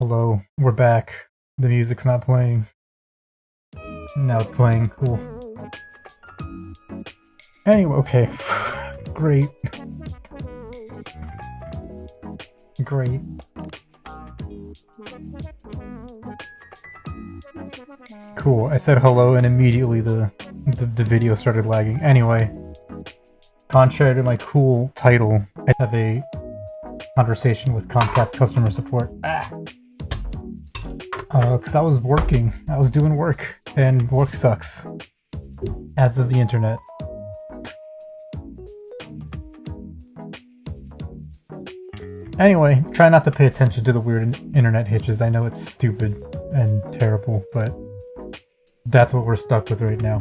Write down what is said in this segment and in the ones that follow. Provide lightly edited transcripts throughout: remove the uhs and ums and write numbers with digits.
Hello, we're back. The music's not playing. Now it's playing. Cool. Anyway, okay. Great. Great. Cool. I said hello and immediately the video started lagging. Anyway, contrary to my cool title, I have a conversation with Comcast customer support. Because I was working. I was doing work, and work sucks. As does the internet. Anyway, try not to pay attention to the weird internet hitches. I know it's stupid and terrible, but that's what we're stuck with right now.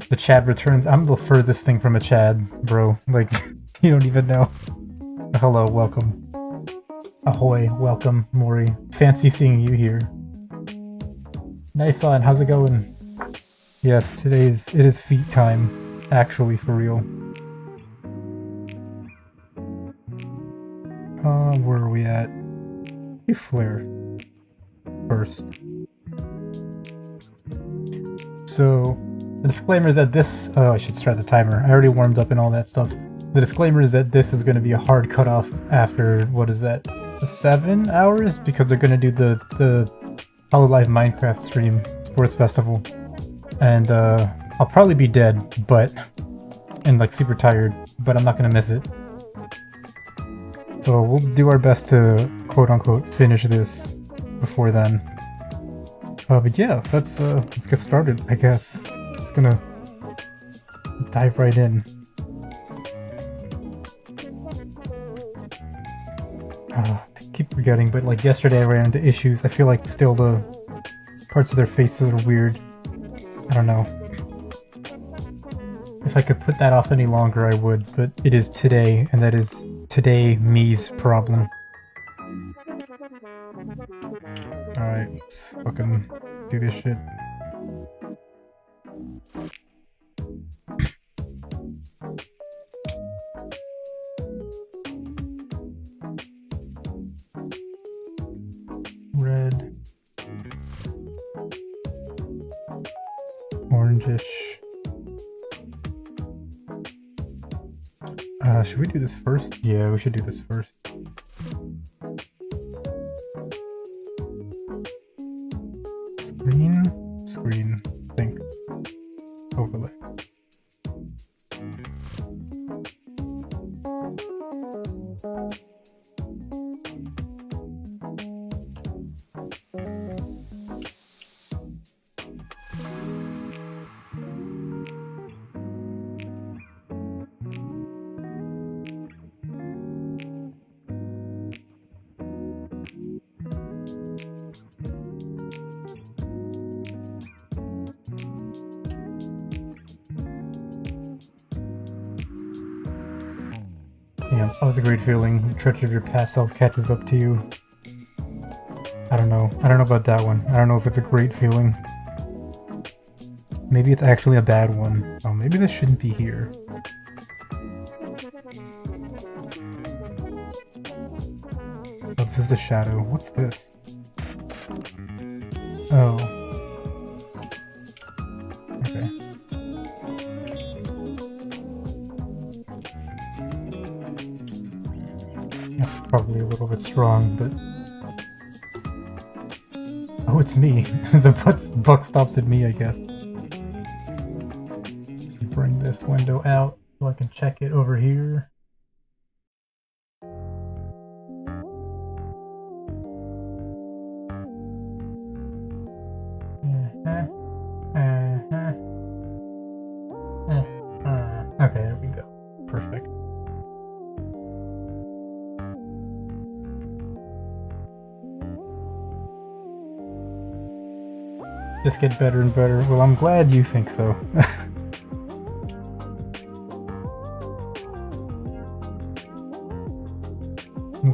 The Chad returns. I'm the furthest thing from a Chad, bro. Like, you don't even know. Hello, welcome. Ahoy, welcome, Maury. Fancy seeing you here. Nice on, how's it going? Yes, it is feet time. Actually, for real. Where are we at? A flare. First. So, the disclaimer is that this... Oh, I should start the timer. I already warmed up and all that stuff. The disclaimer is that this is going to be a hard cutoff after, what is that, 7 hours? Because they're going to do the Hololive Minecraft stream, Sports Festival. And I'll probably be dead, but... and like super tired, but I'm not going to miss it. So we'll do our best to quote-unquote finish this before then. But yeah, let's get started, I guess. Just gonna dive right in. I keep forgetting, but like yesterday I ran into issues. I feel like still the parts of their faces are weird. I don't know. If I could put that off any longer, I would, but it is today, and that is today me's problem. Alright, let's fucking do this shit. Red. Orangish. Should we do this first? Yeah, we should do this first. Screen, think, overlay. Yeah, that was a great feeling. The treachery of your past self catches up to you. I don't know. I don't know about that one. I don't know if it's a great feeling. Maybe it's actually a bad one. Oh, maybe this shouldn't be here. Oh, this is the shadow. What's this? Oh. Okay. That's probably a little bit strong, but... Oh, it's me. The buck stops at me, I guess. Bring this window out so I can check it over here. Okay, there we go. Perfect. Just get better and better. Well, I'm glad you think so.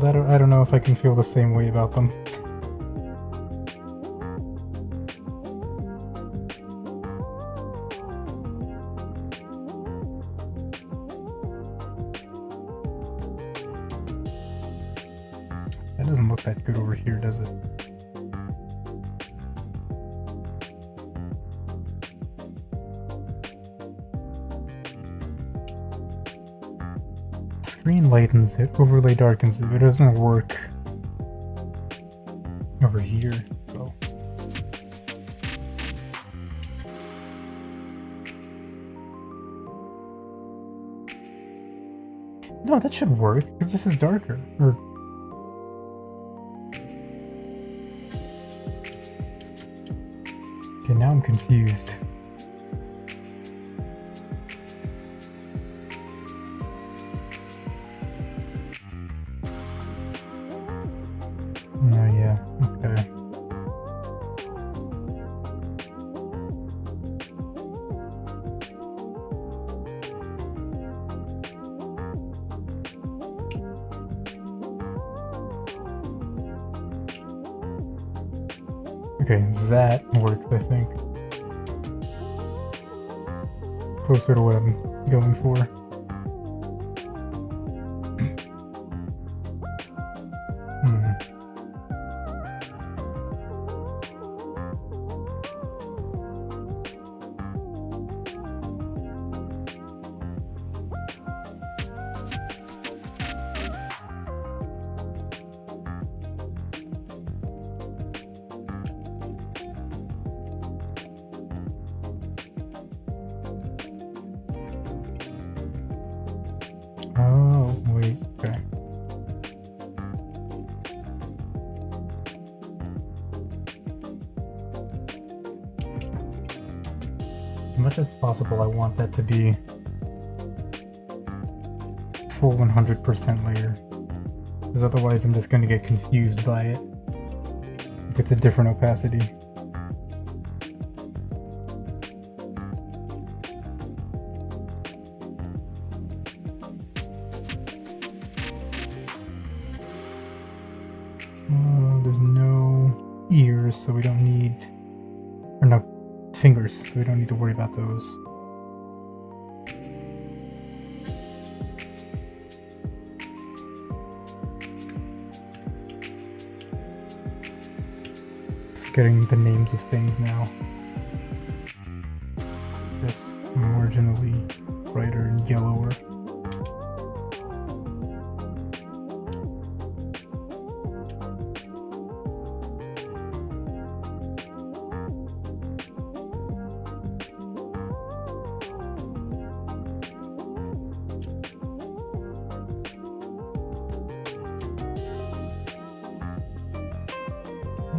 I don't know if I can feel the same way about them. That doesn't look that good over here, does it? Green lightens it, overlay darkens it. It doesn't work over here, so. No, that should work, because this is darker. Or okay, now I'm confused. Oh yeah, okay. Okay, that works, I think. Closer to what I'm going for. Oh, wait, okay. As much as possible, I want that to be full 100% layer. Because otherwise I'm just going to get confused by it if it's a different opacity. There's no ears, so we don't need, or no fingers, so we don't need to worry about those. Forgetting the names of things now. Just marginally brighter and yellower.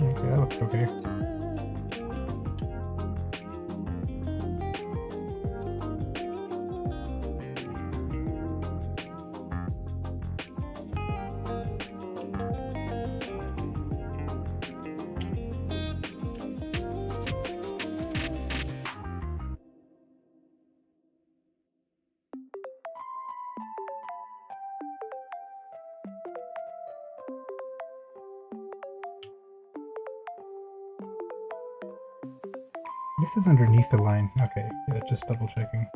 Okay, that looks okay. This is underneath the line. Okay, yeah, just double checking.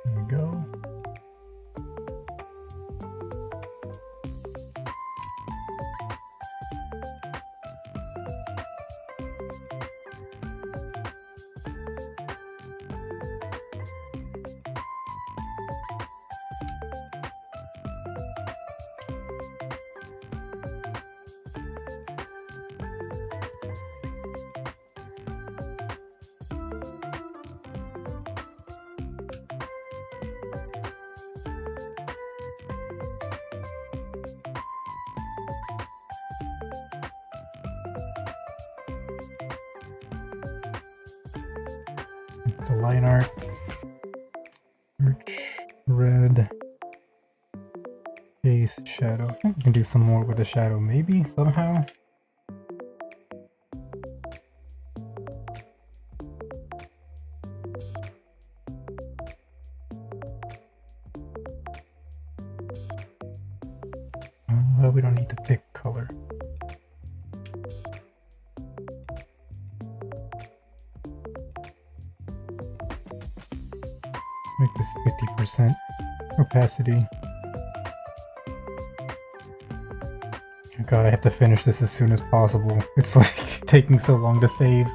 There we go. The line art, search, red, base, shadow. I think we can do some more with the shadow, maybe, somehow. We don't need to pick color. this 50% opacity. Oh god, I have to finish this as soon as possible. It's like taking so long to save.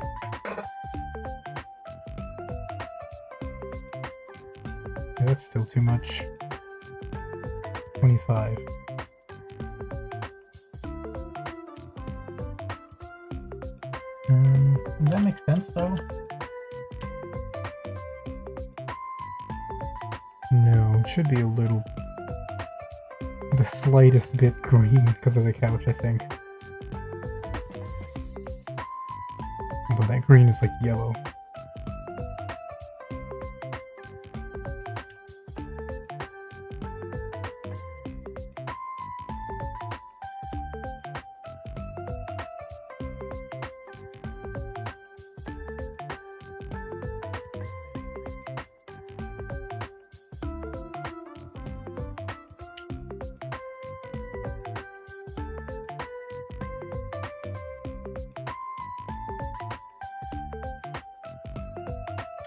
Yeah, that's still too much. 25. That makes sense though. No, it should be a little... the slightest bit green because of the couch, I think. Although that green is like yellow.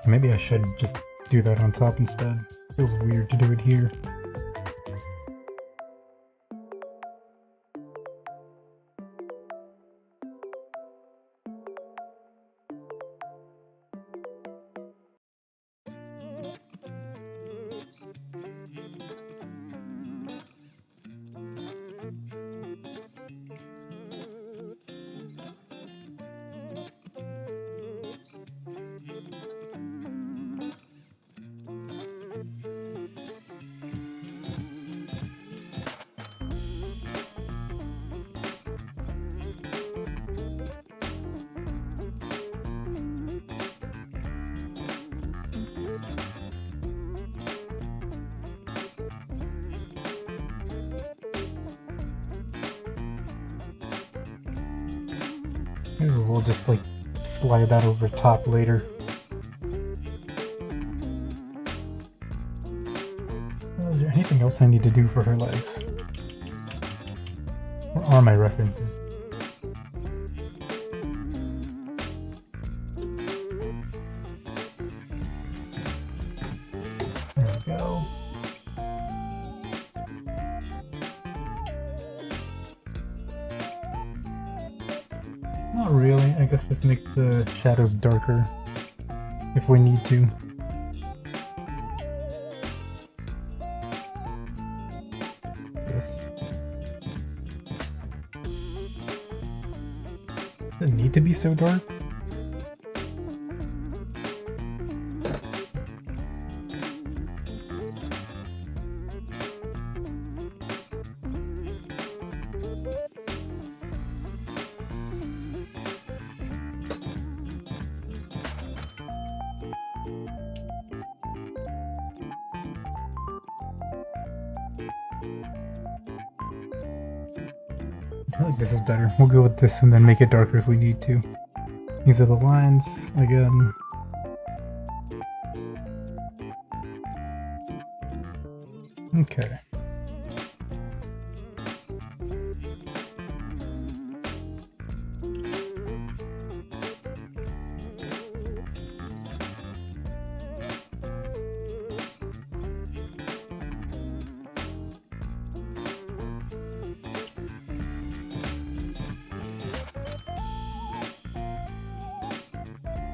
Maybe I should just do that on top instead. Feels weird to do it here. Maybe we'll just like slide that over top later. Is there anything else I need to do for her legs? Where are my references? There we go. Not really, I guess just make the shadows darker if we need to. This. Does it need to be so dark? I think this is better. We'll go with this and then make it darker if we need to. These are the lines again. Okay.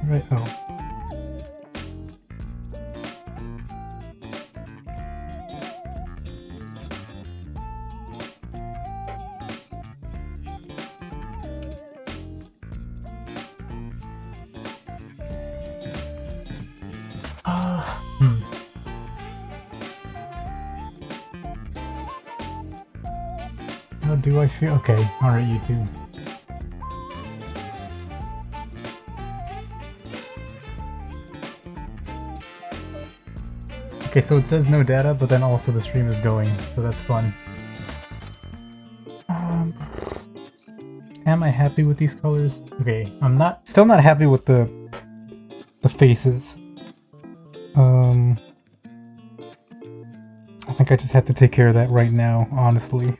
Right, oh. How do I feel? Okay, alright, YouTube. Okay, so it says no data, but then also the stream is going, so that's fun. Am I happy with these colors? Okay, I'm still not happy with the faces. I think I just have to take care of that right now, honestly.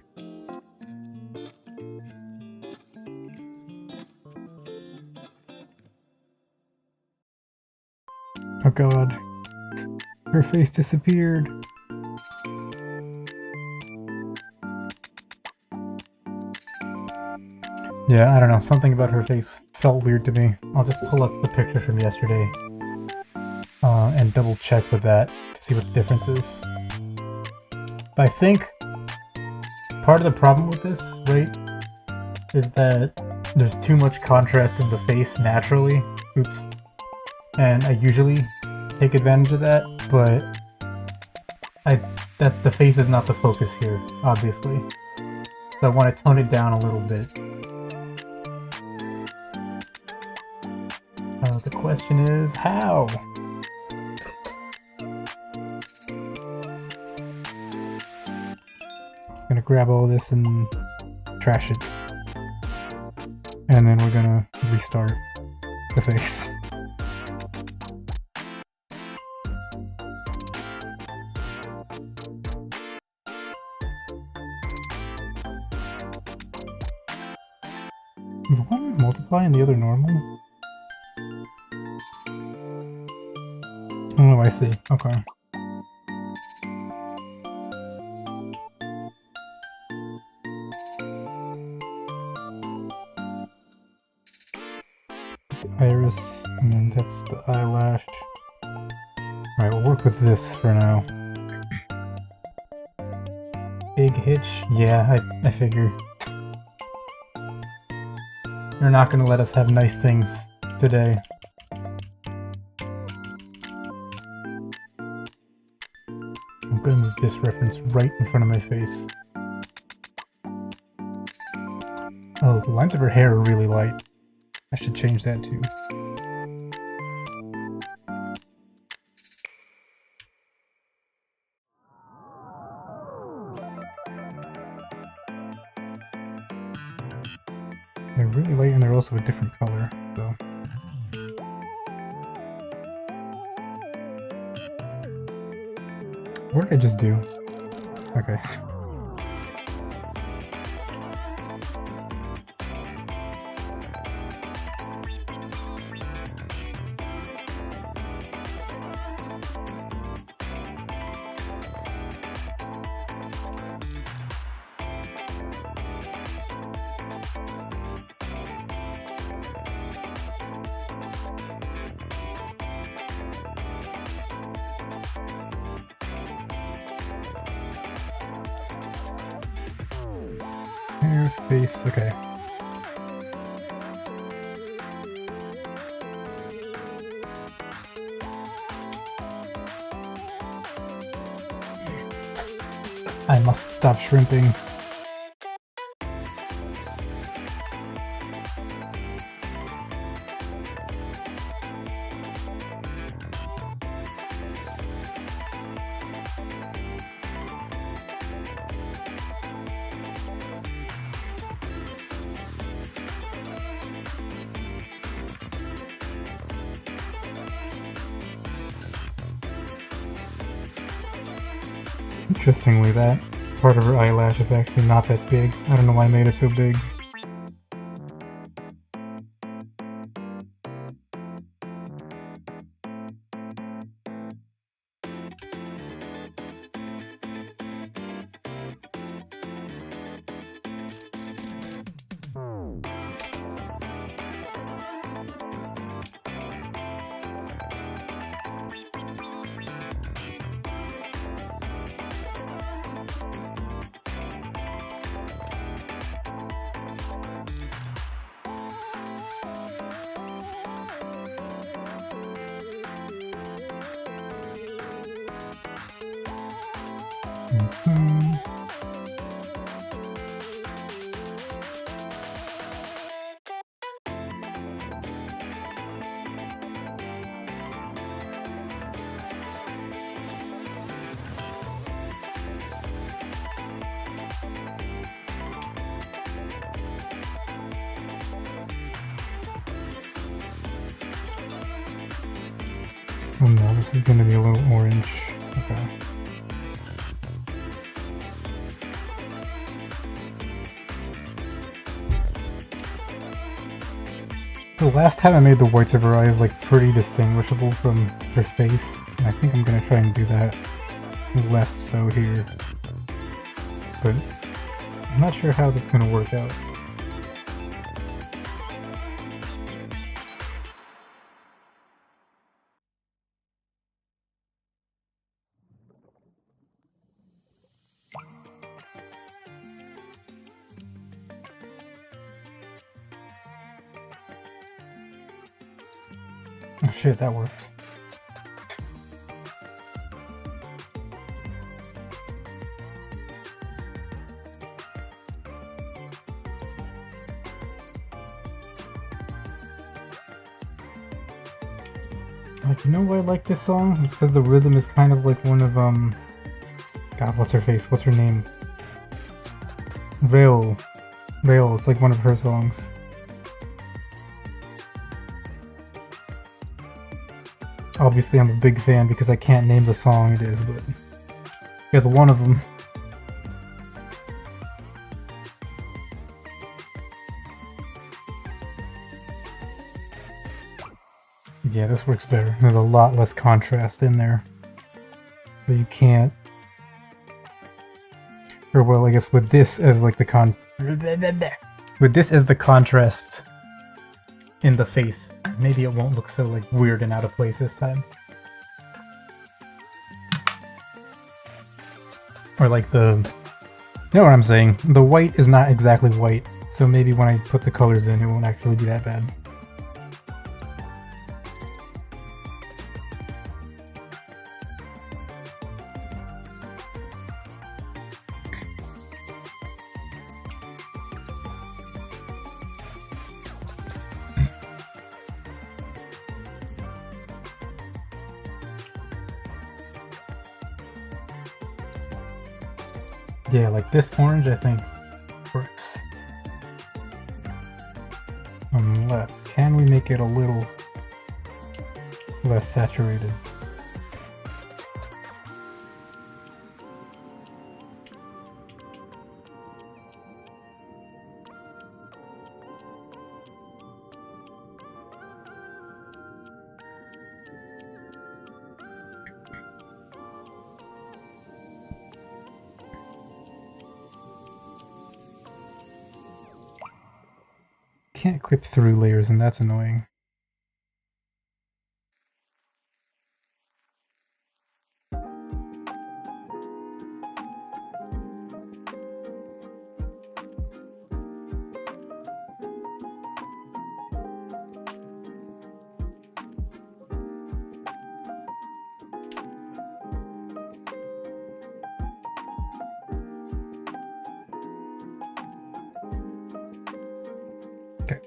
Oh god. Her face disappeared. Yeah, I don't know. Something about her face felt weird to me. I'll just pull up the picture from yesterday and double check with that to see what the difference is. But I think part of the problem with this, right, is that there's too much contrast in the face naturally. Oops. And I usually take advantage of that, but that the face is not the focus here, obviously. So I want to tone it down a little bit. The question is, how? Just gonna grab all this and trash it. And then we're gonna restart the face. Is one multiply and the other normal? Oh, I see. Okay. Iris, and then that's the eyelash. Alright, we'll work with this for now. Big hitch? Yeah, I figured. They're not gonna let us have nice things today. I'm gonna move this reference right in front of my face. Oh, the lines of her hair are really light. I should change that too. They're really light and they're also a different color, so. What did I just do? Okay. Hair, face, okay. I must stop shrimping. Interestingly, that part of her eyelash is actually not that big. I don't know why I made it so big. Oh no, this is going to be a little orange. Okay. The last time I made the whites of her eyes like pretty distinguishable from her face. I think I'm gonna try and do that less so here. But I'm not sure how that's gonna work out. Oh shit, that works. Like, you know why I like this song? It's because the rhythm is kind of like one of, God, what's her face? What's her name? Veil. It's like one of her songs. Obviously, I'm a big fan because I can't name the song it is, but it's one of them. Yeah, this works better. There's a lot less contrast in there. So you can't... Or well, I guess with this as like the with this as the contrast in the face, maybe it won't look so like weird and out of place this time. Or like the... You know what I'm saying? The white is not exactly white, so maybe when I put the colors in, it won't actually be that bad. Yeah, like this orange, I think, works. Unless, can we make it a little less saturated? Can't clip through layers, and that's annoying. Okay.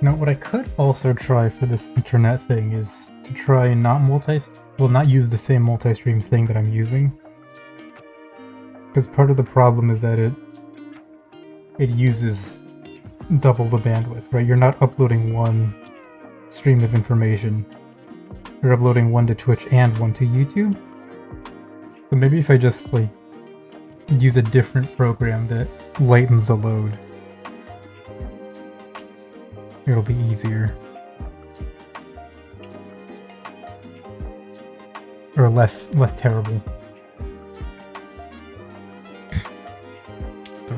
Now, what I could also try for this internet thing is to try and not use the same multi-stream thing that I'm using. Because part of the problem is that it uses double the bandwidth, right? You're not uploading one stream of information. You're uploading one to Twitch and one to YouTube. So maybe if I just, like, use a different program that lightens the load, it'll be easier. Or less terrible. 3.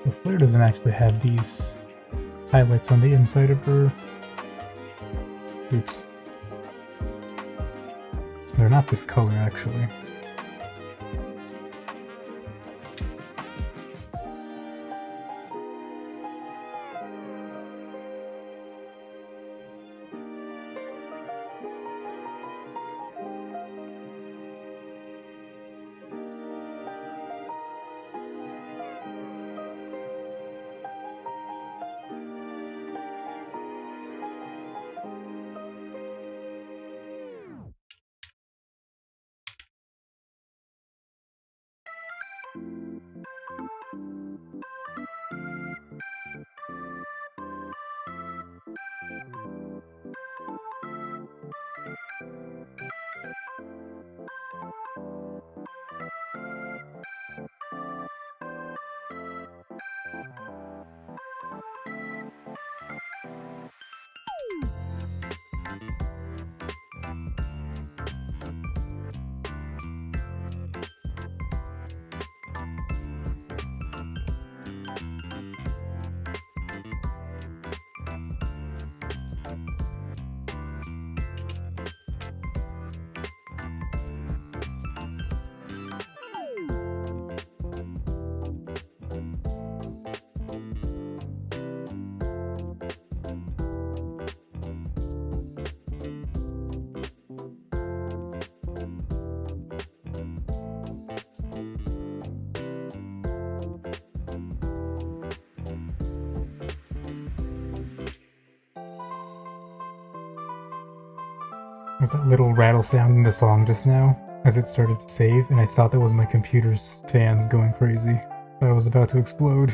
The flare doesn't actually have these highlights on the inside of her Oops. They're not this color, actually. There's that little rattle sound in the song just now, as it started to save, and I thought that was my computer's fans going crazy. Thought it was about to explode.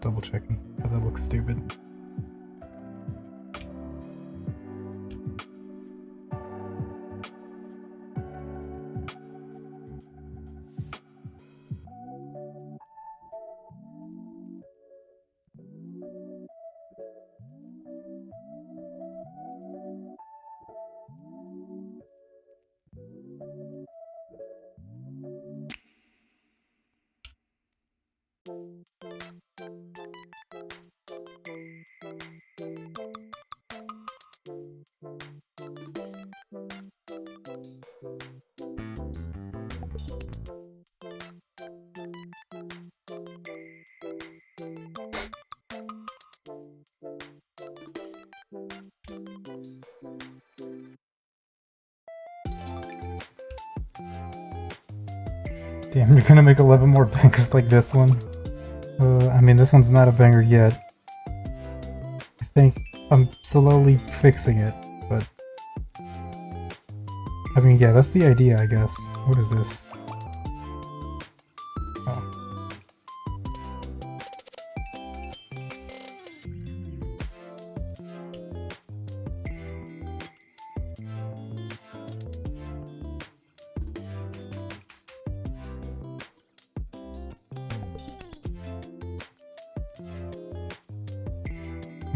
double checking. That looks stupid. Damn, you're gonna make 11 more bangers like this one. I mean, this one's not a banger yet. I think I'm slowly fixing it, but... I mean, yeah, that's the idea, I guess. What is this? Oh.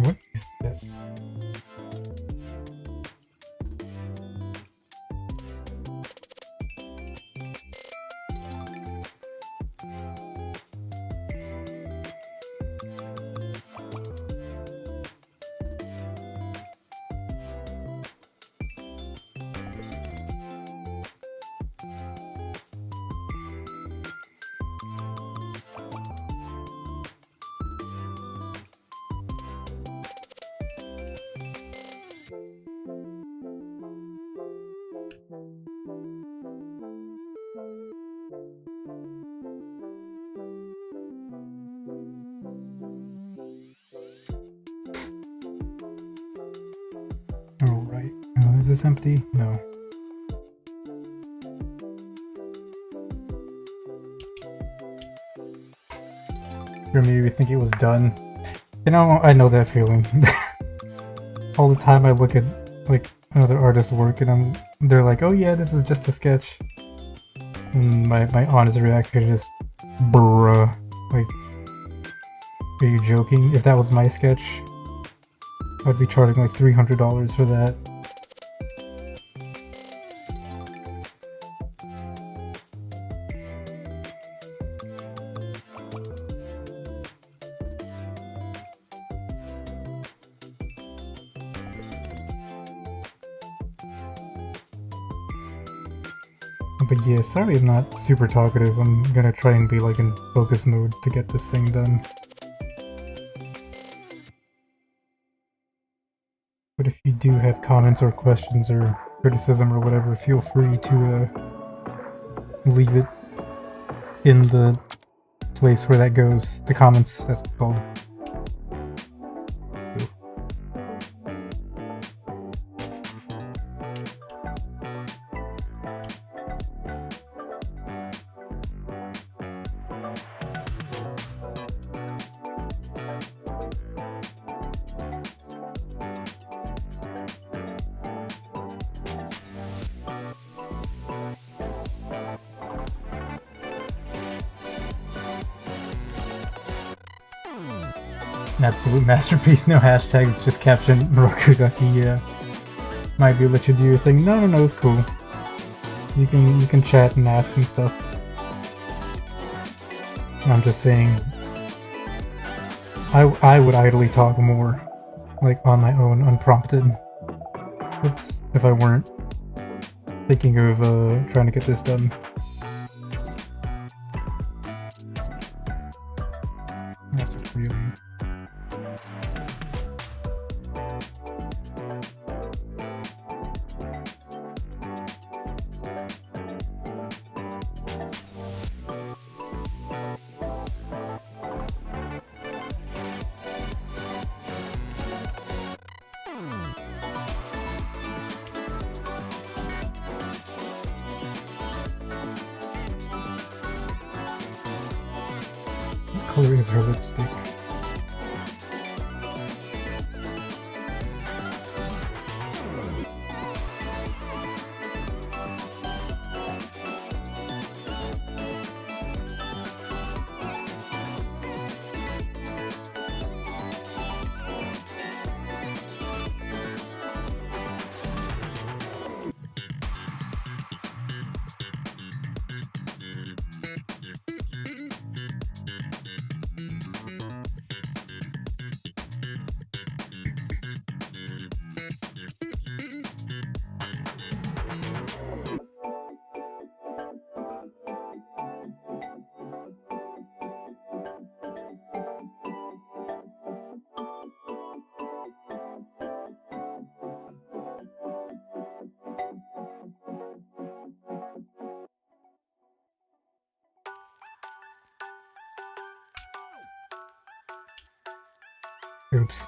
What is this? Alright, is this empty? No. Or maybe we think it was done. You know, I know that feeling. All the time I look at, like, another artist's work and they're like, oh yeah, this is just a sketch. And my honest reaction is, bruh. Like, are you joking? If that was my sketch, I'd be charging like $300 for that. But yeah, sorry I'm not super talkative. I'm gonna try and be like in focus mode to get this thing done. But if you do have comments or questions or criticism or whatever, feel free to leave it in the place where that goes. The comments, that's called. An absolute masterpiece, no hashtags, just caption Rokugaki, yeah. Might be let you do your thing. No, it's cool. You can chat and ask and stuff. I'm just saying I would idly talk more, like on my own, unprompted. Oops, if I weren't thinking of trying to get this done. That's really... What color is her lipstick? Oops.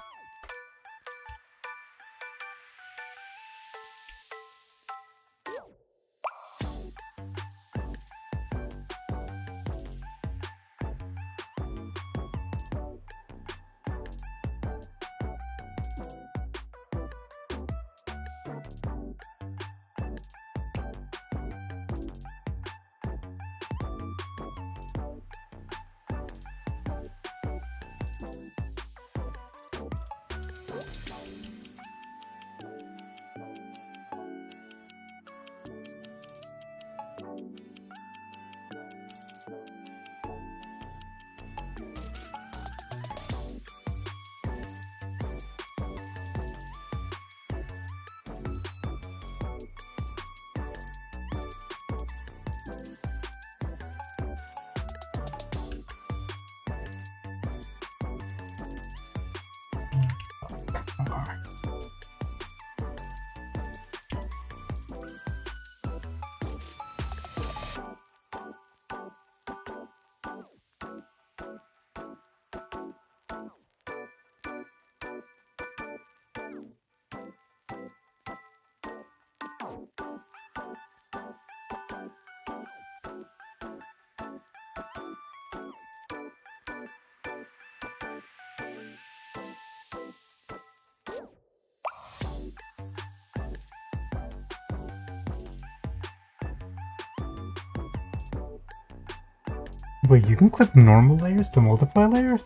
Wait, you can click normal layers to multiply layers?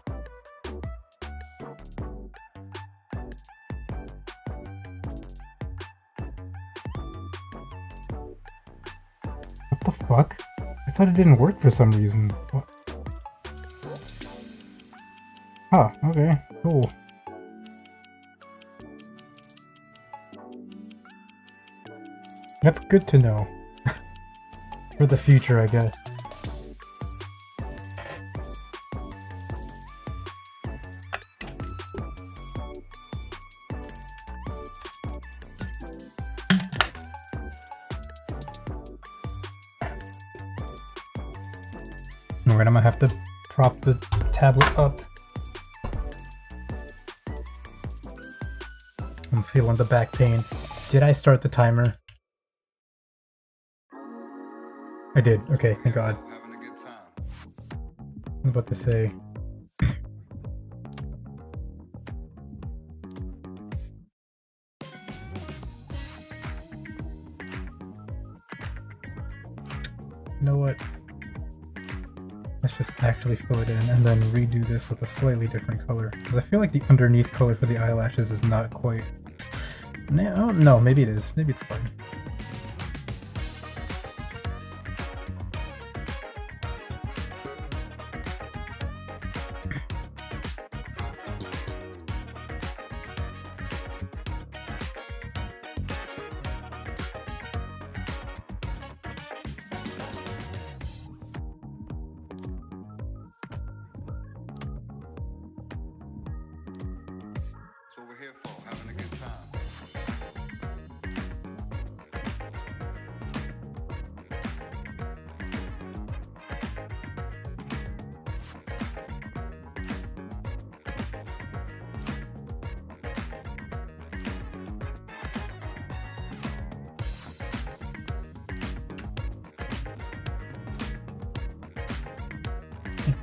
What the fuck? I thought it didn't work for some reason. What? Huh, okay, cool. That's good to know. For the future, I guess. Alright, I'm gonna have to prop the tablet up. I'm feeling the back pain. Did I start the timer? I did. Okay, thank God. I was about to say. You know what? Let's just actually fill it in and then redo this with a slightly different color. Because I feel like the underneath color for the eyelashes is not quite... No, no, maybe it is. Maybe it's fine.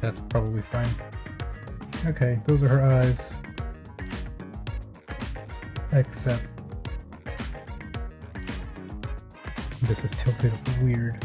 That's probably fine. Okay, those are her eyes. Except this is tilted weird.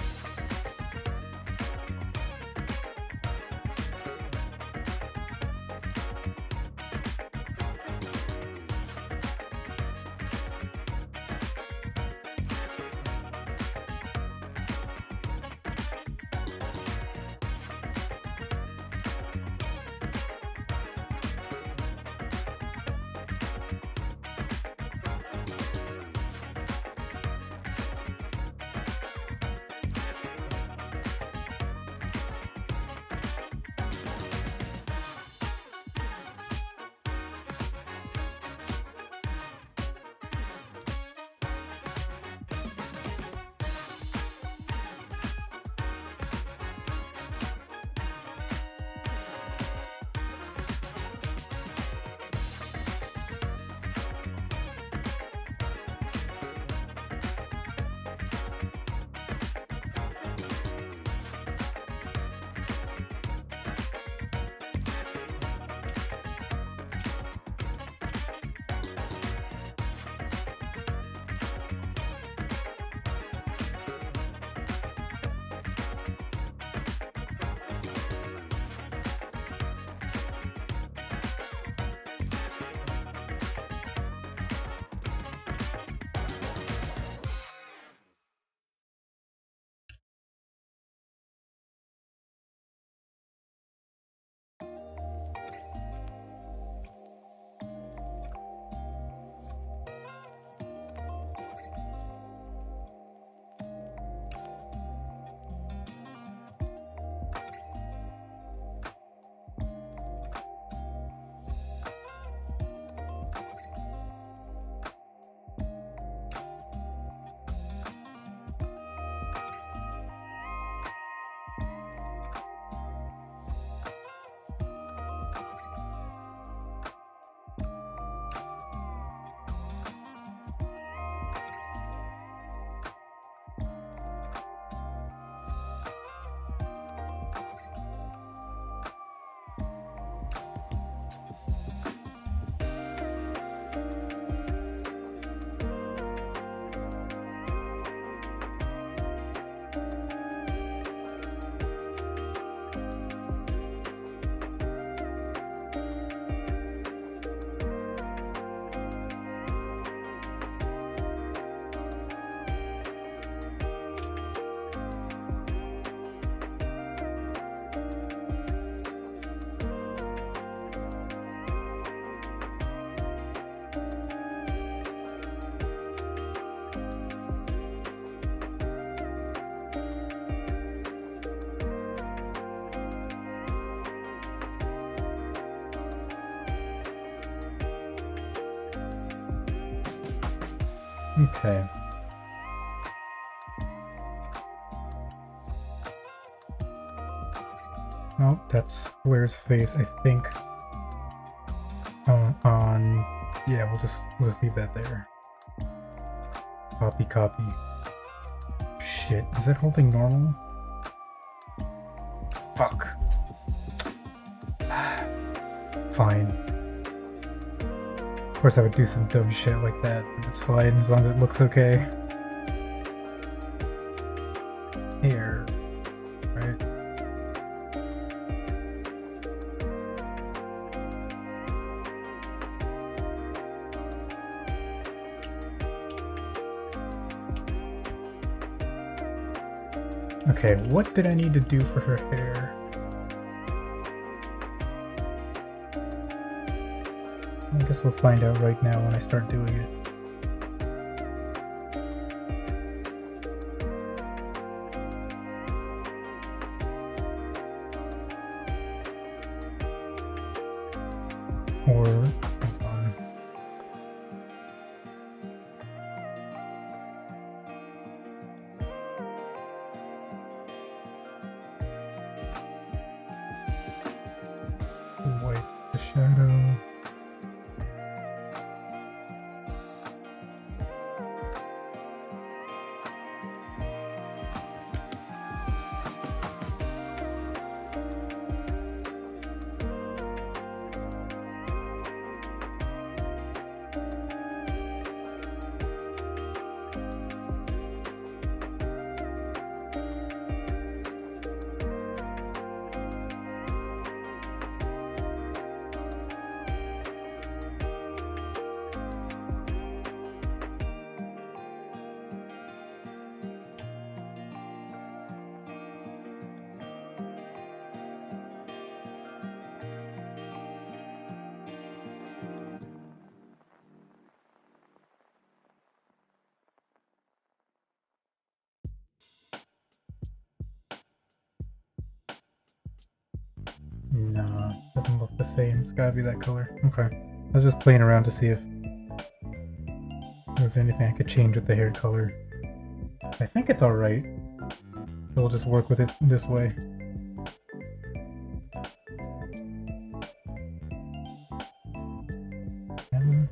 Okay. Oh, that's Blair's face, I think. Yeah, we'll just leave that there. Copy, copy. Shit, is that whole thing normal? Fuck. Fine. Of course I would do some dumb shit like that, but it's fine as long as it looks okay. Here. Right? Okay, what did I need to do for her hair? I guess we'll find out right now when I start doing it. Or, hold on. Wipe the shadow. No, doesn't look the same. It's gotta be that color. Okay. I was just playing around to see if there was anything I could change with the hair color. I think it's alright. So we'll just work with it this way. And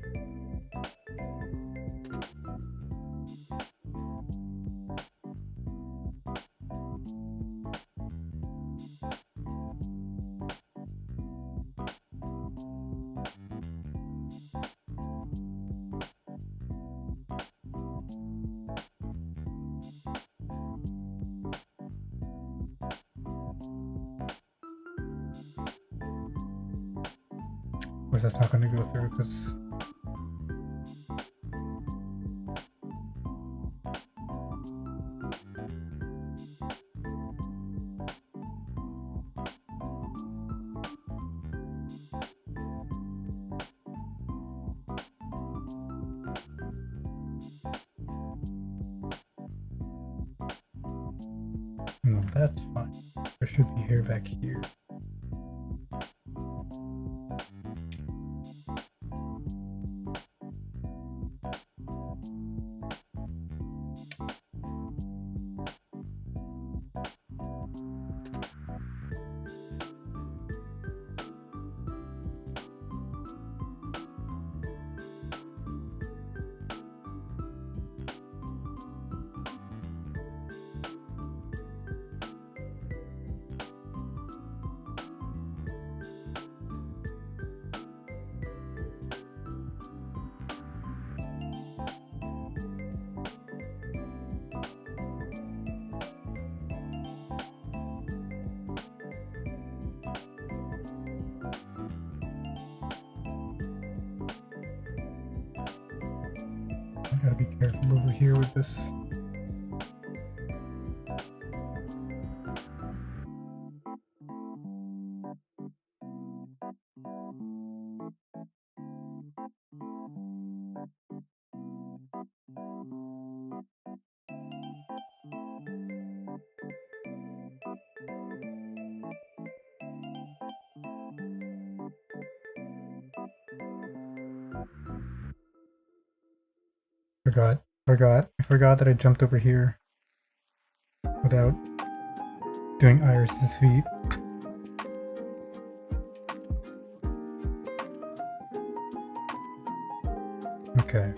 of course that's not going to go through because no, that's fine. There should be hair back here. I gotta be careful over here with this. Forgot I forgot that I jumped over here without doing Iris's feet. Okay.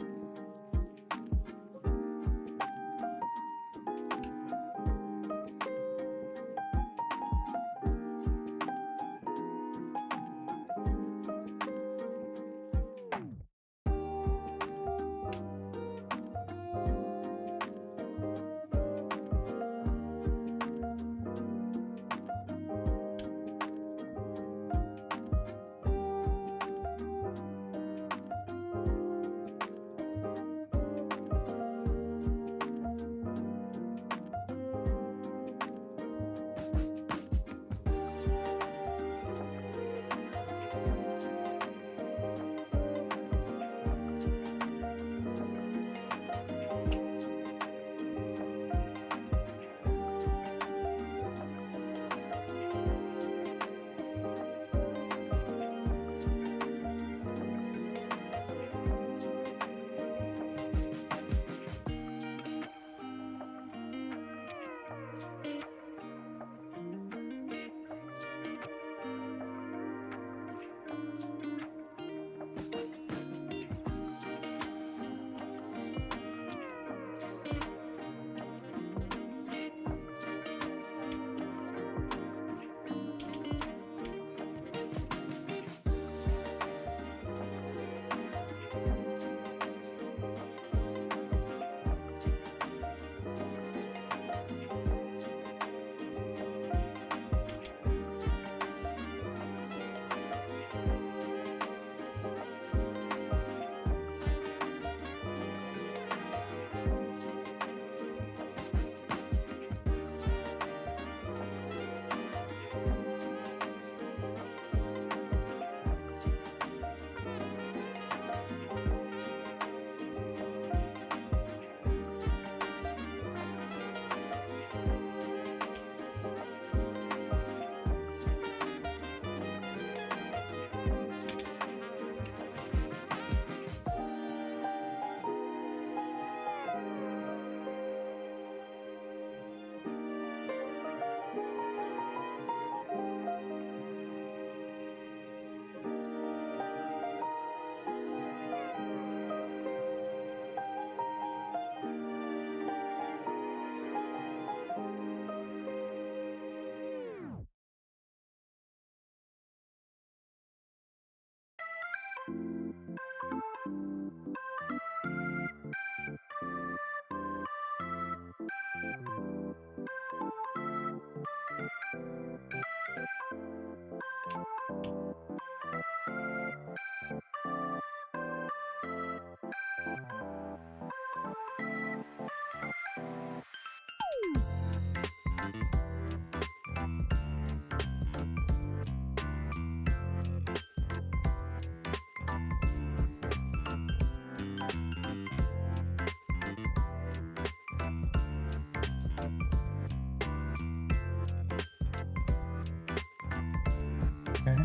Okay.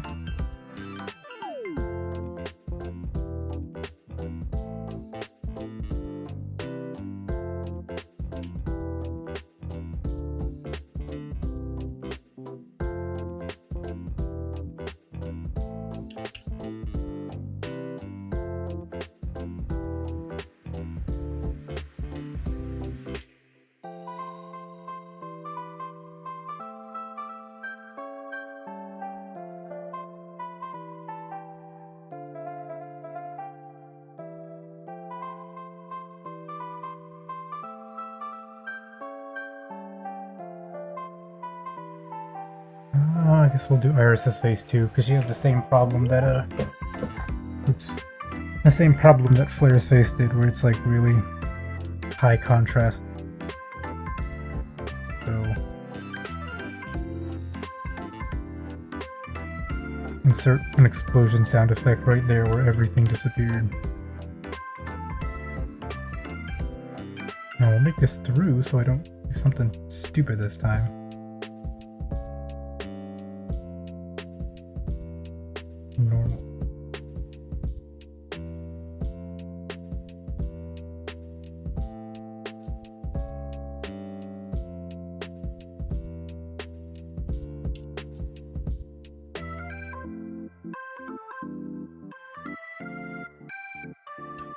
I guess we'll do Iris's face too, because she has the same problem that oops, the same problem that Flare's face did, where it's like really high contrast. So insert an explosion sound effect right there where everything disappeared. Now we'll make this through so I don't do something stupid this time. Normal.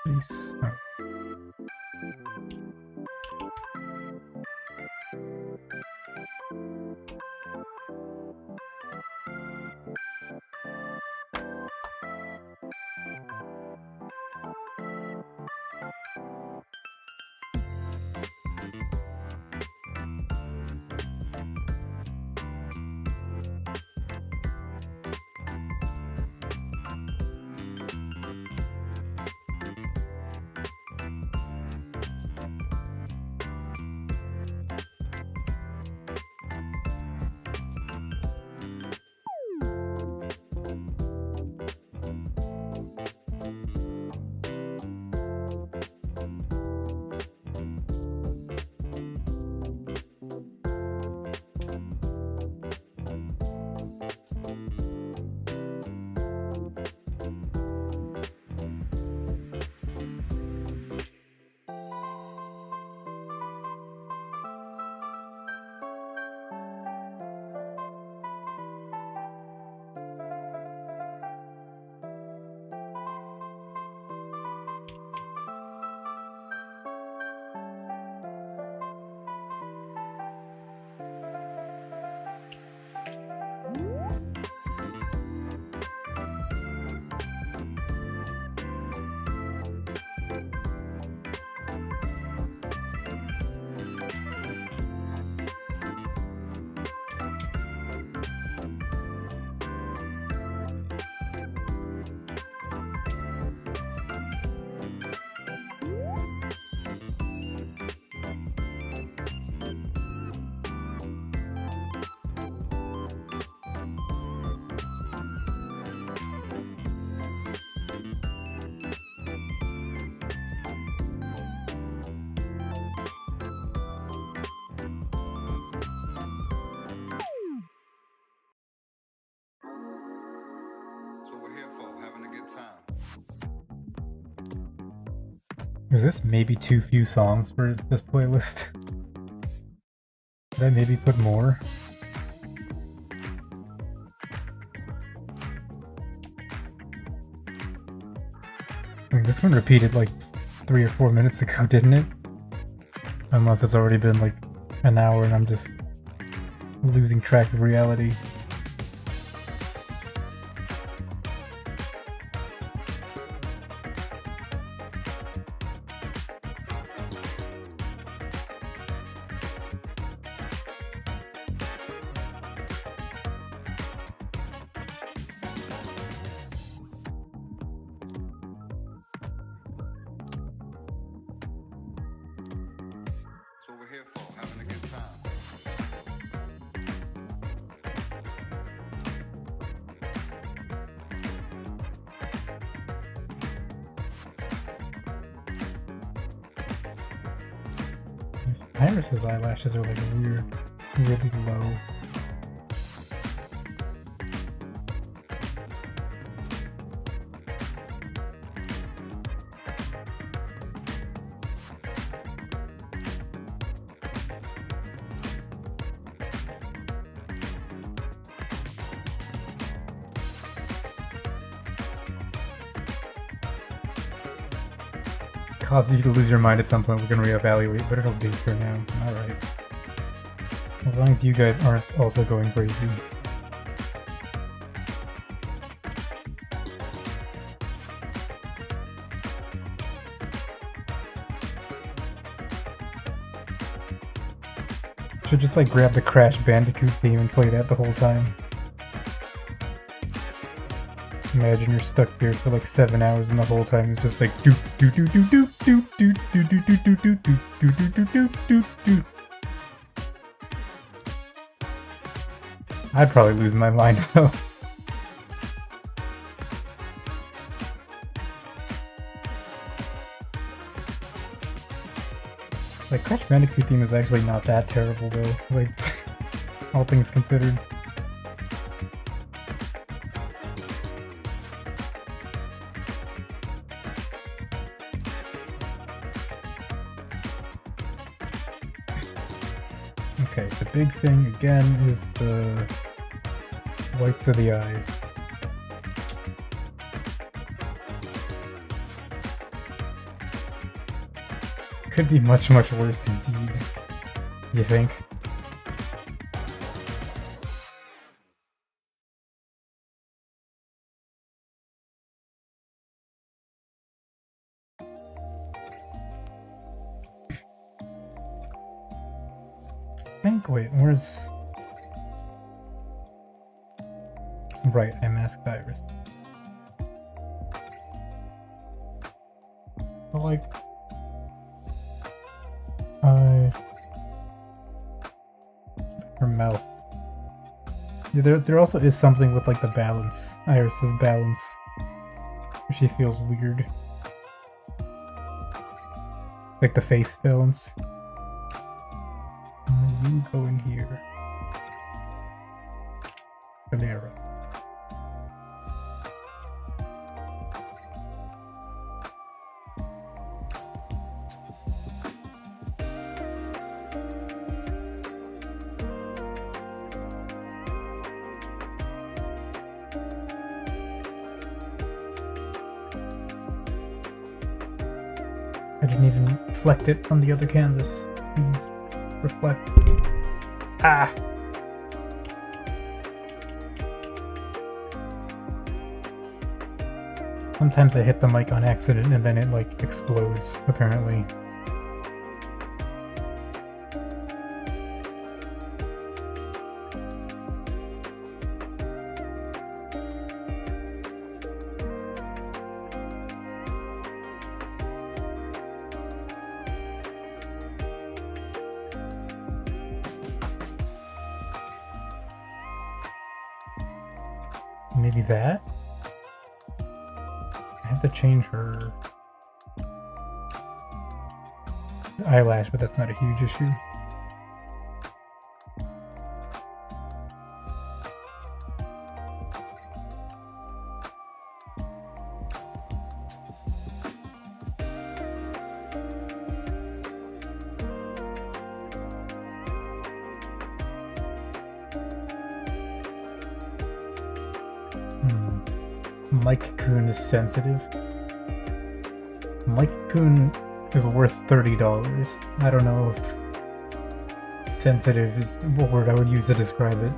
Peace. Oh. Is this maybe too few songs for this playlist? Did I maybe put more? I mean, this one repeated like 3 or 4 minutes ago, didn't it? Unless it's already been like an hour and I'm just losing track of reality. Iris's eyelashes are like weird, really low. Causes you to lose your mind at some point, we can reevaluate, but it'll do for now. Alright. As long as you guys aren't also going crazy. Should just like grab the Crash Bandicoot theme and play that the whole time. Imagine you're stuck here for like 7 hours and the whole time it's just like doop doop doop doop doop doop doop doop doop doop doop doop doop doop doop doop. I'd probably lose my mind though. Like Crash Bandicoot theme is actually not that terrible though, like all things considered. Okay, the big thing again is the whites of the eyes. could be much, much worse indeed. You think? Wait, where's... Right, I masked Iris. But like... her mouth. Yeah, there also is something with like the balance. Iris's balance. She feels weird. Like the face balance. You go in here. Panera. I didn't even reflect it on the other canvas. Please reflect. Ah! Sometimes I hit the mic on accident and then it like explodes, apparently. Maybe that? I have to change her eyelash, but that's not a huge issue. Mike Kuhn is sensitive. Mike Kuhn is worth $30. I don't know if sensitive is what word I would use to describe it.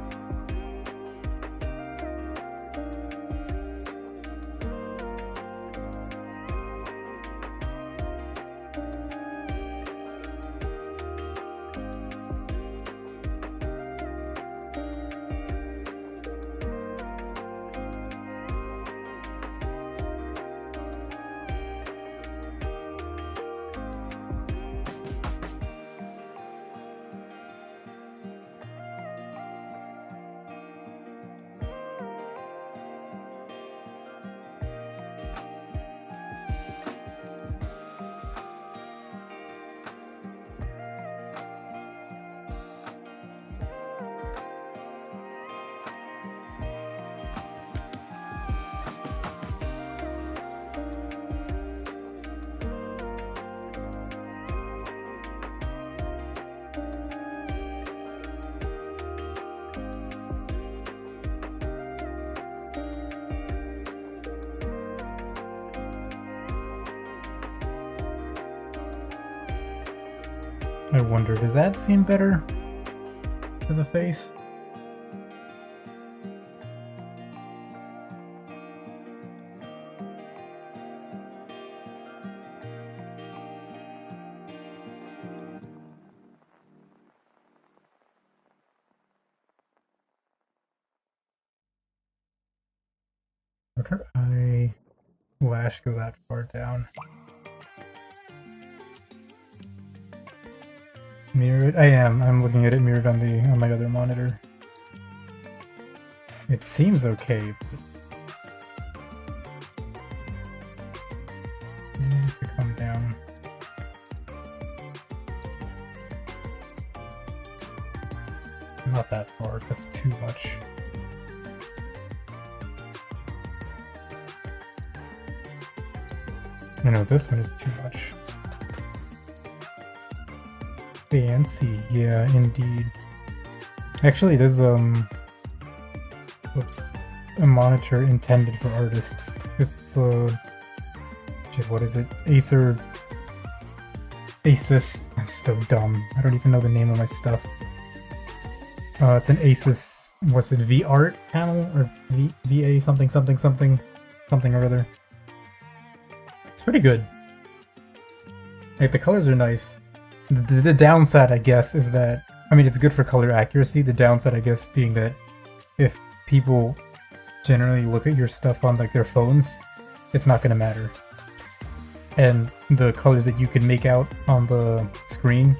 I wonder, does that seem better to the face? Would her eyelash go that far down? Mirrored? I am. I'm looking at it mirrored on my other monitor. It seems okay, but it needs to come down. Not that far. That's too much. No, this one is too much. Fancy, yeah, indeed. Actually, it is a monitor intended for artists. It's shit, what is it? Asus. I'm so dumb. I don't even know the name of my stuff. It's an Asus, what's it, V-Art panel? Or VA something something something something or other. It's pretty good. Like, the colors are nice. The downside, I guess, is that, I mean, it's good for color accuracy. The downside, I guess, being that if people generally look at your stuff on, like, their phones, it's not going to matter. And the colors that you can make out on the screen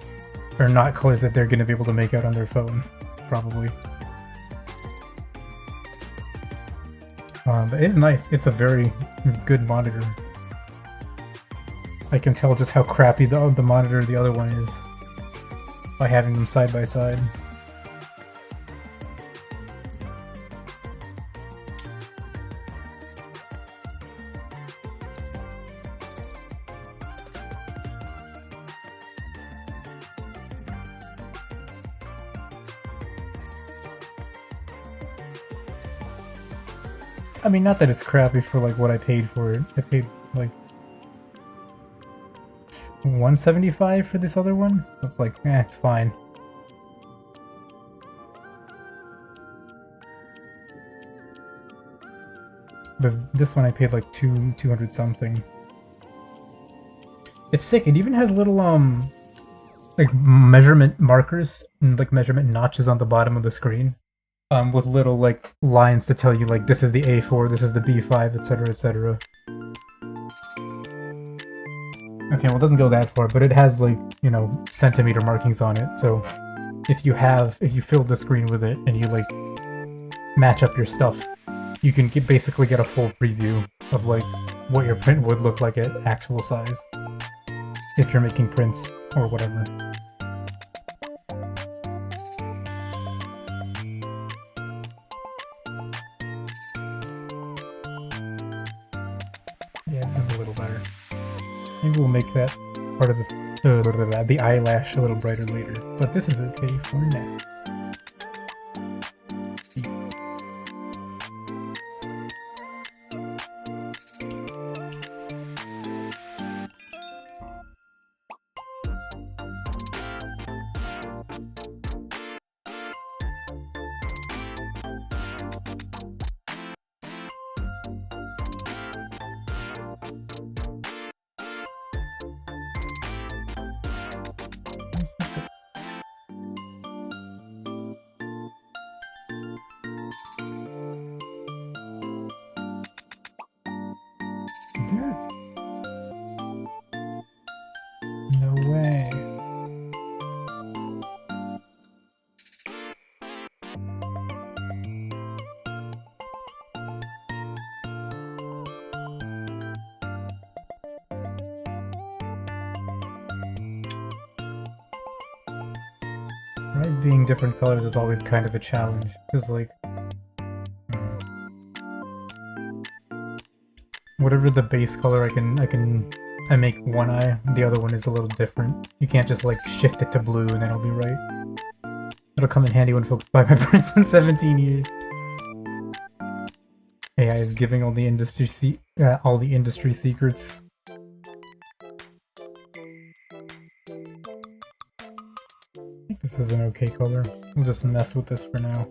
are not colors that they're going to be able to make out on their phone, probably. But it's nice. It's a very good monitor. I can tell just how crappy the monitor the other one is by having them side by side. I mean, not that it's crappy for like what I paid for it. I paid like $175 for this other one. So it's like, it's fine. But this one I paid like 200 something. It's sick. It even has little like measurement markers and like measurement notches on the bottom of the screen. With little like lines to tell you like this is the A4, this is the B5, etc, etc. Okay, well it doesn't go that far, but it has like, you know, centimeter markings on it, so if you fill the screen with it and you like match up your stuff, you can basically get a full preview of like what your print would look like at actual size if you're making prints or whatever. Yeah, this is a little better. Maybe we'll make that part of the eyelash a little brighter later, but this is okay for now. Is there? No way. Eyes being different colors is always kind of a challenge, because like whatever the base color I make one eye, the other one is a little different. You can't just like shift it to blue and then it'll be right. It'll come in handy when folks buy my prints in 17 years. AI is giving all the industry secrets. I think this is an okay color. We'll just mess with this for now.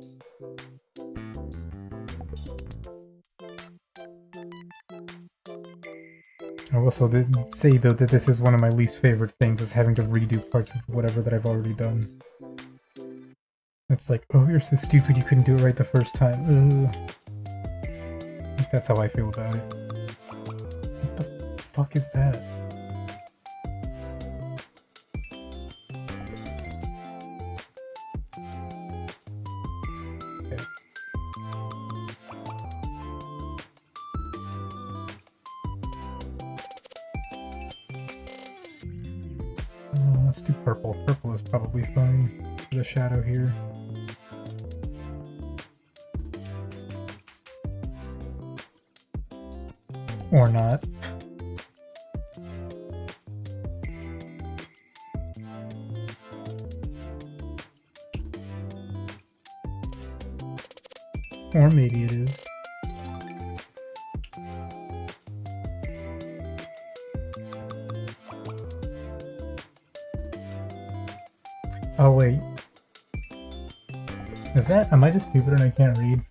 I also did say though that this is one of my least favorite things, is having to redo parts of whatever that I've already done. It's like, oh, you're so stupid you couldn't do it right the first time. Ugh. That's how I feel about it. What the fuck is that? Okay. Let's do purple. Purple is probably fine for the shadow here. Or not. Or maybe it is. Oh wait. Is that... am I just stupid and I can't read?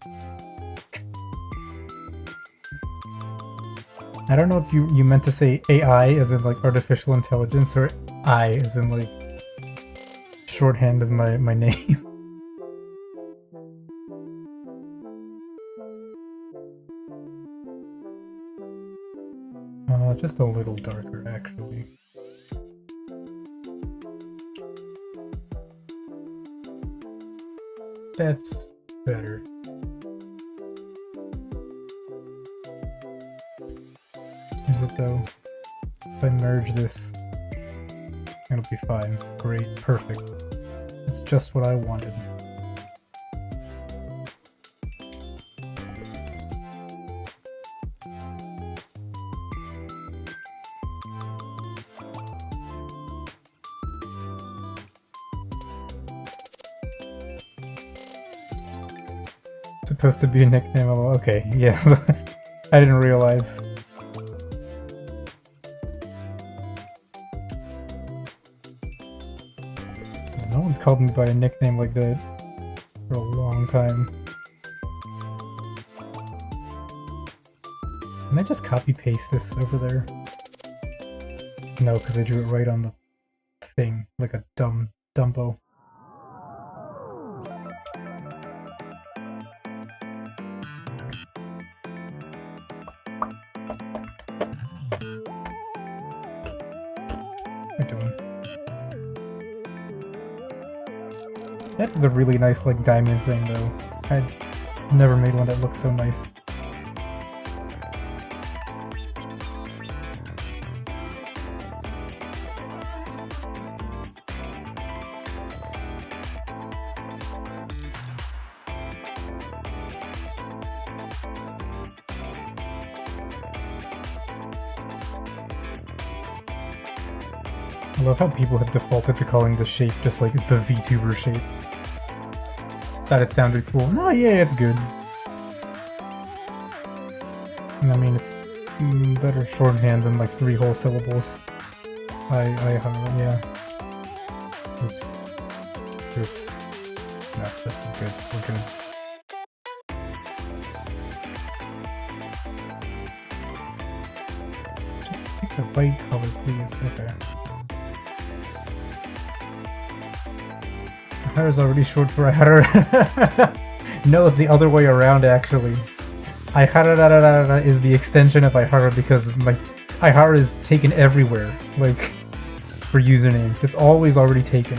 I don't know if you meant to say AI as in like artificial intelligence or I as in like shorthand of my name. Just a little darker actually. That's better. Is it though? If I merge this, it'll be fine. Great, perfect. It's just what I wanted. Supposed to be a nickname. Okay, yes. I didn't realize. No one's called me by a nickname like that for a long time. Can I just copy paste this over there? No, because I drew it right on the thing, like a dumbo. That is a really nice, like, diamond thing, though. I'd never made one that looked so nice. I love how people have defaulted to calling the shape just like the VTuber shape. Thought it sounded cool. No, yeah, it's good. And I mean, it's better shorthand than like 3 whole syllables. Yeah. Oops. Oops. No, this is good. We're good. Just pick the right color, please. Okay. Ihara is already short for Ihara. No, it's the other way around, actually. Ihara is the extension of Ihara because Ihara is taken everywhere, like, for usernames. It's always already taken.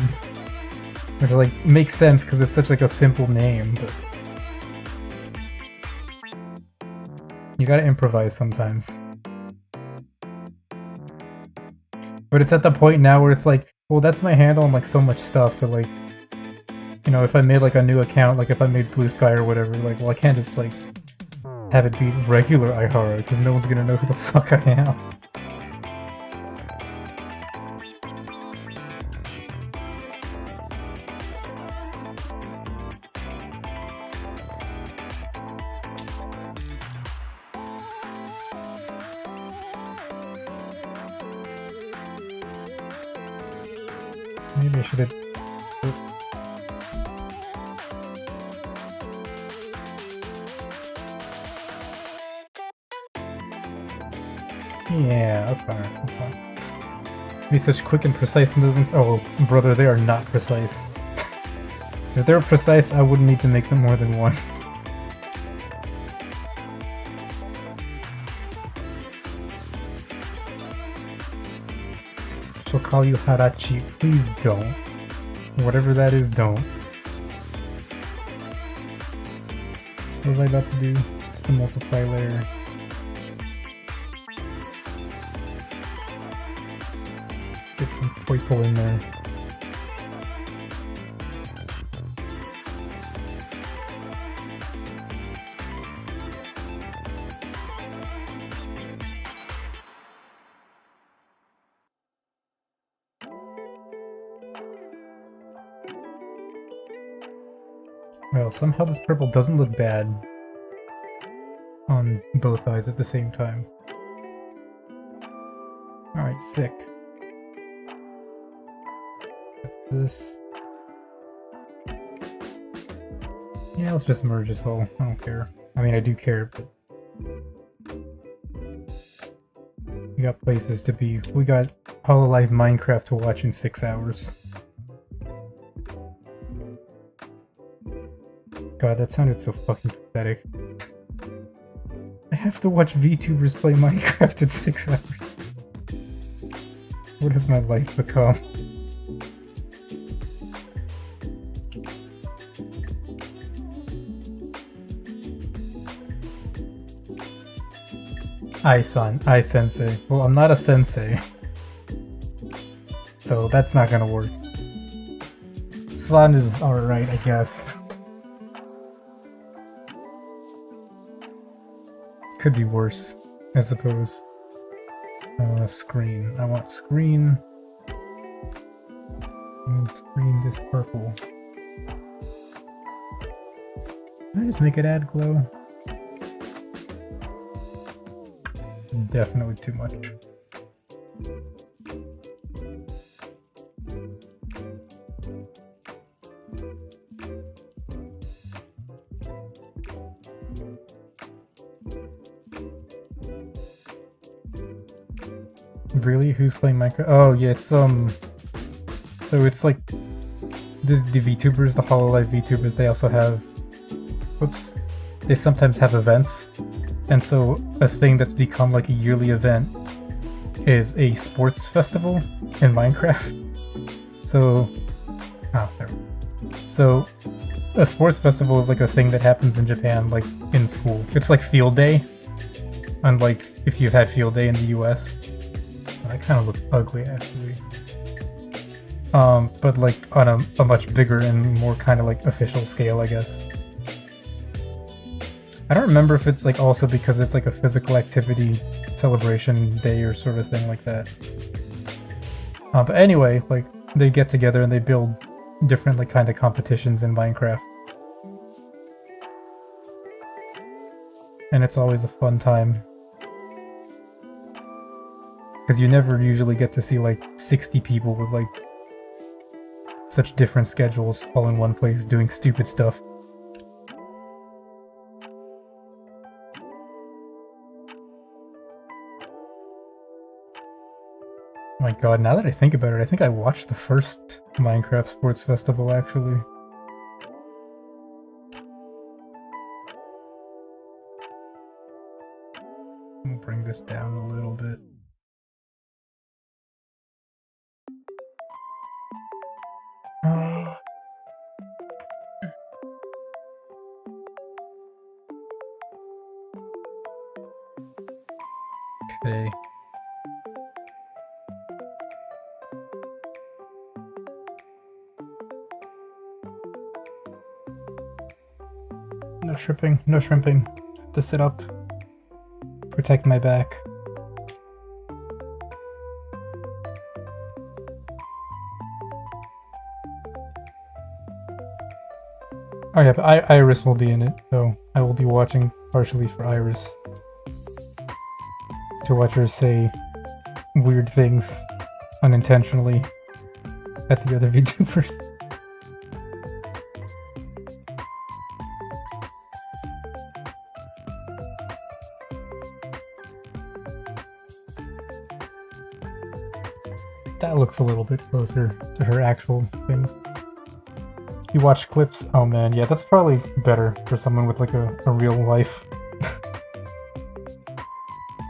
Which, like, makes sense because it's such, like, a simple name, but... you gotta improvise sometimes. But it's at the point now where it's like, well, that's my handle on, like, so much stuff that, like, you know, if I made, like, a new account, like, if I made Blue Sky or whatever, like, well, I can't just, like, have it be regular Ihara, because no one's gonna know who the fuck I am. Maybe I should have... yeah, okay. Be such quick and precise movements. Oh, brother, they are not precise. If they were precise, I wouldn't need to make them more than one. She'll call you Harachi. Please don't. Whatever that is, don't. What was I about to do? It's the multiply layer. Let's get some purple in there. Well, somehow this purple doesn't look bad on both eyes at the same time. Alright, sick. That's this. Yeah, let's just merge this all. I don't care. I mean, I do care, but we got places to be. We got Hololive Minecraft to watch in 6 hours. God, that sounded so fucking pathetic. I have to watch VTubers play Minecraft in 6 hours. What has my life become? I sensei. Well, I'm not a sensei. So that's not gonna work. San is alright, I guess. Could be worse, I suppose. Screen. I want screen. Screen this purple. Can I just make it add glow? Definitely too much. Really? Who's playing Minecraft? Oh yeah, it's so it's like the VTubers, the Hololive VTubers, they also have, whoops, they sometimes have events. And so a thing that's become like a yearly event is a sports festival in Minecraft. So, so a sports festival is like a thing that happens in Japan, like in school. It's like field day, unlike if you've had field day in the US. That kind of looks ugly, actually. But like on a much bigger and more kind of like official scale, I guess. I don't remember if it's like also because it's like a physical activity celebration day or sort of thing like that. But anyway, like they get together and they build different like kind of competitions in Minecraft. And it's always a fun time. Because you never usually get to see like 60 people with like such different schedules all in one place doing stupid stuff. Oh my god, now that I think about it, I think I watched the first Minecraft Sports Festival, actually. I'll bring this down a little bit. Okay. No shrimping, no shrimping. Have to sit up. Protect my back. Oh yeah, but Iris will be in it, so I will be watching partially for Iris. To watch her say weird things unintentionally at the other VTubers. That looks a little bit closer to her actual things. You watch clips? Oh man, yeah, that's probably better for someone with like a real life.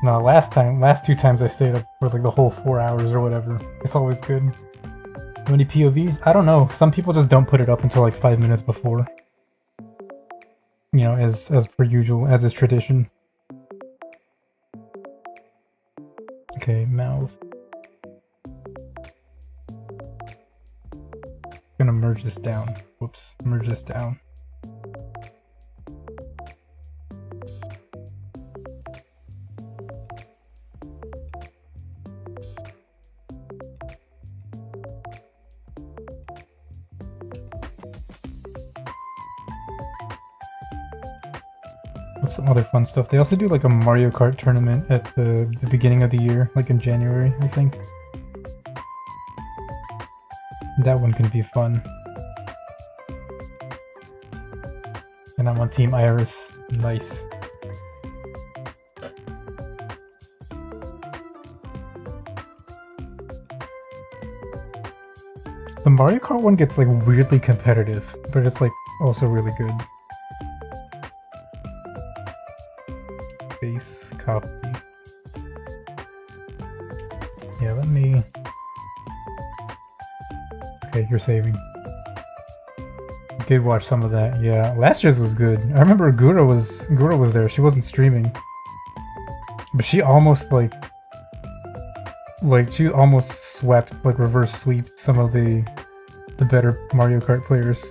No, last two times I stayed up for like the whole 4 hours or whatever. It's always good. How many POVs? I don't know. Some people just don't put it up until like 5 minutes before. You know, as per usual, as is tradition. Okay, mouth. Gonna merge this down. Whoops, merge this down. What's some other fun stuff? They also do like a Mario Kart tournament at the beginning of the year, like in January, I think. That one can be fun. And I'm on Team Iris. Nice. The Mario Kart one gets like weirdly competitive, but it's like also really good. Base copy. Yeah, let me... Okay, you're saving. Did watch some of that, yeah. Last year's was good. I remember Gura was there. She wasn't streaming. But she almost like she almost swept, like reverse sweeped some of the better Mario Kart players.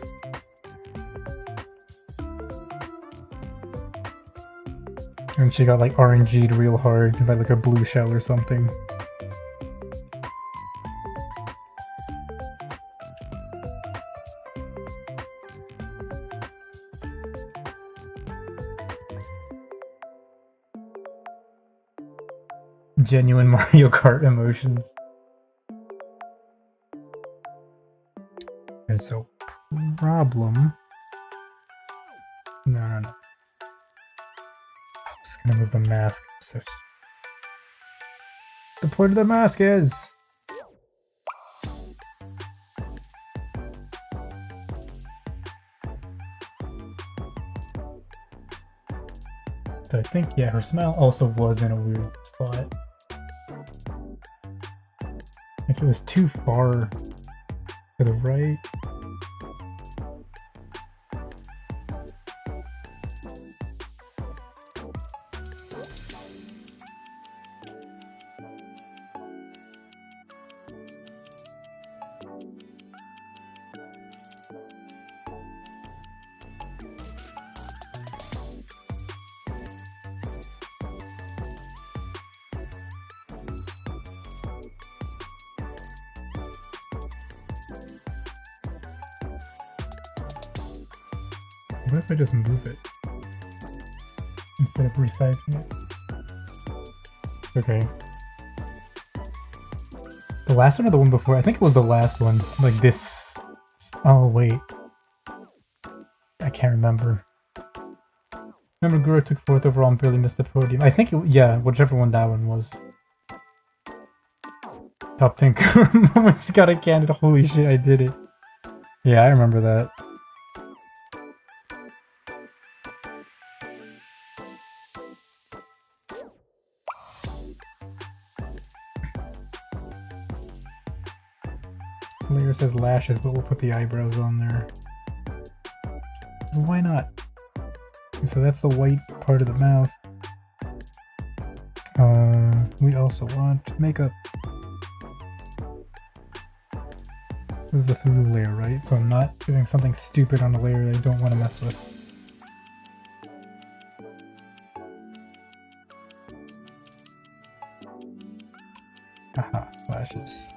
And she got like RNG'd real hard by like a blue shell or something. Genuine Mario Kart emotions. Okay, so problem. No. I'm just gonna move the mask. So the point of the mask is. So I think, yeah, her smile also was in a weird spot. If it was too far to the right. What if I just move it instead of resizing it? Okay. The last one or the one before? I think it was the last one. Like this. Oh, wait. I can't remember. Remember Guru took 4th overall and barely missed the podium. I think, yeah, whichever one that one was. Top 10 moments got a candid. Holy shit, I did it. Yeah, I remember that. Layer says lashes, but we'll put the eyebrows on there. Why not? So that's the white part of the mouth. We also want makeup. This is the Hulu layer, right? So I'm not doing something stupid on a layer that I don't want to mess with. Aha, lashes.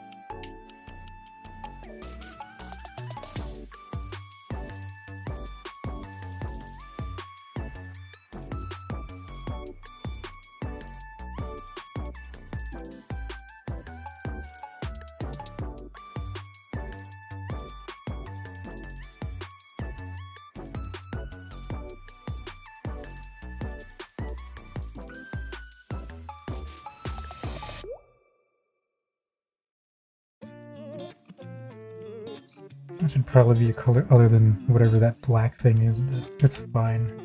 That should probably be a color other than whatever that black thing is, but it's fine.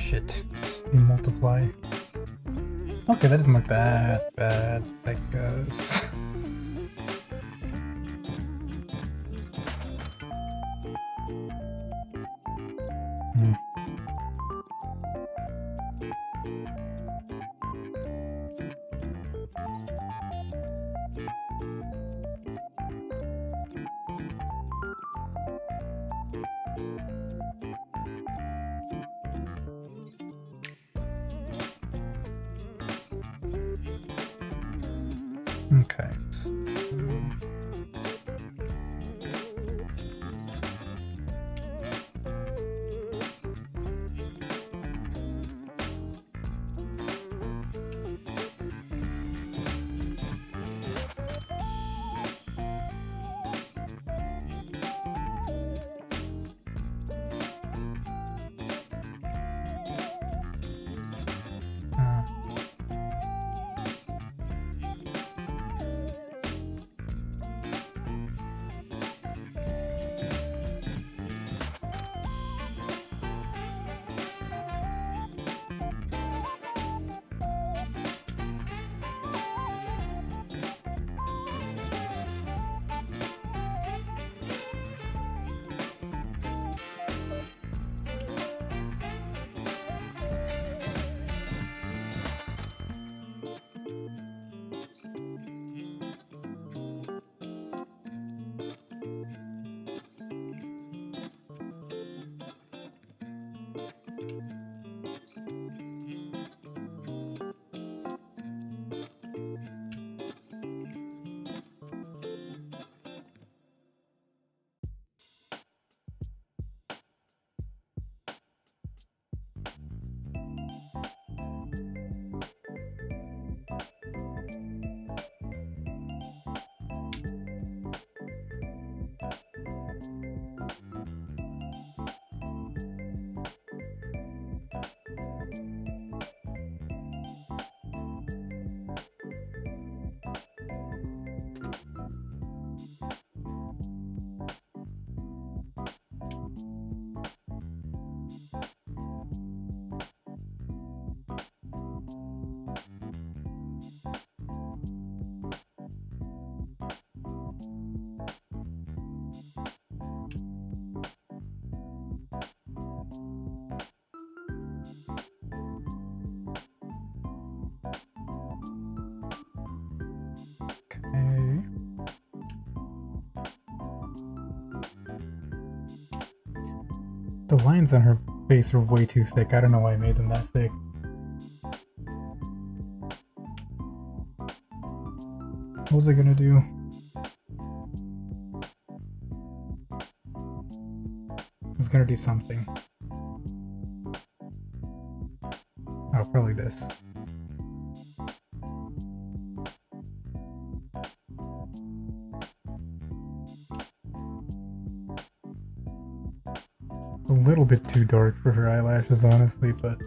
shit. You multiply. Okay, that doesn't look that bad, I guess. Okay. The lines on her face are way too thick. I don't know why I made them that thick. What was I gonna do? I was gonna do something. Oh, probably this. A little bit too dark for her eyelashes, honestly, but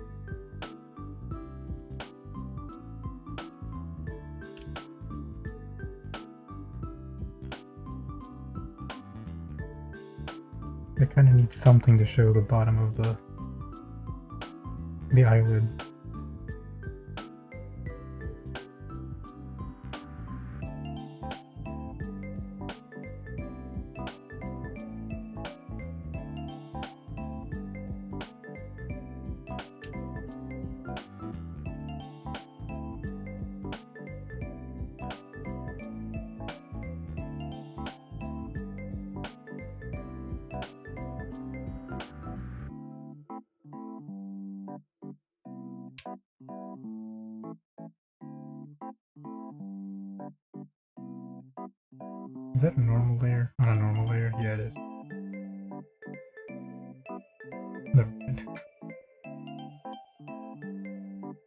I kind of need something to show the bottom of the eyelid. Is that a normal layer? On a normal layer? Yeah, it is. Never mind.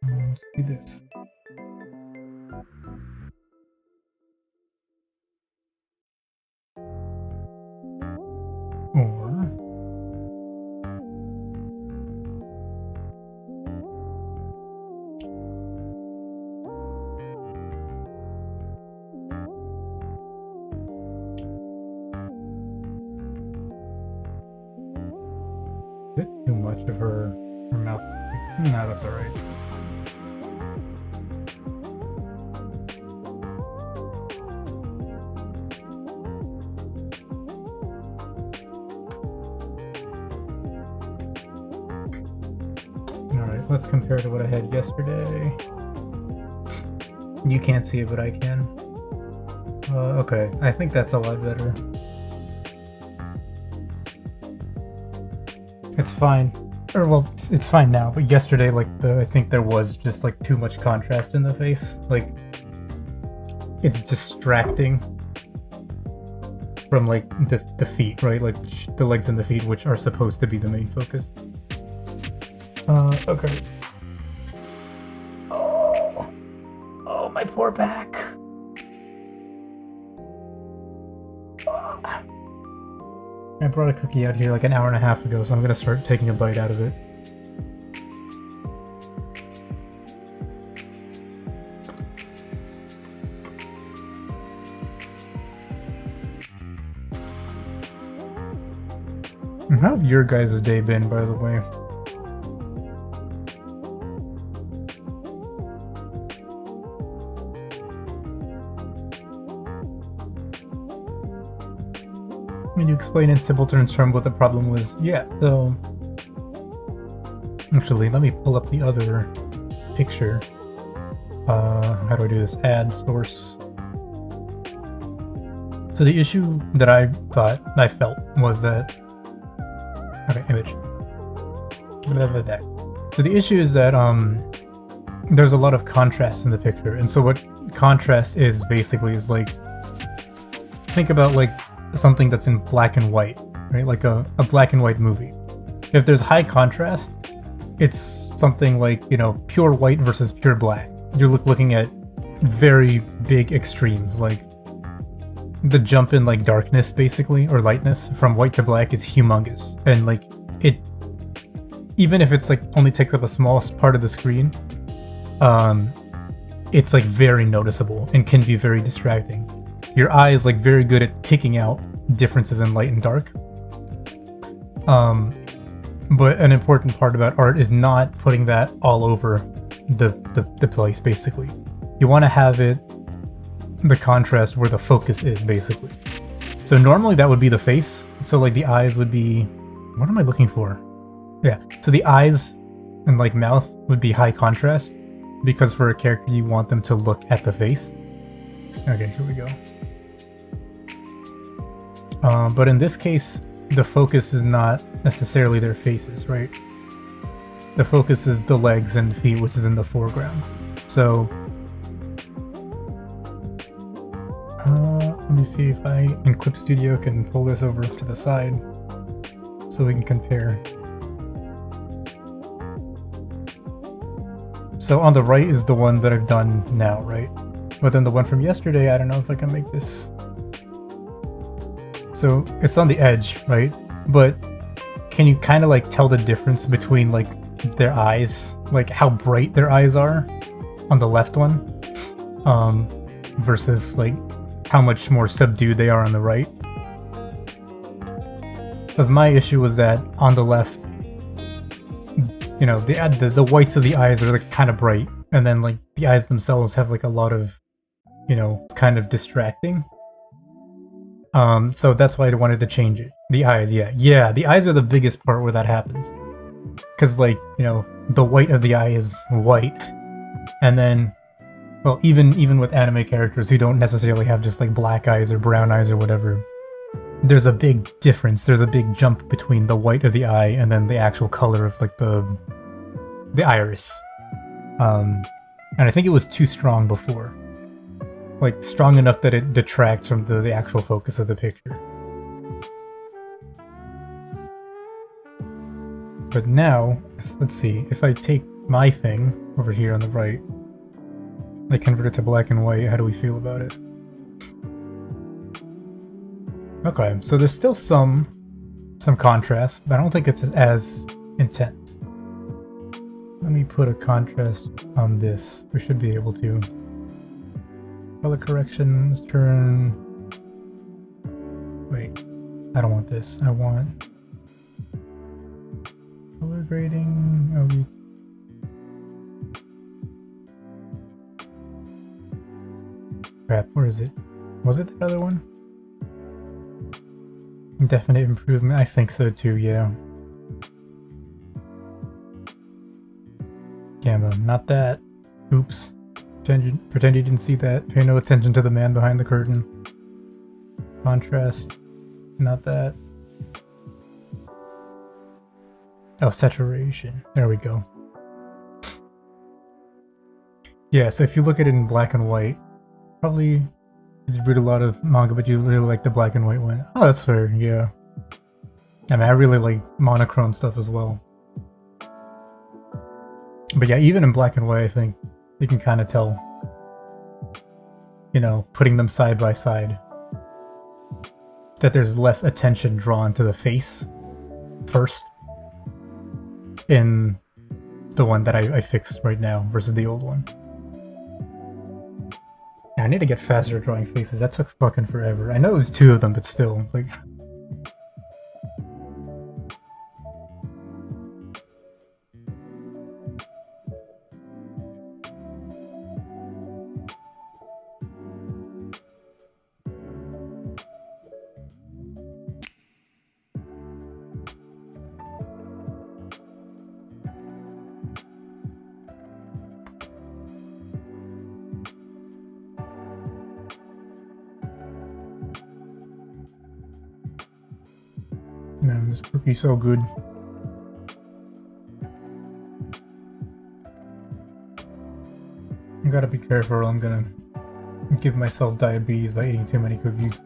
Let's do this. Or a bit too much of her Or mouth. No, that's alright. Alright, let's compare to what I had yesterday. You can't see it, but I can. Okay, I think that's a lot better. It's fine. Or, well, it's fine now, but yesterday, like, I think there was just, like, too much contrast in the face. Like, it's distracting from, like, the feet, right? Like, the legs and the feet, which are supposed to be the main focus. Okay. Oh, my poor back. I brought a cookie out here like an hour and a half ago, so I'm gonna start taking a bite out of it. How have your guys' day been, by the way? Can you explain in simple terms what the problem was? Yeah, so... Actually, let me pull up the other picture. How do I do this? Add source. So the issue that I felt was that... Okay, image. So the issue is that there's a lot of contrast in the picture, and so what contrast is basically is like... Think about like something that's in black and white, right? Like a black and white movie. If there's high contrast, it's something like, you know, pure white versus pure black. You're looking at very big extremes, like the jump in like darkness basically, or lightness from white to black is humongous. And like it, even if it's like only takes up a small part of the screen, it's like very noticeable and can be very distracting. Your eye is like very good at picking out differences in light and dark. But an important part about art is not putting that all over the place, basically. You want to have it, the contrast where the focus is, basically. So normally that would be the face. So like the eyes would be, what am I looking for? Yeah, so the eyes and like mouth would be high contrast because for a character you want them to look at the face. Okay, here we go. But in this case, the focus is not necessarily their faces, right? The focus is the legs and feet, which is in the foreground. So, let me see if I, in Clip Studio, can pull this over to the side so we can compare. So on the right is the one that I've done now, right? But then the one from yesterday, I don't know if I can make this. So it's on the edge, right? But can you kind of like tell the difference between like their eyes, like how bright their eyes are on the left one, versus like how much more subdued they are on the right? Because my issue was that on the left, you know, the whites of the eyes are like kind of bright, and then like the eyes themselves have like a lot of, you know, it's kind of distracting. So that's why I wanted to change it. The eyes, yeah, the eyes are the biggest part where that happens. Because, like, you know, the white of the eye is white, and then, well, even with anime characters who don't necessarily have just like black eyes or brown eyes or whatever, there's a big difference. There's a big jump between the white of the eye and then the actual color of like the iris. And I think it was too strong before. Like, strong enough that it detracts from the actual focus of the picture. But now, let's see, if I take my thing over here on the right, I convert it to black and white, how do we feel about it? Okay, so there's still some contrast, but I don't think it's as intense. Let me put a contrast on this. We should be able to. Color correction, let's turn... Wait, I don't want this. I want Color grading. Oh, crap, where is it? Was it the other one? Definite improvement. I think so too, yeah. Gamma, not that. Oops. Pretend you didn't see that. Pay no attention to the man behind the curtain. Contrast. Not that. Oh, saturation. There we go. Yeah, so if you look at it in black and white, probably you read a lot of manga, but you really like the black and white one. Oh, that's fair, yeah. I mean, I really like monochrome stuff as well. But yeah, even in black and white, I think you can kind of tell, you know, putting them side by side, that there's less attention drawn to the face first in the one that I fixed right now versus the old one. I need to get faster at drawing faces. That took fucking forever. I know it was 2 of them, but still, like... Man, this cookie's so good. I gotta be careful or I'm gonna give myself diabetes by eating too many cookies.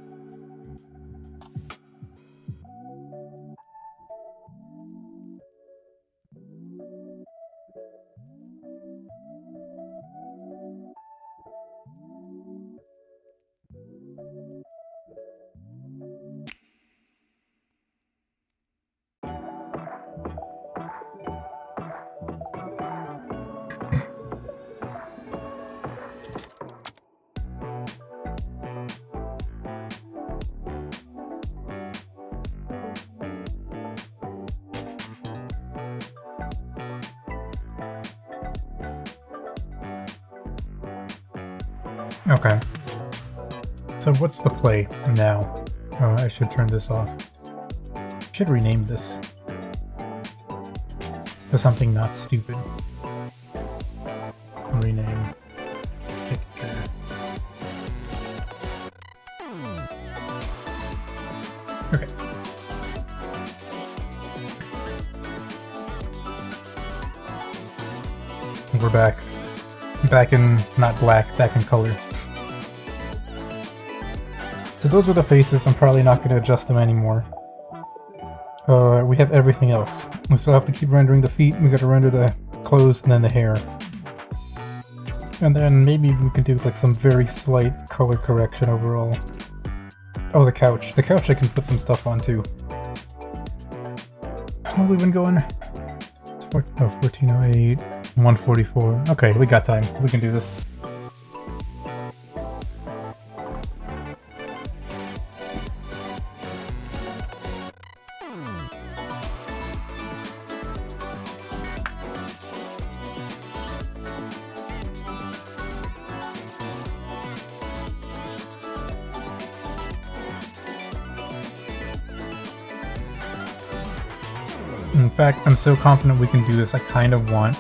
Okay. So what's the play now? I should turn this off. Should rename this to something not stupid. Rename picture. Okay. We're back. Back in, not black, back in color. So those are the faces. I'm probably not going to adjust them anymore. We have everything else. We still have to keep rendering the feet. We got to render the clothes and then the hair. And then maybe we can do like some very slight color correction overall. Oh, the couch. The couch I can put some stuff on too. How long have we been going? 1408, 144. Okay, we got time. We can do this. In fact, I'm so confident we can do this, I kind of want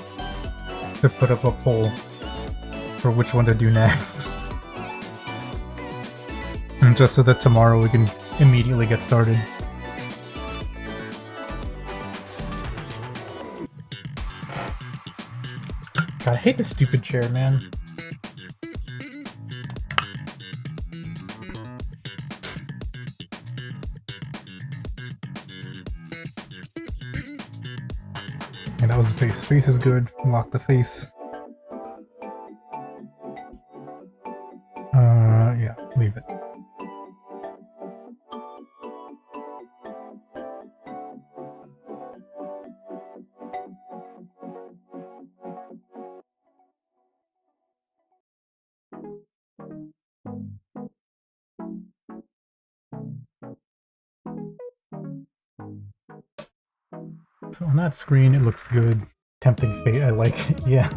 to put up a poll for which one to do next. And just so that tomorrow we can immediately get started. God, I hate this stupid chair, man. And that was the face. Face is good. Lock the face. Yeah, leave it. So on that screen, it looks good. Tempting fate, I like it, yeah.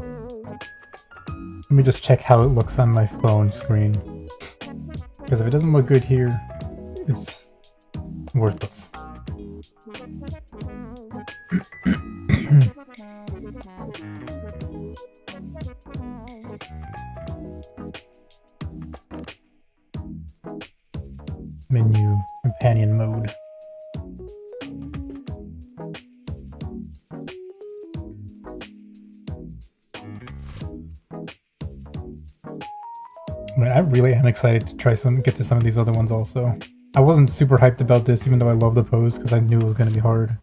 Let me just check how it looks on my phone screen. Because if it doesn't look good here, it's worthless. Menu, companion mode. I mean, I really am excited to try get to some of these other ones also. I wasn't super hyped about this, even though I love the pose, because I knew it was going to be hard.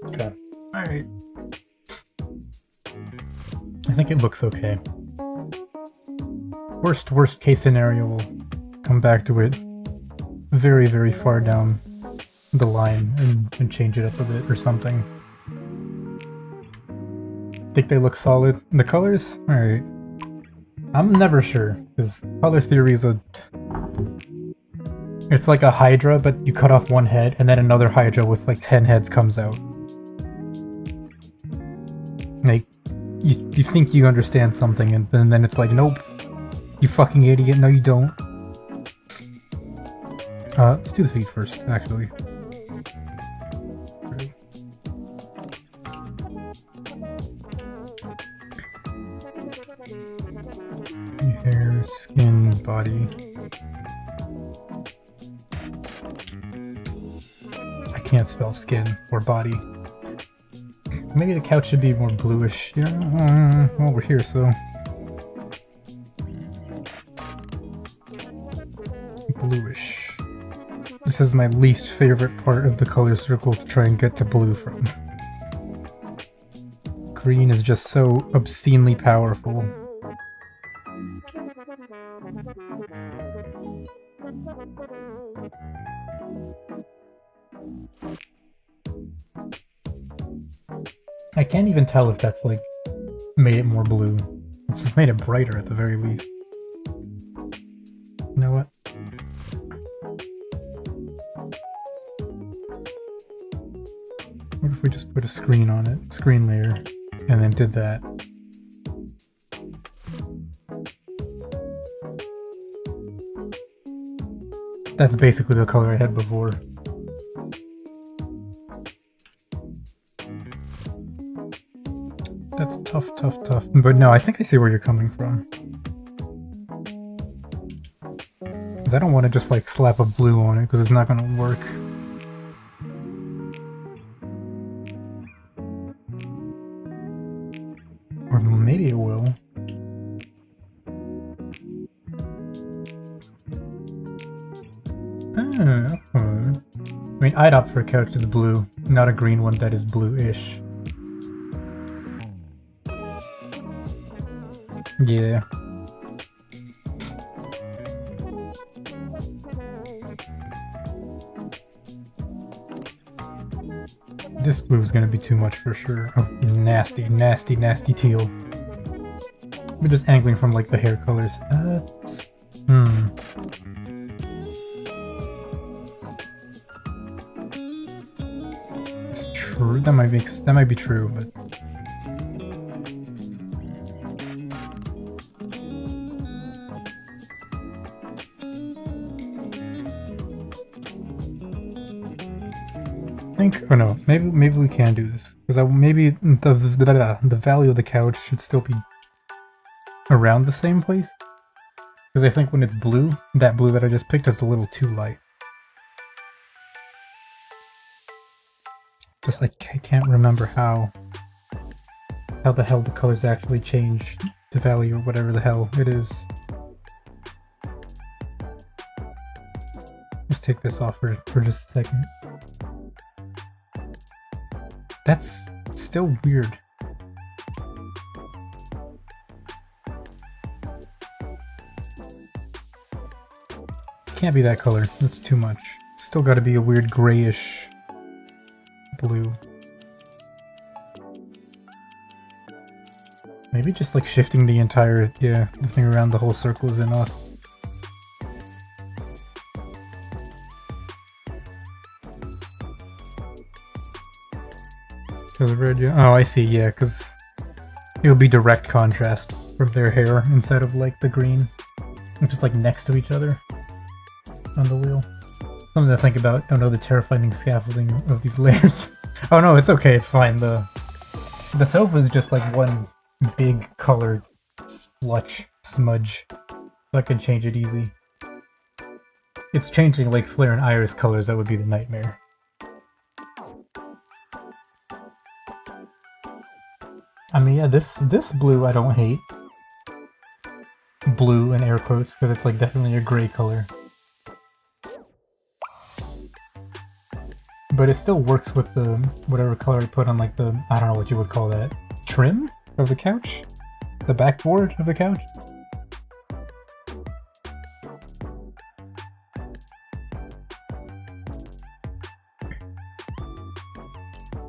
Okay. Alright. I think it looks okay. Worst case scenario, we'll come back to it very, very far down the line and change it up a bit or something. Think they look solid. The colors? Alright. I'm never sure, because color theory is it's like a Hydra, but you cut off one head, and then another Hydra with like 10 heads comes out. Like, you think you understand something, and then it's like, nope. You fucking idiot, no you don't. Let's do the feet first, actually. Hair, skin, body. I can't spell skin or body. Maybe the couch should be more bluish. Yeah, well, we're here, so. Bluish. This is my least favorite part of the color circle to try and get to blue from. Green is just so obscenely powerful. I can't even tell if that's like made it more blue. It's just made it brighter at the very least. You know what? What if we just put a screen on it, screen layer, and then did that? That's basically the color I had before. That's tough, tough, tough. But no, I think I see where you're coming from. Because I don't want to just like slap a blue on it, because it's not going to work. Or maybe it will. I mean, I'd opt for a couch that's blue, not a green one that is blue-ish. Yeah. This blue is gonna be too much for sure. Oh, nasty, nasty, nasty teal. We're just angling from like the hair colors. It's true. That might be true, but. Oh no, maybe we can do this, because maybe the value of the couch should still be around the same place, because I think when it's blue, that blue that I just picked is a little too light. Just like I can't remember how the hell the colors actually change the value or whatever the hell it is. Let's take this off for just a second. That's still weird. Can't be that color. That's too much. Still got to be a weird grayish blue. Maybe just like shifting the entire, the thing around the whole circle is enough. Does red, yeah. Oh, I see, yeah, because it would be direct contrast from their hair instead of like the green, which is like next to each other on the wheel. Something to think about. Don't know the terrifying scaffolding of these layers. Oh no, it's okay, it's fine. The sofa is just like one big colored splutch smudge, so I can change it easy. It's changing like Flare and Iris colors that would be the nightmare. I mean, yeah, this blue I don't hate. Blue in air quotes, because it's like definitely a gray color. But it still works with the whatever color I put on like the, I don't know what you would call that, trim of the couch? The backboard of the couch?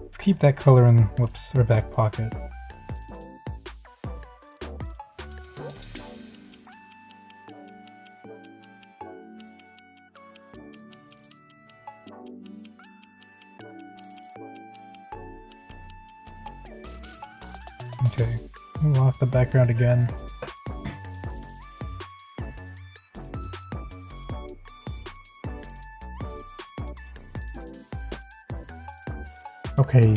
Let's keep that color in, whoops, our back pocket. Okay, move off the background again. Okay.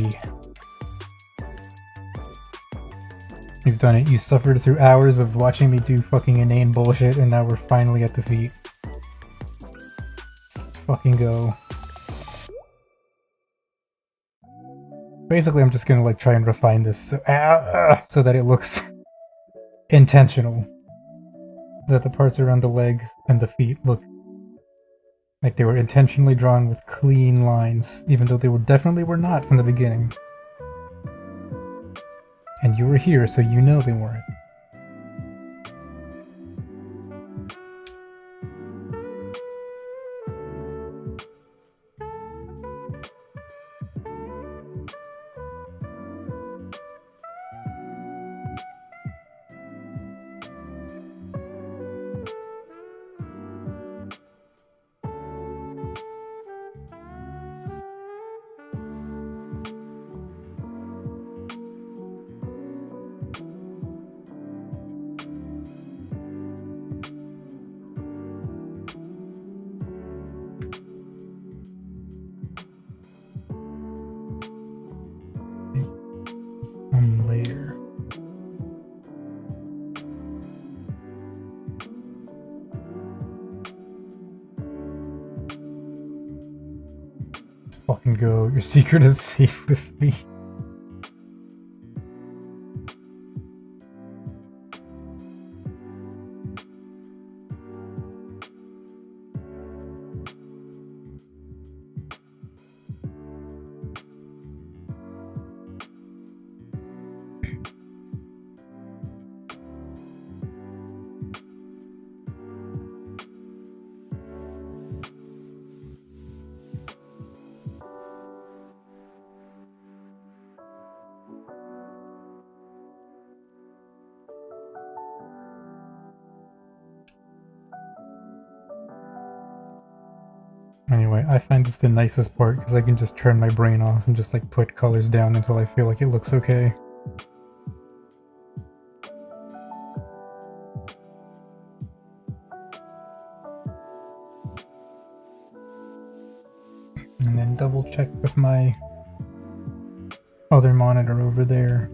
You've done it. You suffered through hours of watching me do fucking inane bullshit, and now we're finally at the feet. Let's fucking go. Basically, I'm just gonna like try and refine this so that it looks intentional. That the parts around the legs and the feet look like they were intentionally drawn with clean lines, even though they definitely were not from the beginning. And you were here, so you know they weren't. Later. Let's fucking go. Your secret is safe with me. Anyway, I find this the nicest part because I can just turn my brain off and just like put colors down until I feel like it looks okay. And then double check with my other monitor over there.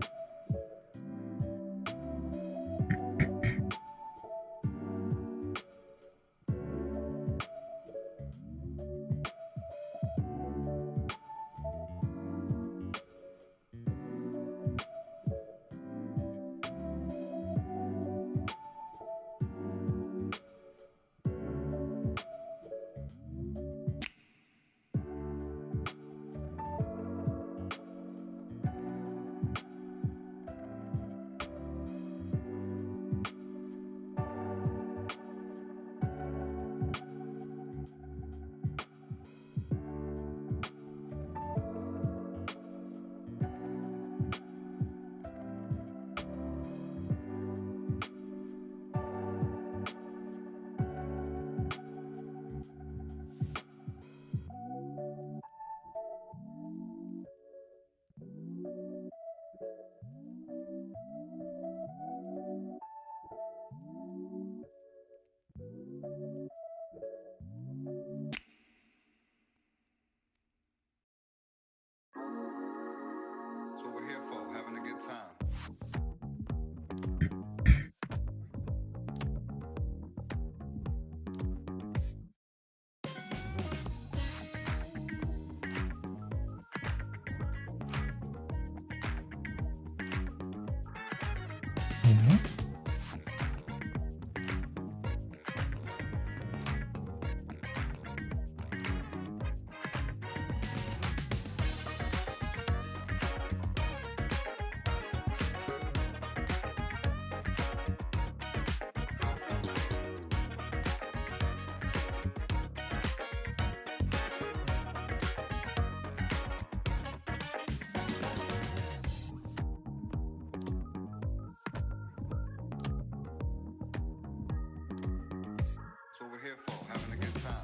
Mhm. That's what we're here for, having a good time.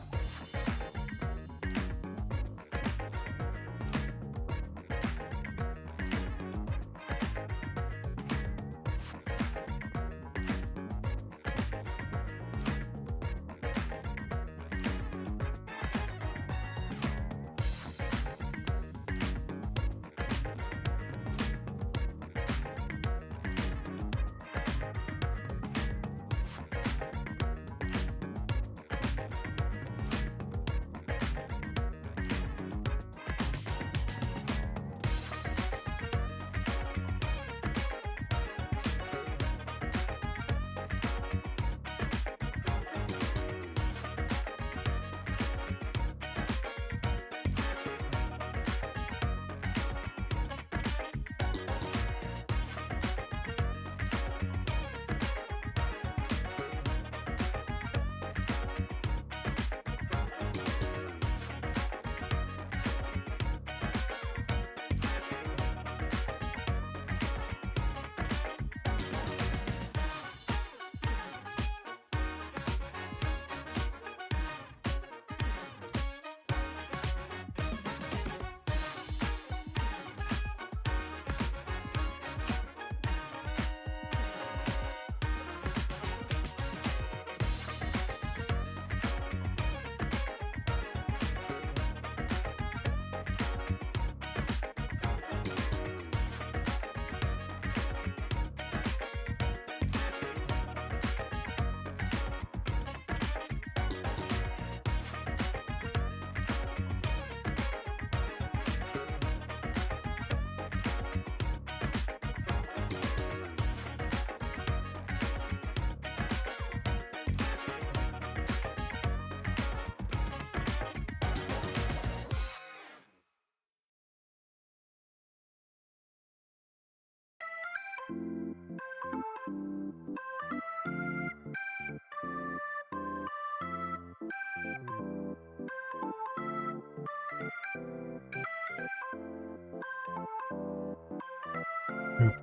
Oop.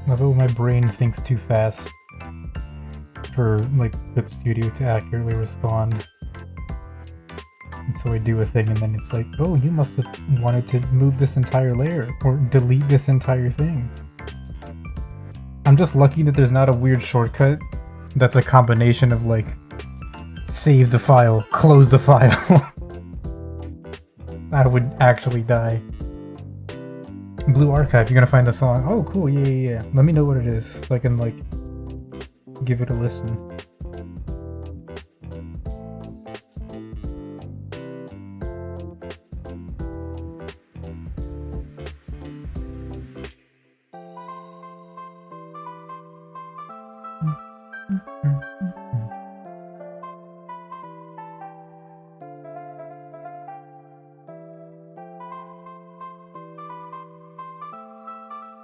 Love it when my brain thinks too fast for like Clip Studio to accurately respond. And so I do a thing and then it's like, oh, you must have wanted to move this entire layer or delete this entire thing. I'm just lucky that there's not a weird shortcut that's a combination of like save the file, close the file. I would actually die. Blue Archive, you're gonna find the song. Oh, cool, yeah. Let me know what it is so I can like give it a listen.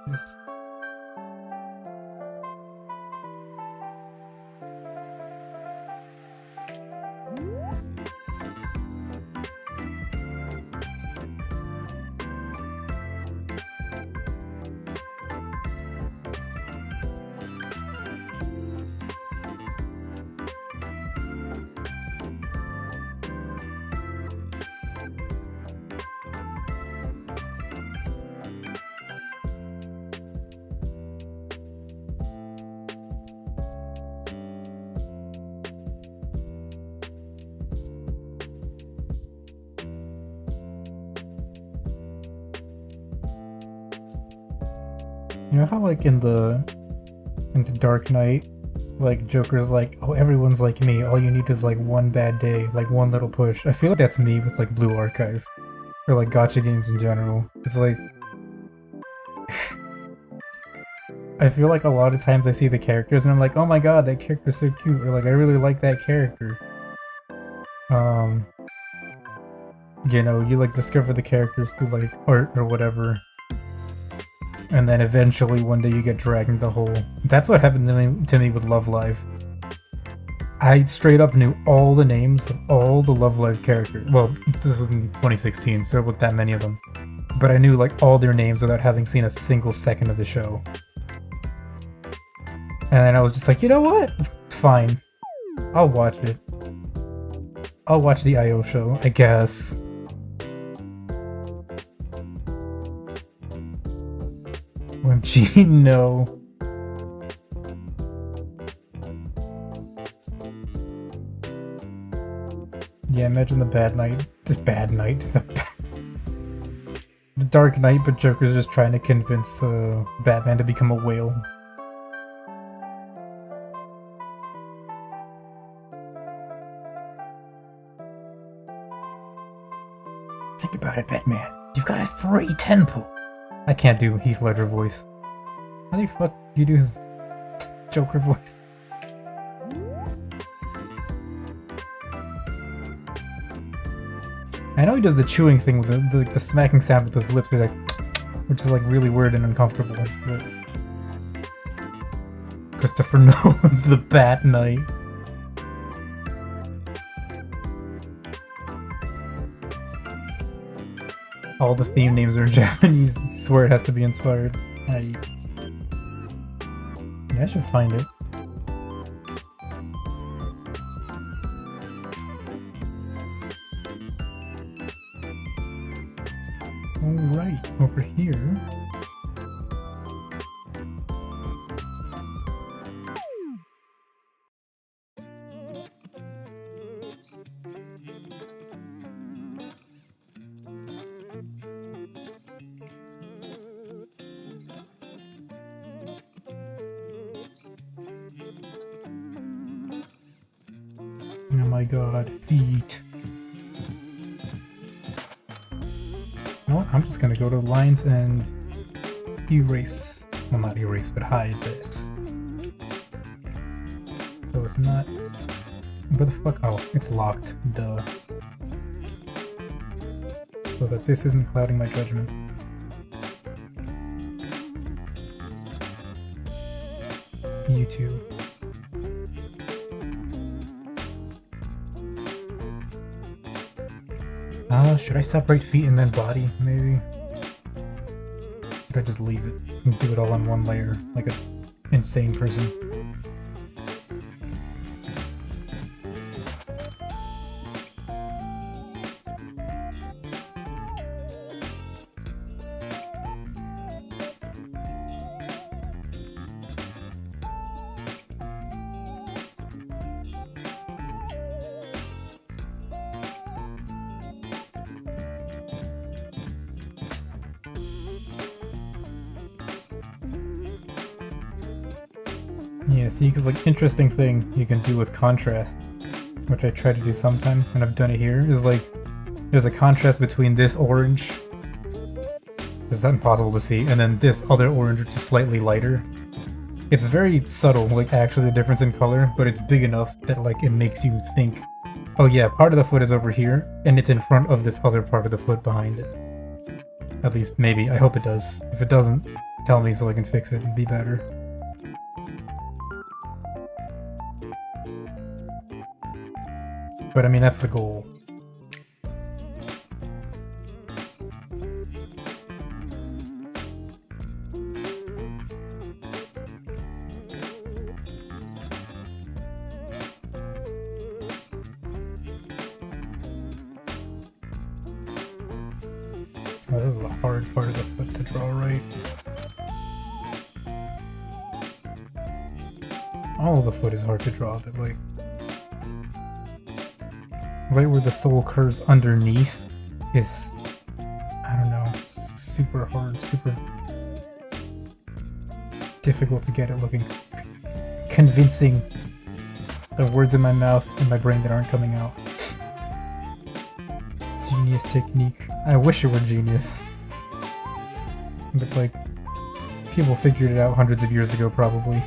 Yes. You know how like in the Dark Knight Like, Joker's like, oh, everyone's like me, all you need is like one bad day, like one little push. I feel like that's me with like Blue Archive. Or like gacha games in general. It's like... I feel like a lot of times I see the characters and I'm like, oh my god, that character's so cute, or like, I really like that character. You know, you like discover the characters through like art or whatever. And then eventually one day you get dragged into the hole. That's what happened to me with Love Live. I straight up knew all the names of all the Love Live characters. Well, this was in 2016, so there wasn't that many of them. But I knew like all their names without having seen a single second of the show. And then I was just like, you know what? Fine. I'll watch it. I'll watch the IO show, I guess. OMG, no. Yeah, imagine the bad night. The bad night. The Dark Knight, but Joker's just trying to convince Batman to become a whale. Think about it, Batman. You've got a free tempo. I can't do Heath Ledger voice. How the fuck do you do his Joker voice? I know he does the chewing thing with the smacking sound with his lips, like, which is like really weird and uncomfortable. But Christopher Nolan's The Bat Knight. All the theme names are in Japanese. I swear it has to be inspired. Yeah, I should find it. Alright, over here. Oh my god, feet. You know what? I'm just gonna go to lines and erase. Well, not erase, but hide this. So it's not... Where the fuck? Oh, it's locked. Duh. So that this isn't clouding my judgment. YouTube. Should I separate feet and then body, maybe? Should I just leave it and do it all on one layer, like an insane person? Yeah, see, because like interesting thing you can do with contrast, which I try to do sometimes, and I've done it here, is like there's a contrast between this orange, it's impossible to see, and then this other orange, which is slightly lighter. It's very subtle, like actually the difference in color, but it's big enough that like it makes you think, oh yeah, part of the foot is over here, and it's in front of this other part of the foot behind it. At least, maybe. I hope it does. If it doesn't, tell me so I can fix it and be better. But I mean, that's the goal. Oh, this is the hard part of the foot to draw right. All of the foot is hard to draw, but like... right where the sole curves underneath is, I don't know, super hard, super difficult to get it looking convincing the words in my mouth and my brain that aren't coming out. Genius technique. I wish it were genius. But like, people figured it out hundreds of years ago probably.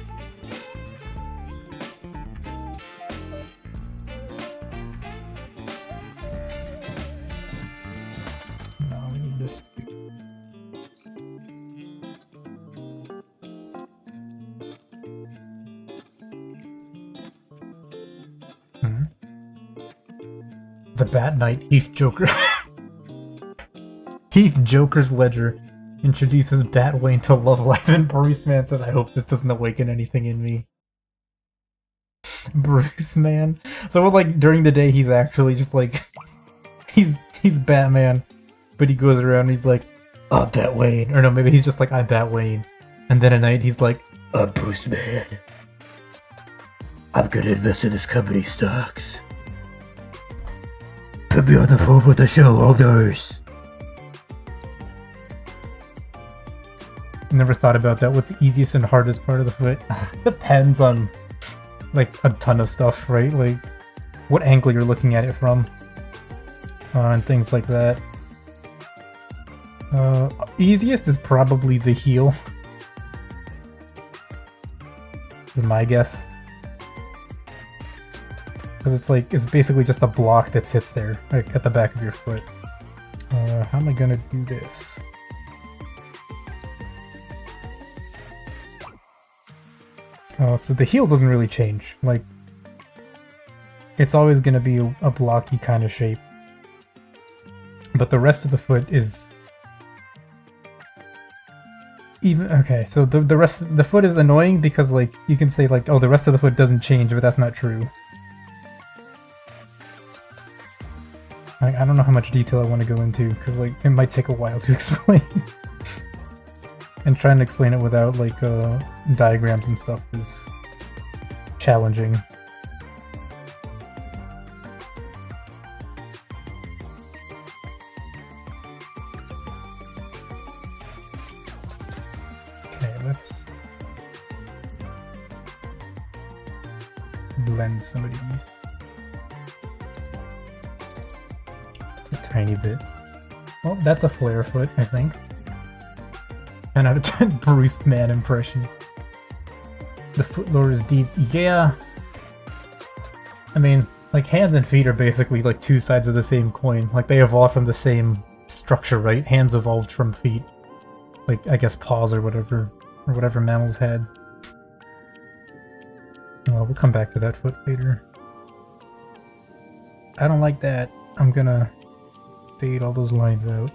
No, we need this. The Bat Knight Heath Joker. Heath Joker's Ledger introduces Batwayne to Love Life, and Bruce Man says, I hope this doesn't awaken anything in me. Bruce Man. So like during the day he's actually just like he's Batman, but he goes around and he's like, Batwayne. Or no, maybe he's just like, I'm Batwayne. And then at night he's like, Bruce Man. I'm gonna invest in this company's stocks. Put me on the phone with the shareholders. Never thought about that. What's the easiest and hardest part of the foot? Depends on like a ton of stuff, right? Like what angle you're looking at it from, and things like that. Easiest is probably the heel. Is my guess. Because it's like, it's basically just a block that sits there, like at the back of your foot. How am I gonna do this? So the heel doesn't really change. Like, it's always gonna be a blocky kind of shape. But the rest of the foot is even okay. So the rest of the foot is annoying because like you can say like, oh, the rest of the foot doesn't change, but that's not true. I don't know how much detail I want to go into, because like it might take a while to explain. And trying to explain it without like diagrams and stuff is challenging. Okay, let's blend some of these. Tiny bit. Well, that's a flare foot, I think. 10 out of 10 Bruce Man impression. The foot lore is deep. Yeah. I mean, like hands and feet are basically like two sides of the same coin. Like they evolved from the same structure, right? Hands evolved from feet. Like I guess paws or whatever mammals had. Well, we'll come back to that foot later. I don't like that. I'm gonna fade all those lines out.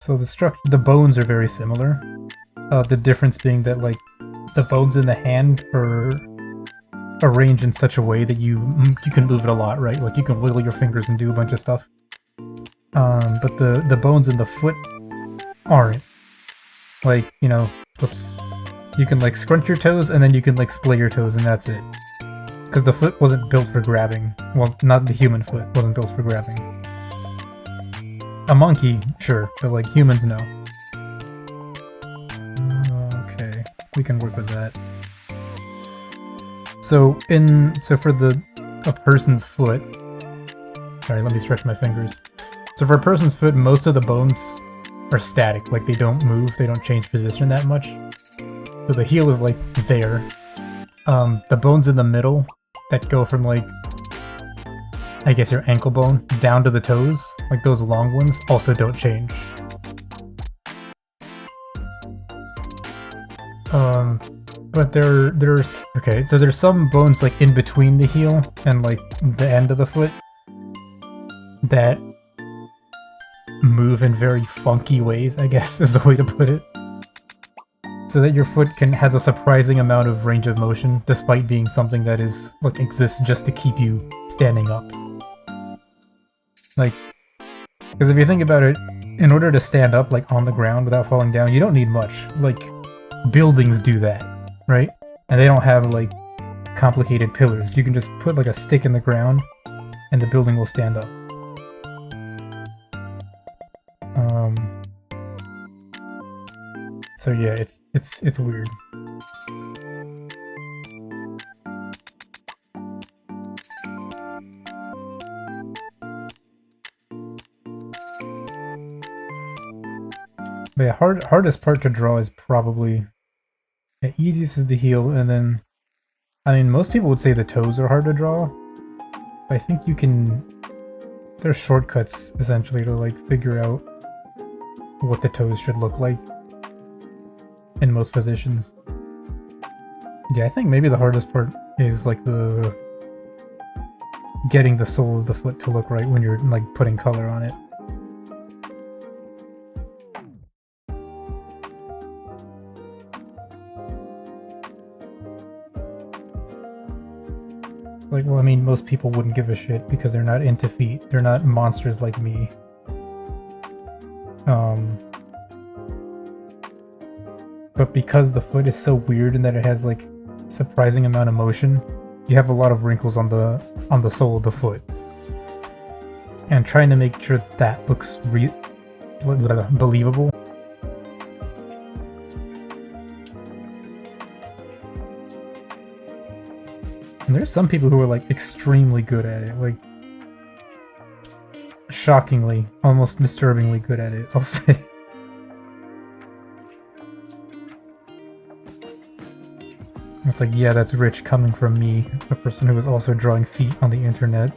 So the bones are very similar. The difference being that like the bones in the hand are arranged in such a way that you can move it a lot, right? Like you can wiggle your fingers and do a bunch of stuff. But the bones in the foot aren't. Like, you know, whoops. You can like scrunch your toes and then you can like splay your toes and that's it. Because the foot wasn't built for grabbing. Well, not the human foot wasn't built for grabbing. A monkey, sure, but like humans, no. Okay, we can work with that. So for a person's foot, sorry, let me stretch my fingers. So for a person's foot, most of the bones are static, like they don't move, they don't change position that much. So the heel is like there. The bones in the middle that go from like, I guess your ankle bone down to the toes, like those long ones, also don't change. But there's okay, so there's some bones like in between the heel and like the end of the foot that move in very funky ways, I guess is the way to put it. So that your foot has a surprising amount of range of motion, despite being something that is like exists just to keep you standing up. Like, because if you think about it, in order to stand up like on the ground without falling down, you don't need much. Like, buildings do that, right? And they don't have like complicated pillars. You can just put like a stick in the ground, and the building will stand up. So yeah, it's weird. But yeah, hardest part to draw is probably, yeah, easiest is the heel, and then, I mean, most people would say the toes are hard to draw. But I think you can, there's shortcuts essentially to like figure out what the toes should look like in most positions. Yeah, I think maybe the hardest part is like the getting the sole of the foot to look right when you're like putting color on it. Like, well, I mean, most people wouldn't give a shit because they're not into feet. They're not monsters like me. But because the foot is so weird and that it has like surprising amount of motion, you have a lot of wrinkles on the sole of the foot. And trying to make sure that looks believable. And there's some people who are like extremely good at it, like shockingly, almost disturbingly good at it, I'll say. It's like, yeah, that's rich coming from me, a person who was also drawing feet on the internet.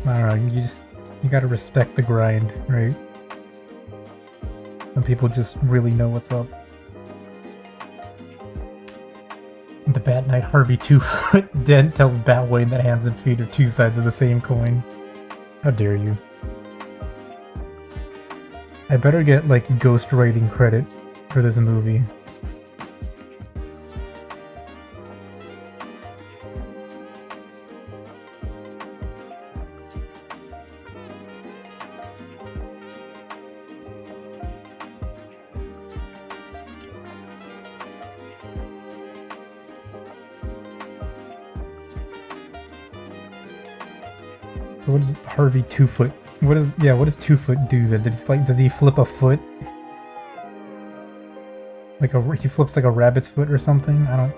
I don't know, you gotta respect the grind, right? Some people just really know what's up. The Bat Knight Harvey 2-foot Dent tells Batwayne that hands and feet are two sides of the same coin. How dare you. I better get, like, ghostwriting credit for this movie. So what does Harvey 2-foot... what does 2-foot do then? Does he flip a foot? Like he flips like a rabbit's foot or something? I don't...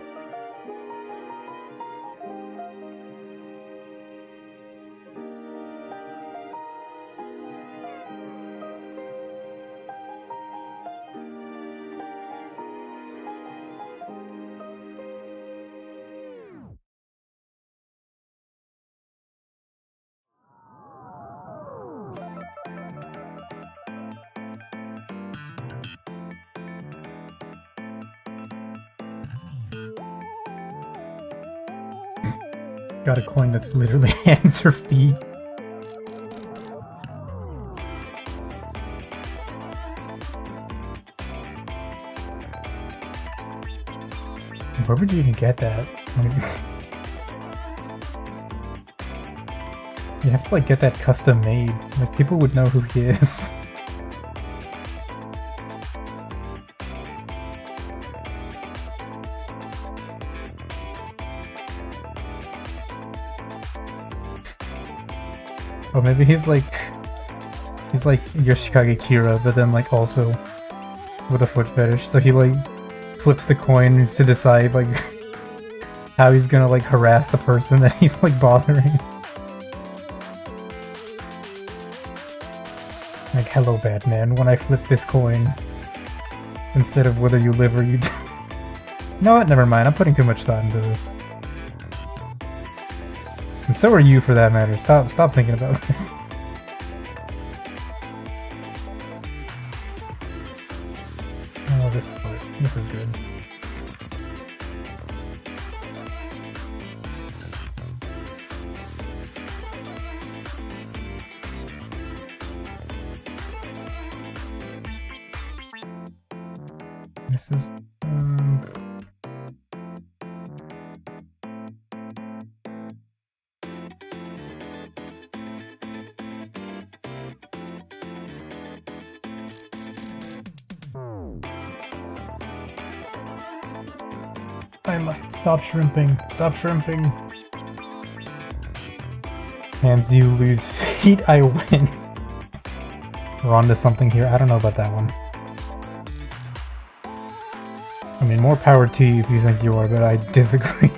Got a coin that's literally hands or feet. Where would you even get that? You have to like get that custom made. Like people would know who he is. Or maybe he's like Yoshikage Kira, but then like also with a foot fetish. So he like flips the coin to decide like how he's gonna like harass the person that he's like bothering. Like, hello Batman, when I flip this coin, instead of whether you live or you die. You know what? Never mind. I'm putting too much thought into this. And so are you, for that matter. Stop thinking about this. Oh, this part. This is good. This is... I must stop shrimping. Stop shrimping. Hands you lose, feet I win. We're on to something here. I don't know about that one. I mean, more power to you if you think you are, but I disagree.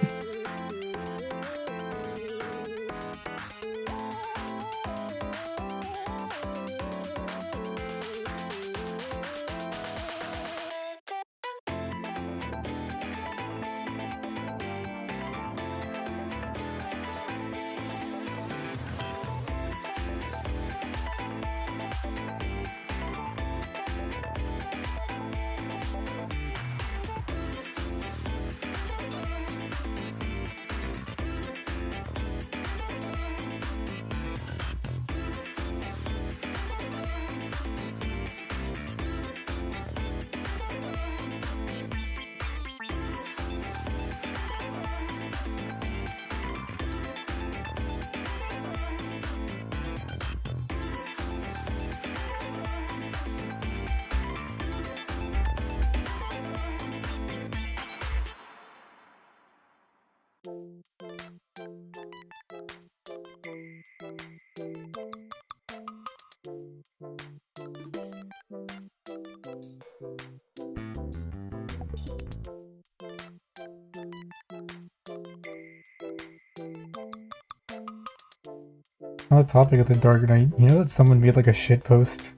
On the topic of the Dark Knight, you know that someone made like a shit post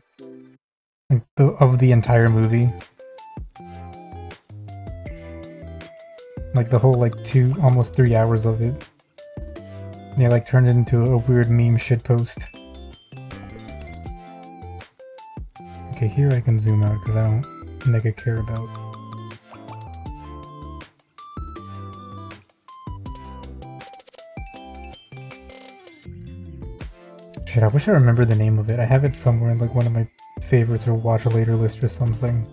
like of the entire movie? Like the whole like almost 3 hours of it. They like turned it into a weird meme shit post. Okay, here I can zoom out because I don't mega care about. Shit, I wish I remember the name of it. I have it somewhere in like one of my favorites or watch later list or something.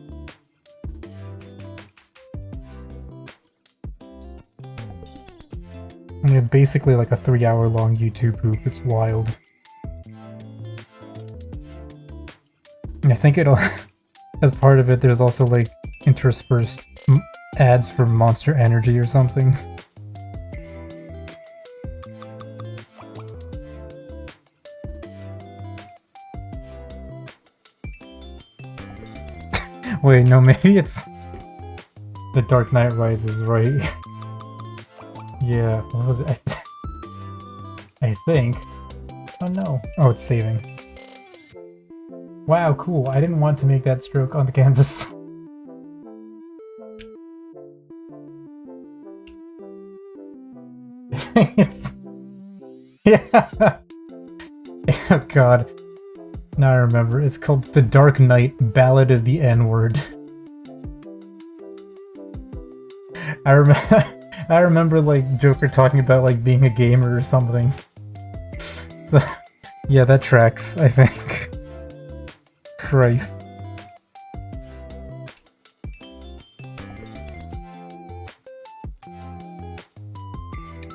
I mean, it's basically like a 3-hour long YouTube poop. It's wild. And I think it'll, as part of it, there's also like interspersed ads for Monster Energy or something. Wait, no, maybe it's The Dark Knight Rises, right? Yeah, what was it? I think. Oh no. Oh, it's saving. Wow, cool. I didn't want to make that stroke on the canvas. It's... Yeah! Oh god. Now I remember. It's called The Dark Knight Ballad of the N-Word. I remember like Joker talking about like being a gamer or something. So, yeah, that tracks, I think. Christ.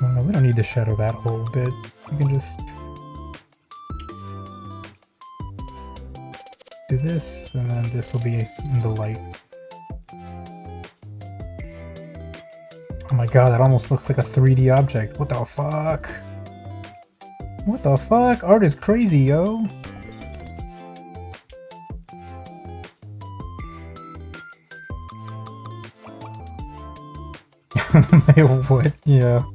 We don't need to shadow that whole bit. We can just do this, and then this will be in the light. Oh my god, that almost looks like a 3D object. What the fuck? What the fuck? Art is crazy, yo! What? Yeah.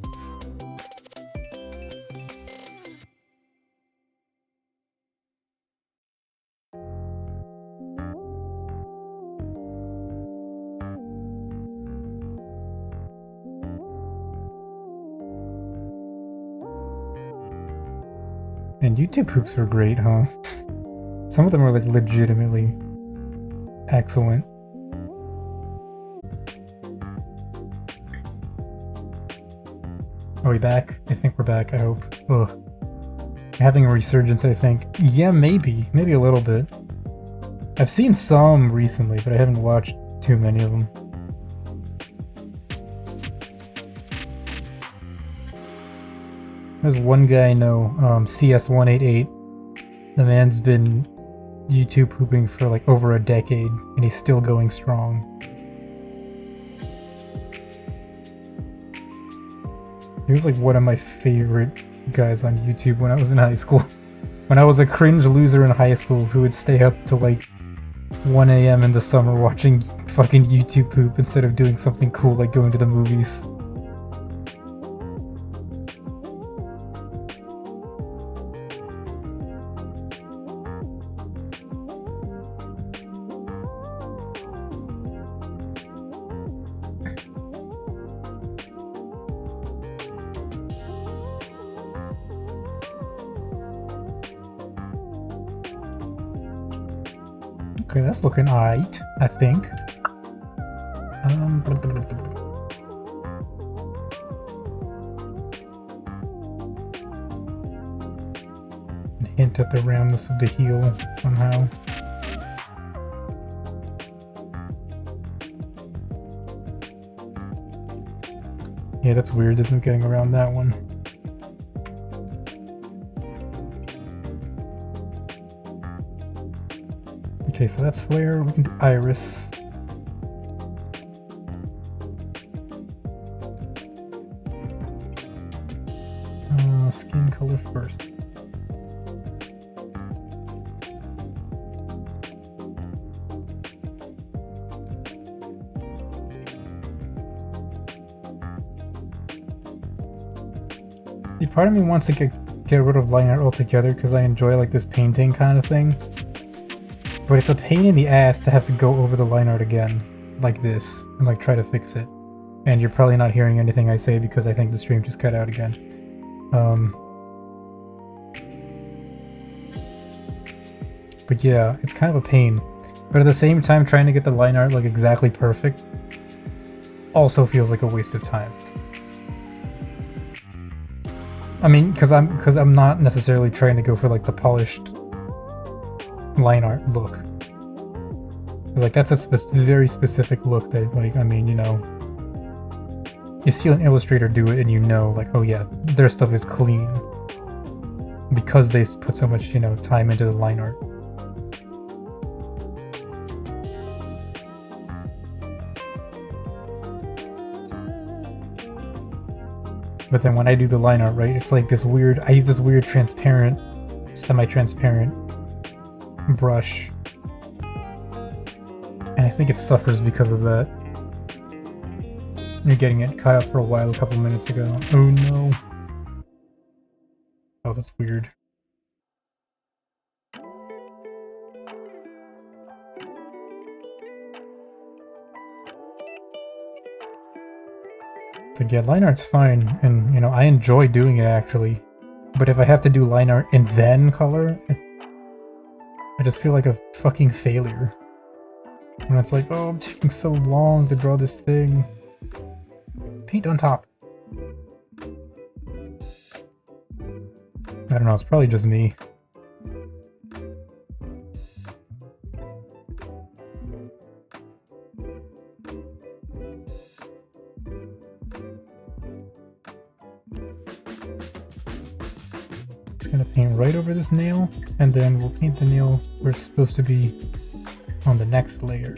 And YouTube poops are great, huh? Some of them are like legitimately excellent. Are we back? I think we're back, I hope. Ugh. Having a resurgence, I think. Yeah, maybe. Maybe a little bit. I've seen some recently, but I haven't watched too many of them. There's one guy I know, CS188. The man's been YouTube pooping for like over a decade, and he's still going strong. He was like one of my favorite guys on YouTube when I was in high school. When I was a cringe loser in high school who would stay up till like 1 a.m. in the summer watching fucking YouTube poop instead of doing something cool like going to the movies. Okay, that's looking alright, I think. Hint at the roundness of the heel somehow. Yeah, that's weird. There's no getting around that one. Okay, so that's flare. We can do iris. Skin color first. See, part of me wants to get rid of line art altogether because I enjoy like this painting kind of thing. But it's a pain in the ass to have to go over the line art again, like this, and like try to fix it. And you're probably not hearing anything I say because I think the stream just cut out again. But yeah, it's kind of a pain. But at the same time, trying to get the line art like exactly perfect also feels like a waste of time. I mean, because I'm not necessarily trying to go for like the polished line art look. Like that's a very specific look that, like, I mean, you know, you see an illustrator do it and you know, like, oh yeah, their stuff is clean because they put so much, you know, time into the line art. But then when I do the line art, right, it's like this weird, I use this weird transparent, semi-transparent brush. And I think it suffers because of that. You're getting it cut out for a while a couple minutes ago. Oh no. Oh, that's weird. Yeah, line art's fine, and you know, I enjoy doing it actually. But if I have to do line art and then color, I just feel like a fucking failure. When it's like, oh, I'm taking so long to draw this thing. Paint on top. I don't know, it's probably just me. Gonna paint right over this nail, and then we'll paint the nail where it's supposed to be on the next layer.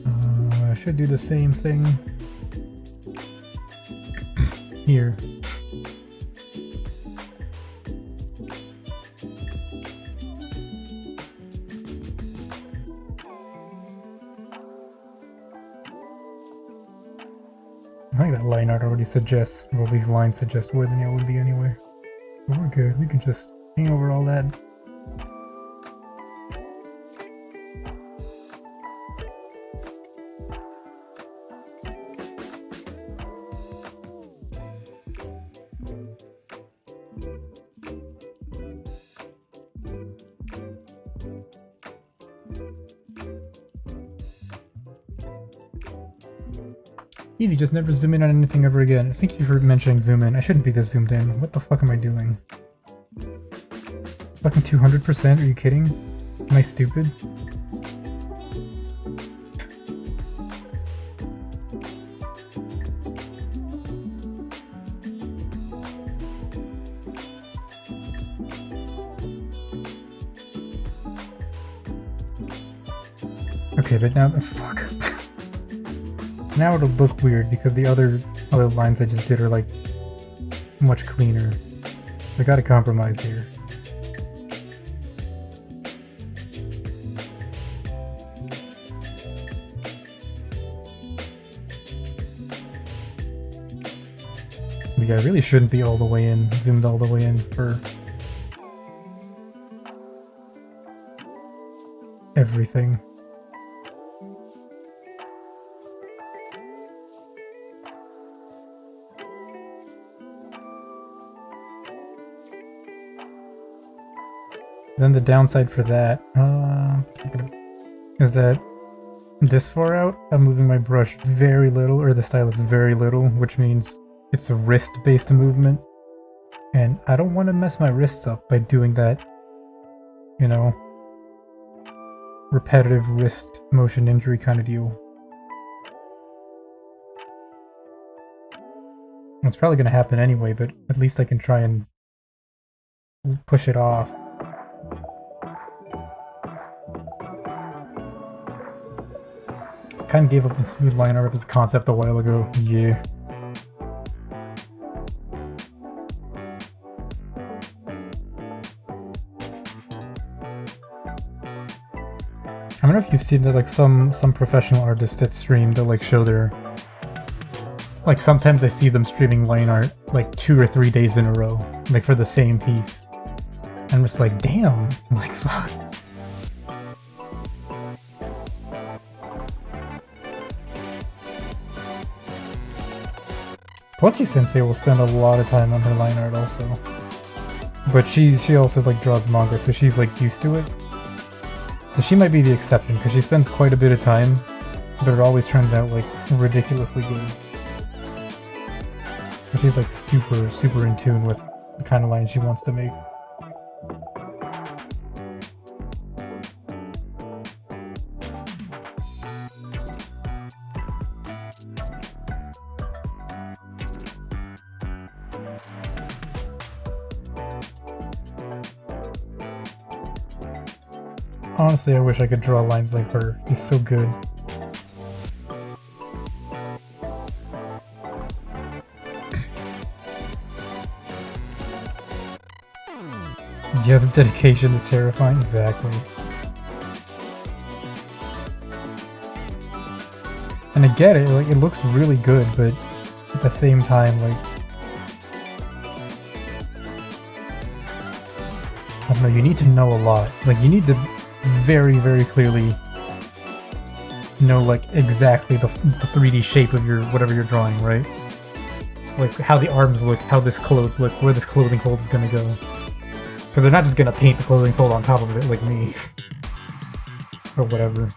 I should do the same thing here. I think that line art already suggests, well, these lines suggest where the nail would be anyway. But we're good, we can just paint over all that. Easy, just never zoom in on anything ever again. Thank you for mentioning zoom in. I shouldn't be this zoomed in. What the fuck am I doing? Fucking 200%? Are you kidding? Am I stupid? Okay, but now, fuck. Now it'll look weird because the other lines I just did are like much cleaner. I gotta compromise here. I really shouldn't be all the way in, zoomed all the way in for everything. Then the downside for that is that this far out, I'm moving my brush very little, or the stylus very little, which means it's a wrist-based movement, and I don't want to mess my wrists up by doing that, you know, repetitive wrist motion injury kind of deal. It's probably going to happen anyway, but at least I can try and push it off. Kind of gave up on smooth line art as a concept a while ago. Yeah. I don't know if you've seen that, like some professional artists that stream, they'll like show their, like sometimes I see them streaming line art like 2 or 3 days in a row, like for the same piece. I'm just like, damn, like fuck. Pochi Sensei will spend a lot of time on her line art also, but she also like draws manga, so she's like used to it. So she might be the exception, because she spends quite a bit of time, but it always turns out like ridiculously good. And she's like super in tune with the kind of lines she wants to make. Honestly, I wish I could draw lines like her. She's so good. Yeah, the dedication is terrifying. Exactly. And I get it, like, it looks really good, but at the same time, like, I don't know, you need to know a lot. Like, you need to very clearly know, like, exactly the 3D shape of your whatever you're drawing, right? Like, how the arms look, how this clothes look, where this clothing fold is gonna go. Because they're not just gonna paint the clothing fold on top of it like me. Or whatever.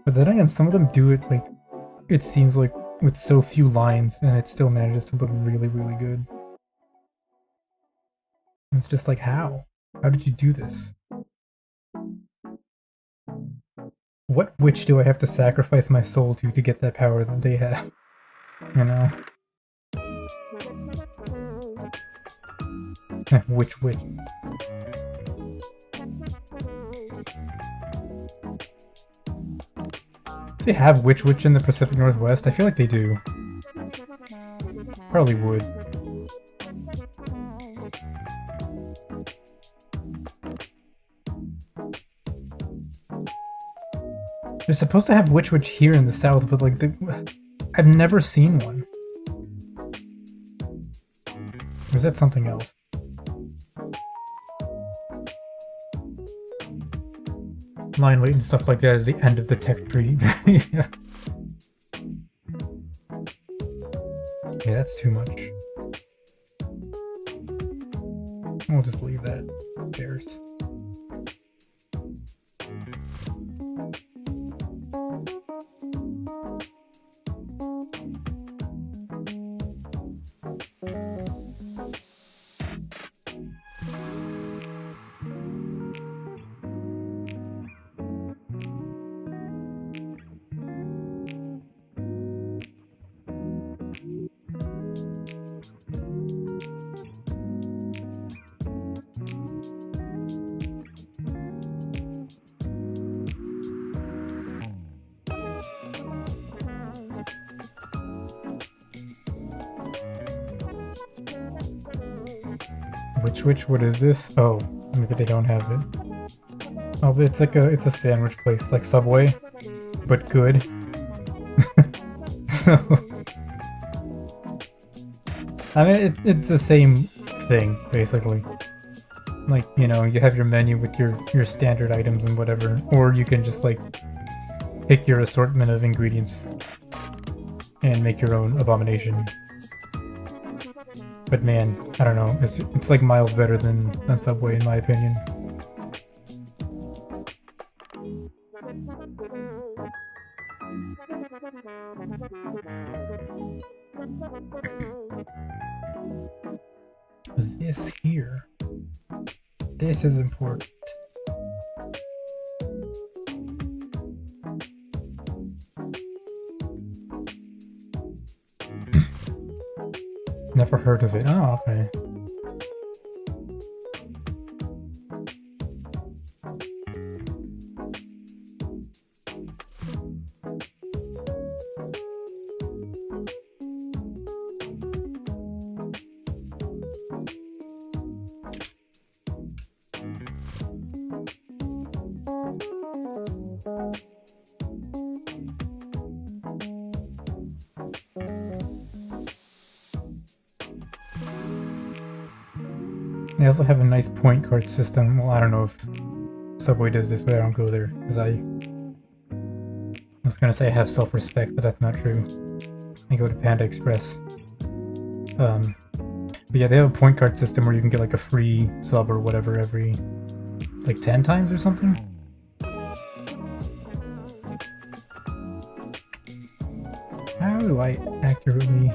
But then again, some of them do it, like, it seems like, with so few lines, and it still manages to look really good. And it's just like, how? How did you do this? What witch do I have to sacrifice my soul to get that power that they have? You know? Which witch? Do they have Witch in the Pacific Northwest? I feel like they do. Probably would. They're supposed to have Witch here in the South, but like, I've never seen one. Or is that something else? Line weight and stuff like that is the end of the tech tree. Yeah. Yeah, that's too much. We'll just leave that. Who cares? which what is this? Oh, maybe they don't have it. Oh, but it's a sandwich place like Subway, but good. I mean, it's the same thing basically. Like, you know, you have your menu with your standard items and whatever, or you can just like pick your assortment of ingredients and make your own abomination. But man, I don't know, it's like miles better than Subway in my opinion. This here. This is important. Never heard of it. Oh, okay. They also have a nice point card system. Well, I don't know if Subway does this, but I don't go there because I was gonna say I have self-respect, but that's not true. I go to Panda Express. But yeah, they have a point card system where you can get like a free sub or whatever every like 10 times or something. How do I accurately...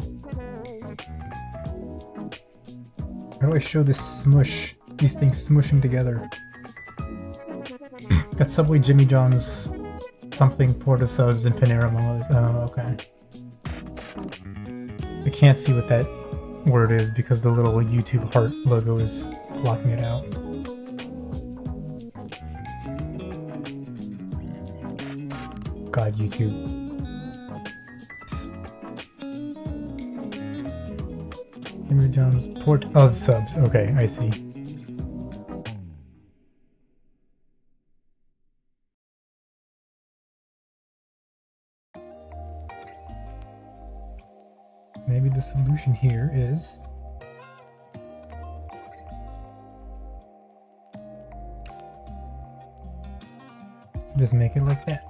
How do I show this smush? These things smushing together. Got Subway, Jimmy John's, something, Port of Subs, and Panera among others. Oh, okay. I can't see what that word is because the little YouTube heart logo is blocking it out. God, YouTube. Jimmy John's Port of Subs. Okay, I see. Maybe the solution here is... just make it like that.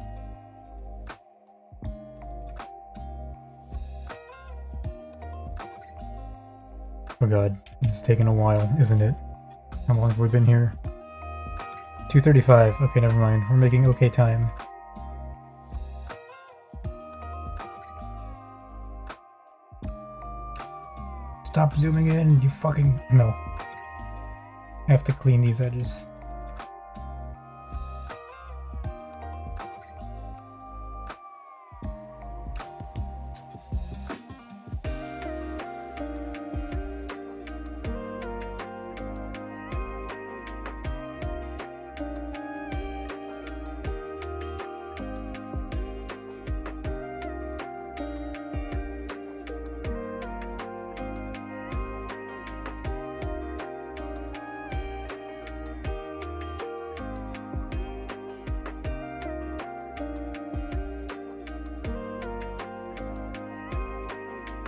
Oh god, it's taken a while, isn't it? How long have we been here? 2:35. Okay, never mind. We're making okay time. Stop zooming in, you fucking... No. I have to clean these edges.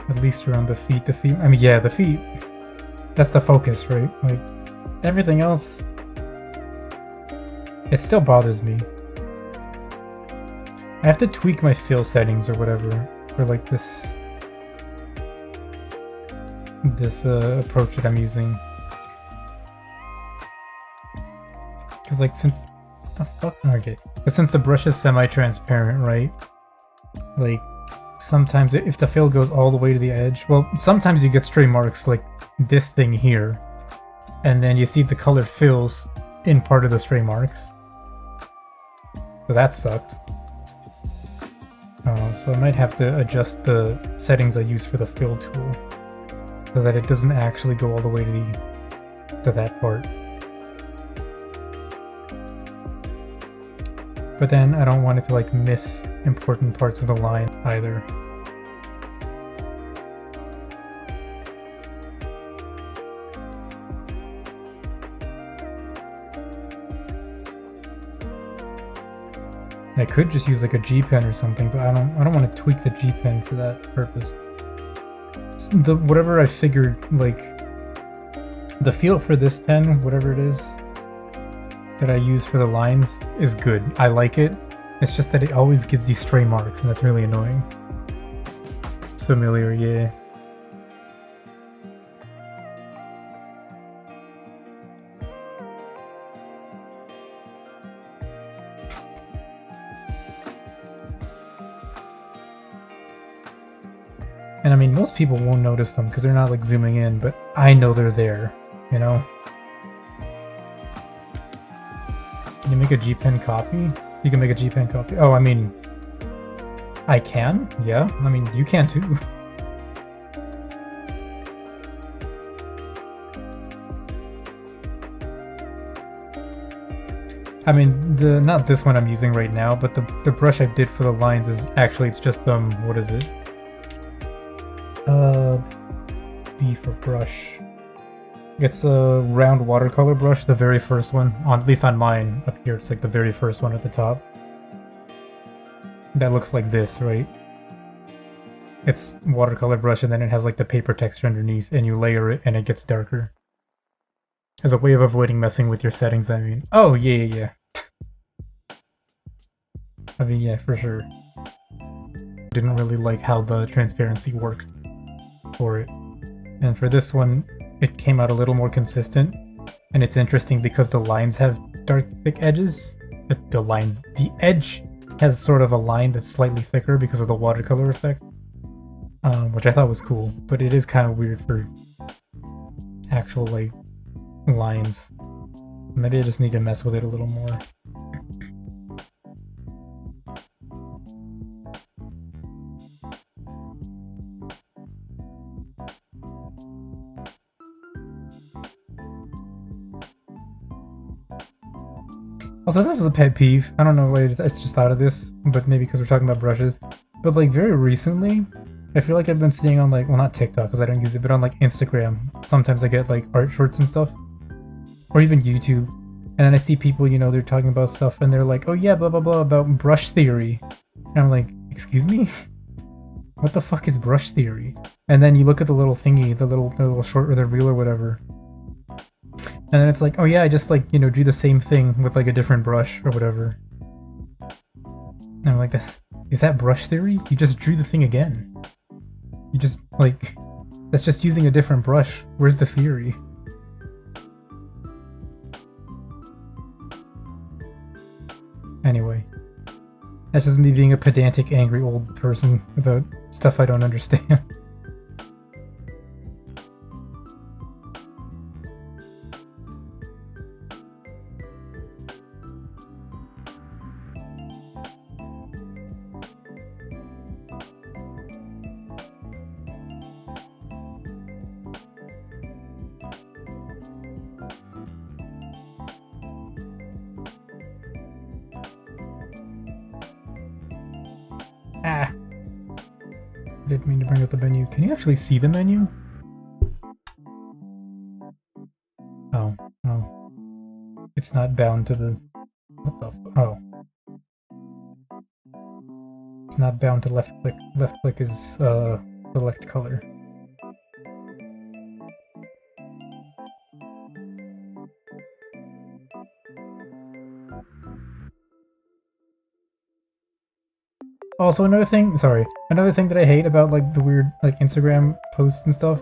At least around the feet. The feet, I mean, yeah, the feet. That's the focus, right? Like, everything else, it still bothers me. I have to tweak my fill settings or whatever for like this approach that I'm using. Because like since the fuck, okay, but since the brush is semi-transparent, right? Like sometimes if the fill goes all the way to the edge, well, sometimes you get stray marks like this thing here, and then you see the colored fills in part of the stray marks. So that sucks. So I might have to adjust the settings I use for the fill tool so that it doesn't actually go all the way to that part. But then I don't want it to like miss important parts of the line either. I could just use like a G pen or something, but I don't want to tweak the G pen for that purpose. Whatever I figured, like the feel for this pen, whatever it is that I use for the lines, is good. I like it. It's just that it always gives these stray marks, and that's really annoying. It's familiar, yeah. And I mean, most people won't notice them because they're not like zooming in, but I know they're there, you know? Can you make a G-Pen copy? You can make a G-Pen copy. Oh, I mean, I can? Yeah, I mean, you can too. I mean, not this one I'm using right now, but the brush I did for the lines is actually, it's just, what is it? B for brush. It's a round watercolor brush, the very first one. At least on mine, up here, it's like the very first one at the top. That looks like this, right? It's watercolor brush, and then it has like the paper texture underneath, and you layer it, and it gets darker. As a way of avoiding messing with your settings, I mean. Oh, yeah. I mean, yeah, for sure. Didn't really like how the transparency worked for it. And for this one, it came out a little more consistent, and it's interesting because the lines have dark, thick edges. The edge has sort of a line that's slightly thicker because of the watercolor effect, which I thought was cool, but it is kind of weird for actual, like, lines. Maybe I just need to mess with it a little more. Also, this is a pet peeve. I don't know why I just thought of this, but maybe because we're talking about brushes. But like very recently, I feel like I've been seeing on like, well, not TikTok because I don't use it, but on like Instagram, sometimes I get like art shorts and stuff, or even YouTube, and then I see people, you know, they're talking about stuff and they're like, oh yeah, blah blah blah about brush theory, and I'm like, excuse me, what the fuck is brush theory? And then you look at the little thingy, the little short or the reel or whatever. And then it's like, oh yeah, I just like, you know, do the same thing with like a different brush or whatever. And I'm like, is that brush theory? You just drew the thing again. You just, like, that's just using a different brush. Where's the theory? Anyway. That's just me being a pedantic, angry old person about stuff I don't understand. Ah! Didn't mean to bring up the menu. Can you actually see the menu? Oh, oh. It's not bound to the... What the oh. It's not bound to left click. Left click is, select color. Also, another thing that I hate about like the weird like Instagram posts and stuff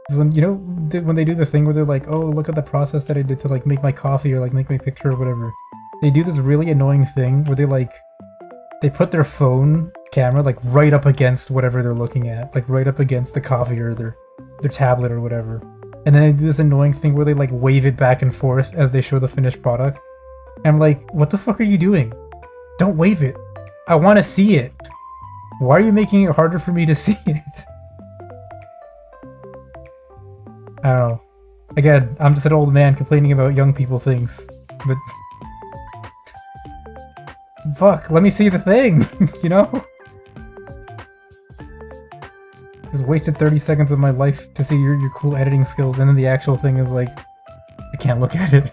is when, you know, when they do the thing where they're like, oh, look at the process that I did to like make my coffee or like make my picture or whatever. They do this really annoying thing where they put their phone camera like right up against whatever they're looking at, like right up against the coffee or their tablet or whatever. And then they do this annoying thing where they like wave it back and forth as they show the finished product. And I'm like, what the fuck are you doing? Don't wave it. I want to see it. Why are you making it harder for me to see it? I don't know. Again, I'm just an old man complaining about young people things. But... fuck, let me see the thing, you know? Just wasted 30 seconds of my life to see your cool editing skills, and then the actual thing is like, I can't look at it.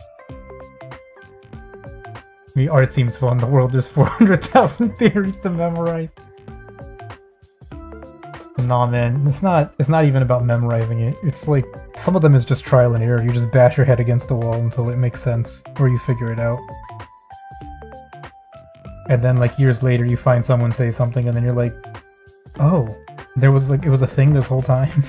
me, art seems fun. The world, there's 400,000 theories to memorize. Nah, man, it's not even about memorizing it. It's like, some of them is just trial and error. You just bash your head against the wall until it makes sense, or you figure it out. And then, like, years later, you find someone say something, and then you're like, oh, there was, like, it was a thing this whole time.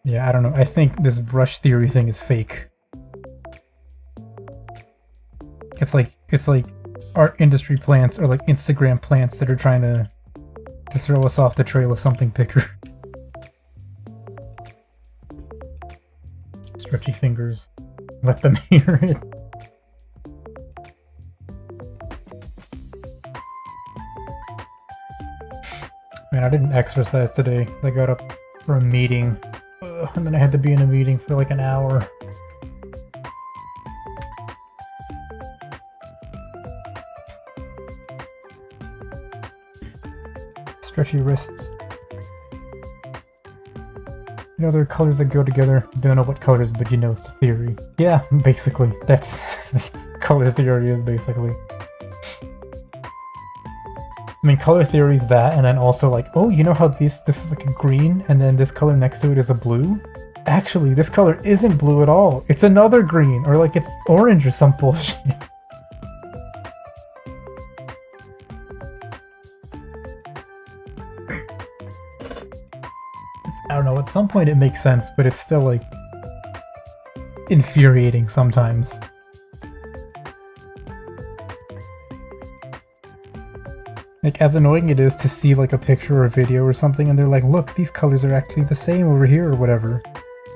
Yeah, I don't know. I think this brush theory thing is fake. It's like art industry plants or like Instagram plants that are trying to throw us off the trail of something bigger. Stretchy fingers. Let them hear it. Man, I didn't exercise today. I got up for a meeting, and then I had to be in a meeting for like an hour. Stretchy wrists. You know, there are colors that go together. You don't know what colors, but you know it's a theory. Yeah, basically. That's color theory is basically. I mean, color theory is that, and then also like, oh, you know how this is like a green, and then this color next to it is a blue? Actually, this color isn't blue at all. It's another green, or like it's orange or some bullshit. I don't know, at some point it makes sense, but it's still like infuriating sometimes. Like, as annoying it is to see like a picture or a video or something and they're like, look, these colors are actually the same over here or whatever.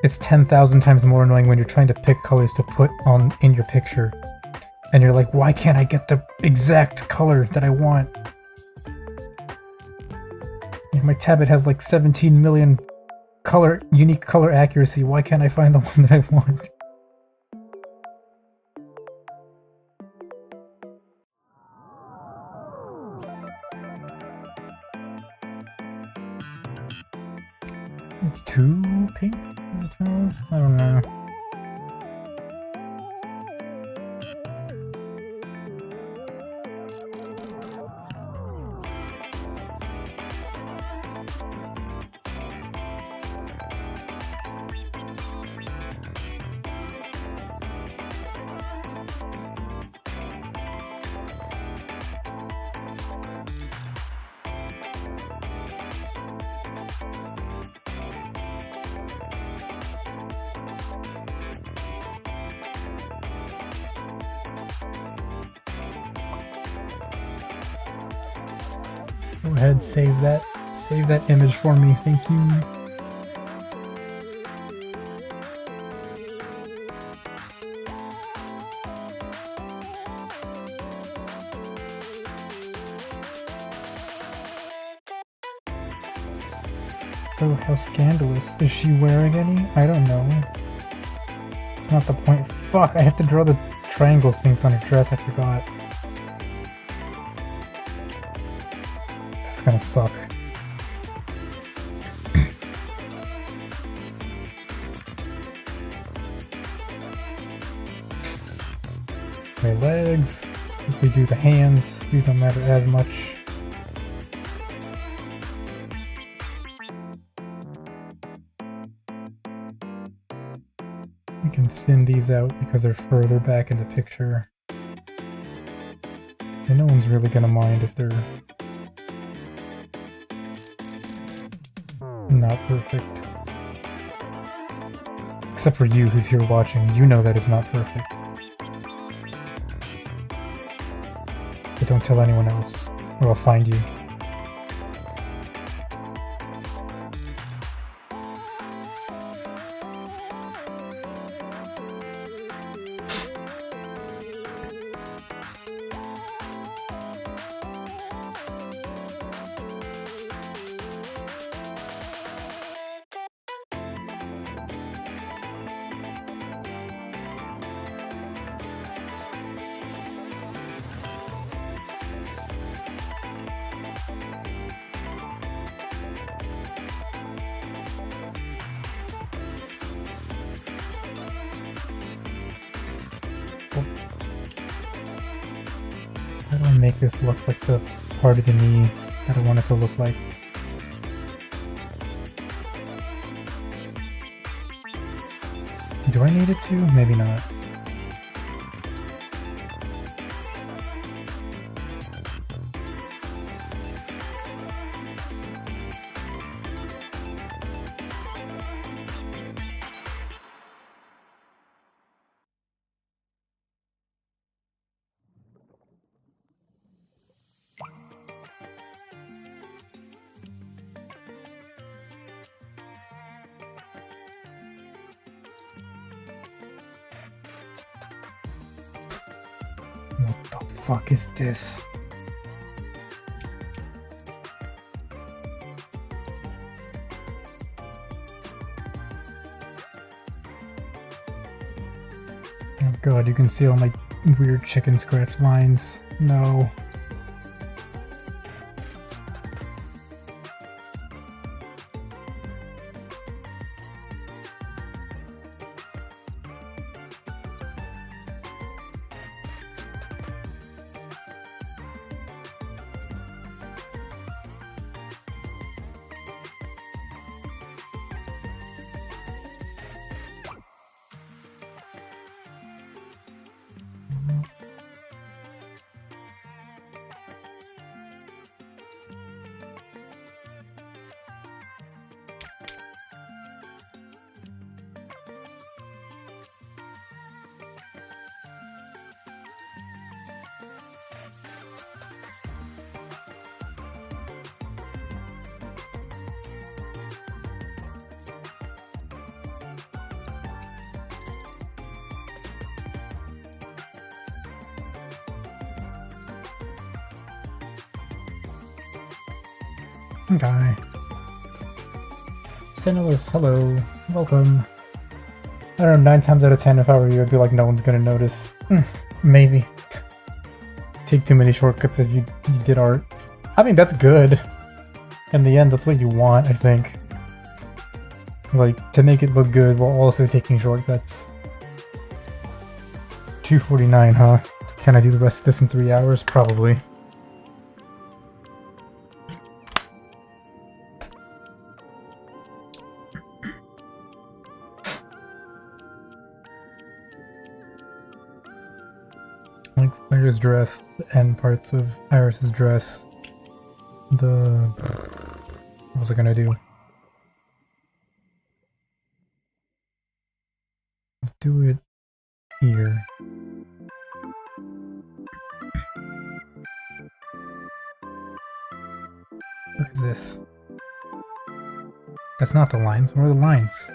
It's 10,000 times more annoying when you're trying to pick colors to put on in your picture. And you're like, why can't I get the exact color that I want? My tablet has like 17 million unique color accuracy. Why can't I find the one that I want? It's too pink? I don't know. Go ahead, save that image for me, thank you. Oh, how scandalous. Is she wearing any? I don't know. It's not the point. Fuck, I have to draw the triangle things on her dress, I forgot. That's gonna suck. My legs. Let's quickly do the hands. These don't matter as much. We can thin these out because they're further back in the picture. And no one's really gonna mind if they're not perfect. Except for you who's here watching, you know that it's not perfect. But don't tell anyone else, or I'll find you. do I make this look like the part of the knee that I want it to look like? Do I need it to? Maybe not. What the fuck is this? Oh god, you can see all my weird chicken scratch lines. No. Okay. Senilus, hello. Welcome. I don't know, 9 times out of 10 if I were you, I'd be like, no one's gonna notice. Maybe. Take too many shortcuts if you did art. I mean, that's good. In the end, that's what you want, I think. Like, to make it look good while also taking shortcuts. 2:49, huh? Can I do the rest of this in 3 hours? Probably. Like Claire's dress, the end parts of Iris's dress, what was I gonna do? Let's do it here. What is this? That's not the lines. Where are the lines?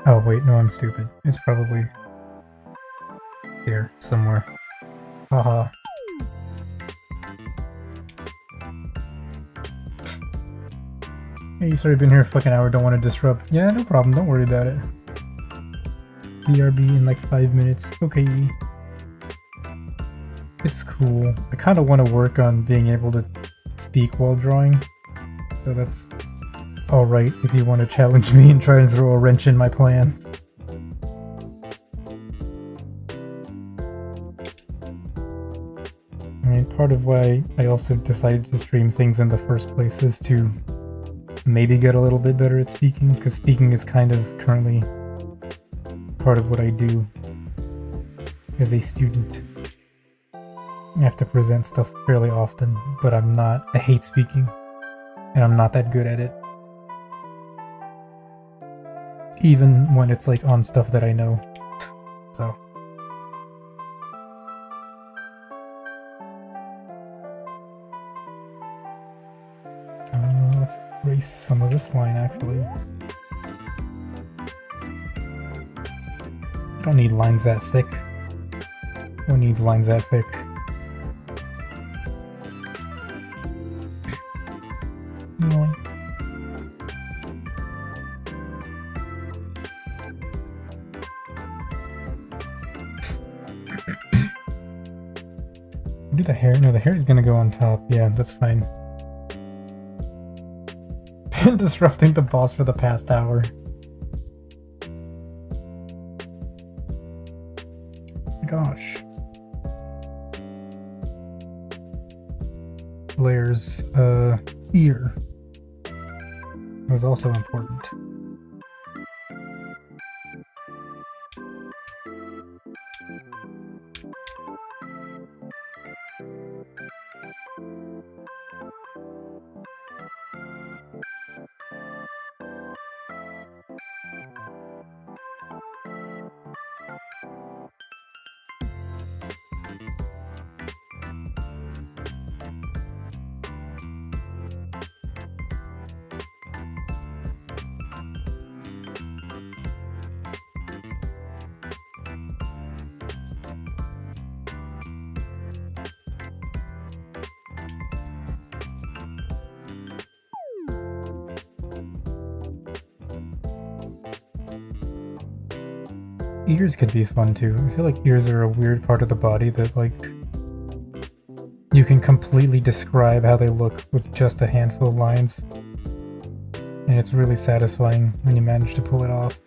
Oh wait, no, I'm stupid. It's probably here somewhere. Haha. Hey, you already been here for like an hour, don't want to disrupt. Yeah, no problem, don't worry about it. BRB in like 5 minutes. Okay. It's cool. I kind of want to work on being able to speak while drawing. So that's alright if you want to challenge me and try and throw a wrench in my plans. I mean, part of why I also decided to stream things in the first place is to maybe get a little bit better at speaking, because speaking is kind of currently part of what I do as a student. I have to present stuff fairly often, but I hate speaking, and I'm not that good at it. Even when it's like on stuff that I know. So. Let's erase some of this line actually. I don't need lines that thick. Who needs lines that thick? No. Do the hair? No, the hair is gonna go on top. Yeah, that's fine. Been disrupting the boss for the past hour. gosh. Blair's ear was also important. Ears could be fun too. I feel like ears are a weird part of the body that, like, you can completely describe how they look with just a handful of lines. And it's really satisfying when you manage to pull it off.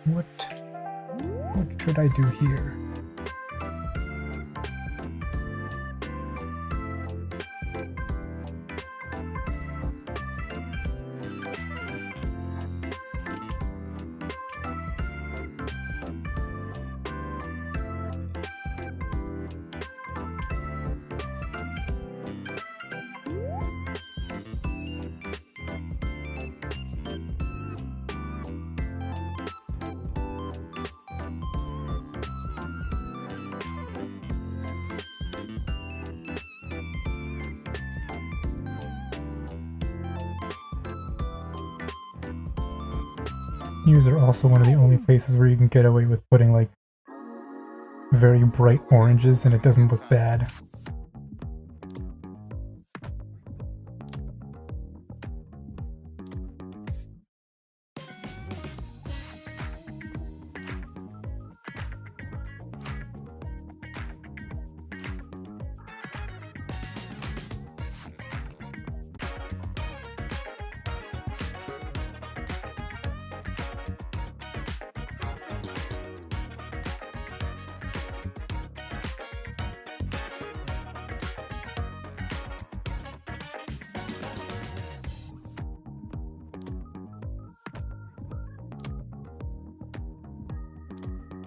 What should I do here? Ears are also one of the only places where you can get away with putting, like, very bright oranges and it doesn't look bad.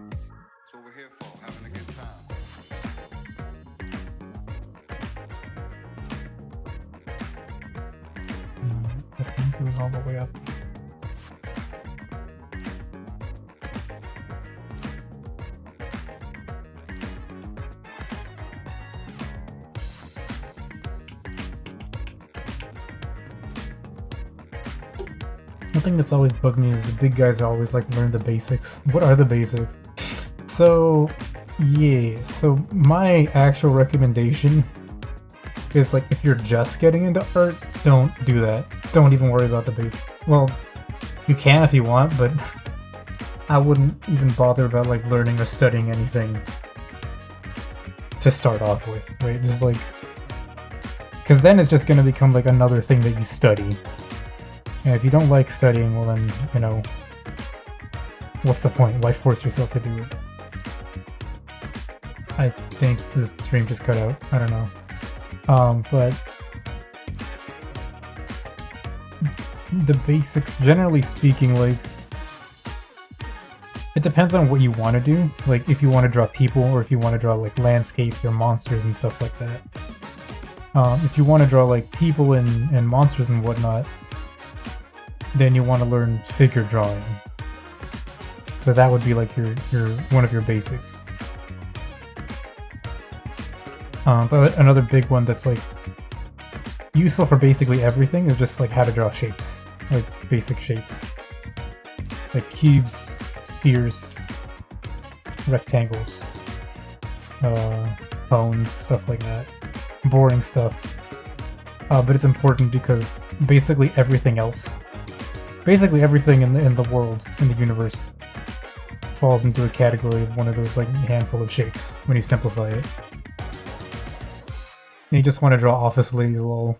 That's what we're here for, having a good time. I think it was all the way up. One thing that's always bugged me is the big guys always like learn the basics. What are the basics? So, yeah. So my actual recommendation is, like, if you're just getting into art, don't do that. Don't even worry about the basics. Well, you can if you want, but I wouldn't even bother about, like, learning or studying anything to start off with, right? Just, like, because then it's just going to become, like, another thing that you study. And if you don't like studying, well then, you know, what's the point? Why force yourself to do it? I think the stream just cut out. I don't know. But the basics, generally speaking, like, it depends on what you want to do. Like, if you want to draw people, or if you want to draw, like, landscapes or monsters and stuff like that. If you want to draw, like, people and monsters and whatnot, then you want to learn figure drawing. So that would be, like, your one of your basics. But another big one that's, like, useful for basically everything is just, like, how to draw shapes. Like, basic shapes. Like cubes, spheres, rectangles, bones, stuff like that. Boring stuff. but it's important because basically everything else, basically everything in the world, in the universe, falls into a category of one of those like handful of shapes when you simplify it. And you just want to draw office ladies, lol.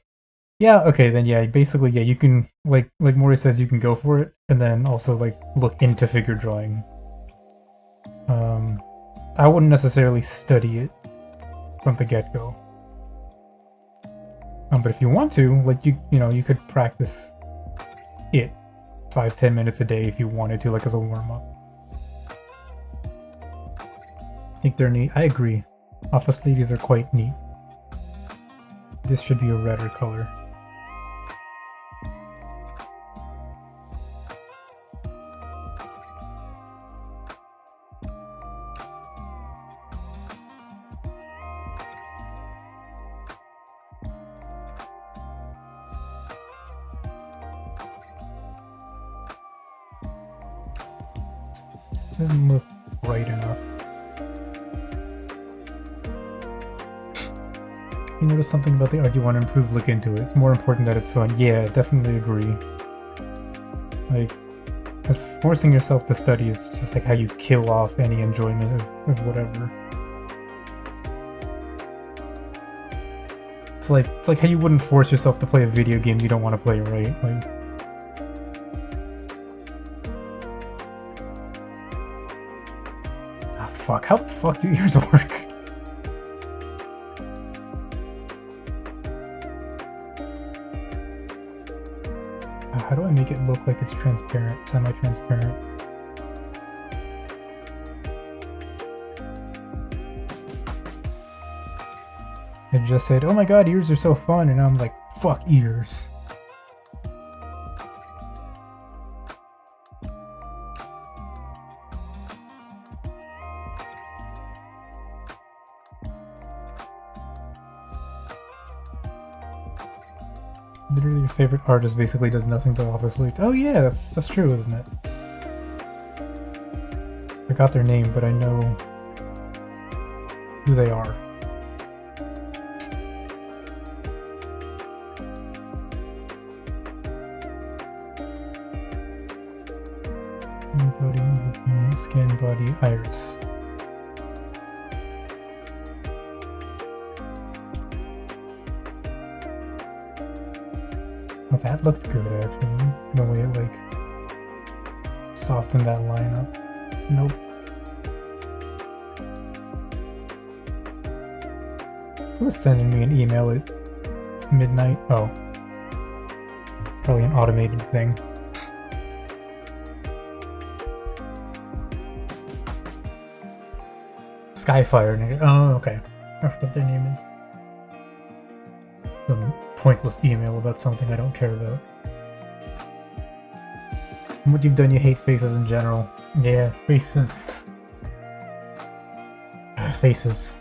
Yeah, okay, then yeah, basically, yeah, you can, like Mori says, you can go for it, and then also, like, look into figure drawing. I wouldn't necessarily study it from the get-go. But if you want to, like, you know, you could practice it 5-10 minutes a day if you wanted to, like, as a warm-up. I think they're neat. I agree. Office ladies are quite neat. This should be a redder color. Doesn't look bright enough. You notice something about the art you want to improve, look into it. It's more important that it's fun. Yeah, definitely agree. Like, because forcing yourself to study is just like how you kill off any enjoyment of whatever. It's like how you wouldn't force yourself to play a video game you don't want to play, right? Like, fuck, how the fuck do ears work? How do I make it look like it's transparent, semi-transparent? It just said, oh my god, ears are so fun, and I'm like, fuck ears. Literally, your favorite artist basically does nothing but office leads. Oh yeah, that's true, isn't it? I got their name, but I know who they are. Body, skin, body, iris. Oh, that looked good, actually. The way it, like, softened that line up. Nope. Who was sending me an email at midnight? Oh. Probably an automated thing. Skyfire. Oh, okay. I forgot what their name is. Some pointless email about something I don't care about. What you've done, you hate faces in general. Yeah, faces. Faces.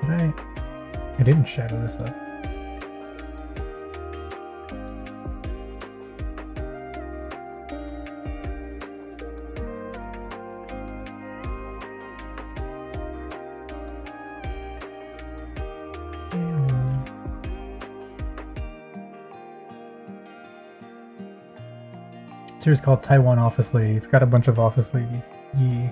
Right. I didn't shadow this up. Series called Taiwan Office Lady. It's got a bunch of office ladies. Yeah.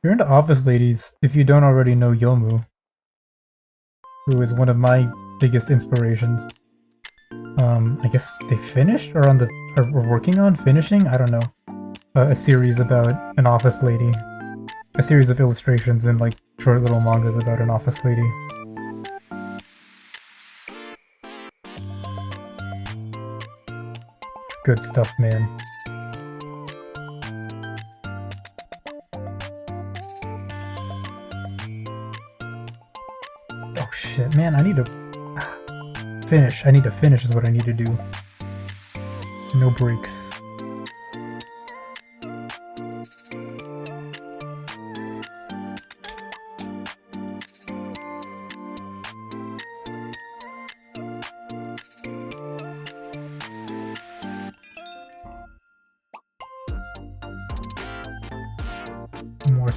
You're into office ladies if you don't already know Yomu, who is one of my biggest inspirations. I guess they finished or are working on finishing. I don't know. A series about an office lady. A series of illustrations and like short little mangas about an office lady. Good stuff, man. Oh shit, man, I need to finish. I need to finish is what I need to do. No breaks.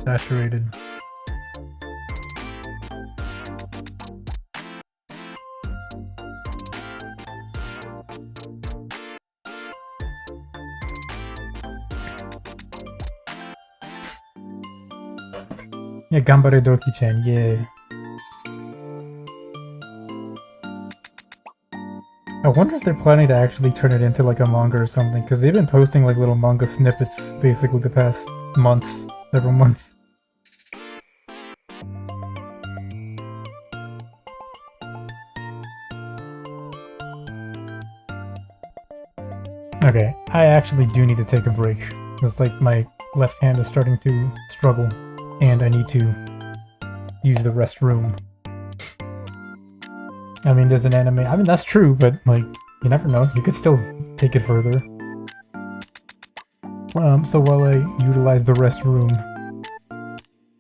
oversaturated. Yeah, Gambare Doki-chan, yeah. I wonder if they're planning to actually turn it into like a manga or something, because they've been posting like little manga snippets basically the past months, several months. Okay, I actually do need to take a break. It's like my left hand is starting to struggle, and I need to use the restroom. I mean, there's an anime. I mean, that's true, but like, you never know. You could still take it further. So while I utilize the restroom,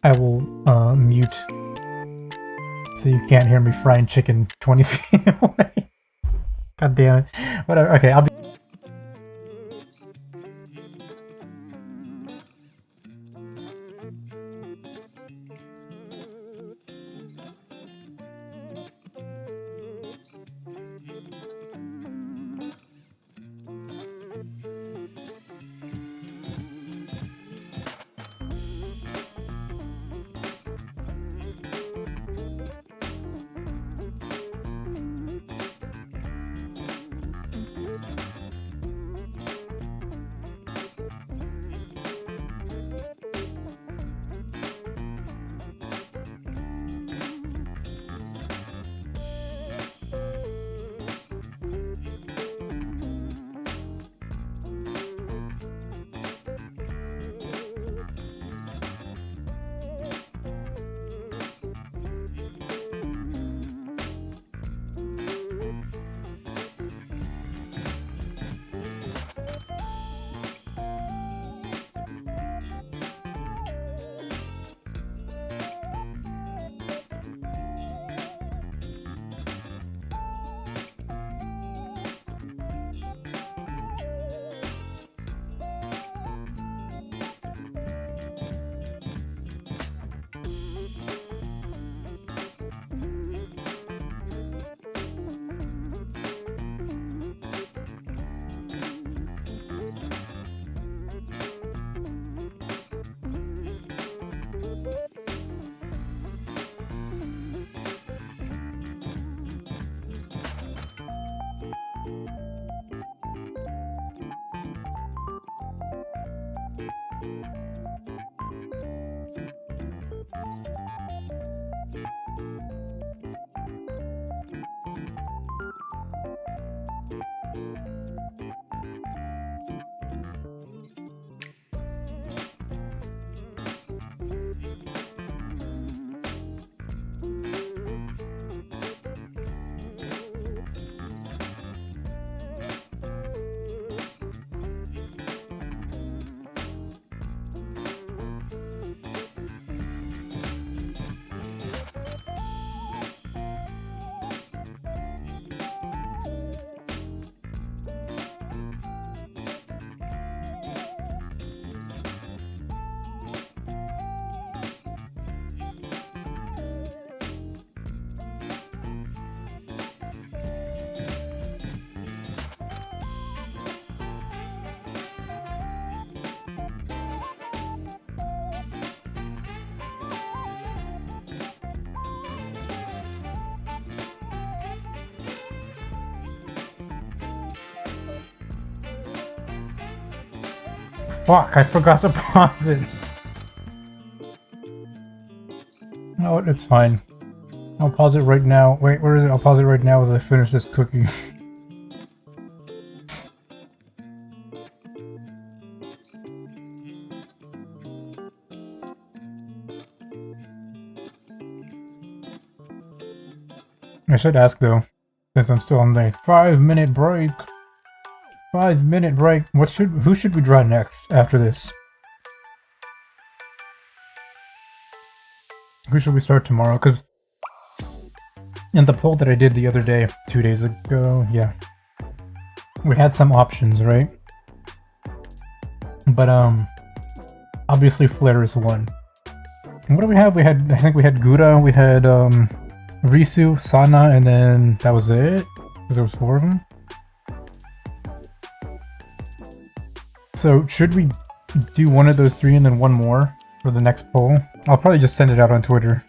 I will mute so you can't hear me frying chicken 20 feet away. God damn it. Whatever. Okay, I'll be. Fuck, I forgot to pause it. No, it's fine. I'll pause it right now. Wait, where is it? I'll pause it right now as I finish this cookie. I should ask though, since I'm still on the 5-minute break. 5-minute break. Who should we draw next after this? Who should we start tomorrow? Because in the poll that I did the other day, 2 days ago, yeah, we had some options, right? But obviously Flare is one. And what do we have? We had, I think we had Gura, we had Risu, Sana, and then that was it? Because there was 4 of them? So should we do one of those 3 and then one more for the next poll? I'll probably just send it out on Twitter.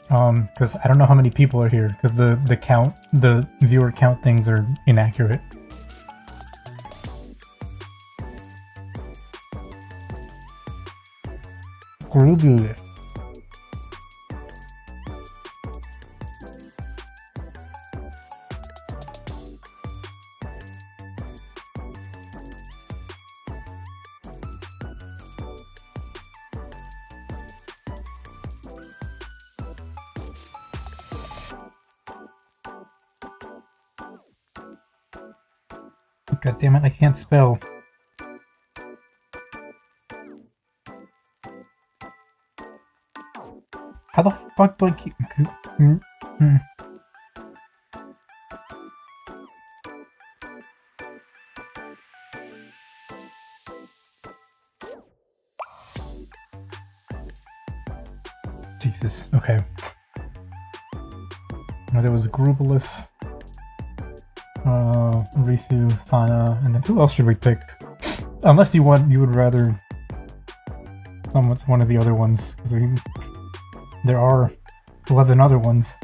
Because I don't know how many people are here, because the viewer count things are inaccurate. Groovy. God damn it, I can't spell. How the fuck do I keep... Jesus, okay. Now there was Grubelis, Risu, Sana, and then who else should we pick? Unless you would rather one of the other ones, because there are 11 other ones.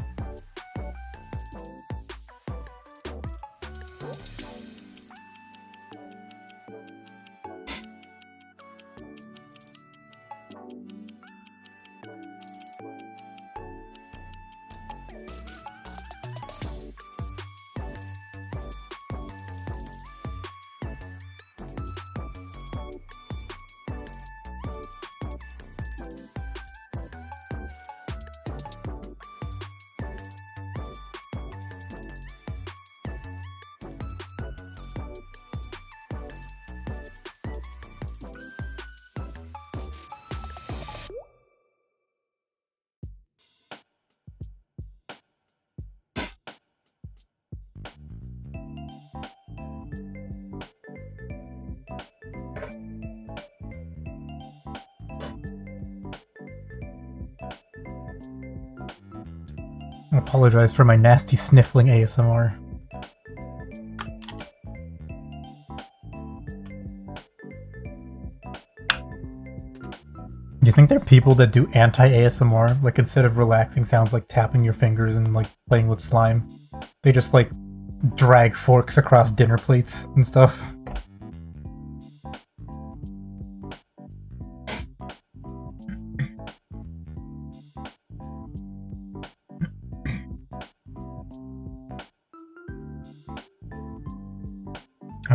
I apologize for my nasty sniffling ASMR. Do you think there are people that do anti-ASMR? Like, instead of relaxing sounds like tapping your fingers and like playing with slime, they just like drag forks across dinner plates and stuff?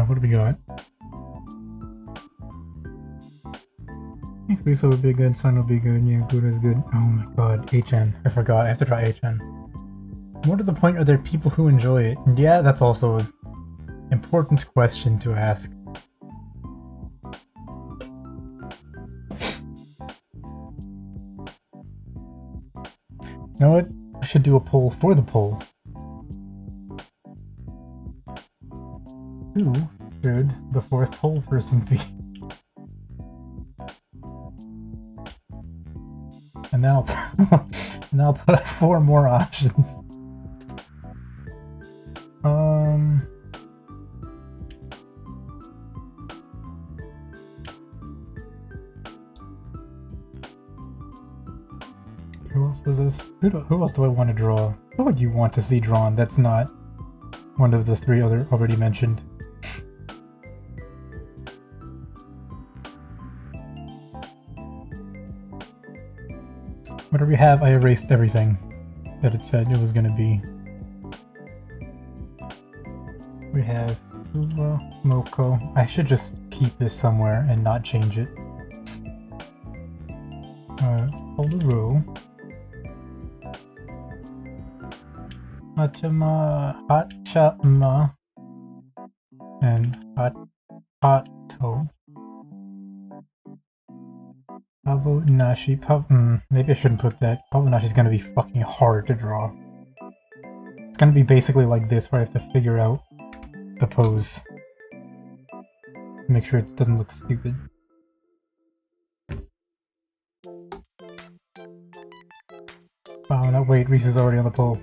What do we got? I think Lisa would be good, Sun would be good, yeah, Buddha's good. Oh my god, HN. I forgot, I have to try HN. What are the point? Are there people who enjoy it? Yeah, that's also an important question to ask. You know what? I should do a poll for the poll. Who should the 4th poll person be? And then I'll put 4 more options. Who else is this? Who else do I want to draw? Who would you want to see drawn? That's not one of the 3 already mentioned. Whatever we have, I erased everything that it said it was going to be. We have Moko. I should just keep this somewhere and not change it. Holuru. Hachama. And Hato. Pabunashi. Maybe I shouldn't put that. Pabunashi's gonna be fucking hard to draw. It's gonna be basically like this, where I have to figure out the pose. Make sure it doesn't look stupid. Oh no, wait, Reese is already on the pole.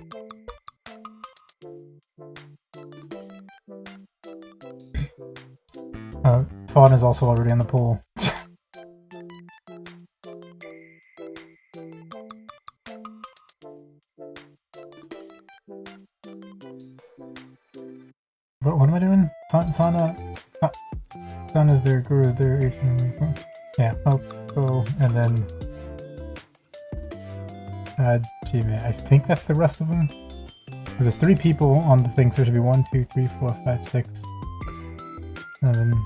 Fawn is also already on the pole. What am I doing? Sana is their guru, is their... Yeah, oh, and then... Gee, I think that's the rest of them. Because there's 3 people on the thing, so there should be 1, 2, 3, 4, 5, 6, 7,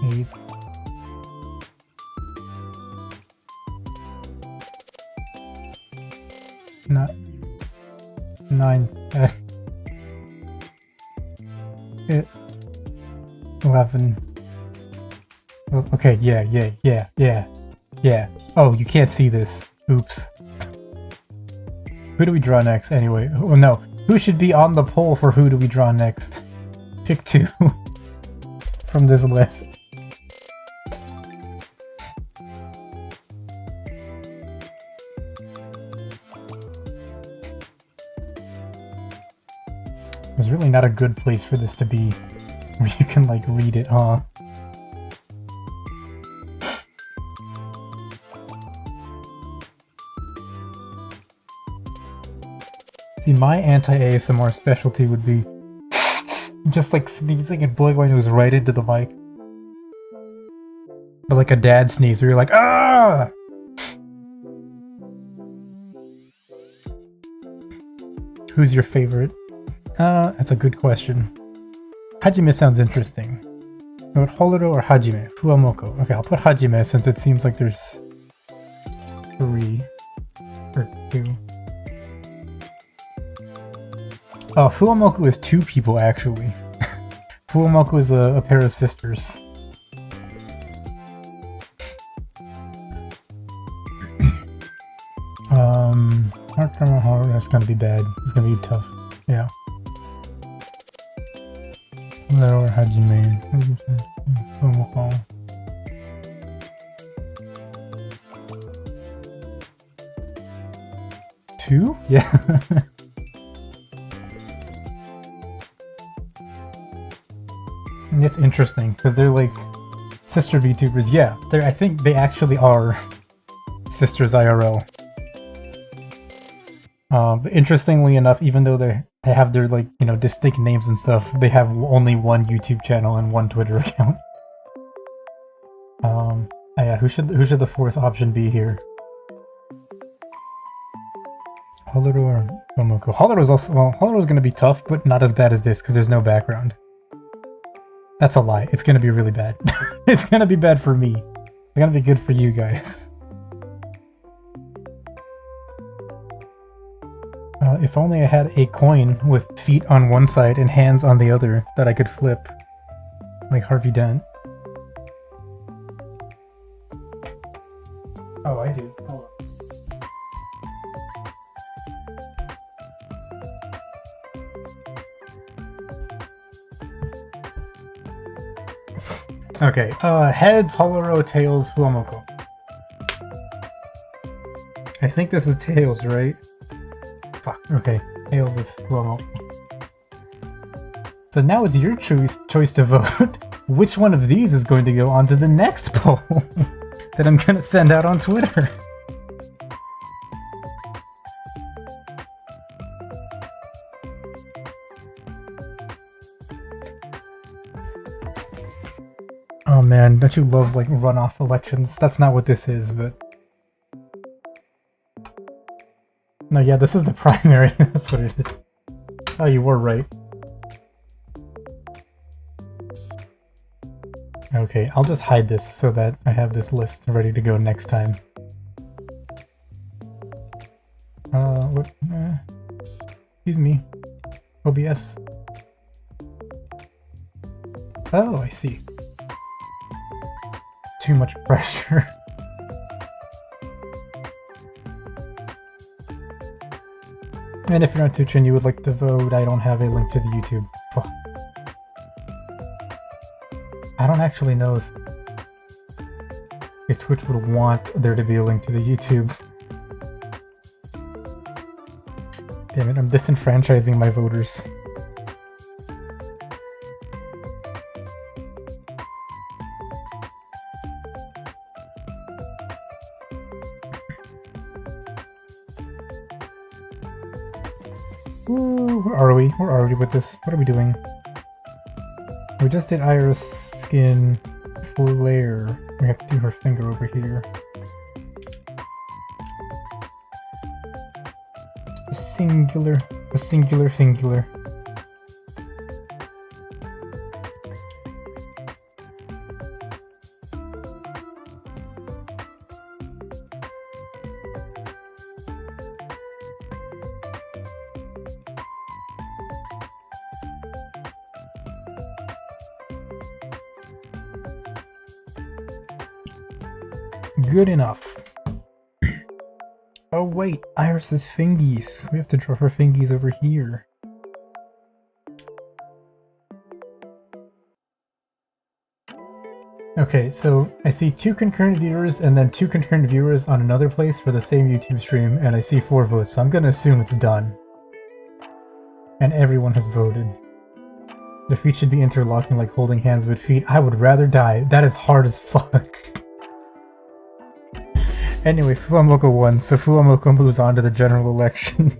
8... Not... 9, 11... Oh, okay, yeah. Oh, you can't see this. Oops. Who do we draw next, anyway? Oh, no. Who should be on the poll for who do we draw next? Pick 2 from this list. There's really not a good place for this to be where you can, like, read it, huh? See, my anti-ASMR specialty would be just, like, sneezing and blowing my nose right into the mic. But like a dad sneeze where you're like, ah! Who's your favorite? That's a good question. Hajime sounds interesting. What, Holoro or Hajime? Fuamoko. Okay, I'll put Hajime since it seems like there's 3 or 2. Oh, Fuamoku is 2 people actually. Fuamoku is a pair of sisters. That's gonna be bad. It's gonna be tough. Yeah. Or Hajime. Fuamoko. Two? Yeah. And it's interesting because they're like sister VTubers. Yeah, I think they actually are sisters IRL. But interestingly enough, even though they have their, like, you know, distinct names and stuff, they have only 1 YouTube channel and 1 Twitter account. Yeah, who should the 4th option be here? Holoro or Momoko? Holoro's also, well, Holoro's gonna be tough, but not as bad as this because there's no background. That's a lie. It's gonna be really bad. It's gonna be bad for me. It's gonna be good for you guys. If only I had a coin with feet on one side and hands on the other that I could flip. Like Harvey Dent. Oh, I do. Hold on. Okay, heads, Holoro, tails, Fuamoko. I think this is tails, right? Fuck, okay. Tails is Fuamoko. So now it's your choice to vote. Which one of these is going to go onto the next poll that I'm gonna send out on Twitter? Oh man, don't you love, like, runoff elections? That's not what this is, but... No, yeah, this is the primary. That's what it is. Oh, you were right. Okay, I'll just hide this so that I have this list ready to go next time. What? Excuse me. OBS. Oh, I see. Too much pressure. And if you're on Twitch and you would like to vote, I don't have a link to the YouTube. Fuck. I don't actually know if Twitch would want there to be a link to the YouTube. Damn it, I'm disenfranchising my voters. Ooh, where are we? Where are we with this? What are we doing? We just did Iris skin flare. We have to do her finger over here. A singular fingular. Good enough. Oh wait, Iris's fingies. We have to draw her fingies over here. Okay, so I see 2 concurrent viewers and then 2 concurrent viewers on another place for the same YouTube stream, and I see 4 votes, so I'm gonna assume it's done. And everyone has voted. The feet should be interlocking like holding hands with feet. I would rather die. That is hard as fuck. Anyway, Fuamoko won, so Fuamoko moves on to the general election.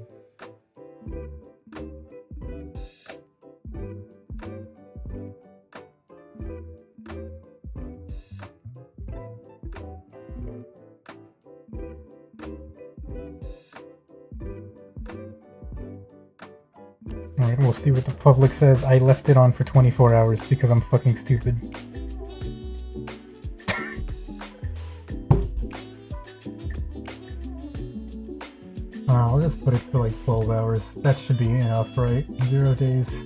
Alright, we'll see what the public says. I left it on for 24 hours because I'm fucking stupid. I'll just put it for like 12 hours. That should be enough, right? 0 days,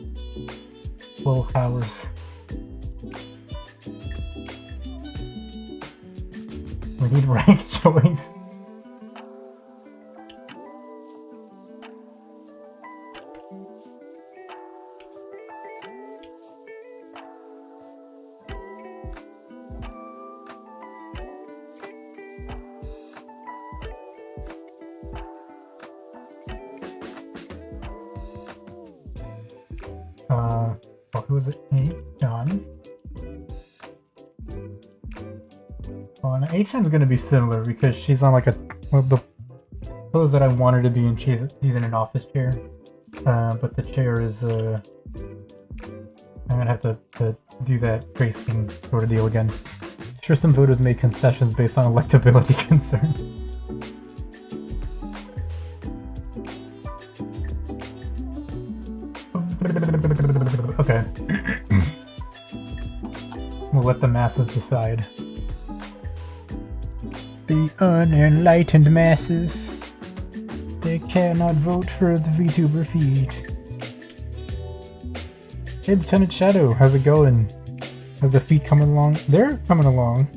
12 hours. We need rank choice. Who was it? 8 done. Well, and H-N's gonna be similar because she's on like the pose that I want her to be in. She's in an office chair, but the chair is I'm gonna have to do that tracing sort of deal again. Sure, some voters made concessions based on electability concerns. Okay. We'll let the masses decide. The unenlightened masses. They cannot vote for the VTuber feed. Hey, Lieutenant Shadow, how's it going? How's the feet coming along? They're coming along.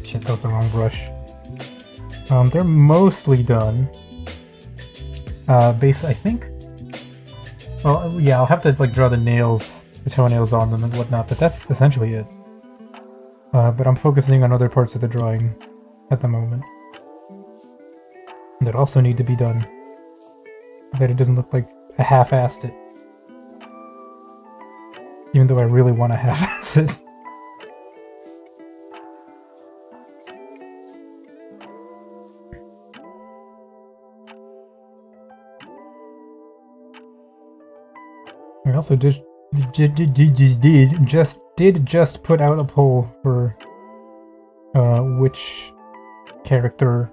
Shit, that was the wrong brush. They're mostly done. Basically, I think. Well, yeah, I'll have to like draw the nails, the toenails on them and whatnot, but that's essentially it. But I'm focusing on other parts of the drawing at the moment that also need to be done. That it doesn't look like I half-assed it. Even though I really want to half-ass it. I also did just put out a poll for which character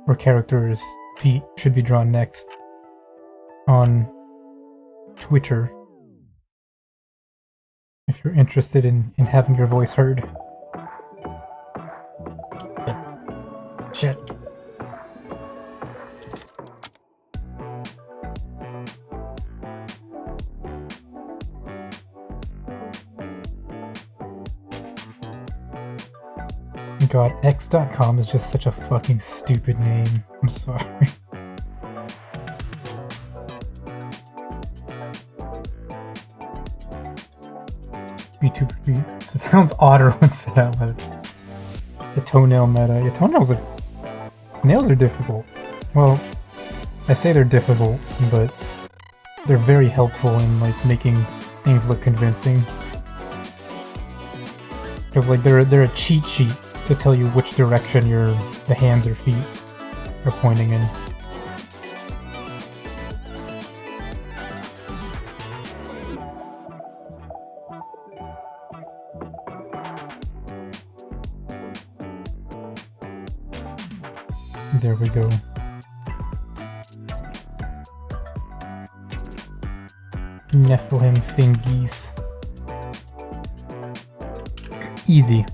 or characters' feet should be drawn next on Twitter. If you're interested in having your voice heard. Shit. God, X.com is just such a fucking stupid name. I'm sorry. VTuber feet. It sounds odder when said out loud. The toenail meta. Yeah, nails are difficult. Well, I say they're difficult, but they're very helpful in like making things look convincing. Because like they're a cheat sheet to tell you which direction the hands or feet are pointing in. There we go. Nephilim thingies. Easy.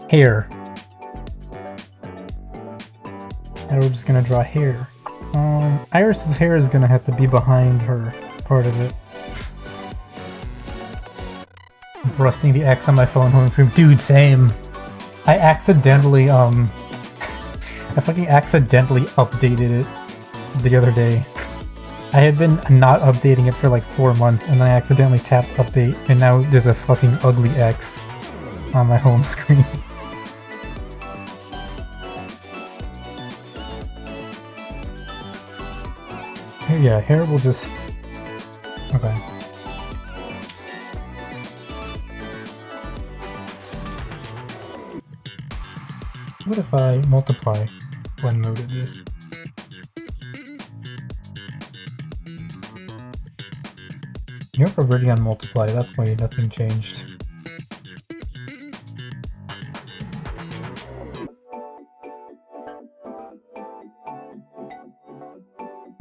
Hair. And we're just gonna draw hair. Iris's hair is gonna have to be behind her part of it. I'm pressing the X on my phone home screen. Dude, same. I accidentally, I fucking accidentally updated it the other day. I had been not updating it for like 4 months, and then I accidentally tapped update, and now there's a fucking ugly X on my home screen. Yeah, hair will just... Okay. What if I multiply when mode of this? You're already on multiply, that's why nothing changed.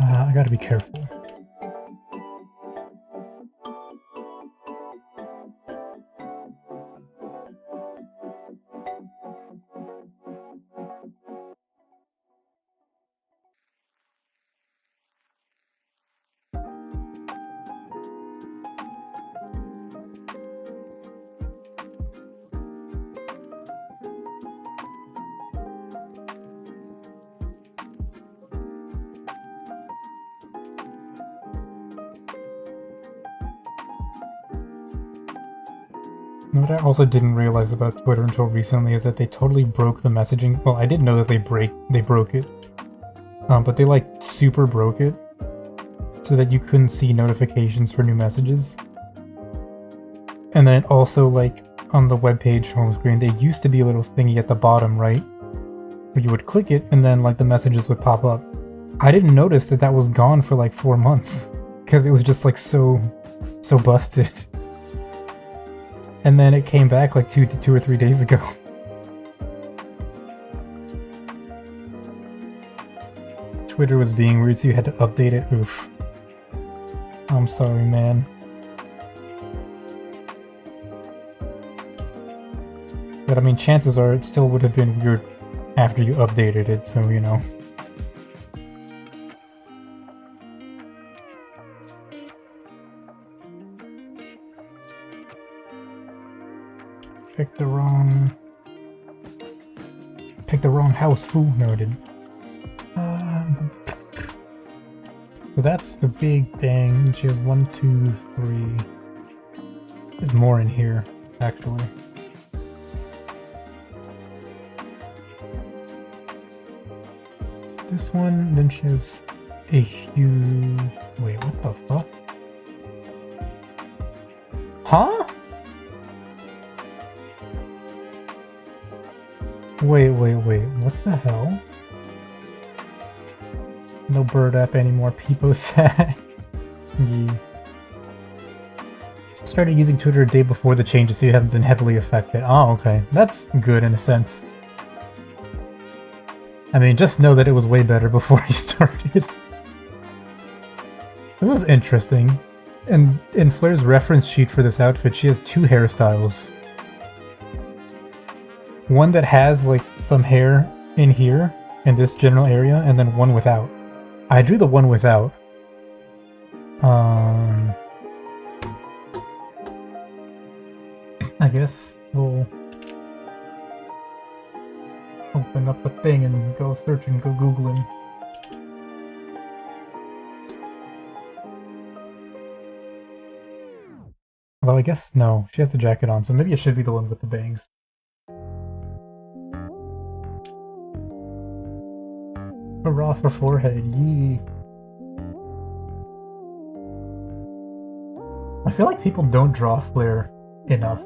I gotta be careful. What I also didn't realize about Twitter until recently is that they totally broke the messaging. Well, I didn't know that they broke it, but they like super broke it so that you couldn't see notifications for new messages. And then also like on the webpage home screen, there used to be a little thingy at the bottom right where you would click it and then like the messages would pop up. I didn't notice that was gone for like 4 months because it was just like so busted. And then it came back like two or 3 days ago. Twitter was being weird, so you had to update it. Oof. I'm sorry, man. But I mean, chances are it still would have been weird after you updated it, so you know. Picked the wrong house, fool. No, I didn't. So that's the big bang. She has 1, 2, 3. There's more in here, actually. This one, then she has a huge... Wait, what the fuck? Huh? Wait, what the hell? No bird app anymore, Peepo said. Yeah. Started using Twitter a day before the changes, so you haven't been heavily affected. Oh, okay. That's good in a sense. I mean, just know that it was way better before you started. This is interesting. And in Flair's reference sheet for this outfit, she has 2 hairstyles. One that has like some hair in here, in this general area, and then one without. I drew the one without. I guess we'll open up a thing and go searching, go Googling. Although I guess no, she has the jacket on, so maybe it should be the one with the bangs. Hurrah for forehead, yee. feel like people don't draw Flare enough.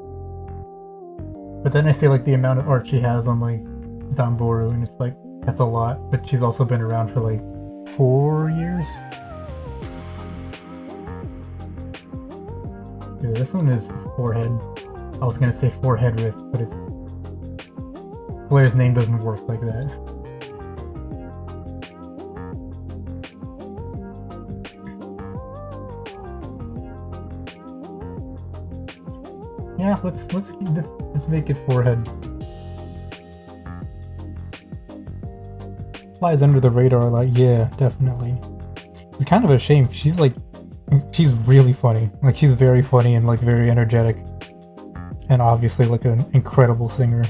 But then I say like the amount of art she has on like Danboru, and it's like that's a lot. But she's also been around for like 4 years. Yeah, this one is forehead. I was gonna say forehead wrist, but it's Flare's name doesn't work like that. Yeah, let's make it forehead. Flies under the radar, like, yeah, definitely. It's kind of a shame. She's really funny. Like, she's very funny and like very energetic, and obviously like an incredible singer.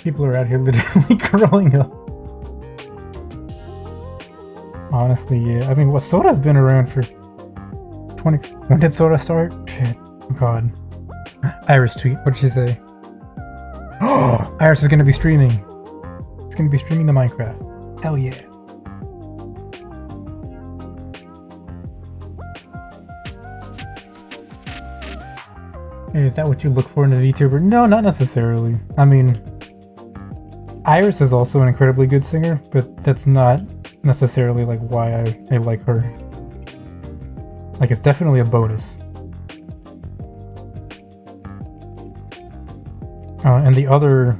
People are out here literally growing up. Honestly, yeah. I mean, well, Soda's been around for 20... When did Soda start? Shit. Oh, God. Iris tweet. What did she say? Oh, Iris is gonna be streaming. It's gonna be streaming the Minecraft. Hell yeah. Hey, is that what you look for in a VTuber? No, not necessarily. I mean... Iris is also an incredibly good singer, but that's not necessarily like why I like her. Like, it's definitely a bonus. And the other,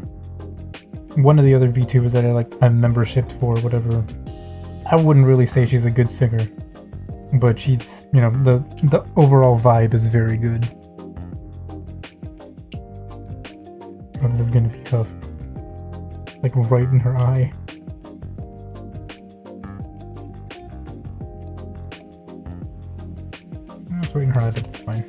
one of the other VTubers that I like, I'm membershiped for, whatever, I wouldn't really say she's a good singer, but she's, you know, the overall vibe is very good. Oh, this is gonna be tough. Like right in her eye. It's right in her eye, but it's fine.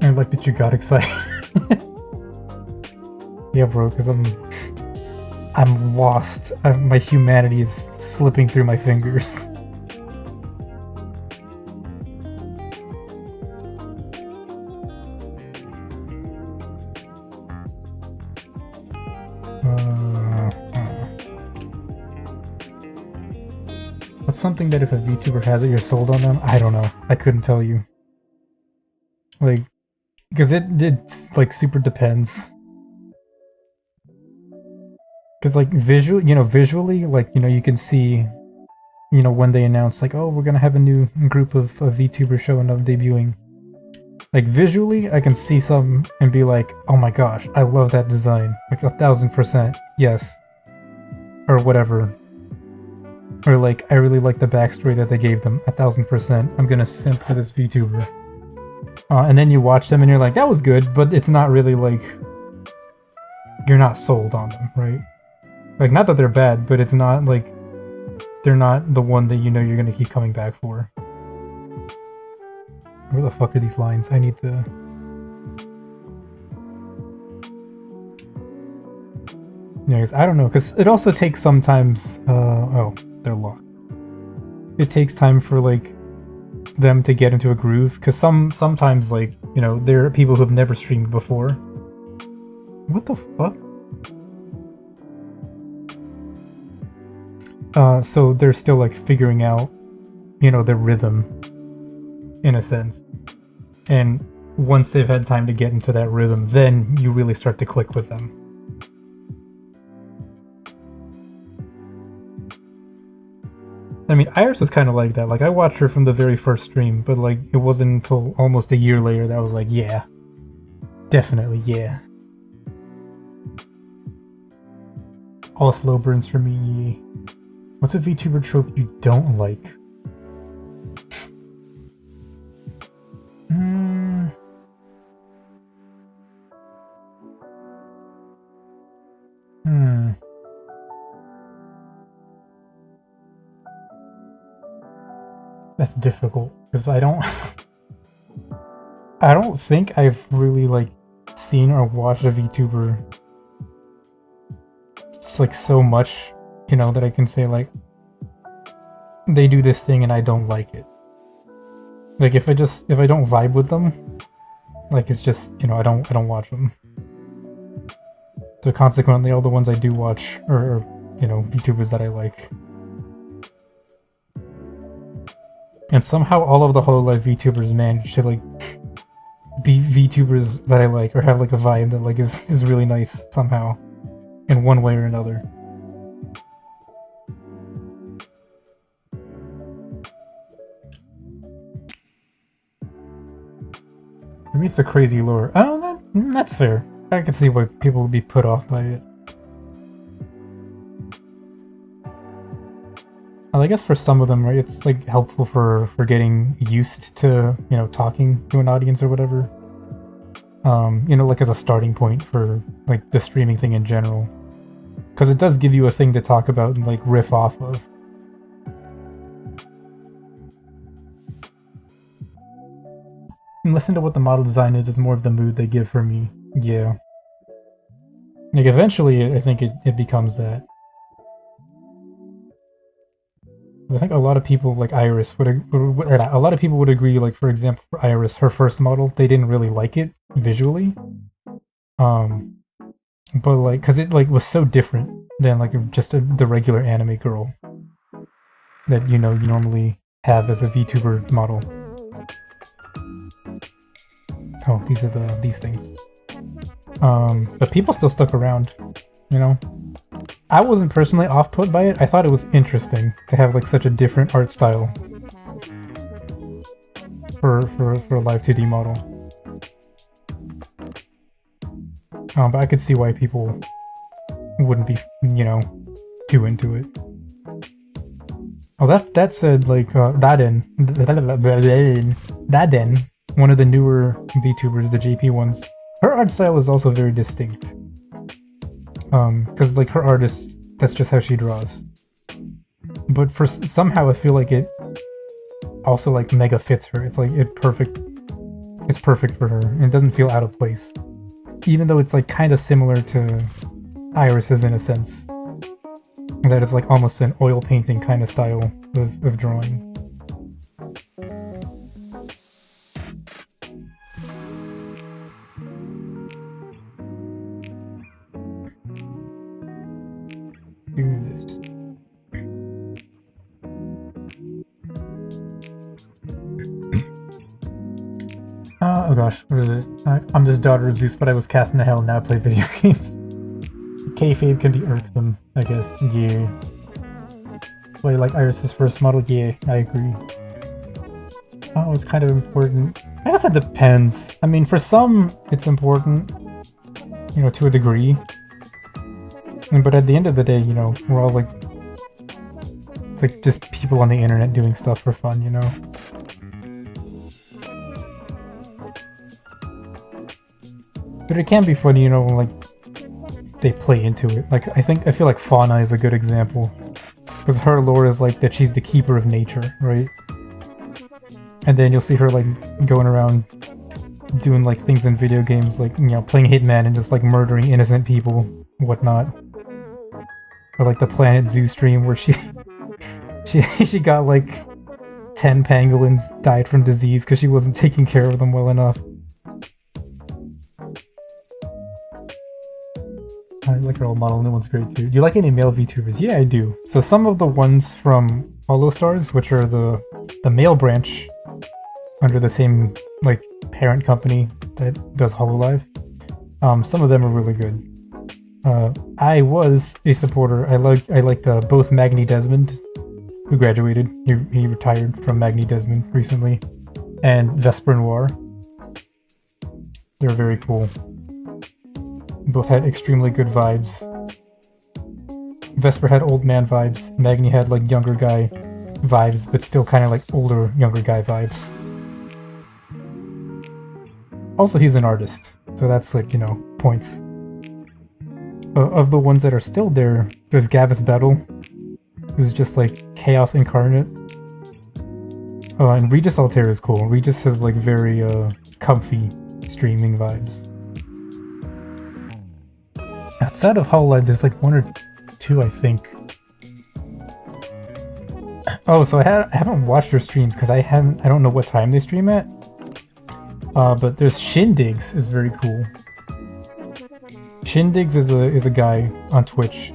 I like that you got excited. Yeah, bro, because I'm lost. My humanity is slipping through my fingers. What's something that if a VTuber has it, you're sold on them? I don't know. I couldn't tell you. Like, because it's like super depends. Because like visually, like, you know, you can see, you know, when they announce like, oh, we're gonna have a new group of VTubers showing up, debuting. Like visually, I can see some and be like, oh my gosh, I love that design. Like 1000%, yes. Or whatever. Or like, I really like the backstory that they gave them, 1000%. I'm gonna simp for this VTuber. And then you watch them and you're like, that was good, but it's not really like, you're not sold on them, right? Like, not that they're bad, but it's not like, they're not the one that you know you're gonna keep coming back for. Where the fuck are these lines? I need to... Yeah, I don't know, because it also takes sometimes, oh, they're locked. It takes time for, like, them to get into a groove, because sometimes, like, you know, there are people who have never streamed before. What the fuck? So they're still like figuring out, you know, their rhythm, in a sense. And once they've had time to get into that rhythm, then you really start to click with them. I mean, Iris is kind of like that. Like, I watched her from the very first stream, but like, it wasn't until almost a year later that I was like, yeah. Definitely, yeah. All slow burns for me. What's a VTuber trope you don't like? That's difficult, because I don't think I've really like seen or watched a VTuber it's like so much, you know, that I can say like they do this thing and I don't like it. Like if I don't vibe with them, like it's just, you know, I don't watch them. So consequently, all the ones I do watch are, you know, VTubers that I like. And somehow all of the HoloLive VTubers manage to like be VTubers that I like or have like a vibe that like is really nice somehow, in one way or another. For me, it's the crazy lore. Oh, that's fair. I can see why people would be put off by it. Well, I guess for some of them, right, it's like helpful for getting used to, you know, talking to an audience or whatever. You know, like as a starting point for like the streaming thing in general, because it does give you a thing to talk about and like riff off of. And listen to what the model design is more of the mood they give for me. Yeah. Like eventually, I think it becomes that. I think a lot of people like Iris would a lot of people would agree. Like for example, for Iris, her first model, they didn't really like it visually. But like, cause it like was so different than like just the regular anime girl that you know you normally have as a VTuber model. Oh, these are these things. But people still stuck around, you know. I wasn't personally off-put by it. I thought it was interesting to have like such a different art style for a live 2D model. But I could see why people wouldn't be, you know, too into it. Oh, that said, like Raden, one of the newer VTubers, the JP ones, her art style is also very distinct. Because like her artist, that's just how she draws. But for somehow I feel like it also like mega fits her. It's like it's perfect for her, and it doesn't feel out of place. Even though it's like kind of similar to Iris's in a sense. That it's like almost an oil painting kind of style of drawing. Oh gosh, what is it? I'm this daughter of Zeus, but I was cast into hell and now I play video games. Kayfabe can be irksome, I guess. Yeah. Play like Iris's first model? Yeah, I agree. Oh, it's kind of important. I guess it depends. I mean, for some, it's important, you know, to a degree. But at the end of the day, you know, we're all like, it's like just people on the internet doing stuff for fun, you know? But it can be funny, you know, when like they play into it. Like I feel like Fauna is a good example, because her lore is like that she's the keeper of nature, right? And then you'll see her like going around doing like things in video games, like, you know, playing Hitman and just like murdering innocent people, whatnot. Or like the Planet Zoo stream where she got like 10 pangolins died from disease because she wasn't taking care of them well enough. I like her old model, new one's great too. Do you like any male VTubers? Yeah, I do. So some of the ones from HoloStars, which are the male branch under the same like parent company that does HoloLive, some of them are really good. I was a supporter. I liked both Magni Desmond, who graduated. He retired from Magni Desmond recently, and Vesper Noir. They're very cool. Both had extremely good vibes. Vesper had old man vibes. Magni had like younger guy vibes, but still kind of like older, younger guy vibes. Also, he's an artist, so that's like, you know, points. Of the ones that are still there, there's Gavis Battle, who's just like chaos incarnate. And Regis Altair is cool. Regis has like very comfy streaming vibes. Outside of HoloLive, there's like one or two, I think. Oh, so I haven't watched their streams because I don't know what time they stream at. But there's Shindigs is very cool. Shindigs is a guy on Twitch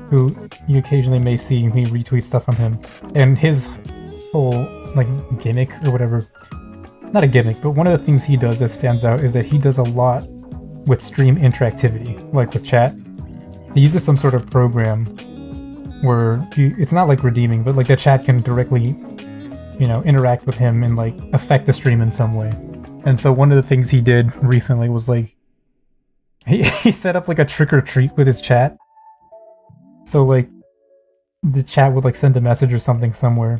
who you occasionally may see me retweet stuff from him, and his whole like gimmick or whatever, not a gimmick, but one of the things he does that stands out is that he does a lot with stream interactivity, like with chat. He uses some sort of program where it's not like redeeming, but like the chat can directly, you know, interact with him and like affect the stream in some way. And so one of the things he did recently was like he set up like a trick or treat with his chat. So like the chat would like send a message or something somewhere,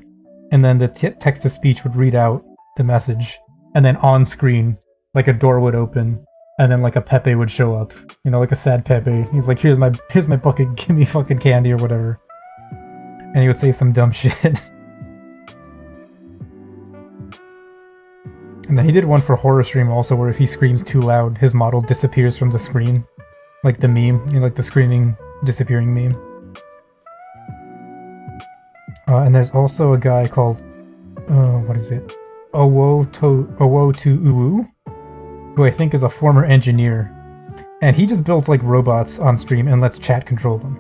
and then the text to speech would read out the message, and then on screen like a door would open, and then like a Pepe would show up, you know, like a sad Pepe. He's like, here's my bucket, give me fucking candy or whatever. And he would say some dumb shit. And then he did one for horror stream also, where if he screams too loud, his model disappears from the screen. Like the meme, you know, like the screaming, disappearing meme. And there's also a guy called, what is it? Owo to Uwu, who I think is a former engineer. And he just builds like robots on stream and lets chat control them.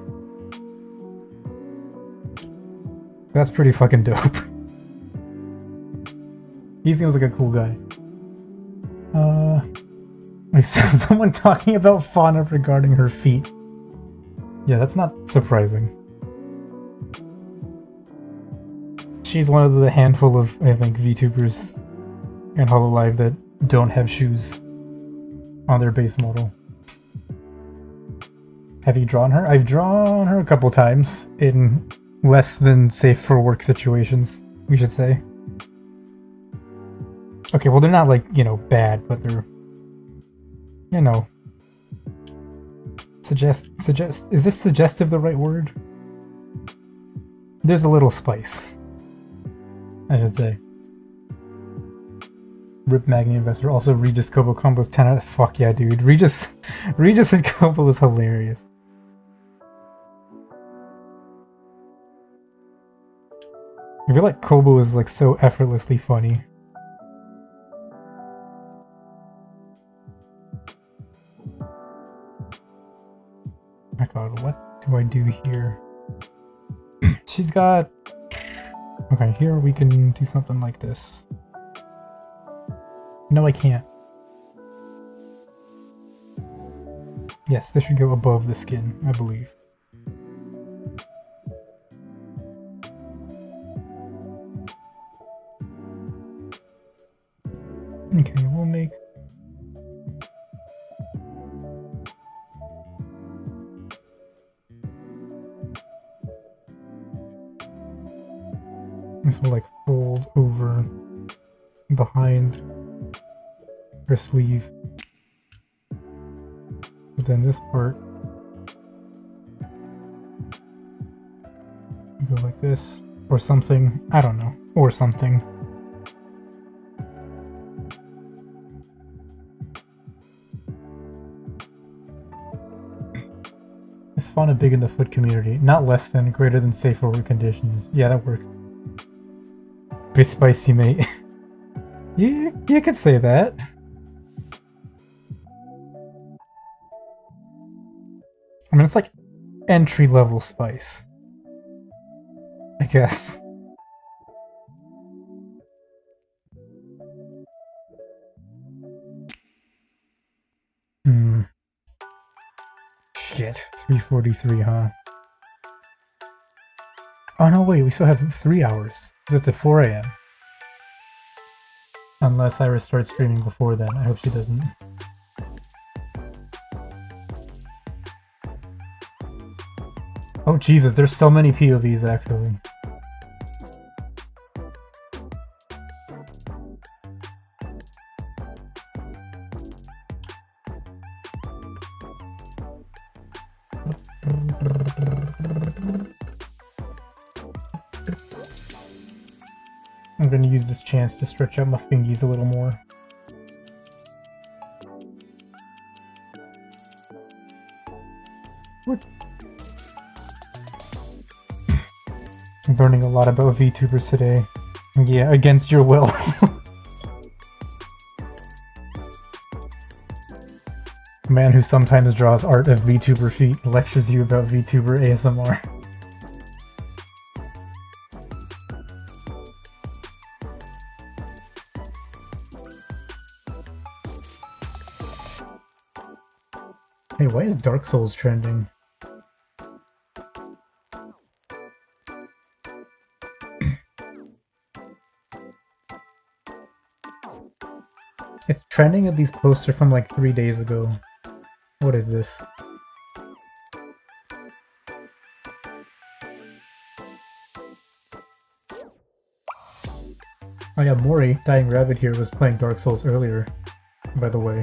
That's pretty fucking dope. He seems like a cool guy. I saw someone talking about Fauna regarding her feet. Yeah, that's not surprising. She's one of the handful of, I think, VTubers in HoloLive that don't have shoes on their base model. Have you drawn her? I've drawn her a couple times in less than safe for work situations, we should say. Okay, well, they're not like, you know, bad, but they're, you know, suggest, is this suggestive the right word? There's a little spice, I should say. Rip Magni Investor. Also, Regis Kobo combos 10 out of... Fuck yeah, dude. Regis and Kobo is hilarious. I feel like Kobo is like so effortlessly funny. My god, what do I do here? She's got... Okay, here we can do something like this. No, I can't. Yes, this should go above the skin, I believe. Okay, we'll make... This will like fold over behind her sleeve. But then this part go like this, or something. I don't know, or something. Is fauna big in the foot community? Not less than, greater than safe for work conditions. Yeah, that works. Bit spicy, mate. You could say that. I mean, it's like entry-level spice, I guess. Shit. 3:43, huh? Oh no, wait, we still have 3 hours. It's at 4 a.m. Unless Iris starts streaming before then. I hope she doesn't. Oh Jesus, there's so many POVs actually. I'm gonna use this chance to stretch out my fingies a little more. What? I'm learning a lot about VTubers today. Yeah, against your will. A man who sometimes draws art of VTuber feet lectures you about VTuber ASMR. Hey, why is Dark Souls trending? It's trending at these posts are from like 3 days ago. What is this? Oh yeah, Mori, Dying Rabbit here, was playing Dark Souls earlier, by the way.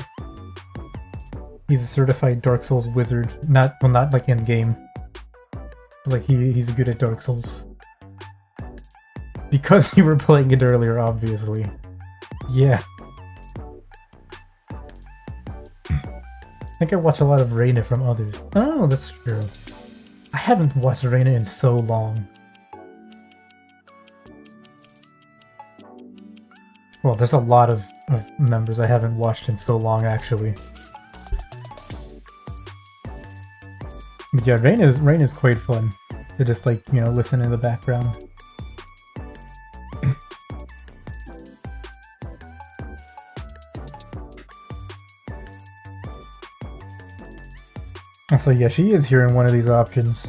He's a certified Dark Souls wizard. Not like in game. Like he's good at Dark Souls. Because you were playing it earlier, obviously. Yeah. I think I watch a lot of Reina from others. Oh, that's true. I haven't watched Reina in so long. Well, there's a lot of members I haven't watched in so long, actually. But yeah, Reina's quite fun to just, like, you know, listen in the background. So yeah, she is here in one of these options.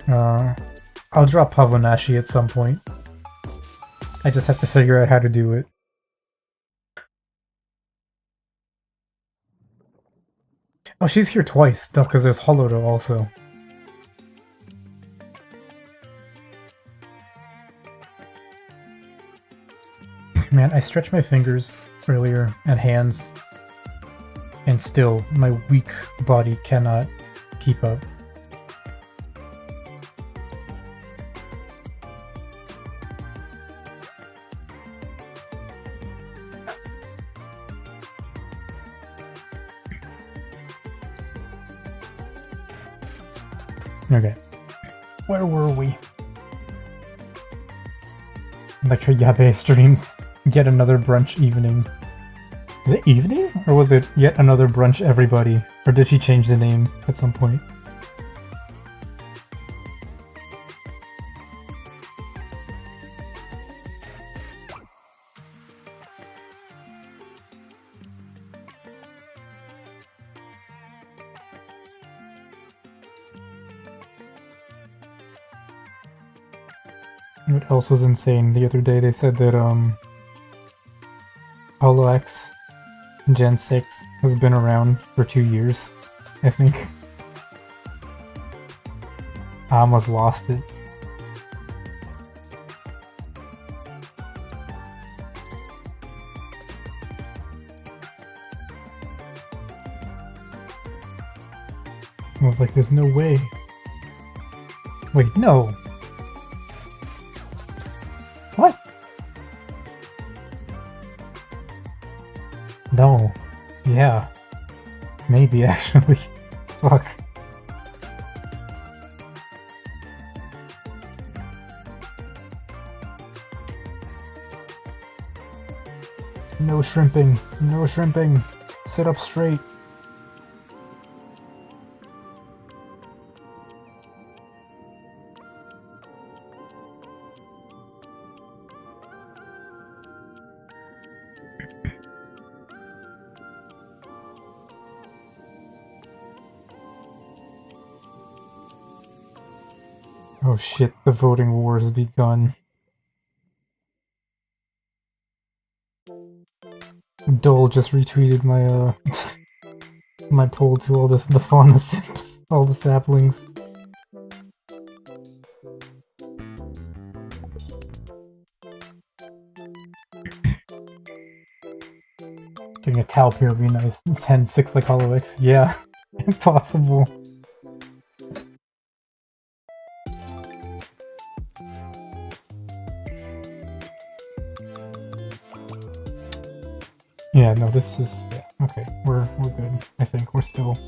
I'll drop Pavonashi at some point. I just have to figure out how to do it. Oh, she's here twice, because there's Holodo also. Man, I stretched my fingers earlier and hands, and still, my weak body cannot keep up. Okay, where were we? Like her Yabe streams. Yet another brunch evening. Is it evening? Or was it yet another brunch everybody? Or did she change the name at some point? What else was insane? The other day they said that HoloX Gen 6 has been around for 2 years, I think. I almost lost it. I was like, there's no way. Wait, no! What? No. Yeah. Maybe, actually. Fuck. No shrimping. No shrimping. Sit up straight. Oh shit, the voting war has begun. Dole just retweeted my my poll to all the fauna sips, all the saplings. Getting a Talp here would be nice. 10-6 like HoloX. Yeah, impossible. Yeah, no, this is... yeah, okay, we're good. I think we're still...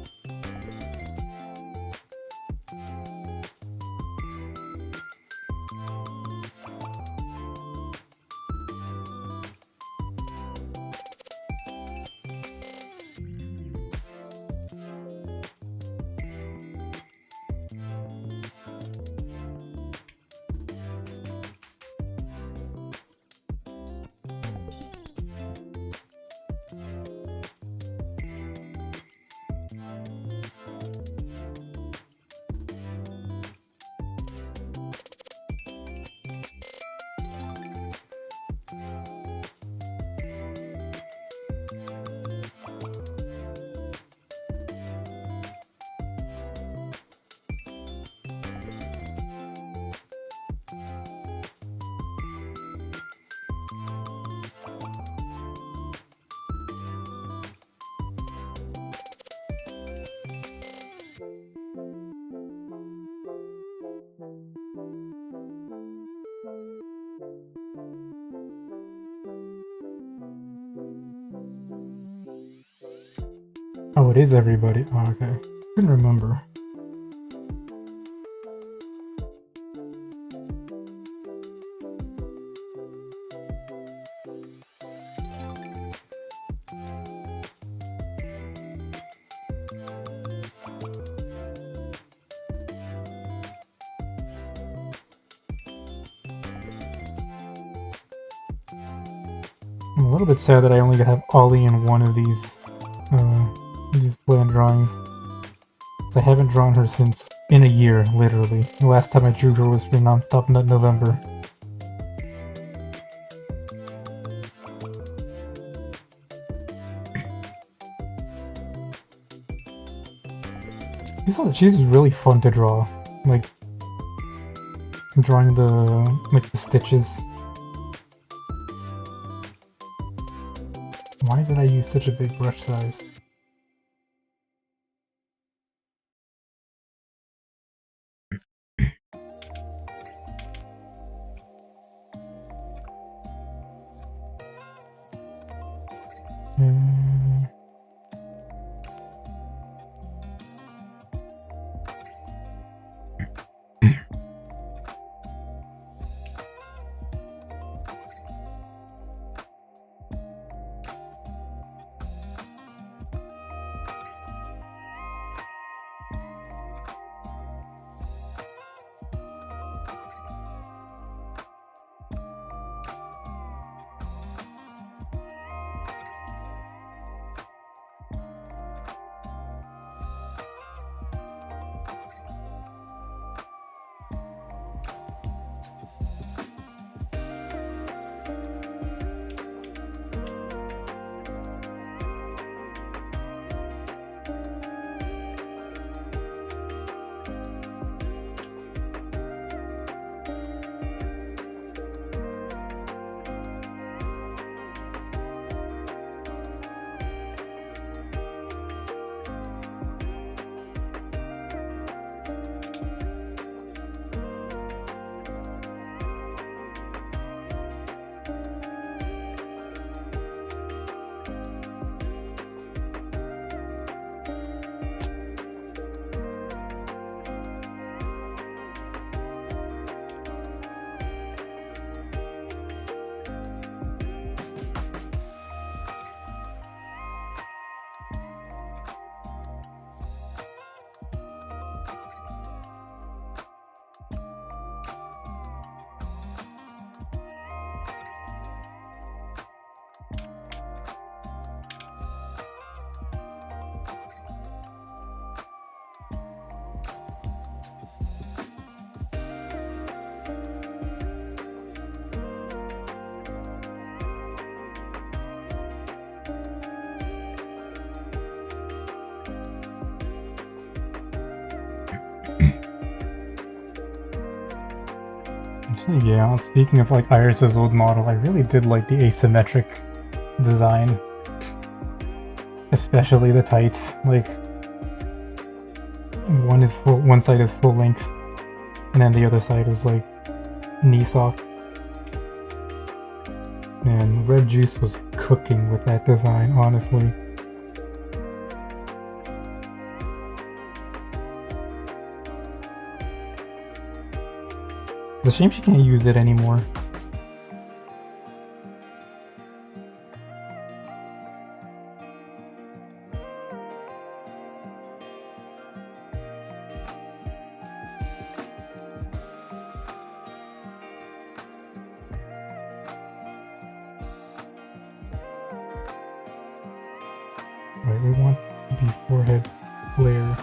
Oh, it is everybody. Oh, okay. Couldn't remember. I'm a little bit sad that I only have Ollie in one of these planned drawings. I haven't drawn her since in a year, literally. The last time I drew her was for Nonstop Nut November. She's really fun to draw. Like, drawing the stitches. Why did I use such a big brush size? Actually, yeah, speaking of like Iris's old model, I really did like the asymmetric design. Especially the tights. Like, one side is full length, and then the other side was like knee sock. And Red Juice was cooking with that design, honestly. It's a shame she can't use it anymore. Right, we want to be forehead layer.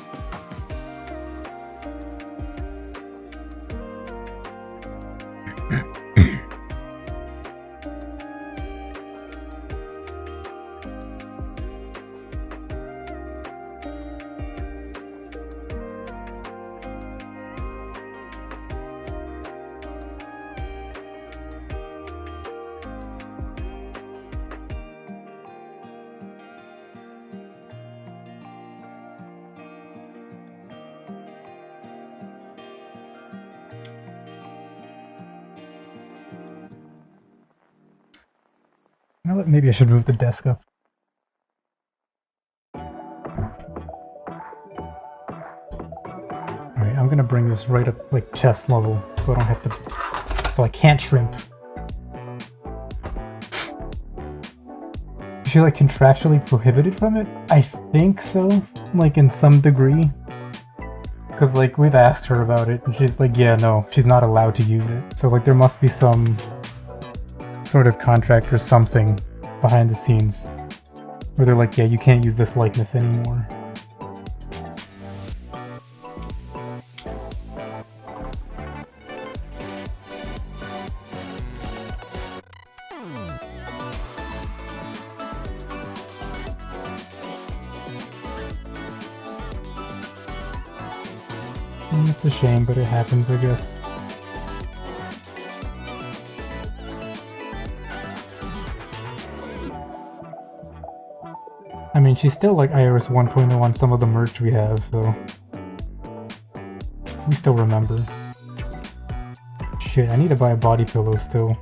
You know what? Maybe I should move the desk up. Alright, I'm gonna bring this right up like chest level so I don't have to. So I can't shrimp. Is she like contractually prohibited from it? I think so, like in some degree. Because like we've asked her about it and she's like, yeah, no, she's not allowed to use it. So like there must be some sort of contract or something behind the scenes where they're like, yeah, you can't use this likeness anymore. It's a shame, but it happens, I guess. I mean, she's still like Iris 1.0 on some of the merch we have, so we still remember. Shit, I need to buy a body pillow still.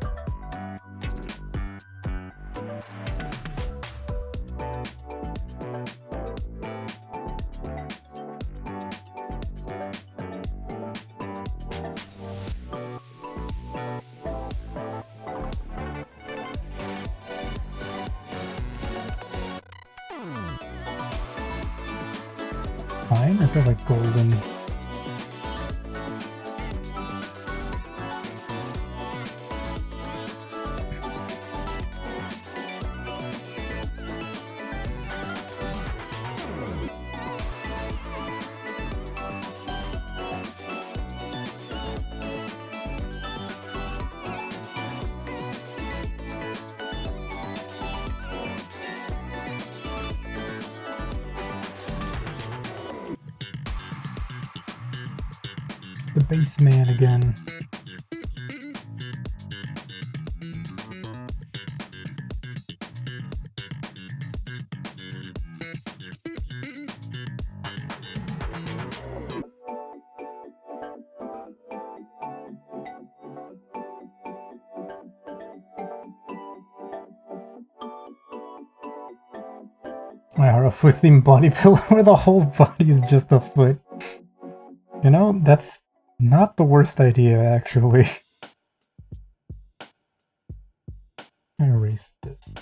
Fine, or is that like golden? The base man again. Or a foot themed body pillow where the whole body is just a foot. You know, that's not the worst idea, actually. I erased this.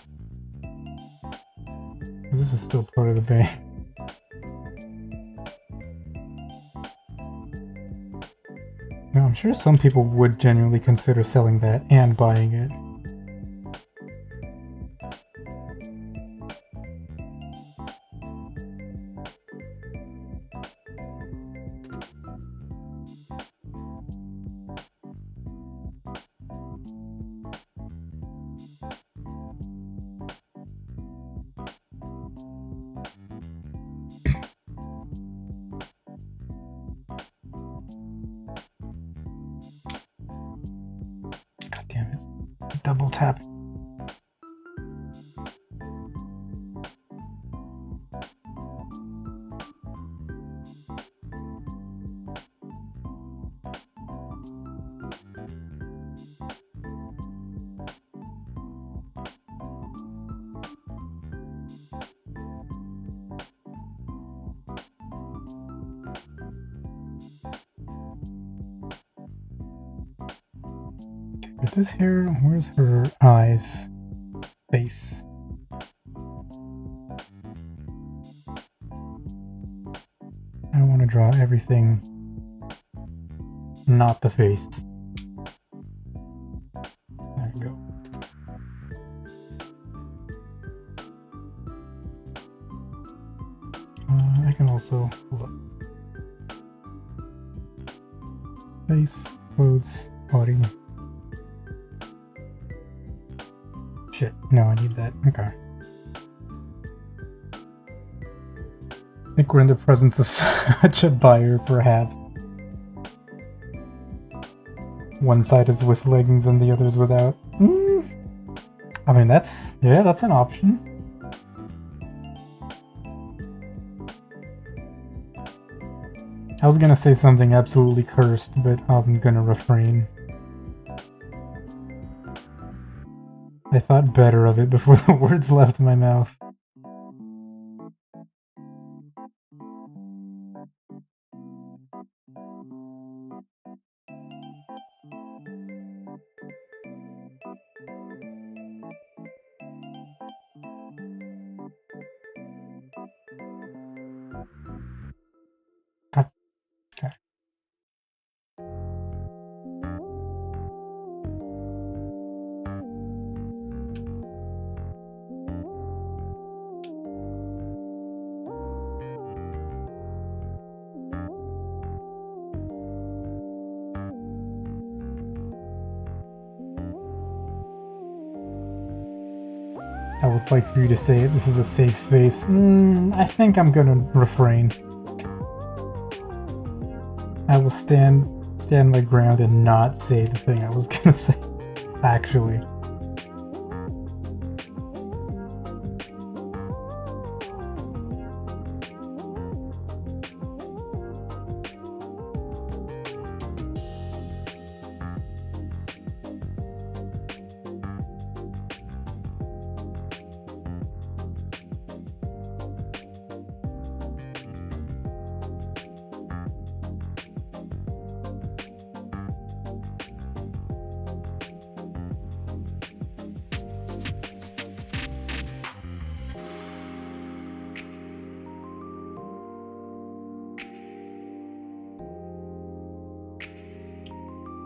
This is still part of the bang. Now, I'm sure some people would genuinely consider selling that and buying it. double tap. With this hair, where's her eyes? Face. I want to draw everything, not the face. There we go. I can also look. Face, clothes, body. Shit, no, I need that. Okay. I think we're in the presence of such a buyer, perhaps. One side is with leggings and the other is without. I mean, that's an option. I was gonna say something absolutely cursed, but I'm gonna refrain. I thought better of it before the words left my mouth. Okay. I would like for you to say it. This is a safe space. I think I'm gonna refrain. I will stand my ground and not say the thing I was gonna say, actually.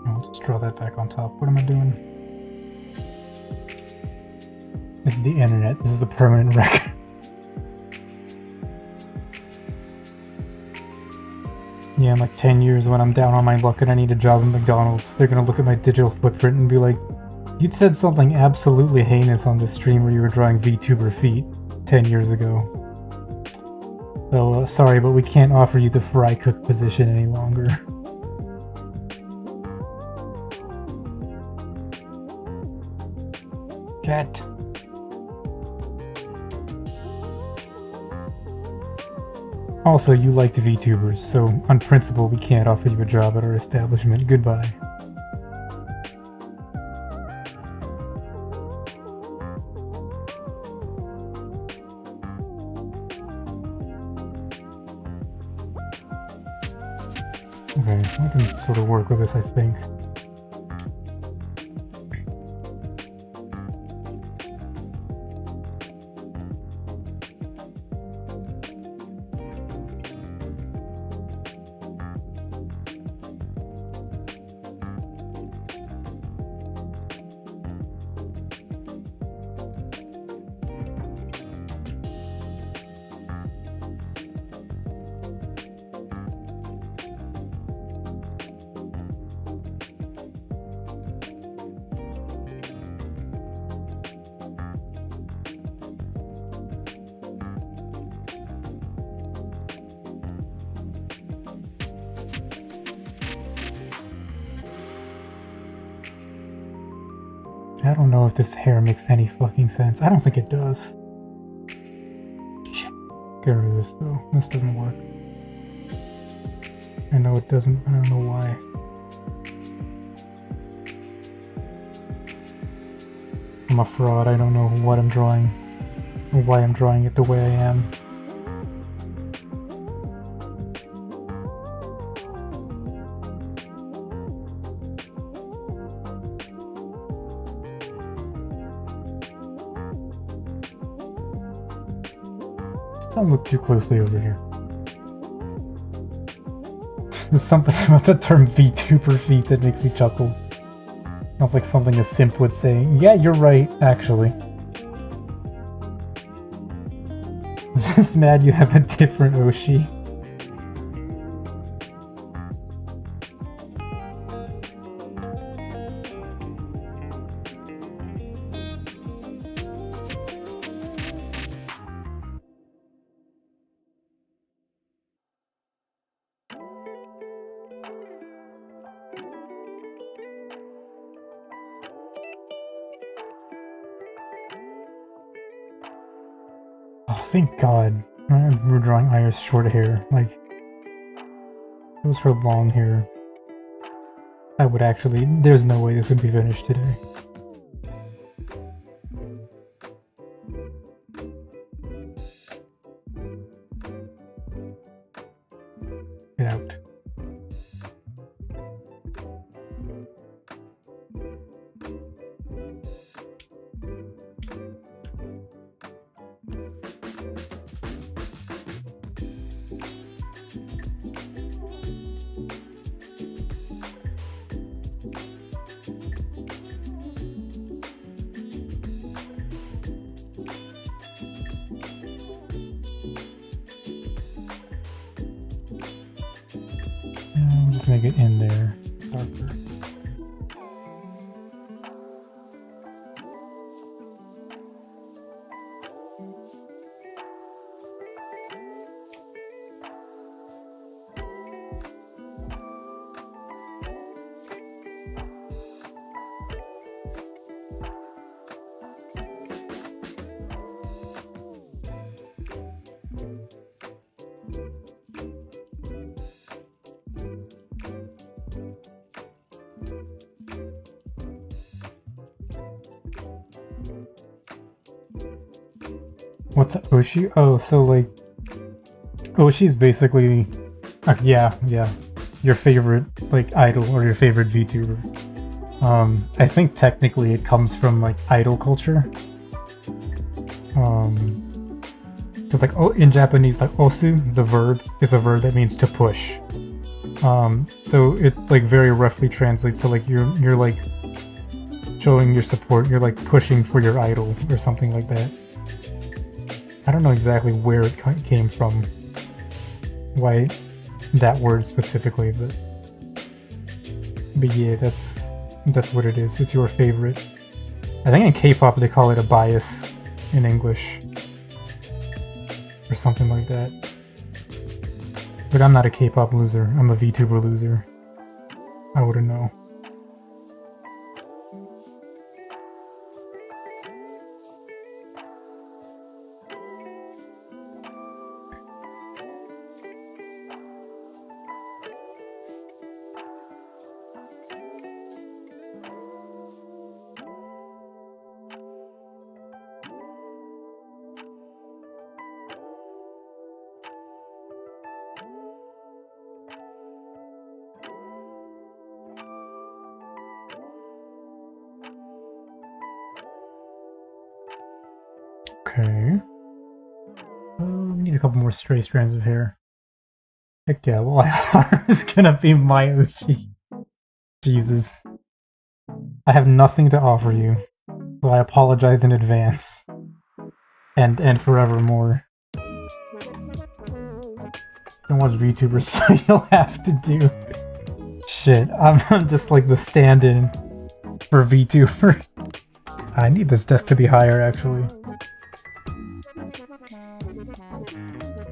I'll just draw that back on top. What am I doing? This is the internet. This is the permanent record. Yeah, in like 10 years when I'm down on my luck and I need a job at McDonald's, they're gonna look at my digital footprint and be like, you'd said something absolutely heinous on this stream where you were drawing VTuber feet 10 years ago. So, sorry, but we can't offer you the fry cook position any longer. Cat. Also, you liked VTubers, so on principle we can't offer you a job at our establishment. Goodbye. Okay, I can sort of work with this, I think. I don't know if this hair makes any fucking sense. I don't think it does. Shit. Get rid of this though. This doesn't work. I know it doesn't. I don't know why. I'm a fraud. I don't know what I'm drawing or why I'm drawing it the way I am. Don't look too closely over here. There's something about the term VTuber feet that makes me chuckle. Sounds like something a simp would say. Yeah, you're right, actually. Just mad you have a different Oshi. Oh, thank God. We're drawing Iris short hair. Like, if it was her long hair, I would actually... There's no way this would be finished today. Get out. We'll just make it in there, darker. What's Oshi? Oh, so like Oshi's basically yeah, your favorite like idol or your favorite VTuber. I think technically it comes from like idol culture. Because like in Japanese, like osu, the verb, is a verb that means to push. So it like very roughly translates to like you're like showing your support, you're like pushing for your idol or something like that. I don't know exactly where it came from, why that word specifically, but yeah, that's what it is. It's your favorite. I think in K-pop they call it a bias in English or something like that. But I'm not a K-pop loser. I'm a VTuber loser. I wouldn't know. Okay. We need a couple more stray strands of hair. Heck yeah, well, is gonna be my Oshi. Jesus. I have nothing to offer you, so I apologize in advance. And forevermore. Don't watch VTubers, so you'll have to do. Shit, I'm just like the stand-in for VTuber. I need this desk to be higher, actually.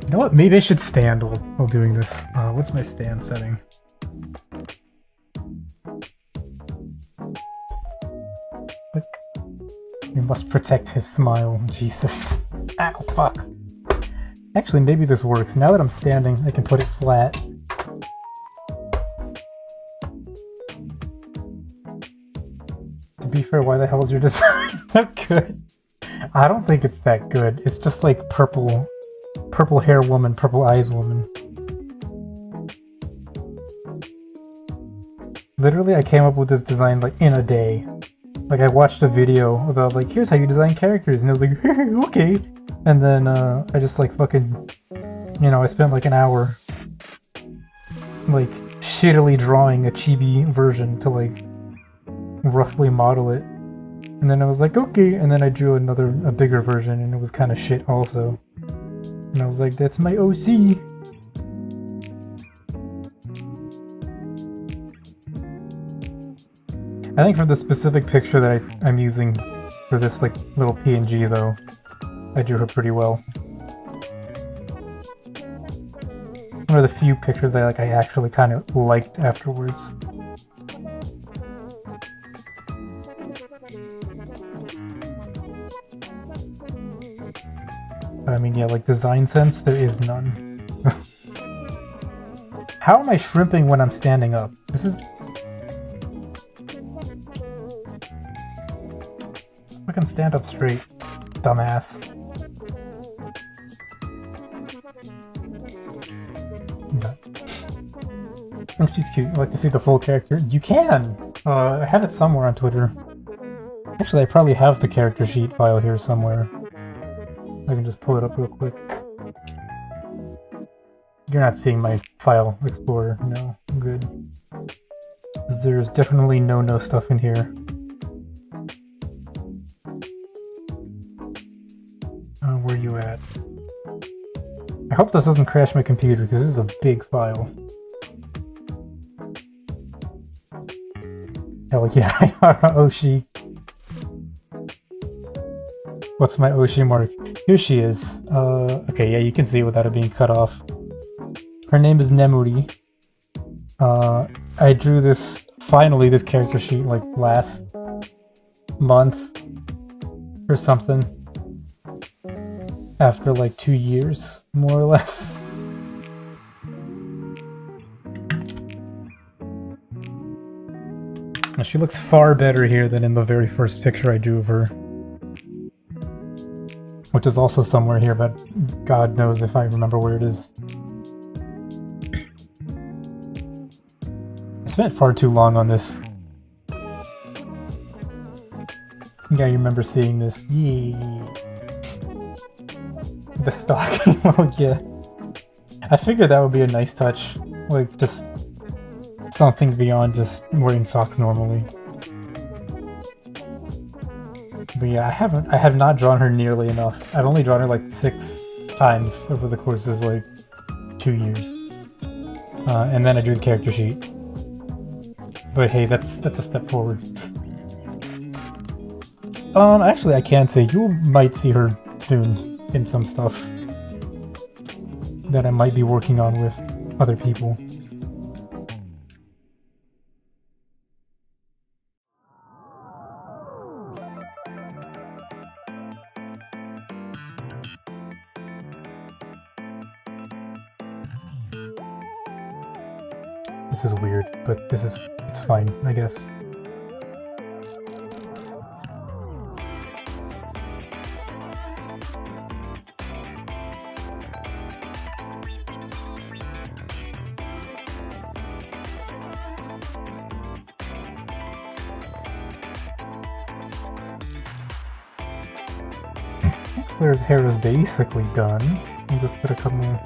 You know what? Maybe I should stand while doing this. What's my stand setting? Click. We must protect his smile. Jesus. Ow, fuck. Actually, maybe this works. Now that I'm standing, I can put it flat. To be fair, why the hell is your design that good? I don't think it's that good. It's just like purple hair woman, purple eyes woman. Literally, I came up with this design like in a day. Like I watched a video about like, here's how you design characters, and I was like, okay. And then I just like fucking, you know, I spent like an hour like shittily drawing a chibi version to like roughly model it. And then I was like, okay, and then I drew a bigger version, and it was kind of shit also. And I was like, that's my OC. I think for the specific picture that I'm using for this like little PNG though, I drew her pretty well. One of the few pictures I actually kind of liked afterwards. I mean, yeah, like design sense, there is none. How am I shrimping when I'm standing up? This is... Fucking stand up straight, dumbass. Oh, she's cute. I'd like to see the full character. You can! I have it somewhere on Twitter. Actually, I probably have the character sheet file here somewhere. I can just pull it up real quick. You're not seeing my file explorer. No, I'm good. There's definitely no stuff in here. Where you at? I hope this doesn't crash my computer, because this is a big file. Hell yeah, Oshi. What's my Oshi mark? Here she is. Okay, yeah, you can see it without it being cut off. Her name is Nemuri. I drew this, finally, this character sheet, like, last month or something. After, like, 2 years, more or less. Now, she looks far better here than in the very first picture I drew of her. Which is also somewhere here, but God knows if I remember where it is. I spent far too long on this. Yeah, you remember seeing this. Yee. The stocking, well, yeah. I figured that would be a nice touch. Like, just something beyond just wearing socks normally. But yeah, I have not drawn her nearly enough. I've only drawn her like 6 times over the course of like 2 years. And then I drew the character sheet. But hey, that's a step forward. Actually I can say you might see her soon in some stuff that I might be working on with other people. This is weird, but it's fine, I guess. Claire's hair is basically done. I'll just put a couple more.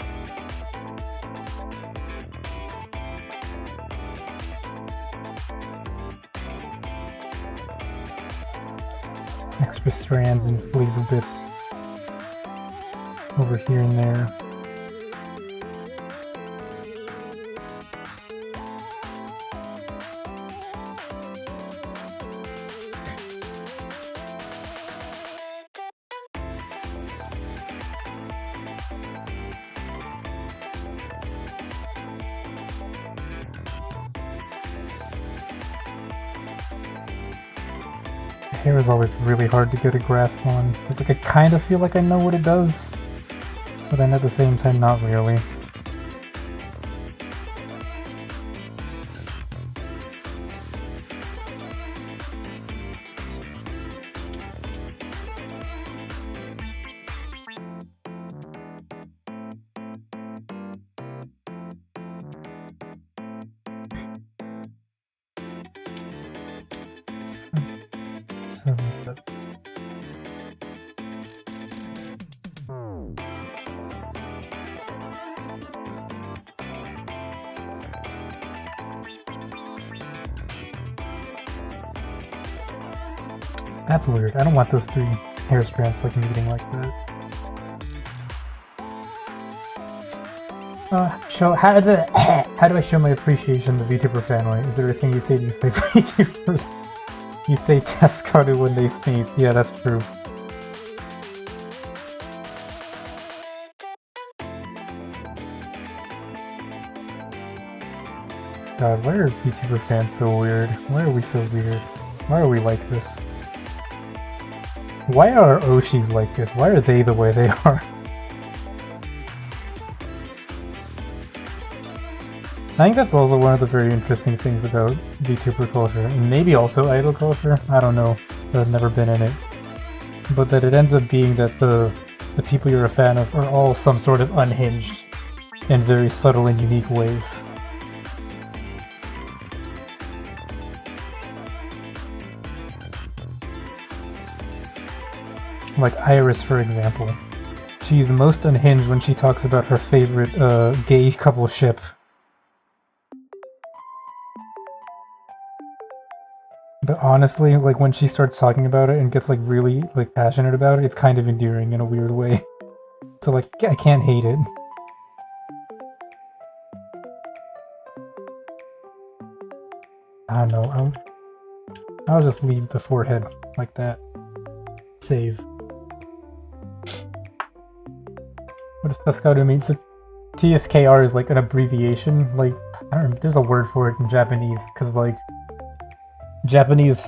Extra strands and flavor bits over here and there. hair is always really hard to get a grasp on. It's like I kind of feel like I know what it does, but then at the same time, not really. That's weird. I don't want those 3 hair strands like meeting like that. How do I show my appreciation of the VTuber fan way? Is there a thing you say to your favorite VTubers? You say Tescadu when they sneeze. Yeah, that's true. God, why are VTuber fans so weird? Why are we so weird? Why are we like this? Why are Oshis like this? Why are they the way they are? I think that's also one of the very interesting things about VTuber culture, and maybe also idol culture. I don't know. I've never been in it. But that it ends up being that the people you're a fan of are all some sort of unhinged in very subtle and unique ways. Like Iris, for example. She's most unhinged when she talks about her favorite gay couple ship. But honestly, like when she starts talking about it and gets like really like passionate about it, it's kind of endearing in a weird way. So like, I can't hate it. I don't know, I'll just leave the forehead like that. Save. What does Tescadu mean? So TSKR is like an abbreviation, like, I don't know, there's a word for it in Japanese, because like, Japanese,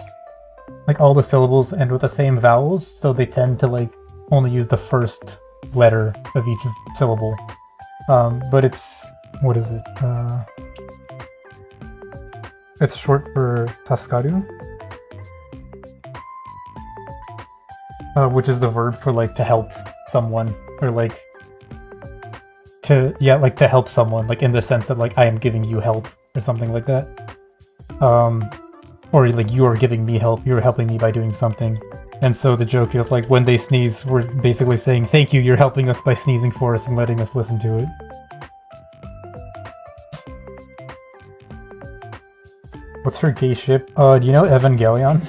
like all the syllables end with the same vowels, so they tend to like only use the first letter of each syllable. But it's, what is it? It's short for Tasakaru, which is the verb for like to help someone, or like to, yeah, like to help someone, like in the sense that like I am giving you help or something like that. Or like you are giving me help, you're helping me by doing something. And so the joke is like when they sneeze, we're basically saying, thank you, you're helping us by sneezing for us and letting us listen to it. What's her gay ship? Do you know Evangelion?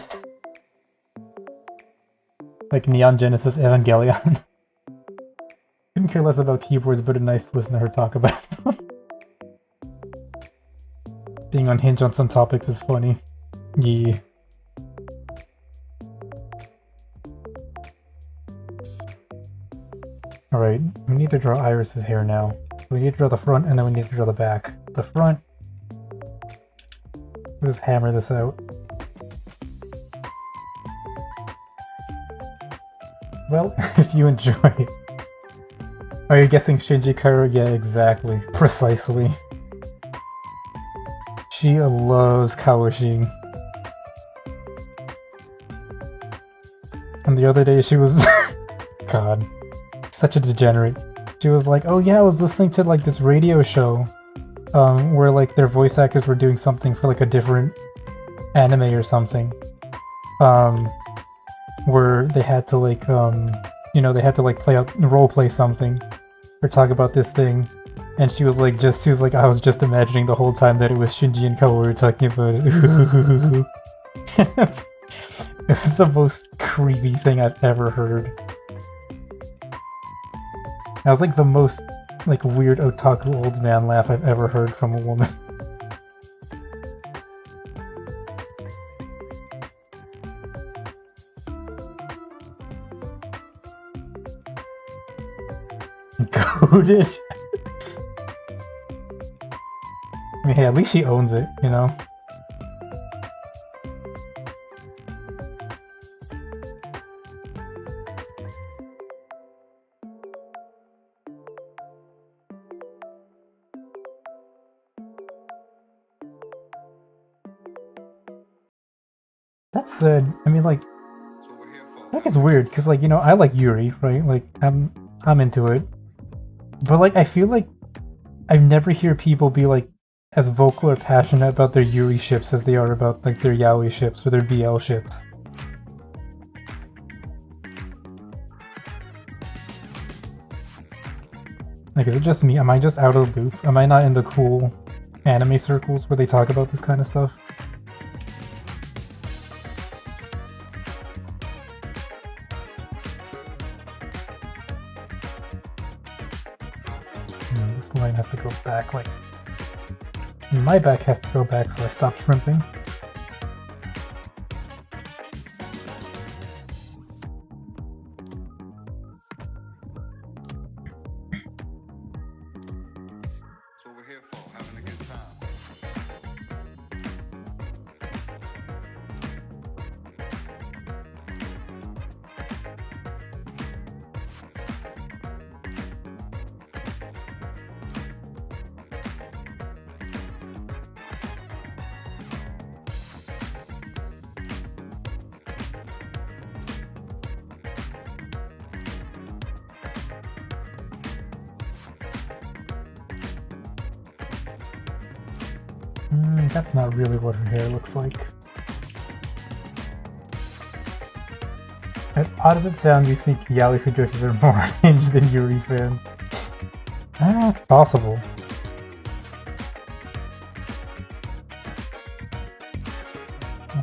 Like Neon Genesis Evangelion. Couldn't care less about keyboards, but it's nice to listen to her talk about them. Being unhinged on some topics is funny. Yeah. Alright, we need to draw Iris's hair now. We need to draw the front and then we need to draw the back. The front... We'll just hammer this out. Well, if you enjoy it. Are you guessing Shinji Kairo? Yeah, exactly. Precisely. She loves Kawashi. And the other day she was... God. Such a degenerate. She was like, oh yeah, I was listening to like this radio show where like their voice actors were doing something for like a different anime or something. Where they had to like, you know, they had to like role play something or talk about this thing. And she was like, I was just imagining the whole time that it was Shinji and Kawa were talking about it. It was the most creepy thing I've ever heard. That was like the most like weird otaku old man laugh I've ever heard from a woman. Goated. I mean, hey, at least she owns it, you know? That said, I mean, like, That's what we're here for. I think it's weird because, like, you know, I like Yuri, right? Like, I'm into it, but like, I feel like I never hear people be like as vocal or passionate about their Yuri ships as they are about like their yaoi ships or their BL ships. Like, is it just me? Am I just out of the loop? Am I not in the cool anime circles where they talk about this kind of stuff? This line has to go back, like... My back has to go back, so I stop shrimping. That's what we're here for, having a good time. That's not really what her hair looks like. As odd as it sounds, you think yaoi dresses are more hinged than Yuri fans. Ah, it's possible.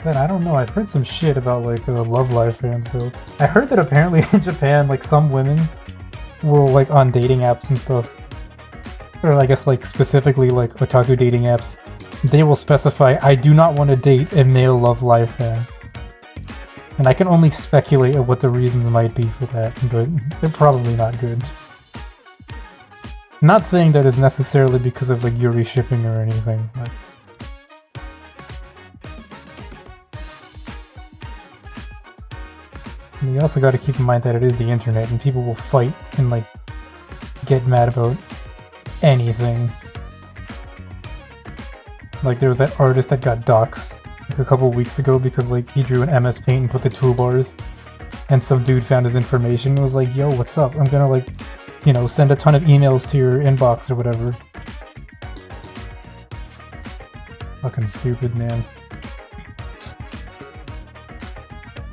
I don't know, I've heard some shit about like Love Live fans, so I heard that apparently in Japan, like some women will like on dating apps and stuff, or I guess like specifically like otaku dating apps, they will specify, I do not want to date a male Love Live fan. And I can only speculate at what the reasons might be for that, but they're probably not good. Not saying that it's necessarily because of like Yuri shipping or anything. Like, and you also got to keep in mind that it is the internet and people will fight and like get mad about anything. Like there was that artist that got doxxed like a couple weeks ago because like he drew an MS Paint and put the toolbars, and some dude found his information and was like, yo, what's up? I'm gonna like, you know, send a ton of emails to your inbox or whatever. Fucking stupid, man.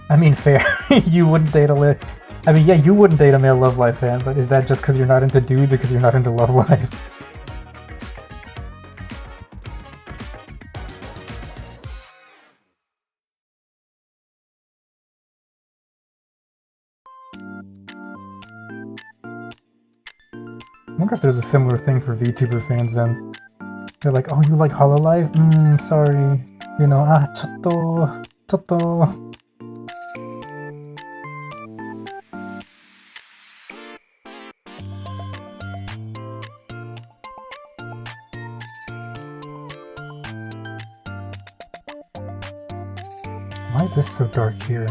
I mean, fair. You wouldn't date a I mean, yeah, you wouldn't date a male Love Live fan, but is that just because you're not into dudes or because you're not into Love Live? I wonder if there's a similar thing for VTuber fans then. They're like, oh, you like HOLOLIVE? Sorry. You know, chotto. Why is this so dark here?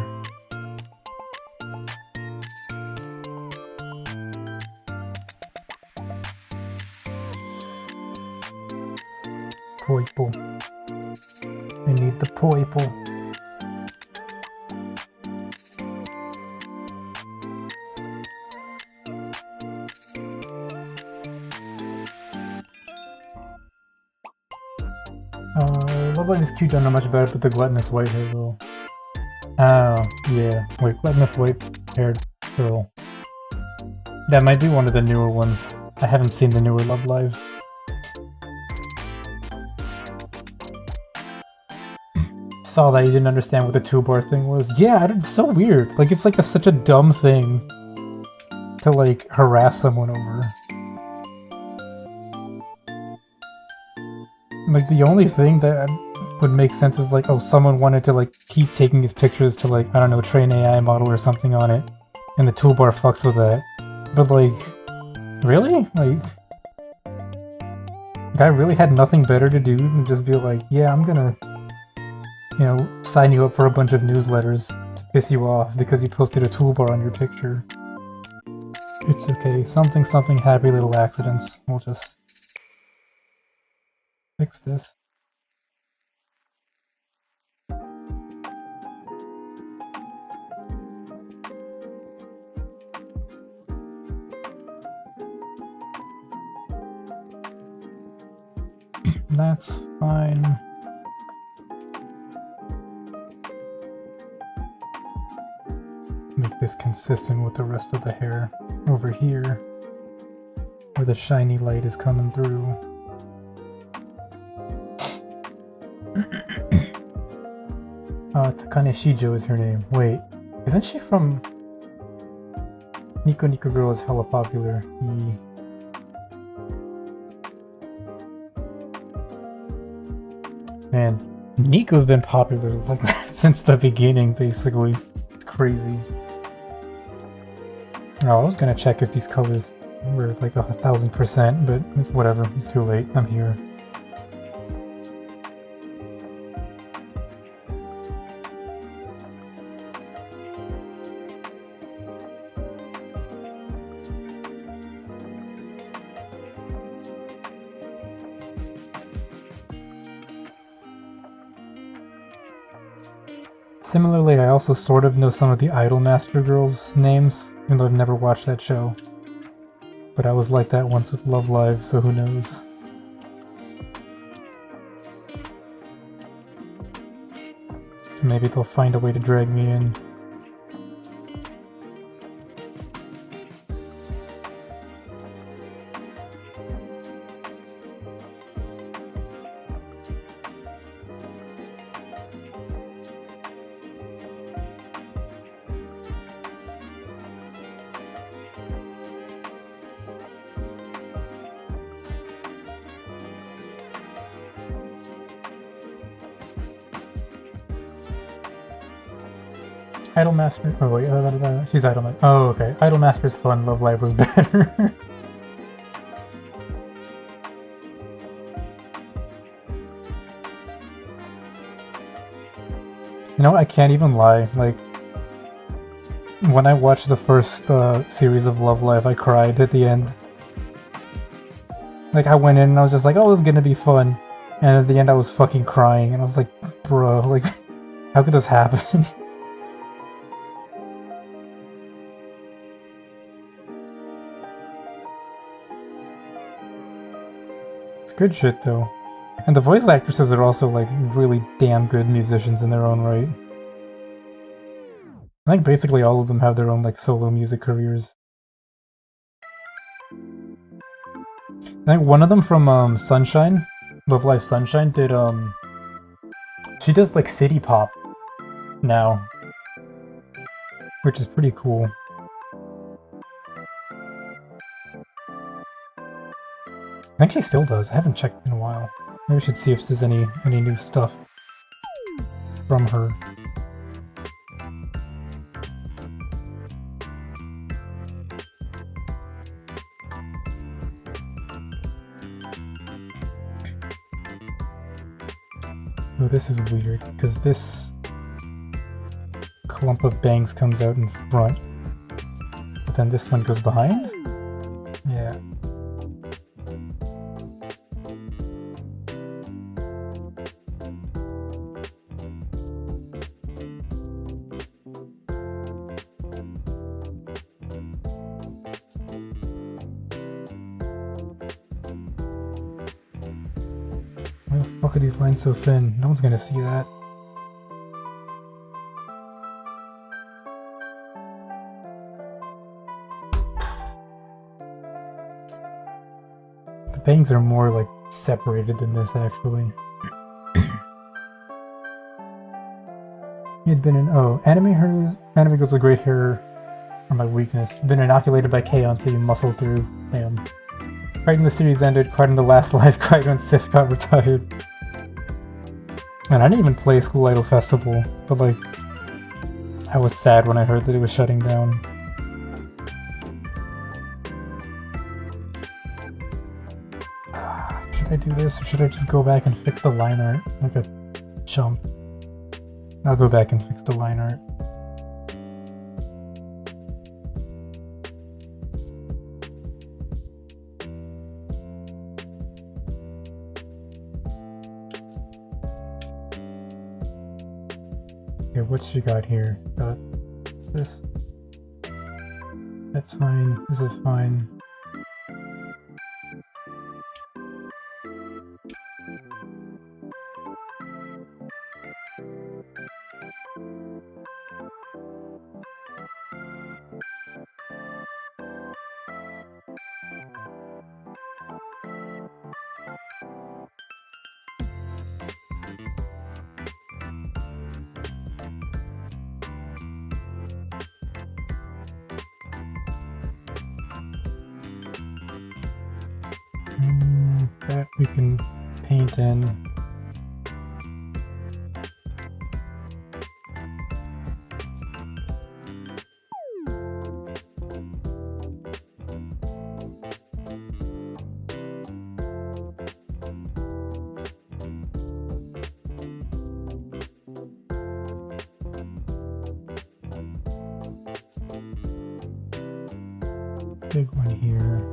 Poiple. I need the poiple. Love Live is cute, don't know much about it, but the gluttonous white hair girl. Oh, yeah. Wait, gluttonous white haired girl. That might be one of the newer ones. I haven't seen the newer Love Live. Saw that you didn't understand what the toolbar thing was. Yeah, it's so weird. Like, it's like such a dumb thing to, like, harass someone over. Like, the only thing that would make sense is, like, oh, someone wanted to, like, keep taking his pictures to, like, I don't know, train AI model or something on it, and the toolbar fucks with that. But, like, really? Like, guy really had nothing better to do than just be like, yeah, I'm gonna, you know, sign you up for a bunch of newsletters to piss you off because you posted a toolbar on your picture. It's okay. Something, happy little accidents. We'll just fix this. That's fine. Make this consistent with the rest of the hair over here, where the shiny light is coming through. Takane Shijo is her name. Wait, isn't she from... Nico Nico Girl is hella popular. Man, Nico's been popular like since the beginning, basically. It's crazy. Oh, I was gonna check if these colors were like 1000%, but it's whatever. It's too late. I'm here. Similarly, I also sort of know some of the Idolmaster girls' names, even though I've never watched that show. But I was like that once with Love Live, so who knows. Maybe they'll find a way to drag me in. Idolmaster. Oh wait, she's Idolmaster. Oh okay. Idolmaster's fun. Love Live was better. You know, I can't even lie. Like, when I watched the first series of Love Live, I cried at the end. Like, I went in and I was just like, oh, this is gonna be fun. And at the end, I was fucking crying. And I was like, bro, like, how could this happen? It's good shit, though. And the voice actresses are also, like, really damn good musicians in their own right. I think basically all of them have their own, like, solo music careers. I think one of them from, Sunshine, Love Live Sunshine, did, she does, like, city pop now. Which is pretty cool. I think she still does. I haven't checked in a while. Maybe we should see if there's any new stuff from her. Oh, this is weird, because this clump of bangs comes out in front, but then this one goes behind? Yeah. Why the fuck are these lines so thin? No one's gonna see that. The bangs are more like separated than this actually. He had been in anime girls with great hair are my weakness. Been inoculated by K-On! So you muscle through. Damn. Right when the series ended, cried in the last live, cried when Sif got retired. Man, I didn't even play School Idol Festival, but like, I was sad when I heard that it was shutting down. Should I do this, or should I just go back and fix the line art like a chump? I'll go back and fix the line art. Okay, what's she got here? Got this. That's fine. This is fine. we can paint in. Big one here.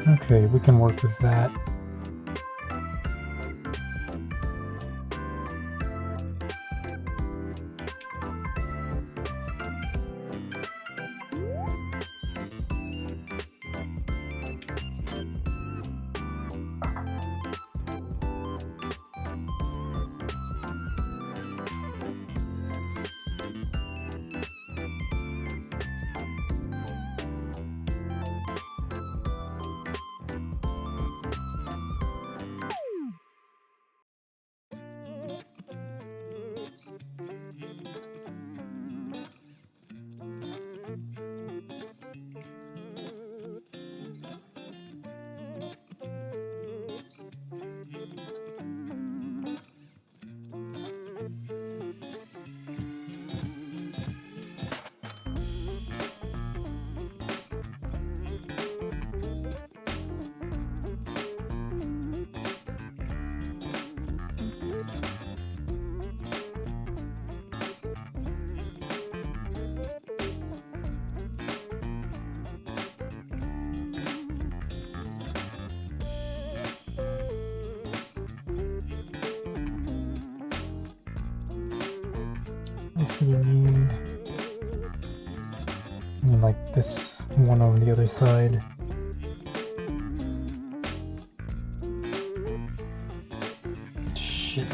Okay, we can work with that. What do we need? I mean, like this one on the other side. Shit.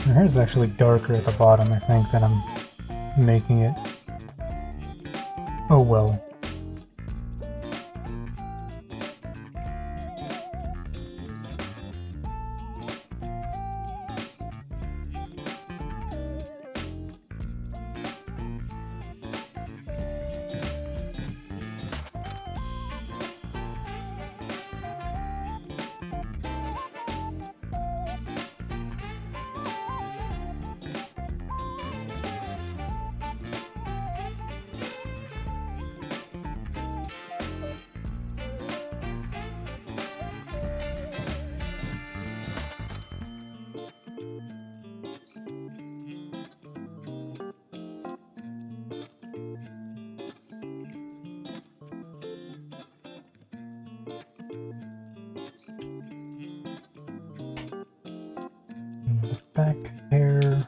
Her hair is actually darker at the bottom, I think, than I'm making it. Oh well. back hair.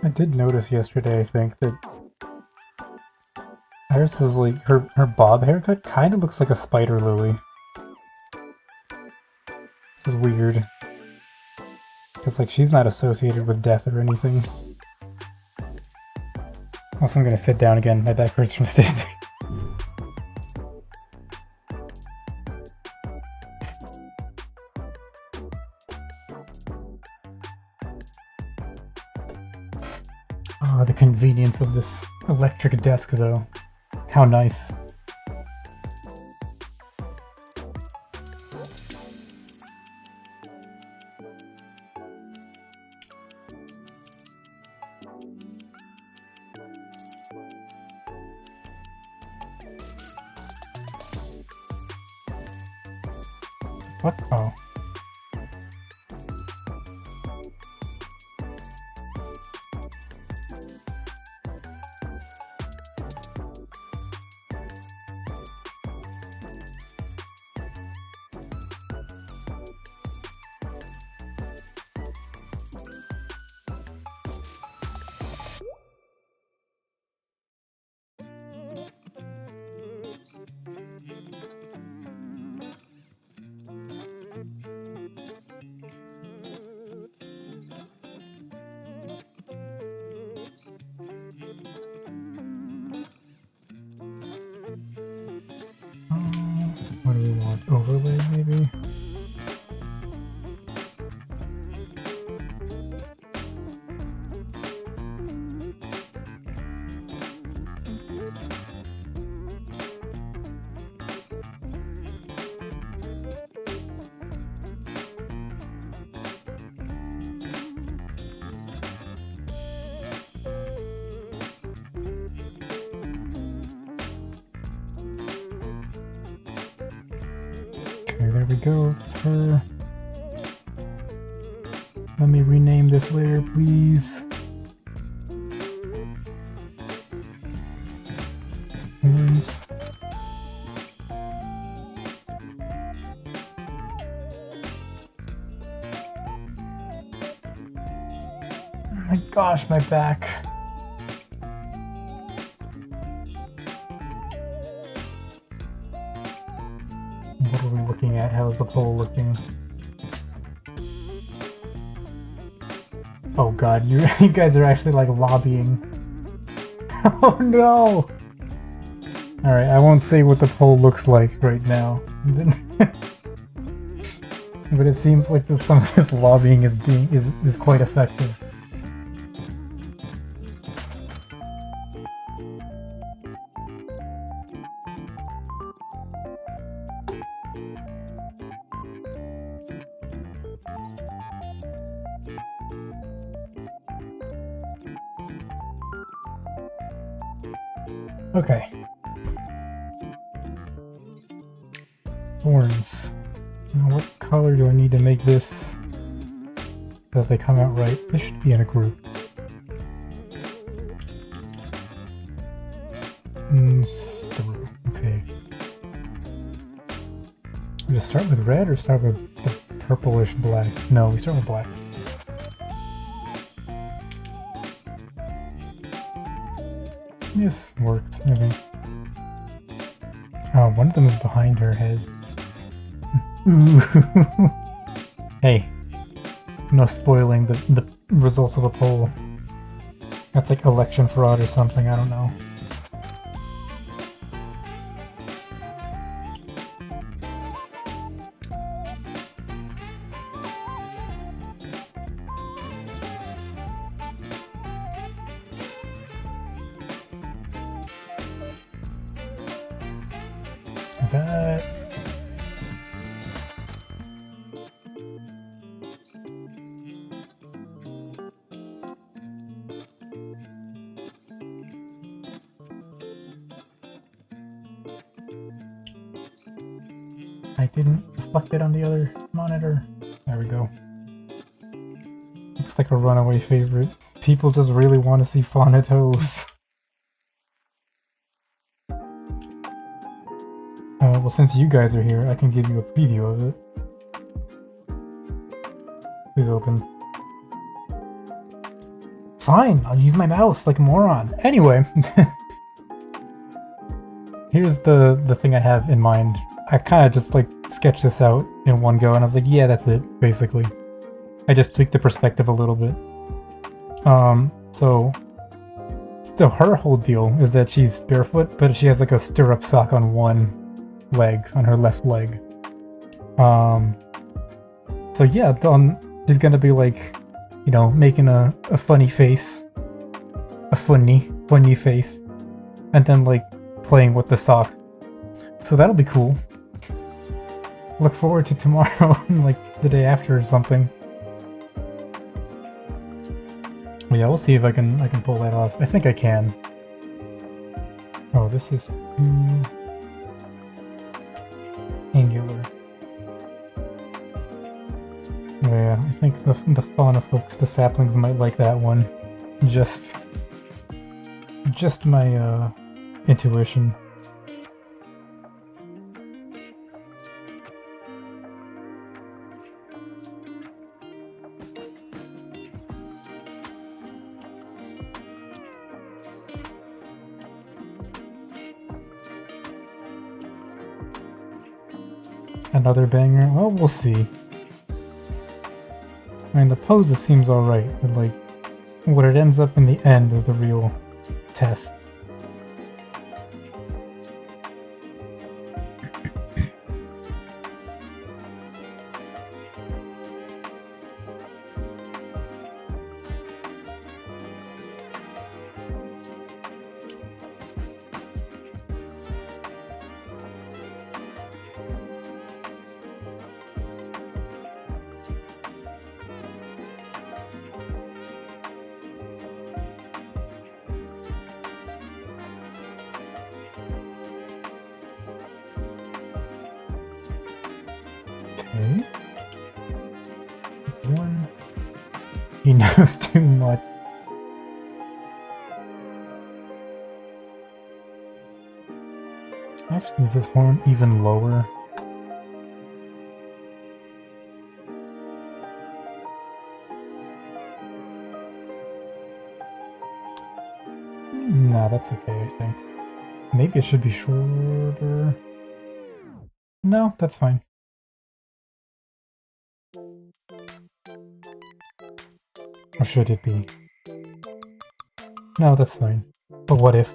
I did notice yesterday, I think, that Iris's, like, her bob haircut kind of looks like a spider lily. Which is weird. Because, like, she's not associated with death or anything. Also, I'm gonna sit down again. My back hurts from standing. Oh, the convenience of this electric desk, though. How nice. What? Oh. What do we want? Overlay, maybe? Okay, there we go. That's her. Let me rename this layer, please. Horns. Oh my gosh, my back. What are we looking at? How's the poll looking? Oh god, you guys are actually like lobbying. Oh no! Alright, I won't say what the poll looks like right now. But it seems like some of this lobbying is quite effective. Okay. Horns. Now what color do I need to make this so that they come out right? This should be in a group. Through. Okay. Just start with red or start with the purplish black? No, we start with black. This works, I think. Oh, one of them is behind her head. Ooh. Hey, no spoiling the results of a poll. That's like election fraud or something, I don't know. Is that... I didn't reflect it on the other monitor. There we go. Looks like a runaway favorite. People just really want to see Fauna toes. Well, since you guys are here, I can give you a preview of it. Please open. Fine, I'll use my mouse like a moron. Anyway, here's the thing I have in mind. I kind of just like sketched this out in one go, and I was like, yeah, that's it, basically. I just tweaked the perspective a little bit. So her whole deal is that she's barefoot, but she has like a stirrup sock on one leg, on her left leg. So yeah, she's gonna be like, you know, making a funny face, a funny face, and then like playing with the sock. So that'll be cool. Look forward to tomorrow and like the day after or something. But yeah, we'll see if I can pull that off. I think I can. Oh, this is too angular. Yeah, I think the fauna folks, the saplings, might like that one. Just my intuition. Another banger? Well, we'll see. I mean, the poses seems alright, but like, what it ends up in the end is the real test. Okay. This one. He knows too much. Actually, is this horn even lower? Nah, that's okay, I think. Maybe it should be shorter. No, that's fine. Or should it be? No, that's fine. But what if?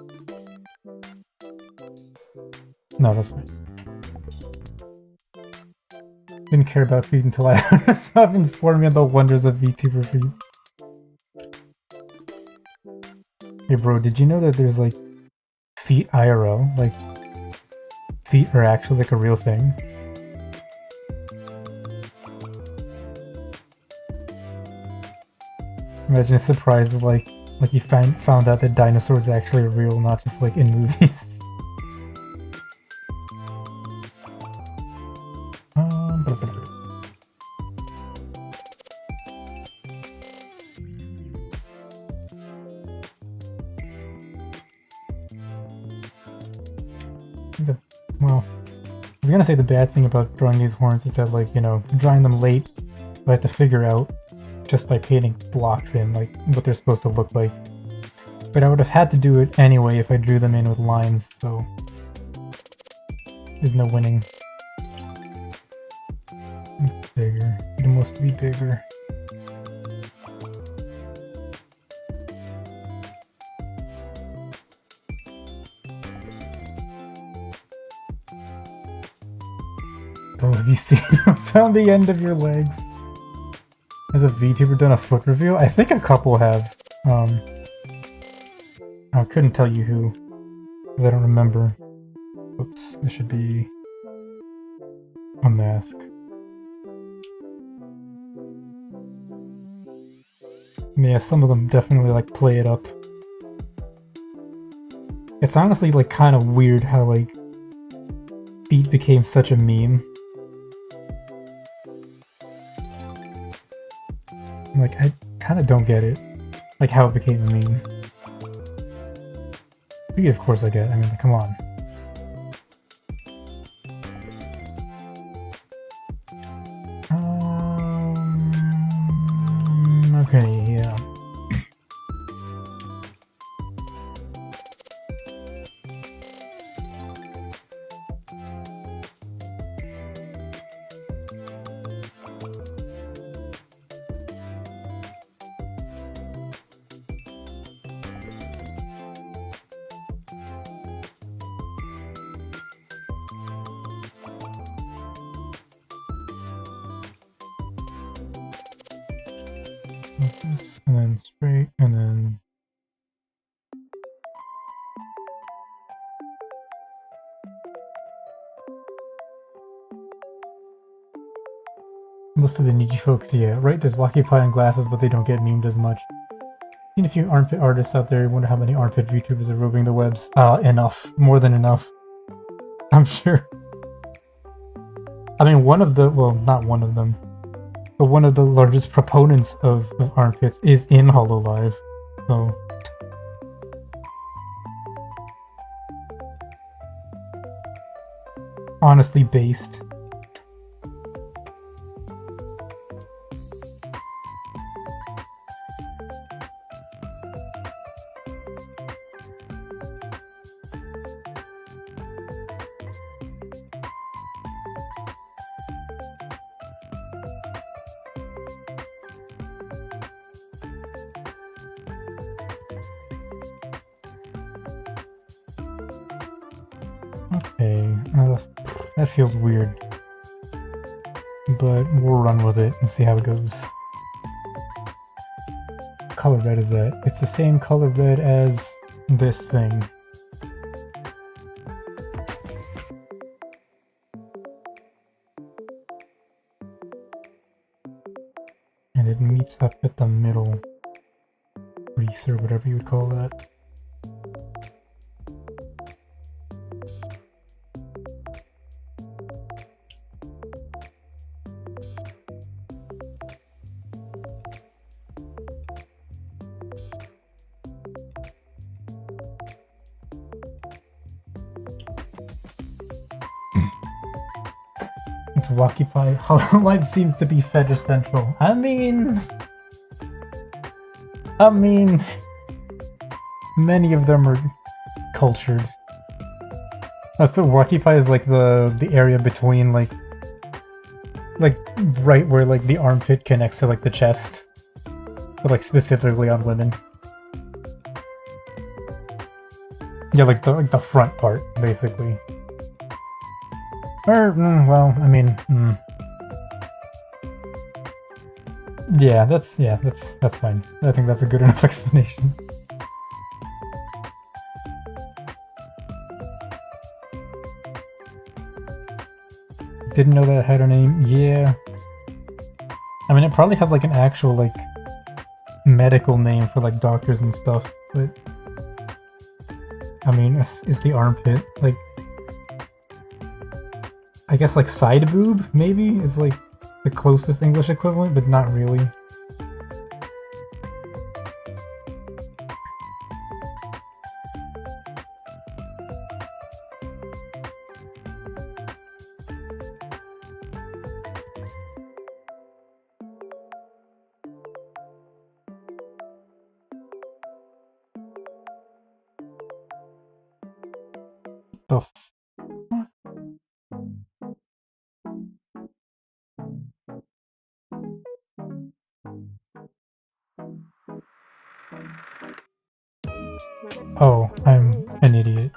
No, that's fine. Didn't care about feet until I have informed me of the wonders of VTuber feet. Hey bro, did you know that there's like feet IRL? Like, feet are actually like a real thing? Imagine a surprise like you found out that dinosaurs actually are real, not just like in movies. was gonna say the bad thing about drawing these horns is that, like, you know, drawing them late, I have to figure out just by painting blocks in, like, what they're supposed to look like. But I would have had to do it anyway if I drew them in with lines, so there's no winning. It's bigger. It must be bigger. Oh, have you seen what's on the end of your legs? Has a VTuber done a foot reveal? I think a couple have. I couldn't tell you who, because I don't remember. Oops, this should be a mask. Yeah, some of them definitely like play it up. It's honestly like kind of weird how like feet became such a meme. Like, I kind of don't get it. Like, how it became a meme. Feet, of course I get. I mean, come on. Okay, yeah. This, and then straight, and then most of the Niji folks, yeah, right? There's Wacky Pie and glasses, but they don't get memed as much. Seen a few armpit artists out there. Wonder how many armpit VTubers are roving the webs. Enough, more than enough. I'm sure. I mean, one of the, well, not one of them, but one of the largest proponents of armpits is in HoloLive, so. Honestly based. Okay, that feels weird, but we'll run with it and see how it goes. What color red is that? It's the same color red as this thing. And it meets up at the middle crease, or whatever you would call that. It's Wacky Pie. HoloLive seems to be fetish central. I mean, many of them are cultured. So Wacky Pie is like the area between like right where like the armpit connects to like the chest, but like specifically on women. Yeah, like the front part, basically. Or, well, I mean, yeah, that's fine. I think that's a good enough explanation. Didn't know that it had a name. Yeah. I mean, it probably has like an actual like medical name for like doctors and stuff, but I mean, it's the armpit. Like, I guess like side boob, maybe, is like the closest English equivalent, but not really. the f- Oh, I'm an idiot.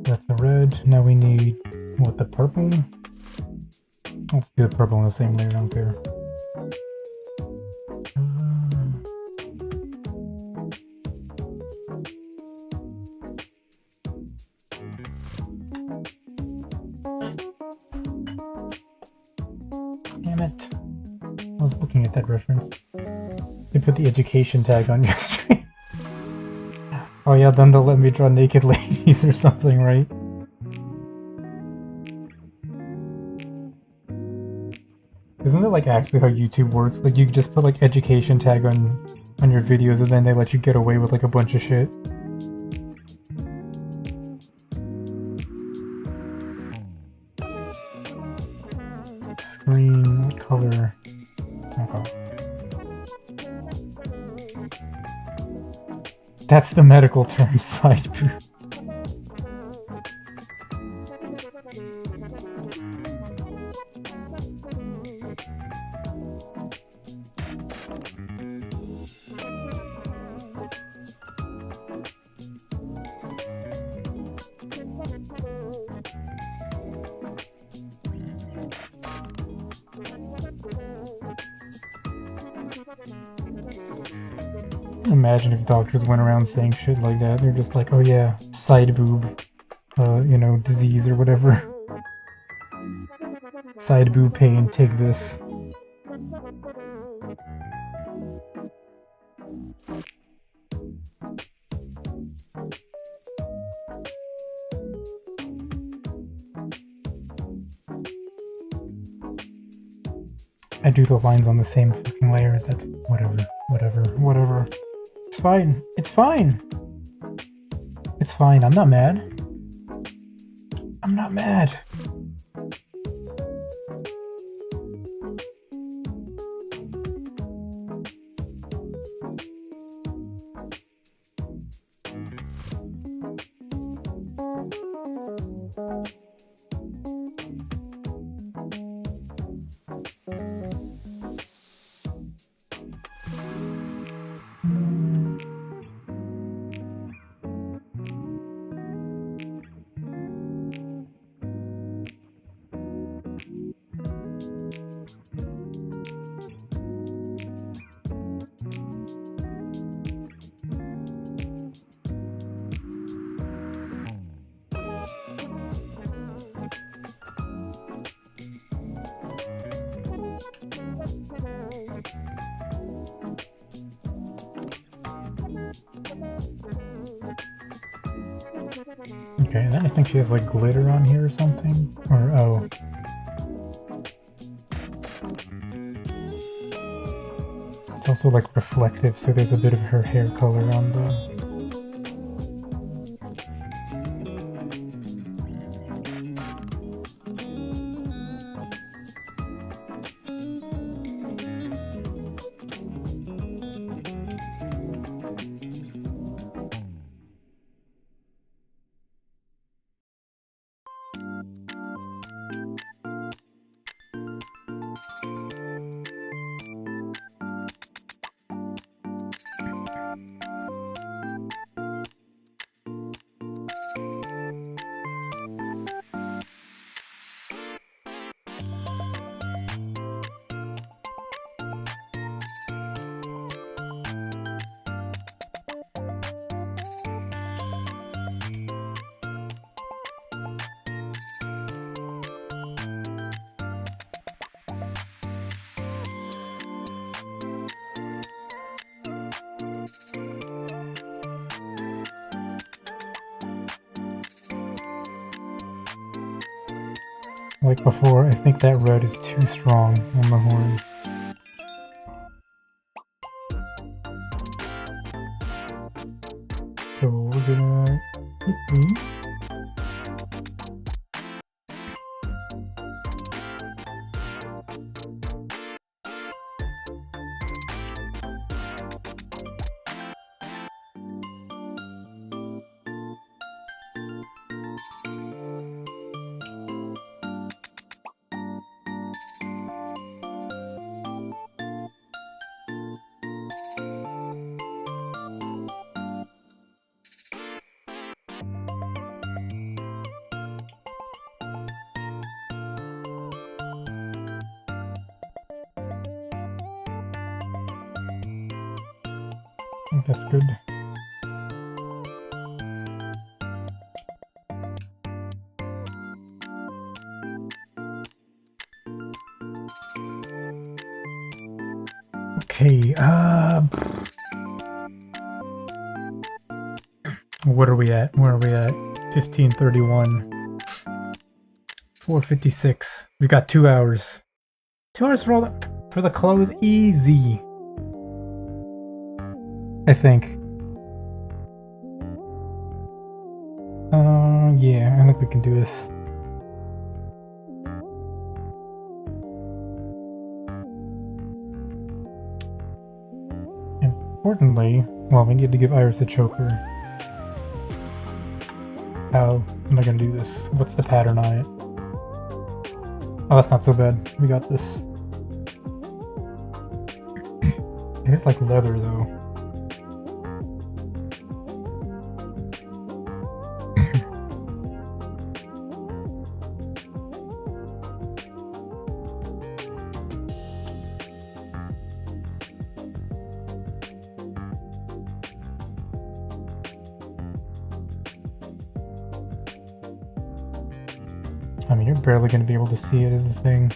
That's the red. Now we need, what, the purple? Let's do the purple in the same layer, I don't care. Damn it. I was looking at that reference. They put the education tag on your stream. Oh yeah, then they'll let me draw naked ladies or something, right? Isn't that like actually how YouTube works? Like you just put like education tag on your videos and then they let you get away with like a bunch of shit. Screen, what color? Okay. That's the medical term, side boob. Imagine if doctors went around saying shit like that. They're just like, oh yeah, side boob, you know, disease or whatever. Side boob pain, take this. I do the lines on the same fucking layers. That's whatever. It's fine. It's fine. It's fine. I'm not mad. I'm not mad. Okay, then I think she has like glitter on here or something. Or, oh. It's also like reflective, so there's a bit of her hair color on the... Like before, I think that red is too strong on the horn. So we're gonna... That's good. Okay, what are we at? Where are we at? 15:31. 4:56. We got 2 hours. 2 hours for all the, for the close? Easy. I think. Yeah, I think we can do this. Importantly, well, we need to give Iris a choker. How am I gonna do this? What's the pattern on it? Oh, that's not so bad. We got this. It's like leather, though. I mean, you're barely going to be able to see it, is the thing.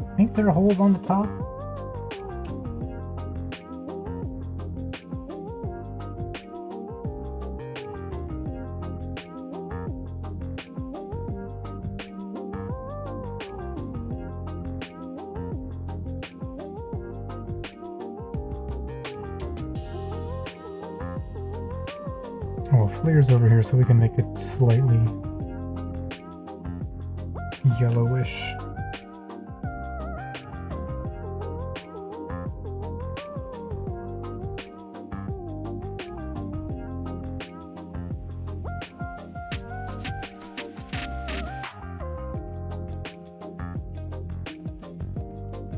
I think there are holes on the top. Oh, flare's over here, so we can make it slightly yellowish.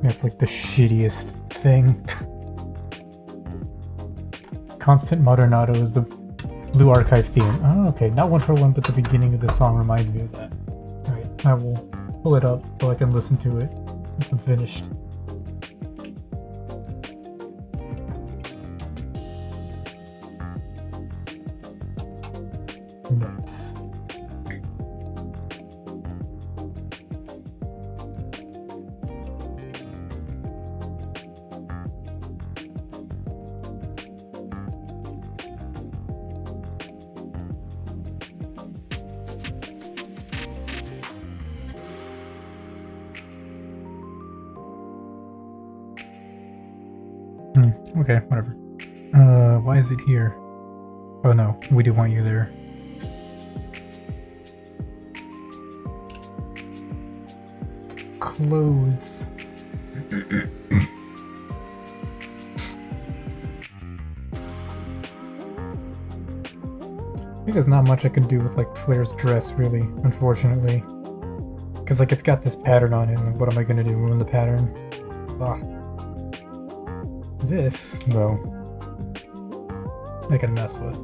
That's like the shittiest thing. Constant Modernado is the Blue Archive theme. Oh, okay. Not one for one, but the beginning of the song reminds me of that. Alright, I will pull it up so I can listen to it once I'm finished. Nice. Okay, whatever. Why is it here? Oh no, we do want you there. Clothes. I think there's not much I can do with like Flair's dress, really, unfortunately. Because like it's got this pattern on it, and what am I gonna do? Ruin the pattern? Ah. This, though, I can mess with.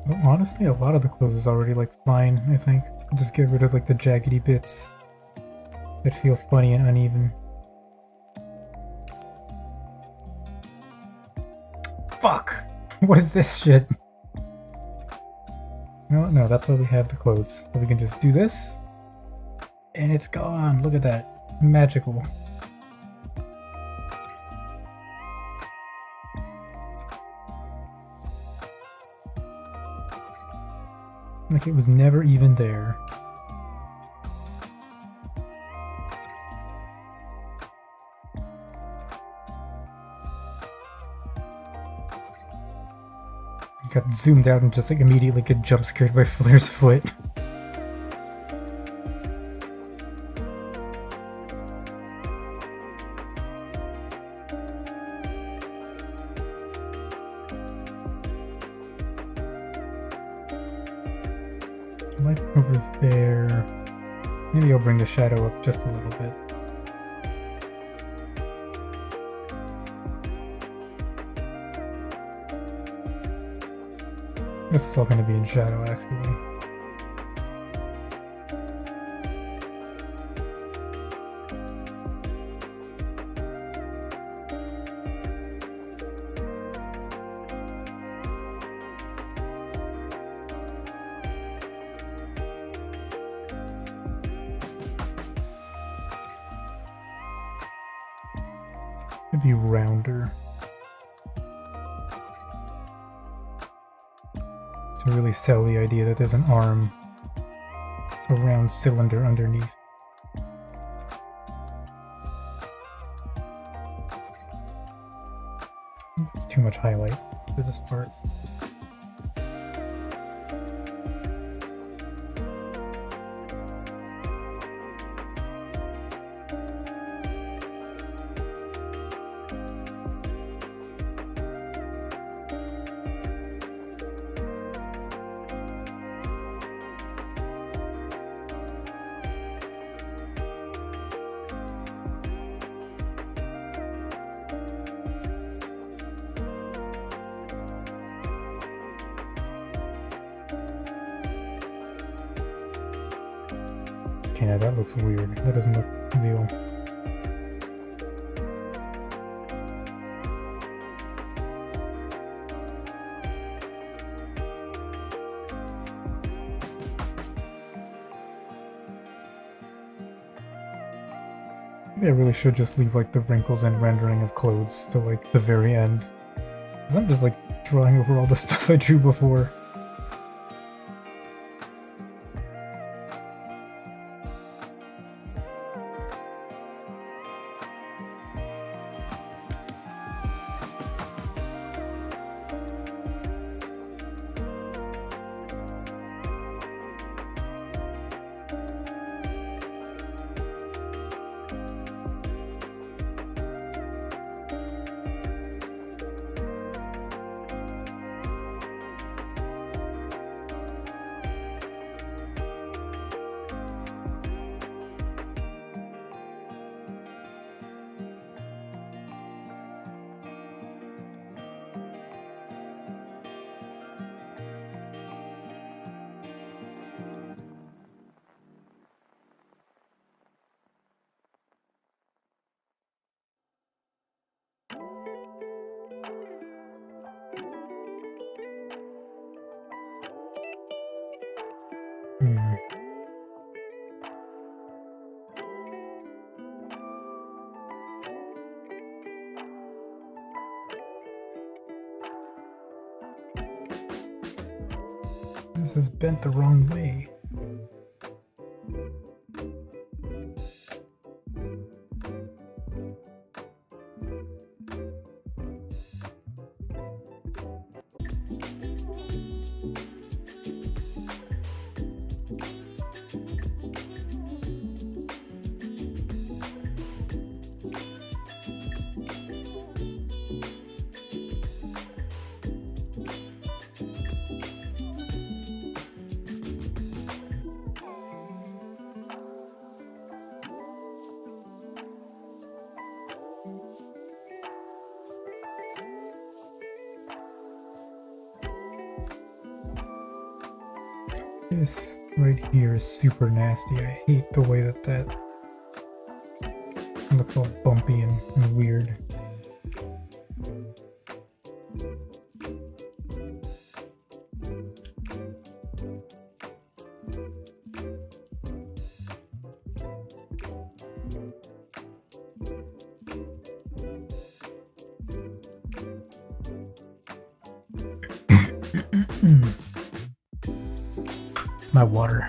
Well, honestly, a lot of the clothes is already like fine, I think. I'll just get rid of like the jaggedy bits that feel funny and uneven. Fuck! What is this shit? No, that's why we have the clothes. So we can just do this, and it's gone. Look at that. Magical. Like it was never even there. Got zoomed out and just like immediately get jump scared by Flair's foot. Lights over there. Maybe I'll bring the shadow up just a little bit. This is all going to be in shadow, actually. It'd be rounder. To really sell the idea that there's an arm, a round cylinder underneath. It's too much highlight for this part. Okay, now that looks weird. That doesn't look real. Maybe I really should just leave like the wrinkles and rendering of clothes to like the very end. Because I'm just like drawing over all the stuff I drew before. This is bent the wrong way. This right here is super nasty. I hate the way that looks all bumpy and weird. My water.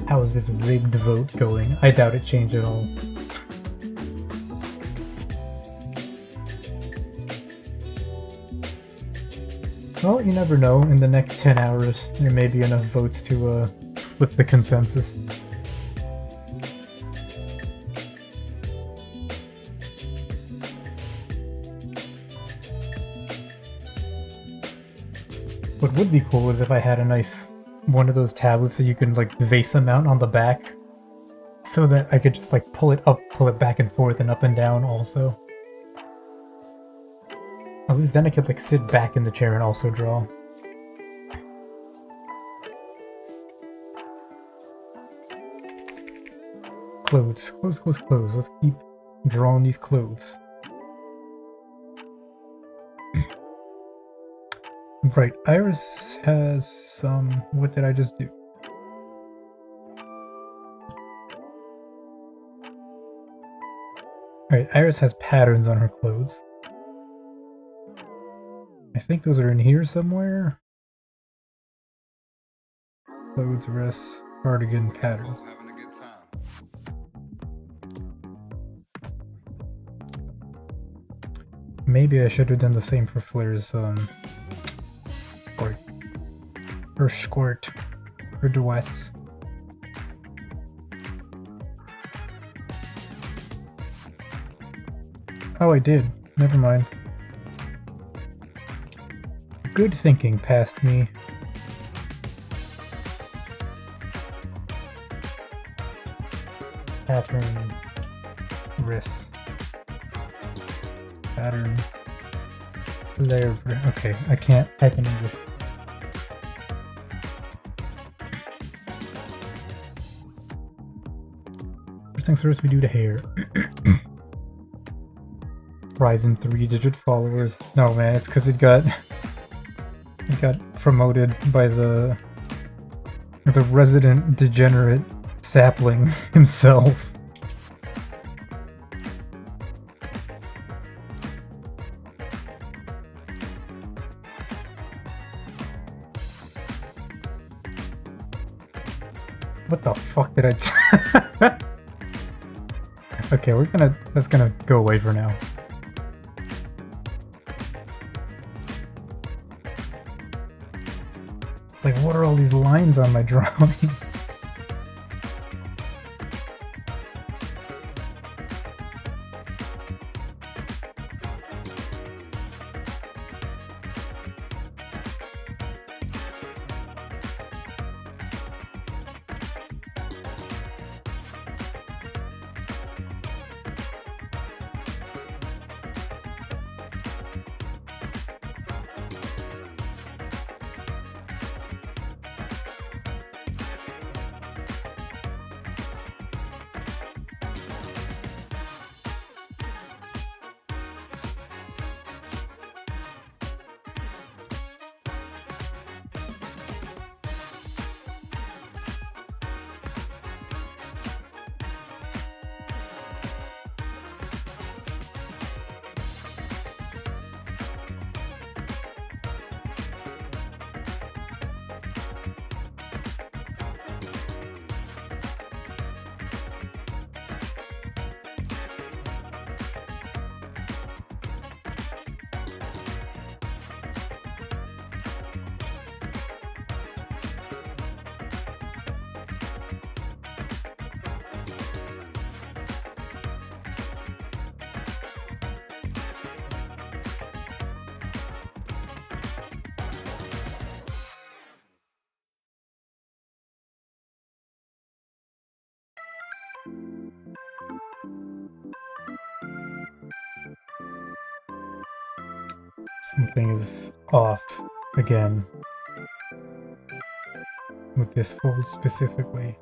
How is this rigged vote going? I doubt it changed at all. Well, you never know. In the next 10 hours, there may be enough votes to flip the consensus. What would be cool is if I had a nice one of those tablets that you can like VESA mount on the back, so that I could just like pull it up, pull it back and forth and up and down also. At least then I could like sit back in the chair and also draw. Clothes, clothes, clothes, clothes. Let's keep drawing these clothes. Right, Iris has some... What did I just do? Alright, Iris has patterns on her clothes. I think those are in here somewhere. Clothes, wrists, cardigan, patterns. Having a good time. Maybe I should have done the same for Flair's squirt. Her squirt. Her dress. Oh, I did. Never mind. Good thinking past me. Pattern. Wrists. Pattern. Layer. Okay, I can't type in English. First things first, we do the hair. Rise in 3-digit followers. No man, it's because it got promoted by the resident degenerate sapling himself. What the fuck did I... Okay, that's gonna go away for now. It's like, what are all these lines on my drawing? Something is off again with this fold specifically.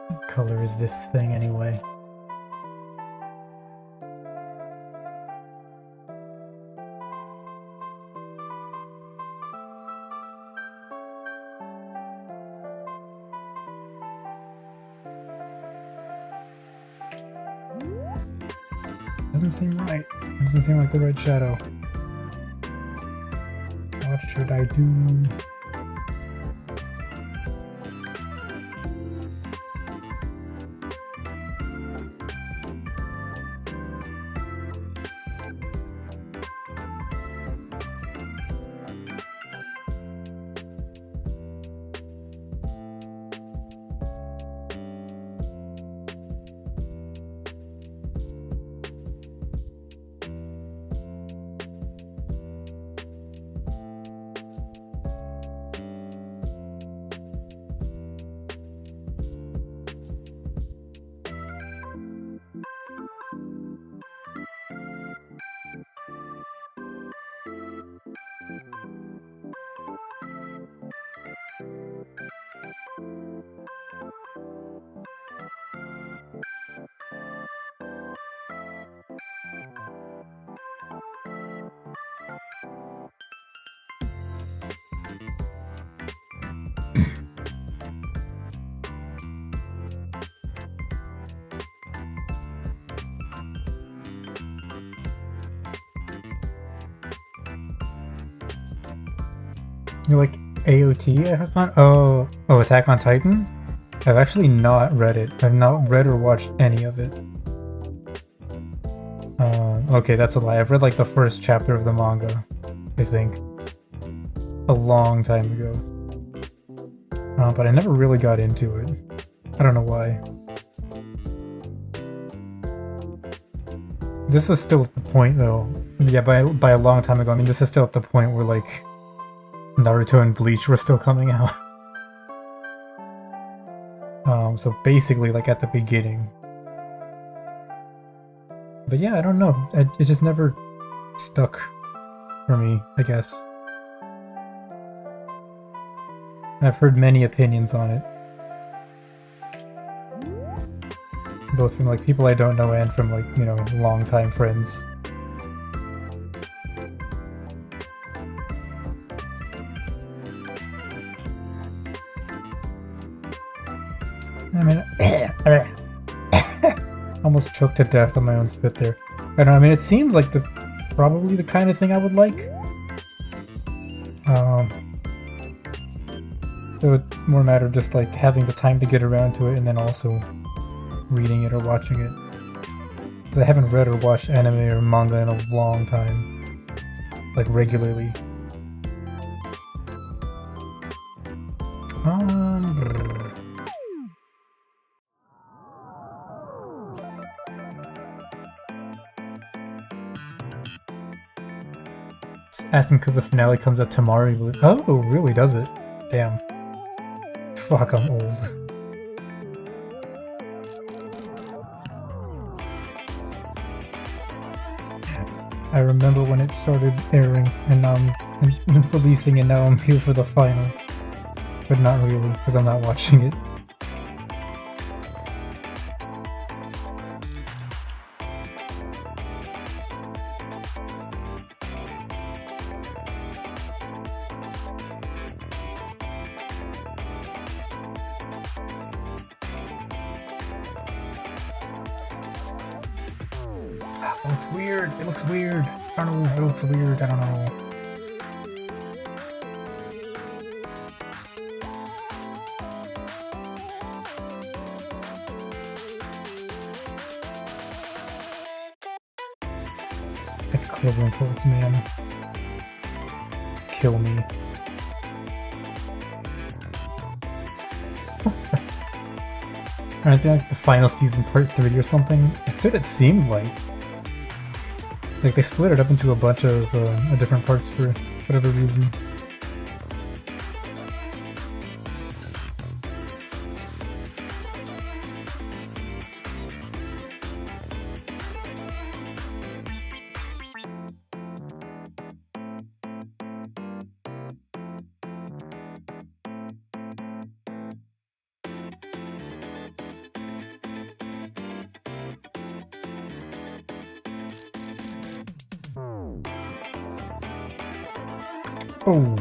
What color is this thing anyway? Doesn't seem right. Doesn't seem like the right shadow. What should I do? You like AOT or something? Oh, Attack on Titan? I've actually not read it. I've not read or watched any of it. Okay, that's a lie. I've read like the first chapter of the manga, I think. A long time ago. But I never really got into it. I don't know why. This was still at the point though. Yeah, by a long time ago. I mean, this is still at the point where like Naruto and Bleach were still coming out. So basically like at the beginning. But yeah, I don't know. It just never stuck for me, I guess. I've heard many opinions on it. Both from like people I don't know and from like, you know, longtime friends. I mean, almost choked to death on my own spit there. I don't know, I mean, it seems like probably the kind of thing I would like. So it's more a matter of just like having the time to get around to it and then also reading it or watching it. 'Cause I haven't read or watched anime or manga in a long time. Like regularly. Asking because the finale comes out tomorrow. Oh, really? Does it? Damn. Fuck, I'm old. I remember when it started airing and releasing, and now I'm here for the final. But not really, because I'm not watching it. It looks weird. It looks weird. I don't know. It looks weird. I don't know. Equivalent towards man. Just kill me. Aren't they like the final season part 3 or something? That's what it seemed like. Like they split it up into a bunch of different parts for whatever reason. Oh,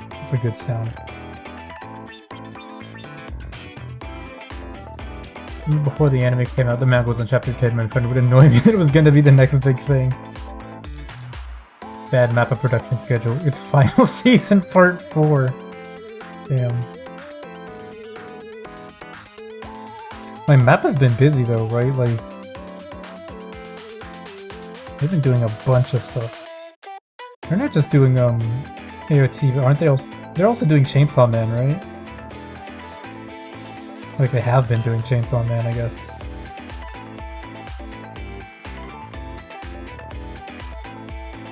that's a good sound. Even before the anime came out, the manga was on chapter 10. My friend would annoy me that it was gonna be the next big thing. Bad map of production schedule. It's final season part 4. Damn. My map has been busy though, right? Like, they've been doing a bunch of stuff. They're not just doing AOT, but aren't they also? They're also doing Chainsaw Man, right? Like they have been doing Chainsaw Man, I guess.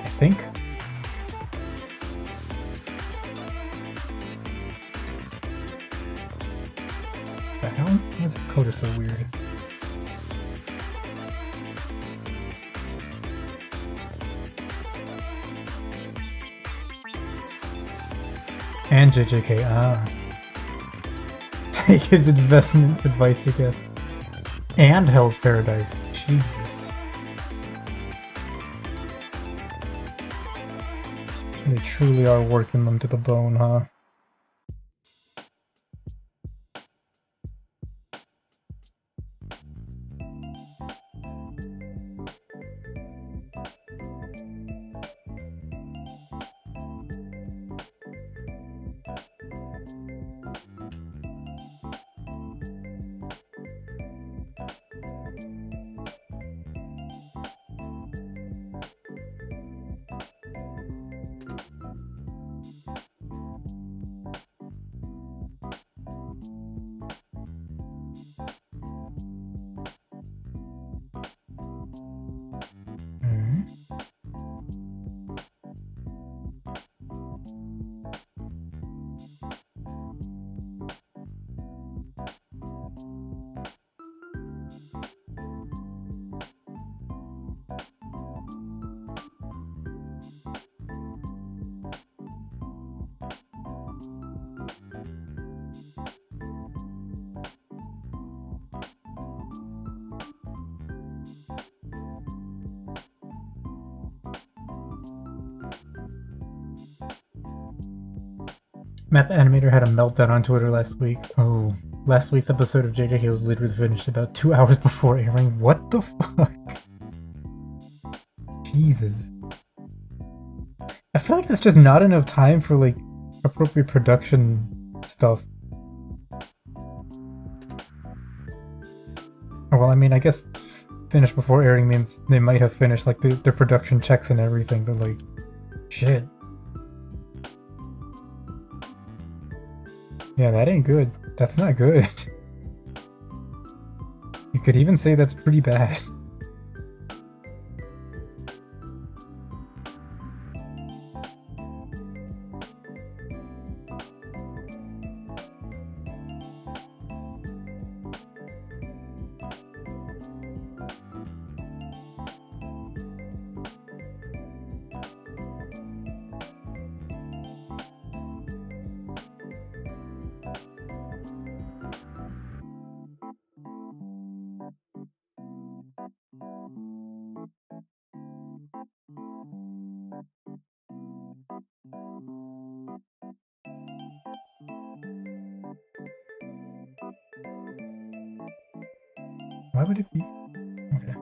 I think. The hell? Why is the coder so weird? And JJK, Take his investment advice, I guess. And Hell's Paradise. Jesus. They truly are working them to the bone, huh? Map Animator had a meltdown on Twitter last week. Oh, last week's episode of JJK was literally finished about 2 hours before airing. What the fuck? Jesus. I feel like there's just not enough time for, like, appropriate production stuff. Well, I mean, I guess finished before airing means they might have finished, like, their production checks and everything, but, like, shit. Yeah, that ain't good. That's not good. You could even say that's pretty bad. Why would it be? Okay.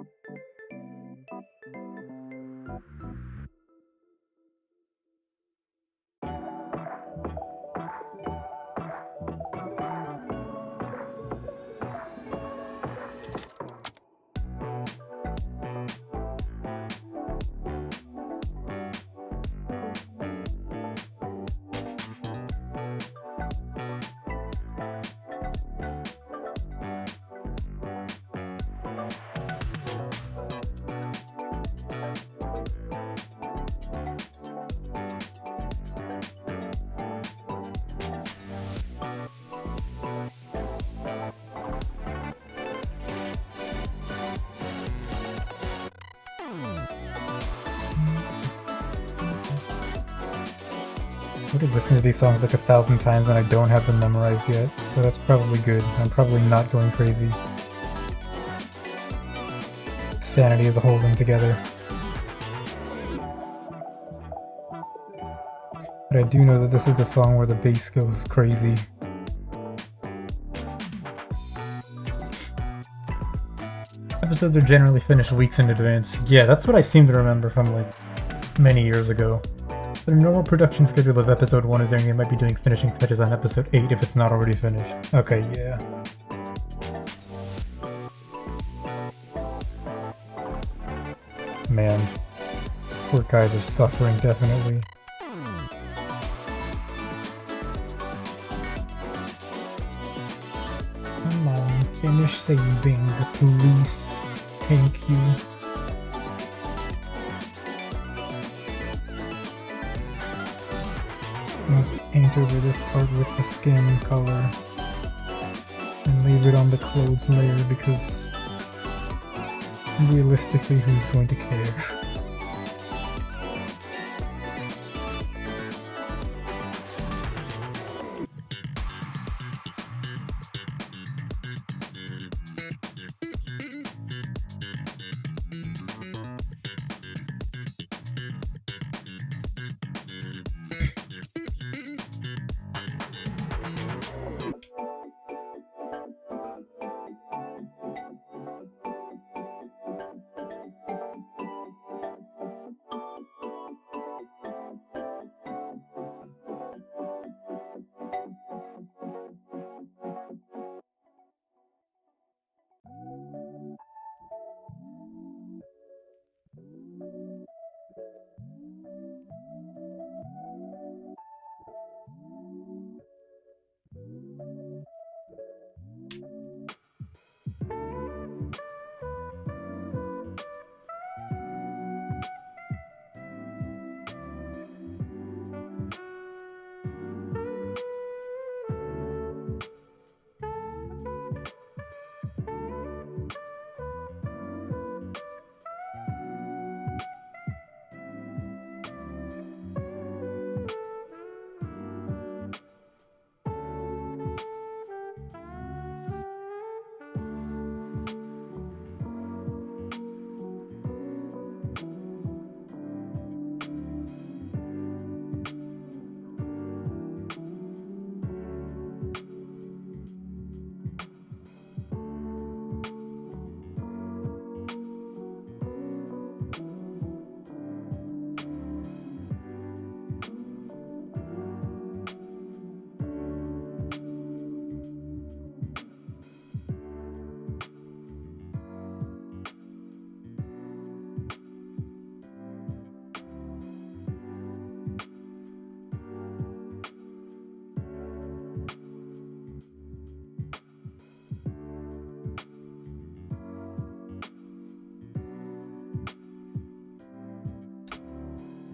already listened to these songs like 1,000 times and I don't have them memorized yet, so that's probably good. I'm probably not going crazy. Sanity is holding together. But I do know that this is the song where the bass goes crazy. Episodes are generally finished weeks in advance. Yeah, that's what I seem to remember from like many years ago. But a normal production schedule of episode 1 is airing, they might be doing finishing touches on episode 8 if it's not already finished. Okay, yeah. Man, these poor guys are suffering, definitely. Come on, finish saving, please. Thank you. I'll just paint over this part with the skin color and leave it on the clothes layer because realistically, who's going to care?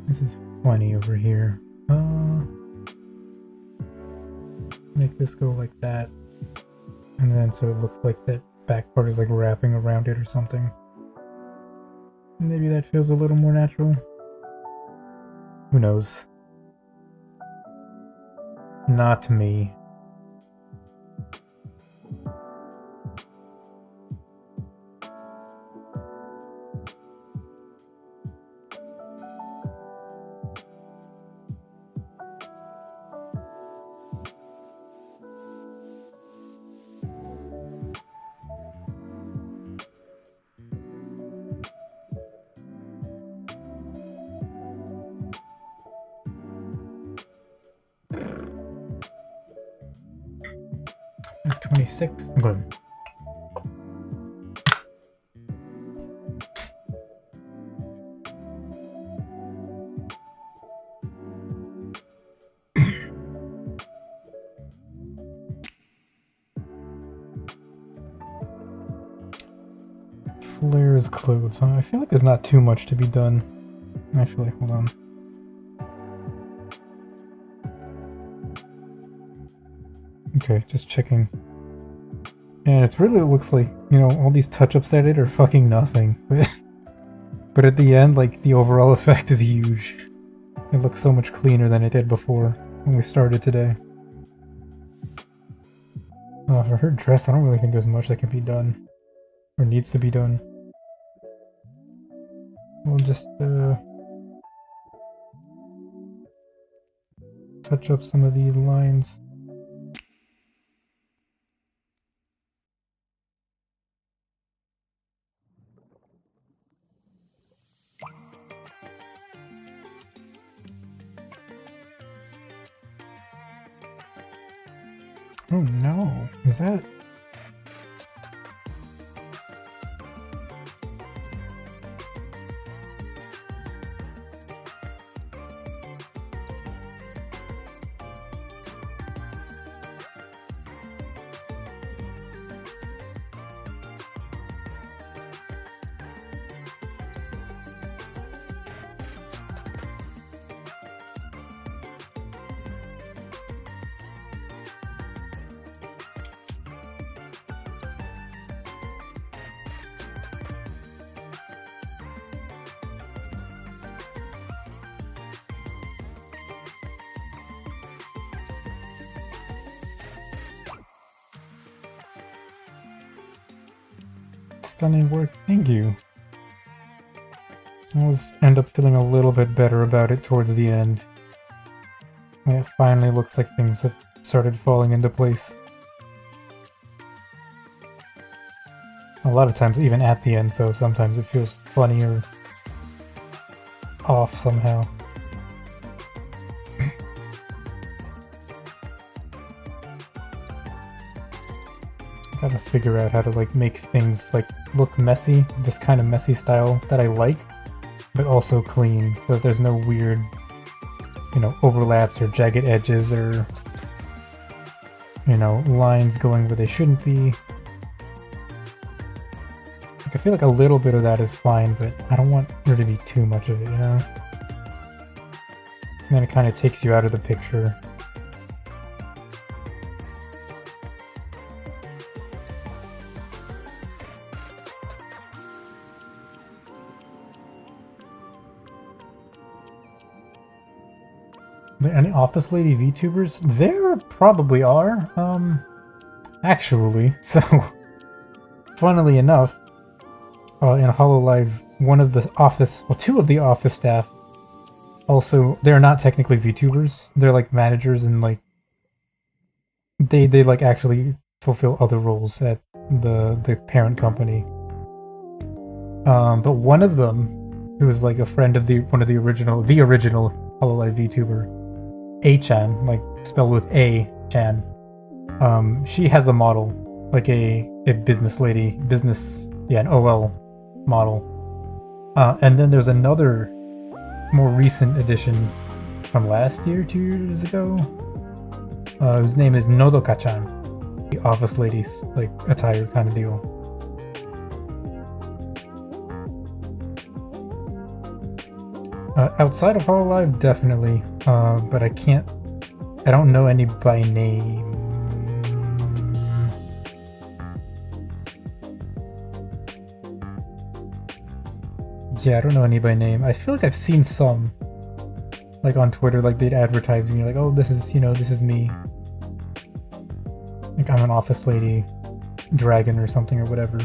This is funny over here. Make this go like that. And then so it looks like that back part is like wrapping around it or something. Maybe that feels a little more natural. Who knows? Not me. At 26. Okay. Flare's clothes. Huh? I feel like there's not too much to be done. Actually, hold on. Okay, just checking. And it really looks like, you know, all these touch-ups I did are fucking nothing. But at the end, like, the overall effect is huge. It looks so much cleaner than it did before. when we started today. For her dress, I don't really think there's much that can be done. Or needs to be done. We'll just, touch up some of these lines. Oh no, is that... Stunning work, thank you. I always end up feeling a little bit better about it towards the end. And it finally looks like things have started falling into place. A lot of times even at the end, so sometimes it feels funny or off somehow. Gotta figure out how to like make things like look messy, this kind of messy style that I like, but also clean, so that there's no weird, you know, overlaps or jagged edges or, you know, lines going where they shouldn't be. Like, I feel like a little bit of that is fine, but I don't want there to be too much of it, you know? And then it kind of takes you out of the picture. Are there any Office Lady VTubers? There probably are, actually. So, funnily enough, in HoloLive, one of the office, well, two of the office staff also, they're not technically VTubers. They're like managers and like, they like actually fulfill other roles at the parent company. But one of them, who was like a friend of the original HoloLive VTuber, A-chan, like spelled with A-chan. She has a model, like a business lady, an OL model. And then there's another more recent edition from last year, 2 years ago, whose name is Nodoka-chan, the office lady's like attire kind of deal. Outside of HoloLive, definitely, but I don't know any by name. Yeah, I don't know any by name. I feel like I've seen some, like on Twitter, like they'd advertise me, like, oh, this is, you know, this is me. Like I'm an office lady dragon or something or whatever.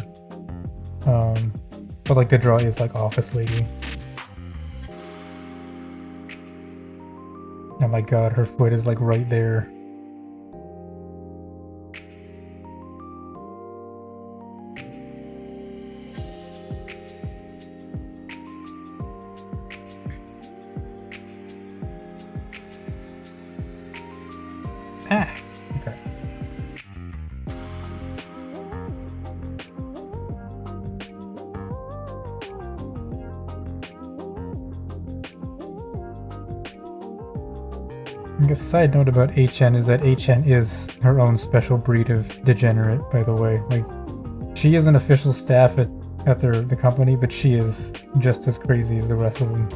But like the draw is like office lady. Oh my god, her foot is like right there. Ah, okay. I guess a side note about HN is that HN is her own special breed of degenerate, by the way. Like, she is an official staff at the company, but she is just as crazy as the rest of them.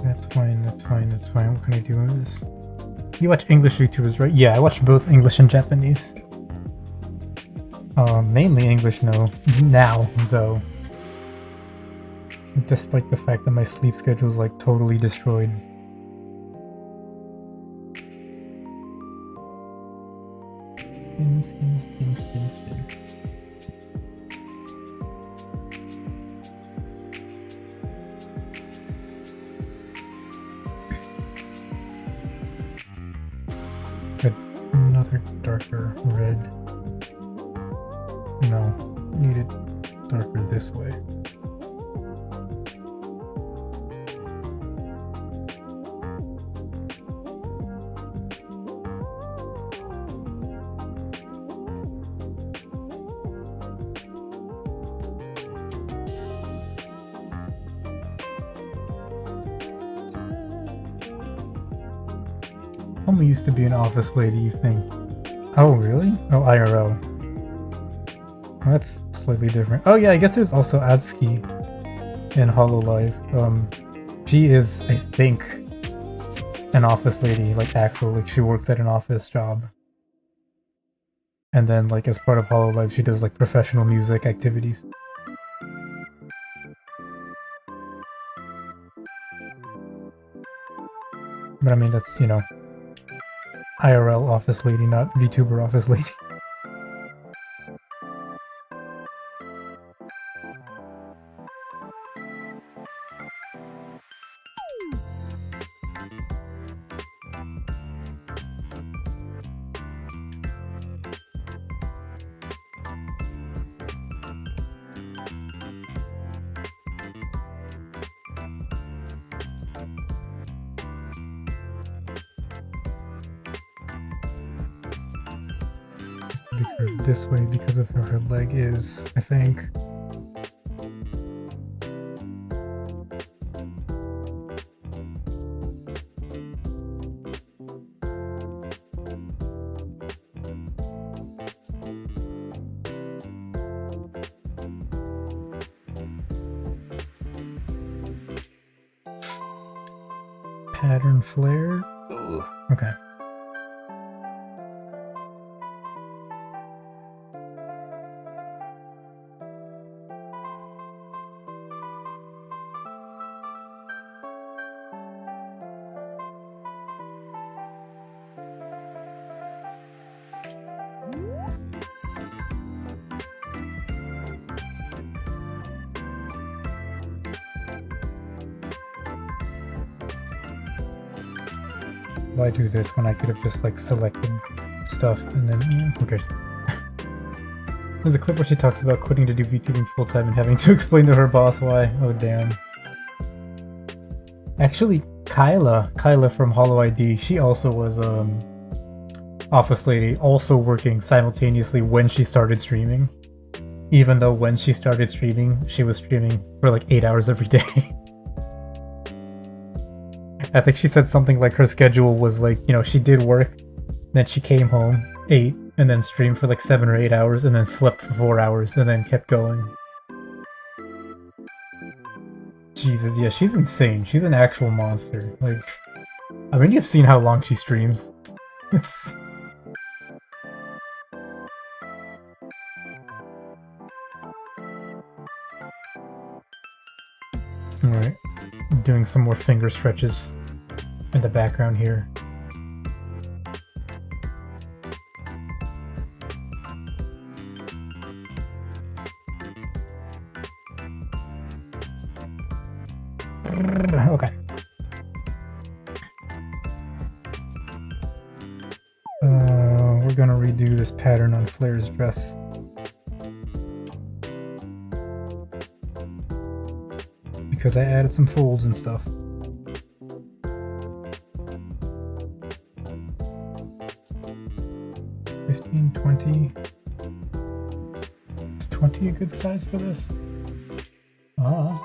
That's fine, that's fine, that's fine. What can I do with this? You watch English YouTubers, right? Yeah, I watch both English and Japanese. Mainly English now, though. Despite the fact that my sleep schedule is like totally destroyed. Spin. Another darker red. No, need it darker this way. Homie used to be an office lady, you think? Oh, really? Oh, IRL. Well, that's slightly different. Oh yeah, I guess there's also Atsuki in HoloLive. She is, I think, an office lady, like actual, like she works at an office job. And then, like, as part of HoloLive, she does, like, professional music activities. But I mean, that's, you know, IRL office lady, not VTuber office lady. Just to be curved this way because of where her leg is, I think. Pattern flare. Ugh. Okay. Why do this when I could have just like selected stuff and then, who cares? There's a clip where she talks about quitting to do VTubing full time and having to explain to her boss why. Oh damn. Actually, Kyla from Hollow ID, she also was office lady, also working simultaneously when she started streaming. Even though when she started streaming, she was streaming for like 8 hours every day. I think she said something like her schedule was like, you know, she did work, then she came home, ate, and then streamed for like 7 or 8 hours, and then slept for 4 hours, and then kept going. Jesus, yeah, she's insane. She's an actual monster. Like, I mean, you've seen how long she streams. It's... Alright, doing some more finger stretches in the background here. Okay. We're gonna redo this pattern on Flair's dress. Because I added some folds and stuff. $15, $20. Is 20 a good size for this? Ah.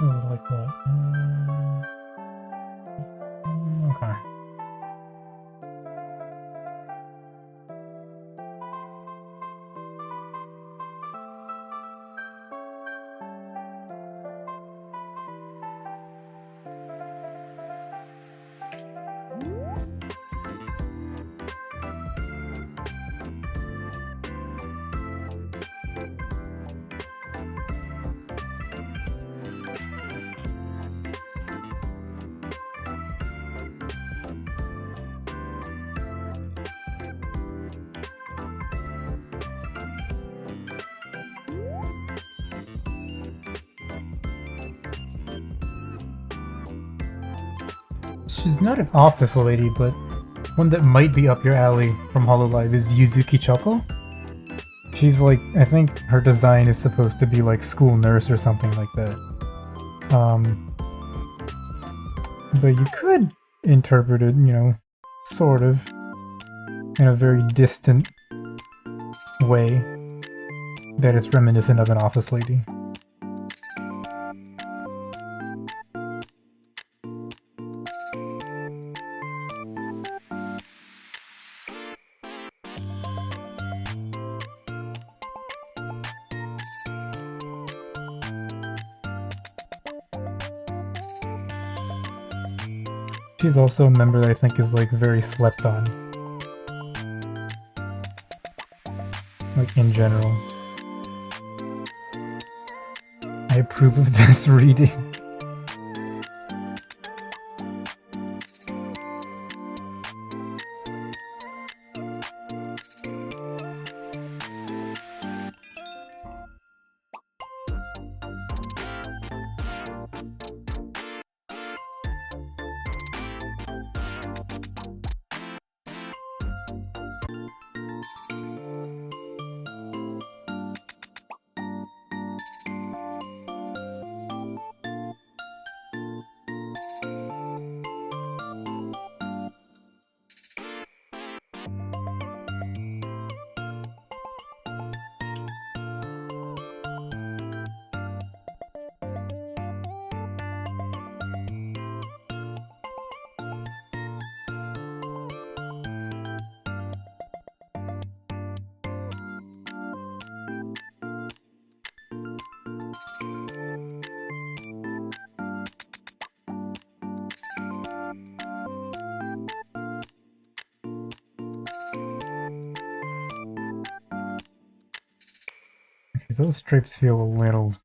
Oh, like that. Okay. she's not an office lady, but one that might be up your alley from HoloLive is Yuzuki Choco. She's like, I think her design is supposed to be like school nurse or something like that. But you could interpret it, you know, sort of, in a very distant way, that it's reminiscent of an office lady. She's also a member that I think is like very slept on. Like in general. I approve of this reading. Okay, those stripes feel a little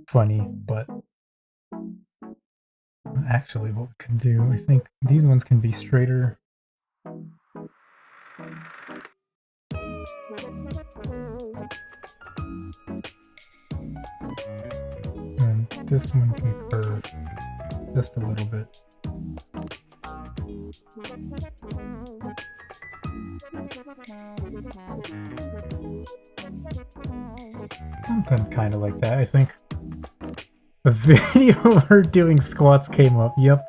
funny, but actually what we can do, I think these ones can be straighter. And this one can curve just a little bit. Something kind of like that, I think. The video of her doing squats came up, yep.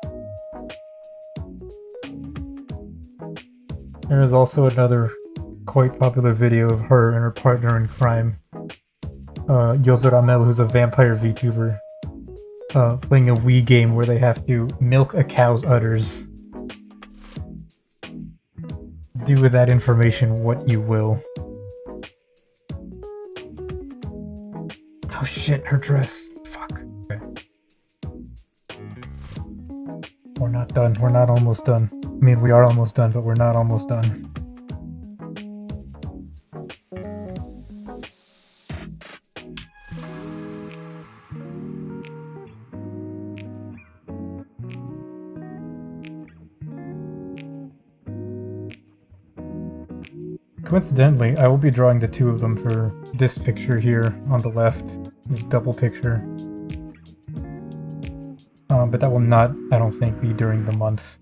There is also another quite popular video of her and her partner in crime, Yozoramel, who's a vampire VTuber, playing a Wii game where they have to milk a cow's udders. Do with that information what you will. Oh shit, her dress. Fuck. Okay. We're not done. We're not almost done. I mean, we are almost done, but we're not almost done. Coincidentally, I will be drawing the two of them for this picture here on the left, this double picture. But that will not, I don't think, be during the month.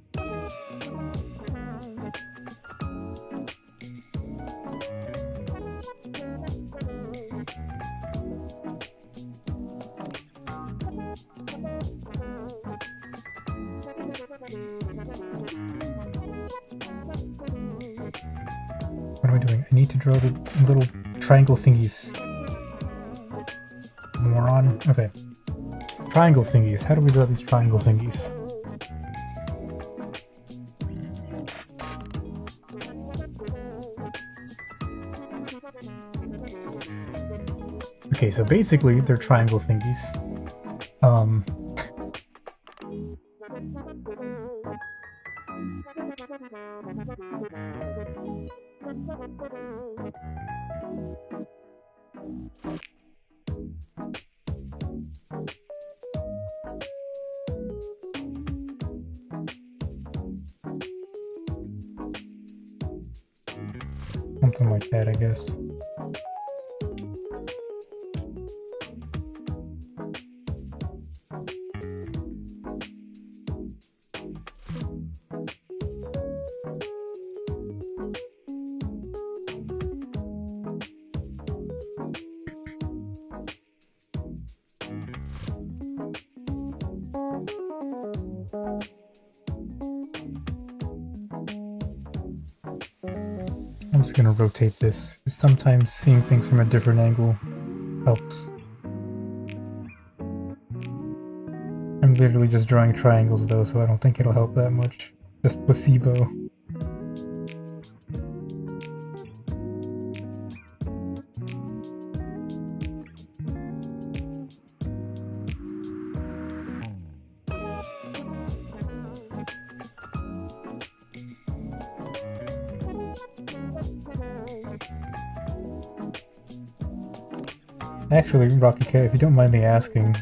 What am I doing? I need to draw the little triangle thingies. Moron. Okay. Triangle thingies. How do we draw these triangle thingies? Okay, so basically they're triangle thingies. Something like that, I guess. just gonna rotate this. Sometimes seeing things from a different angle helps. I'm literally just drawing triangles though, so I don't think it'll help that much. Just placebo. Actually, Rocky Cat, if you don't mind me asking,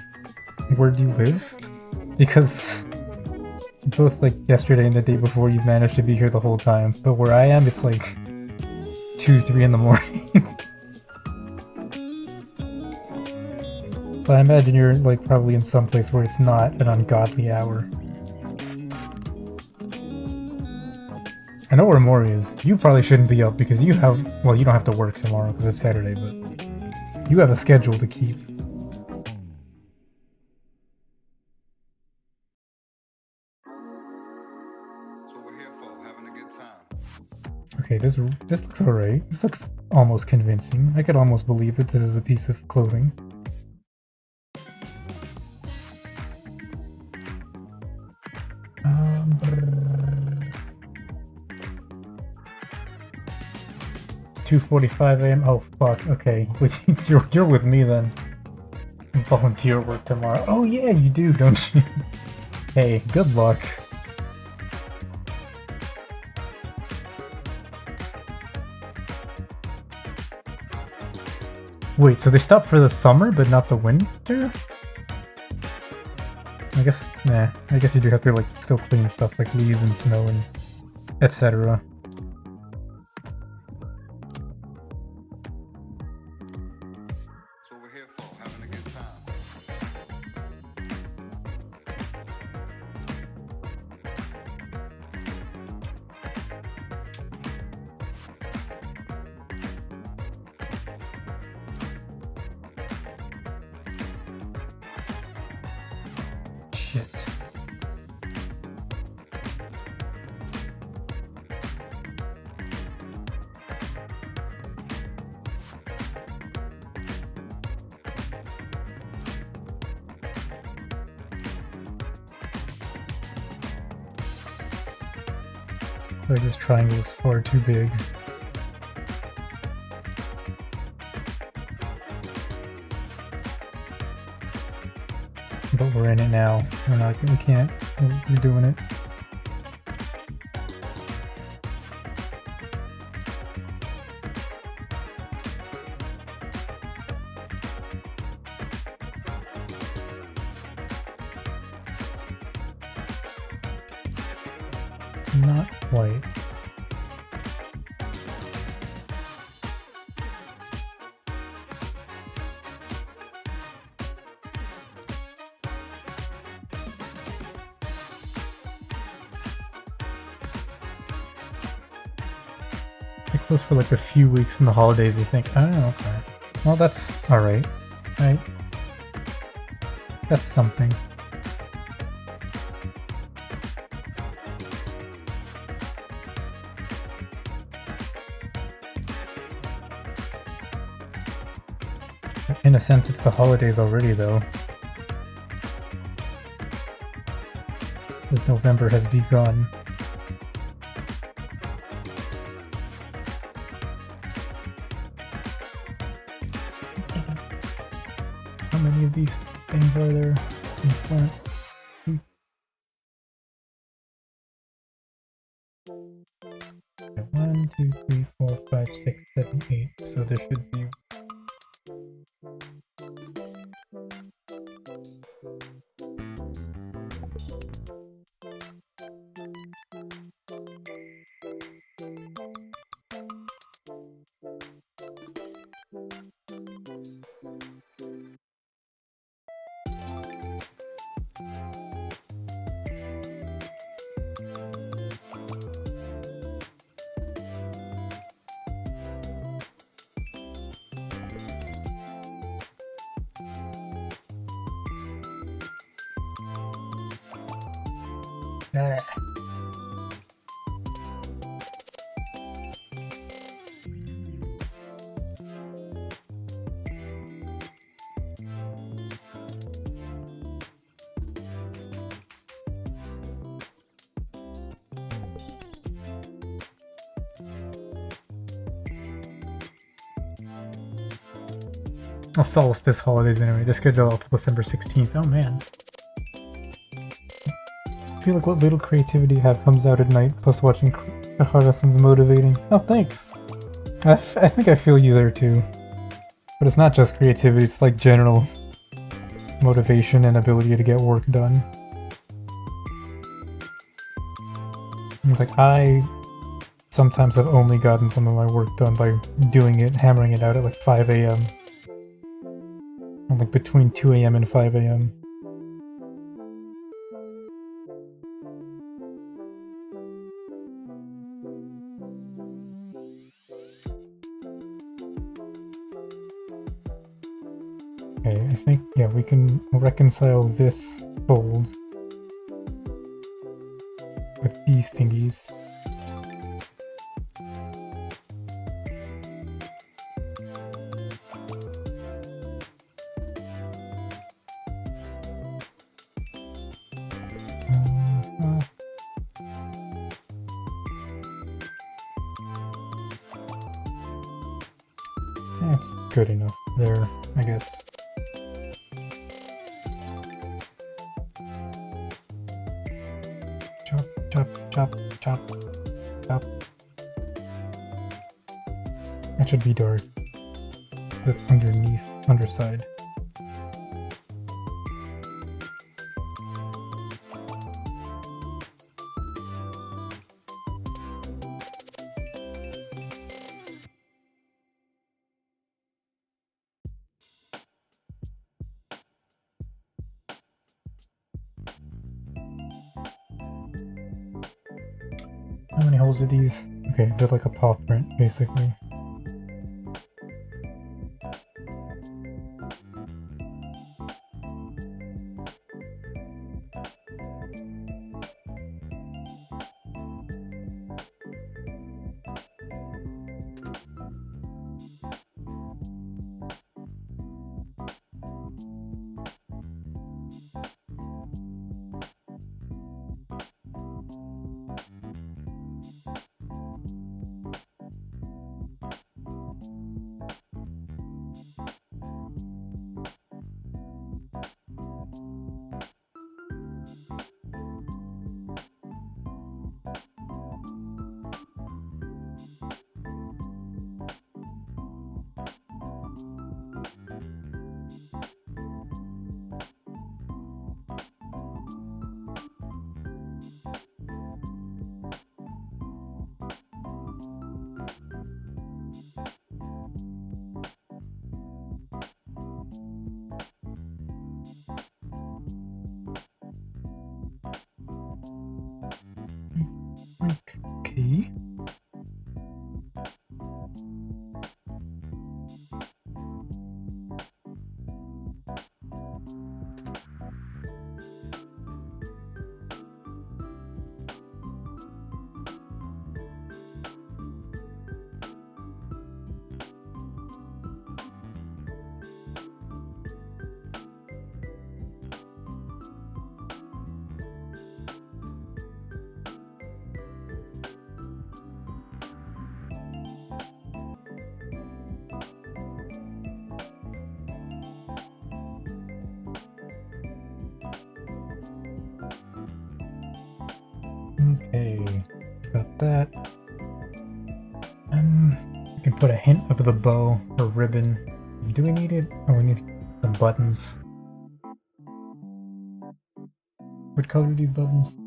where do you live? Because both like yesterday and the day before you managed to be here the whole time, but where I am it's like 2, 3 in the morning. But I imagine you're like probably in some place where it's not an ungodly hour. I know where Mori is. You probably shouldn't be up because you have, well, you don't have to work tomorrow because it's Saturday, but you have a schedule to keep. Okay, this looks alright. This looks almost convincing. I could almost believe that this is a piece of clothing. It's 2:45 AM. Oh fuck. Okay, you're with me then. Volunteer work tomorrow. Oh yeah, you do, don't you? Hey, good luck. Wait, so they stopped for the summer, but not the winter? I guess, nah. I guess you do have to, like, still clean stuff like leaves and snow and etc. So we're here for having a good time. Shit. Like this triangle is far too big. But we're in it now. We can't. We're doing it. Not quite. They close for like a few weeks in the holidays, I think. Oh, okay. Well, that's alright. Right? That's something. In a sense, it's the holidays already, though. As November has begun. How many of these things are there in front? 1, 2, 3, 4, 5, 6, 7, 8. So there should be. solstice holidays anyway. They're scheduled out till December 16th. Oh man. I feel like what little creativity you have comes out at night, plus watching Harusen's motivating. Oh, thanks. I think I feel you there too. But it's not just creativity, it's like general motivation and ability to get work done. Like, I sometimes have only gotten some of my work done by doing it, hammering it out at like 5 a.m. And like between 2 a.m. and 5 a.m. Okay, I think, yeah, we can reconcile this fold with these thingies. That's good enough there, I guess. Chop, chop, chop, chop, chop. That should be dark. That's underneath, underside. How many holes are these? Okay, they're like a paw print, basically. Okay. Okay, got that. I can put a hint of the bow or ribbon. Do we need it? Oh, we need some buttons. What color are these buttons?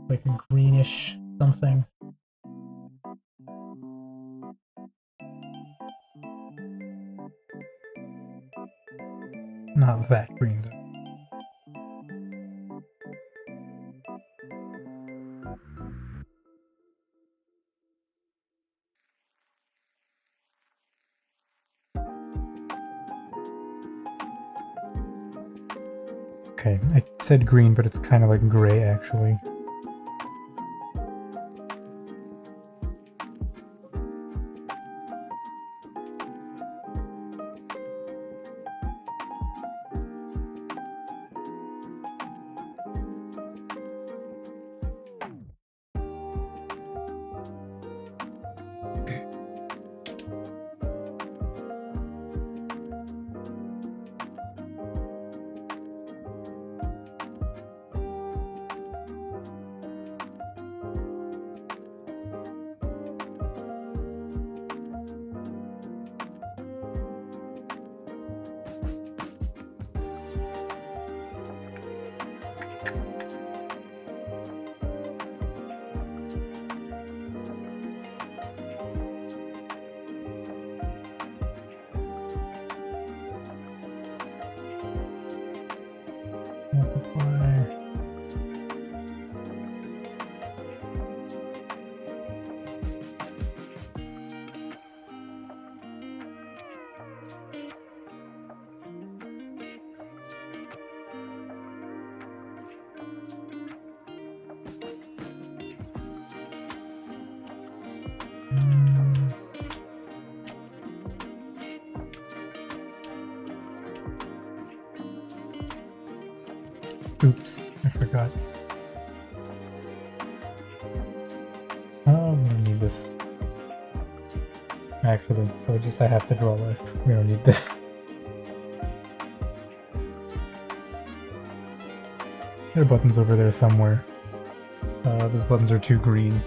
Like a greenish something. Not that green though. Okay, I said green, but it's kind of like gray actually. multiply. Oops, I forgot. Oh, we don't need this. Actually, I have to draw less. We don't need this. There are buttons over there somewhere. Those buttons are too green.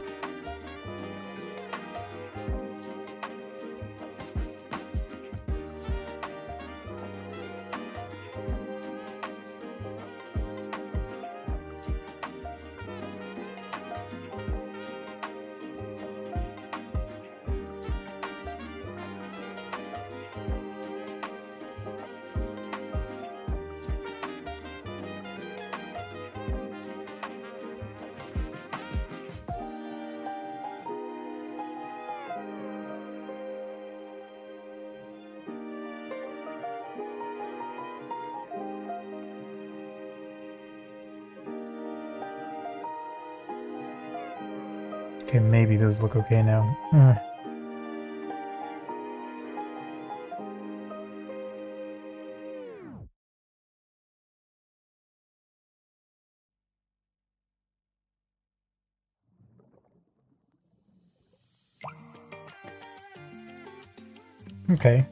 Okay, maybe those look okay now. Okay.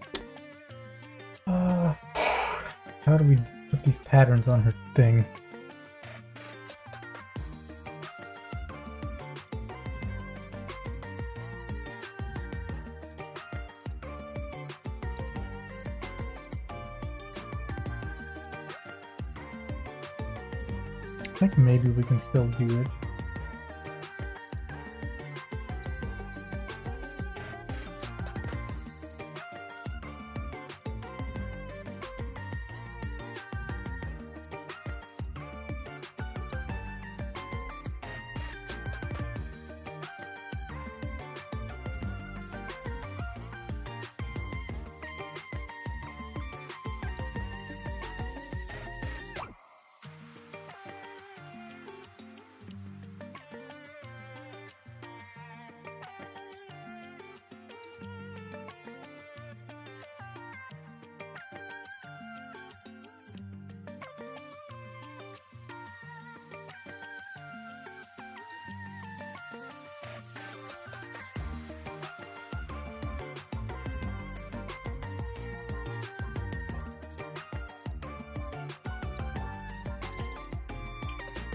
How do we put these patterns on her thing? I think maybe we can still do it.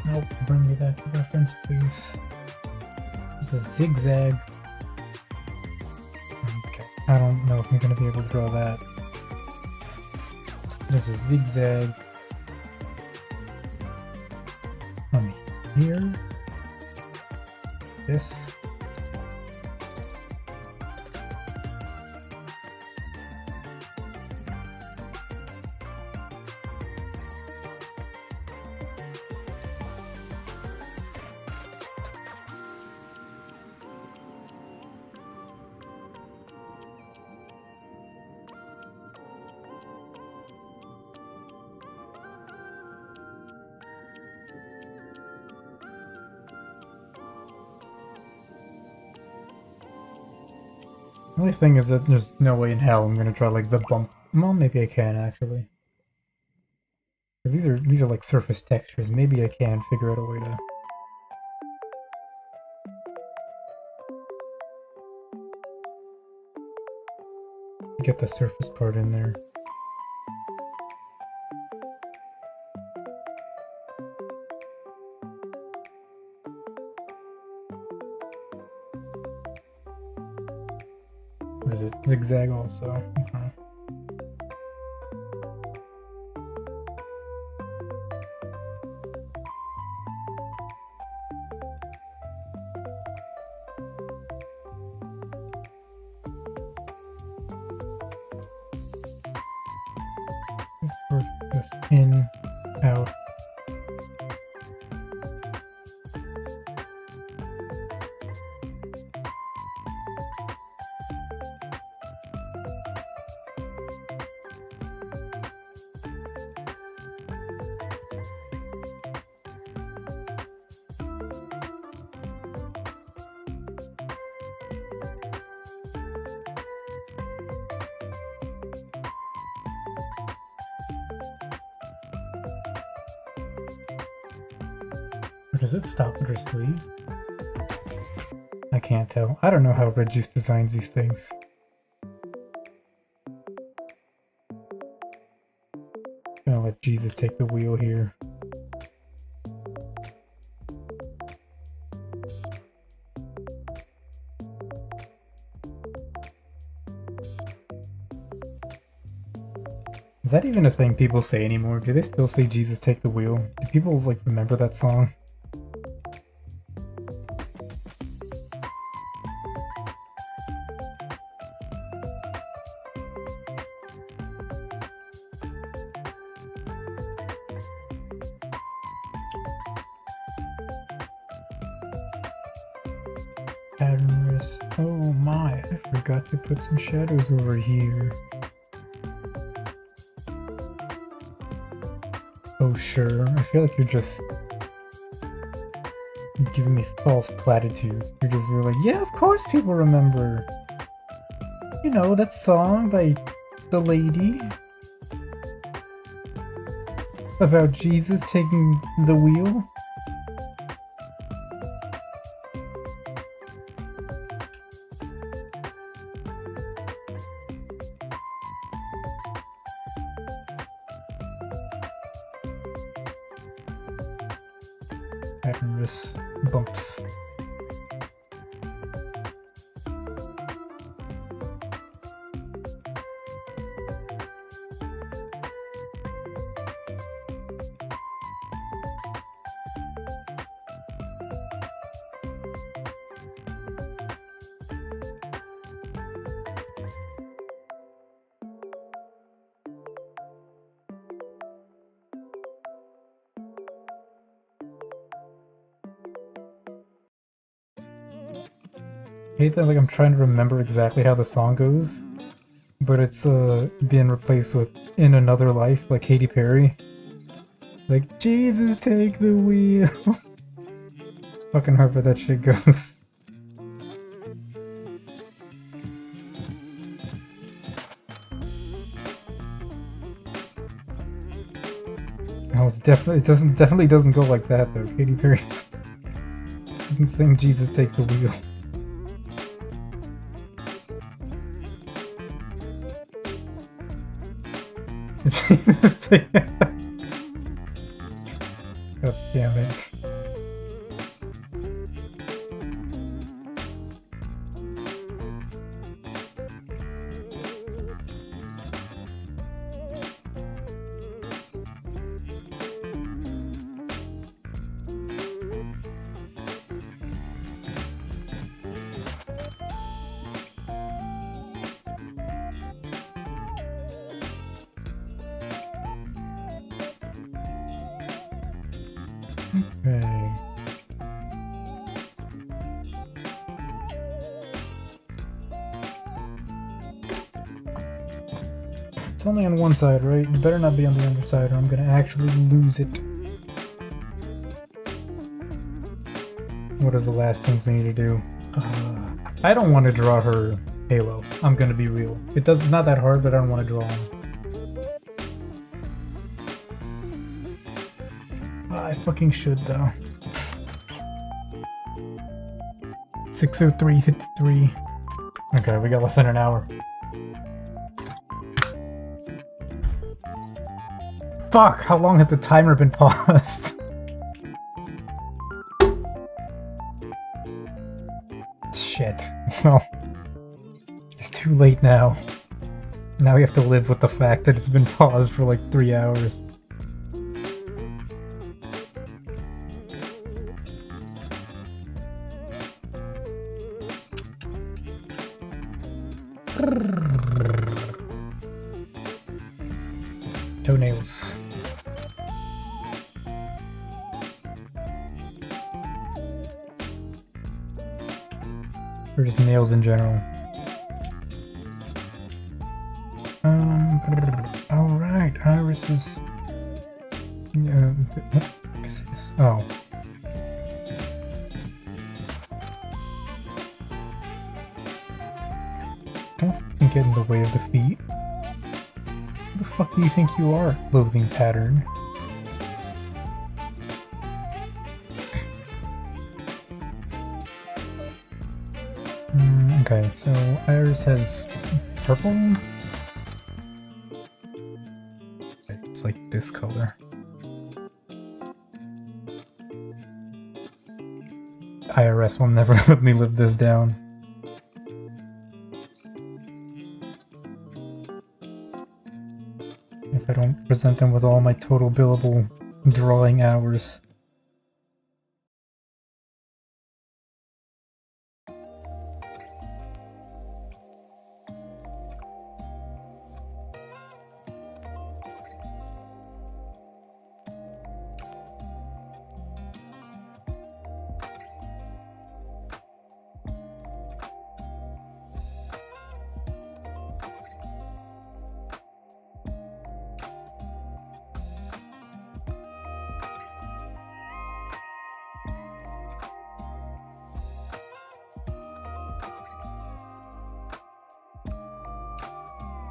Nope, bring me back to reference, please. There's a zigzag. Okay, I don't know if I'm going to be able to draw that. There's a zigzag from here. This. The only thing is that there's no way in hell I'm gonna draw like the bump. Well, maybe I can actually, because these are like surface textures. Maybe I can figure out a way to. Get the surface part in there. Or is it zigzag also? Okay. This part just in, out, does it stop with her sleeve? I can't tell. I don't know how Red Juice designs these things. Gonna let Jesus take the wheel here. Is that even a thing people say anymore? Do they still say Jesus take the wheel? Do people like remember that song? Patternless. Oh my, I forgot to put some shadows over here. Oh sure, I feel like you're just giving me false platitudes. You're just really like, yeah, of course people remember. You know, that song by the lady about Jesus taking the wheel. Patternless bumps. I hate that, like, I'm trying to remember exactly how the song goes, but it's being replaced with "In Another Life," like Katy Perry. Like, Jesus take the wheel. Fucking however that shit goes. Oh, it's definitely doesn't go like that though. Katy Perry doesn't sing "Jesus take the wheel." Jesus take. God damn it. Okay. It's only on one side, right? It better not be on the other side or I'm gonna actually lose it. What are the last things we need to do? I don't want to draw her halo. I'm gonna be real. It's not that hard, but I don't want to draw him. I fucking should though. 6:03:53. Okay, we got less than an hour. Fuck! How long has the timer been paused? Shit. Well, it's too late now. Now we have to live with the fact that it's been paused for like 3 hours. Toenails. Or just nails in general. Alright, Iris is... what is this? Oh. Don't fucking get in the way of the feet. Who the fuck do you think you are, clothing pattern? Okay, so Iris has purple. It's like this color. IRS will never let me live this down. If I don't present them with all my total billable drawing hours.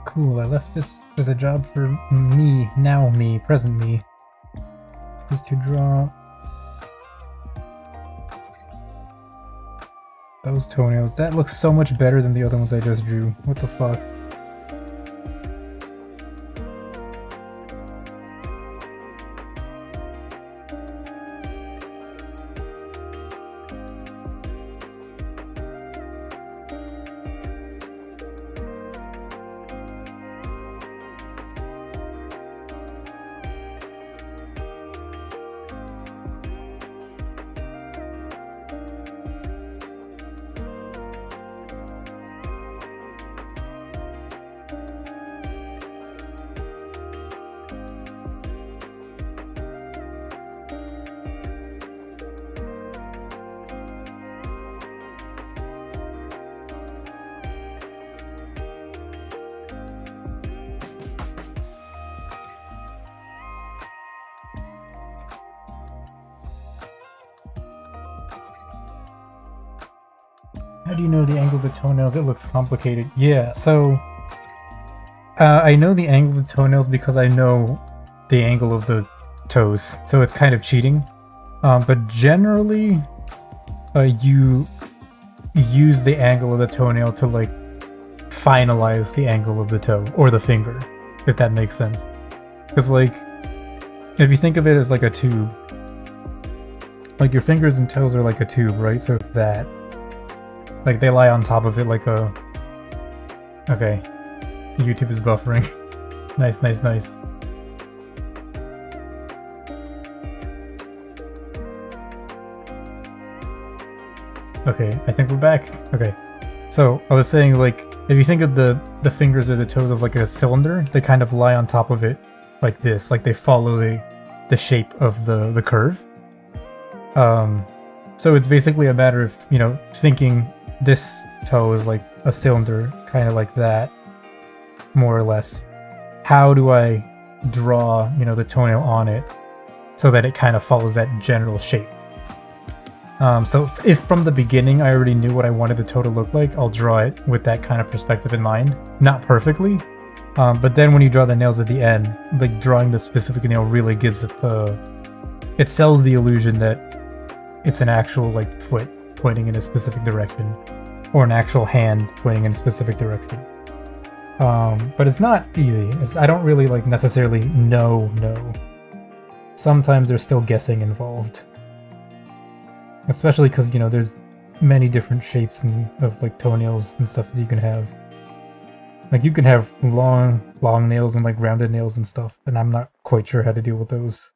Cool, I left this as a job for me, now me, present me. Is to draw those toenails. That looks so much better than the other ones I just drew. What the fuck? How do you know the angle of the toenails? It looks complicated. Yeah, so I know the angle of the toenails because I know the angle of the toes, so it's kind of cheating. But generally, you use the angle of the toenail to like finalize the angle of the toe or the finger, if that makes sense. Because like, if you think of it as like a tube, like your fingers and toes are like a tube, right? So that, like they lie on top of it like a... Okay, YouTube is buffering. Nice, nice, nice. Okay, I think we're back. Okay, so I was saying, like, if you think of the fingers or the toes as like a cylinder, they kind of lie on top of it like this, like they follow the shape of the curve. So it's basically a matter of, you know, thinking this toe is like a cylinder, kind of like that, more or less. How do I draw, you know, the toenail on it so that it kind of follows that general shape? So if from the beginning I already knew what I wanted the toe to look like, I'll draw it with that kind of perspective in mind. Not perfectly, but then when you draw the nails at the end, like drawing the specific nail really gives it it sells the illusion that it's an actual like foot pointing in a specific direction, or an actual hand pointing in a specific direction. But it's not easy. I don't really like necessarily know. Sometimes there's still guessing involved. Especially because, you know, there's many different shapes of like toenails and stuff that you can have. Like you can have long nails and like rounded nails and stuff, and I'm not quite sure how to deal with those.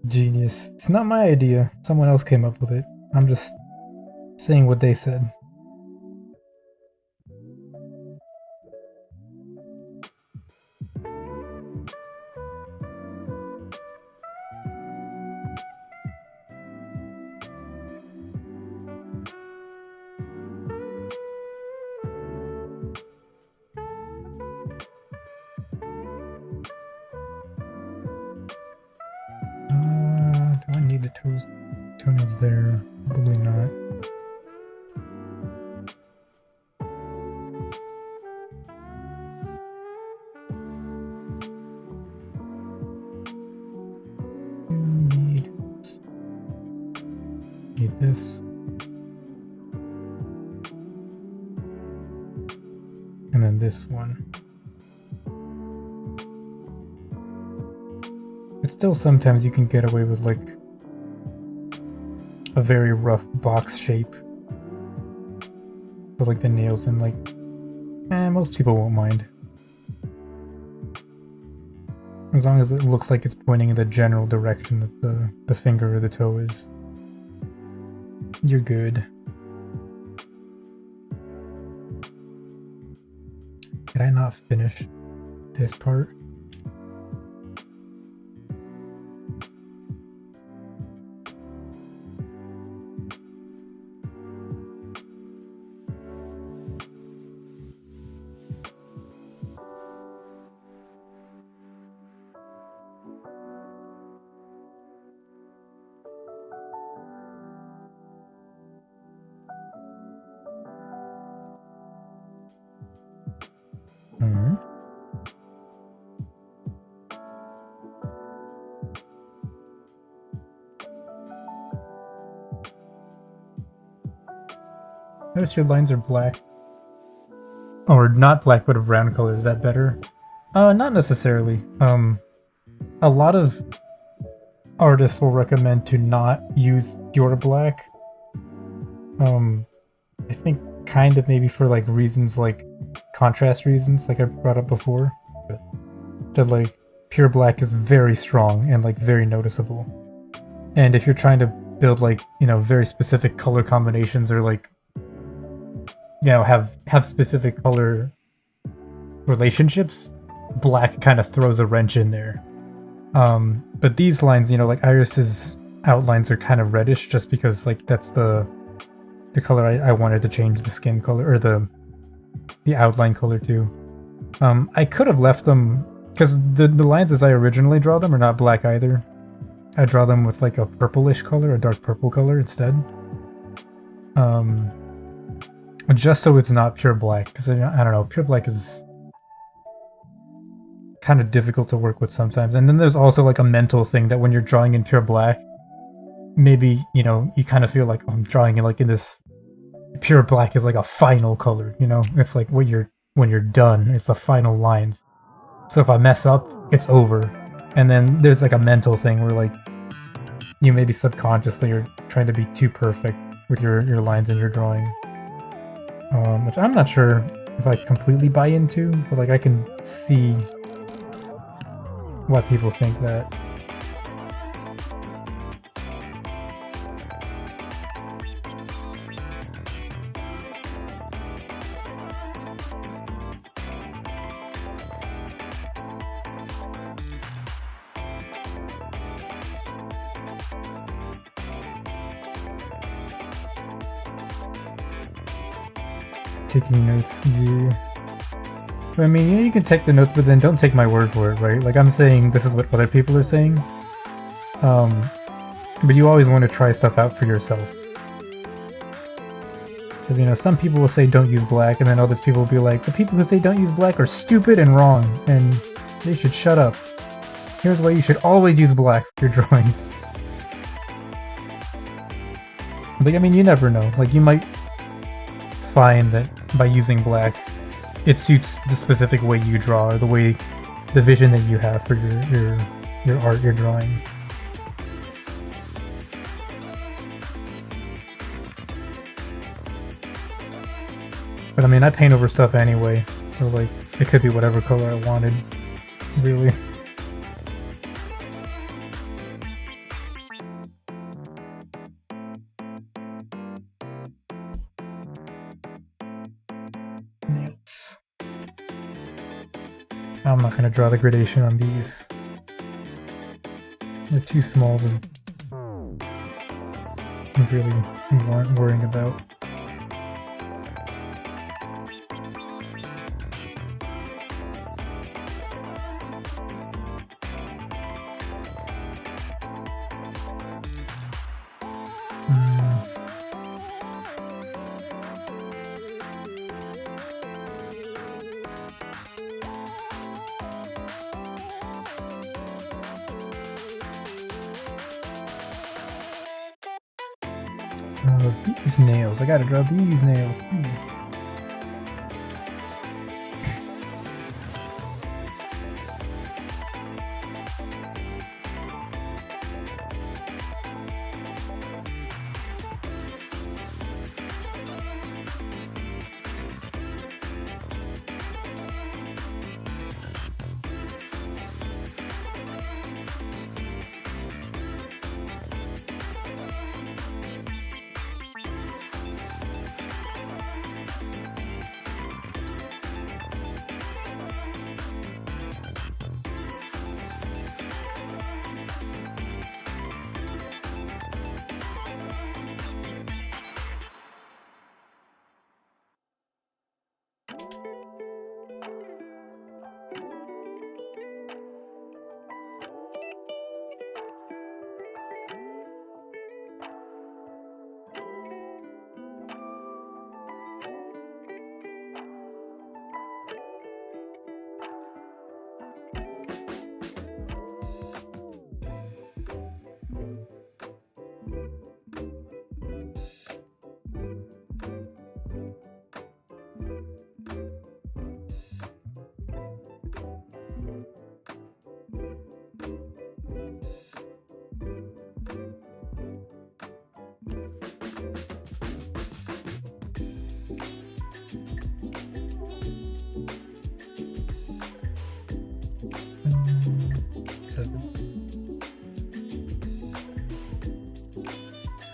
Genius. It's not my idea. Someone else came up with it. I'm just saying what they said. Do I need the toenails there? Probably not. need this. And then this one. But still, sometimes you can get away with like a very rough box shape. But like the nails and like, most people won't mind. As long as it looks like it's pointing in the general direction that the finger or the toe is. You're good. Did I not finish this part? Notice your lines are black. Or not black, but a brown color. Is that better? Not necessarily. A lot of artists will recommend to not use pure black. I think kind of maybe for like reasons like contrast reasons, like I brought up before. That like pure black is very strong and like very noticeable. And if you're trying to build like, you know, very specific color combinations or like, you know, have specific color relationships, black kind of throws a wrench in there. But these lines, you know, like Iris's outlines are kind of reddish just because like that's the color I wanted to change the skin color or the outline color to. I could have left them because the lines as I originally draw them are not black either. I draw them with like a purplish color, a dark purple color instead. Just so it's not pure black, because I don't know, pure black is kind of difficult to work with sometimes. And then there's also like a mental thing that when you're drawing in pure black, maybe, you know, you kind of feel like, oh, I'm drawing in like in this pure black is like a final color, you know? It's like when you're done, it's the final lines. So if I mess up, it's over. And then there's like a mental thing where like you maybe subconsciously are trying to be too perfect with your lines in your drawing. Which I'm not sure if I completely buy into, but like I can see why people think that. Taking notes, yeah. I mean, you know, you can take the notes, but then don't take my word for it, right? Like, I'm saying this is what other people are saying. But you always want to try stuff out for yourself. Because, you know, some people will say don't use black, and then other people will be like, the people who say don't use black are stupid and wrong, and they should shut up. Here's why you should always use black for your drawings. But, I mean, you never know. Like, you might find that by using black, it suits the specific way you draw, or the vision that you have for your art, your drawing. But I mean, I paint over stuff anyway, so like, it could be whatever color I wanted, really. I'm not going to draw the gradation on these. They're too small to really warrant worrying about. These nails. I gotta draw these nails.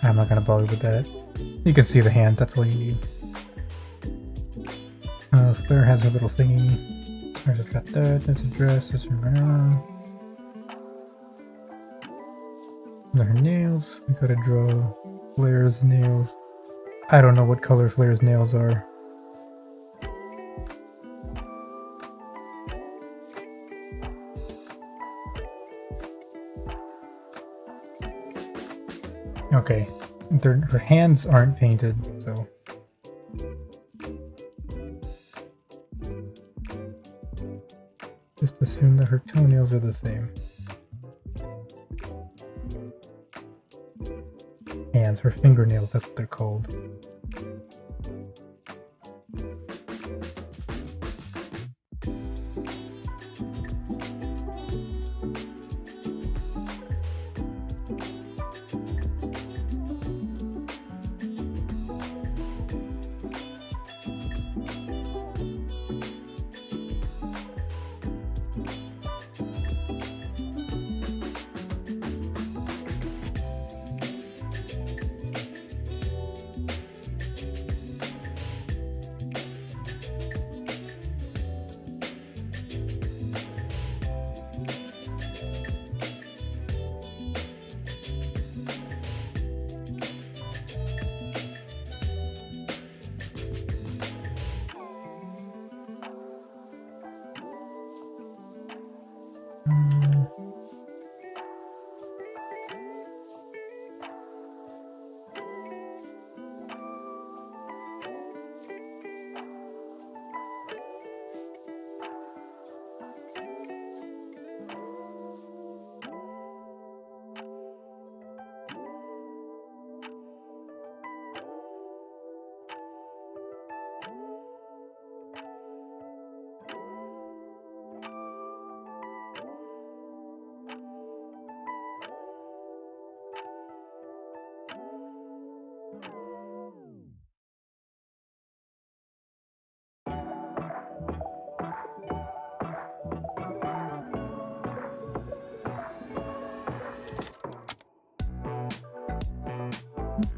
I'm not gonna bother with that. You can see the hand, that's all you need. Flare has her little thingy. I just got that, that's a dress, that's her banana. And her nails. We gotta draw Flare's nails. I don't know what color Flare's nails are. Okay, her hands aren't painted, so. Just assume that her toenails are the same. Hands, her fingernails, that's what they're called.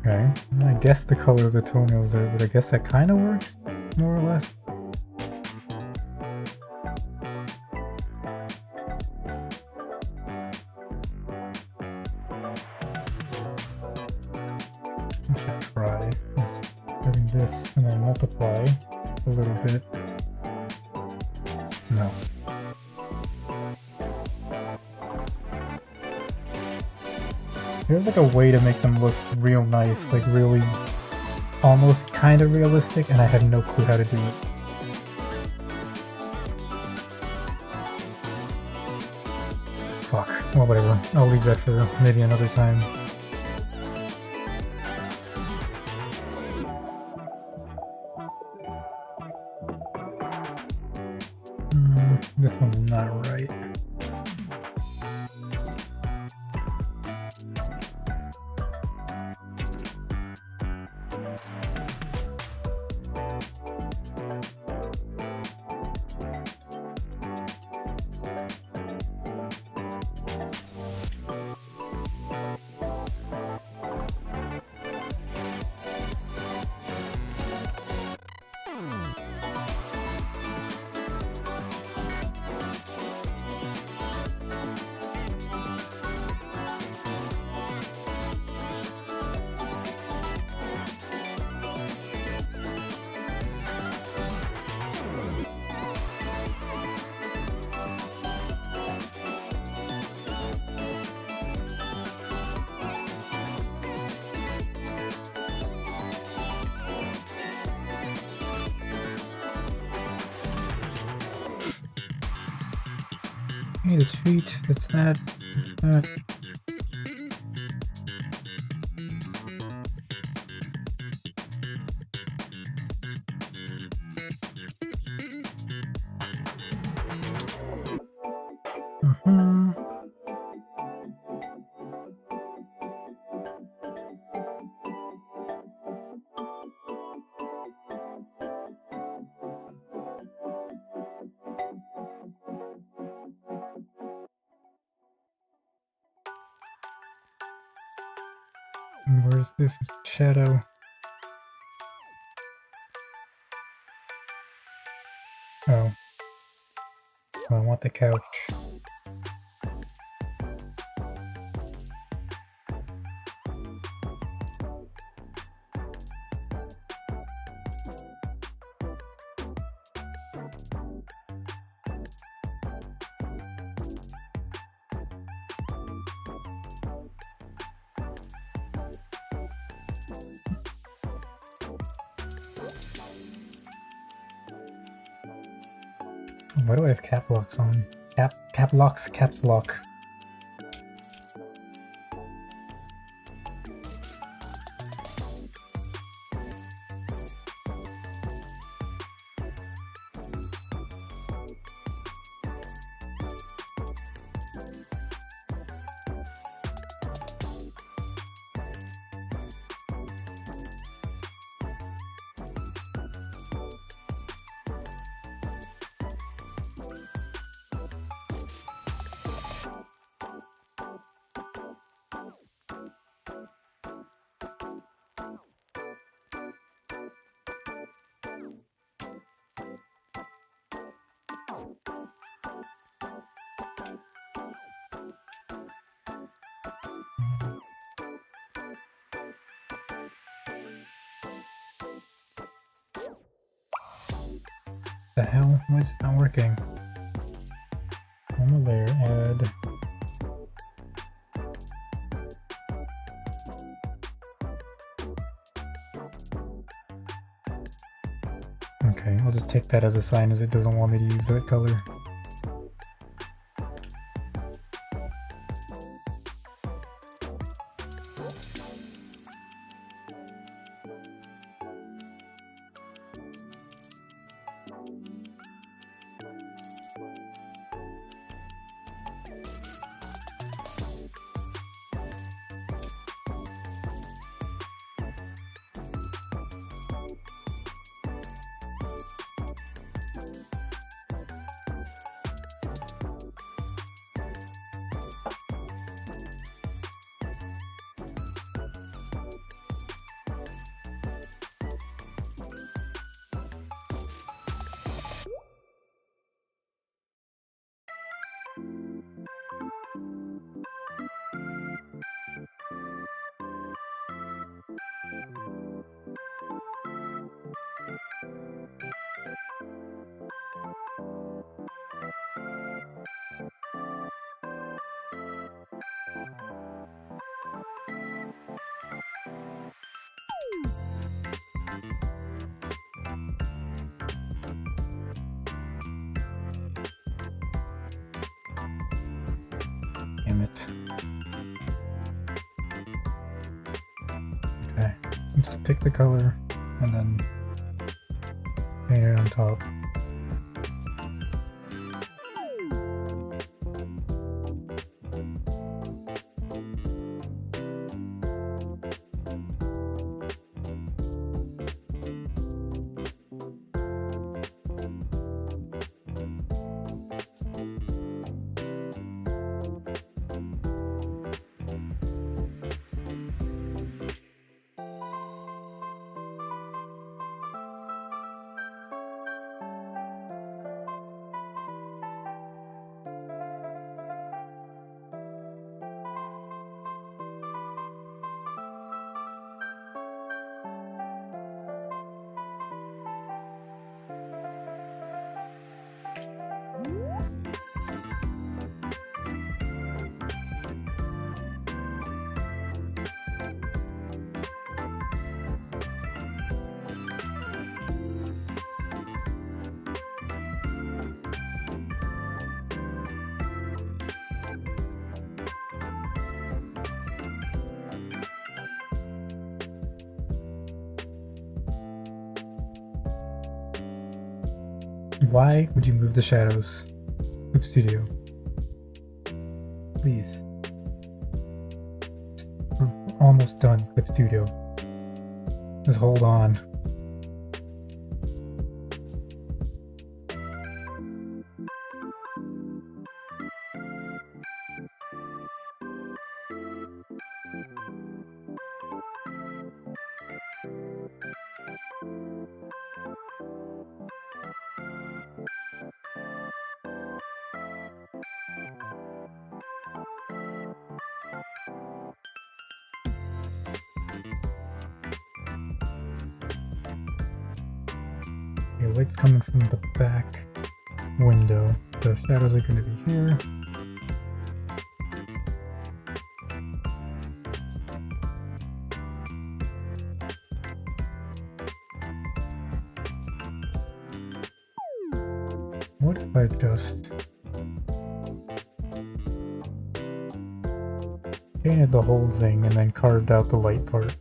Okay, I guess the color of the toenails there, but I guess that kind of works, more or less. I should try doing this and then multiply a little bit. No. There's like a way to make them look real nice, like really almost kind of realistic, and I have no clue how to do it. Fuck. Well, whatever. I'll leave that for maybe another time. This one's not right. Hey, it's feet, that's that, that's that. Where's this shadow? Oh. I want the couch. Why do I have cap locks on? Cap locks, caps lock. The hell? Why is it not working? Normal layer, add. Okay, I'll just take that as a sign as it doesn't want me to use that color. Damn it. Okay, just pick the color and then paint it on top. Why would you move the shadows? Clip Studio. Please. We're almost done, Clip Studio. Just hold on. Okay, light's coming from the back window. The shadows are going to be here. What if I just painted the whole thing and then carved out the light part?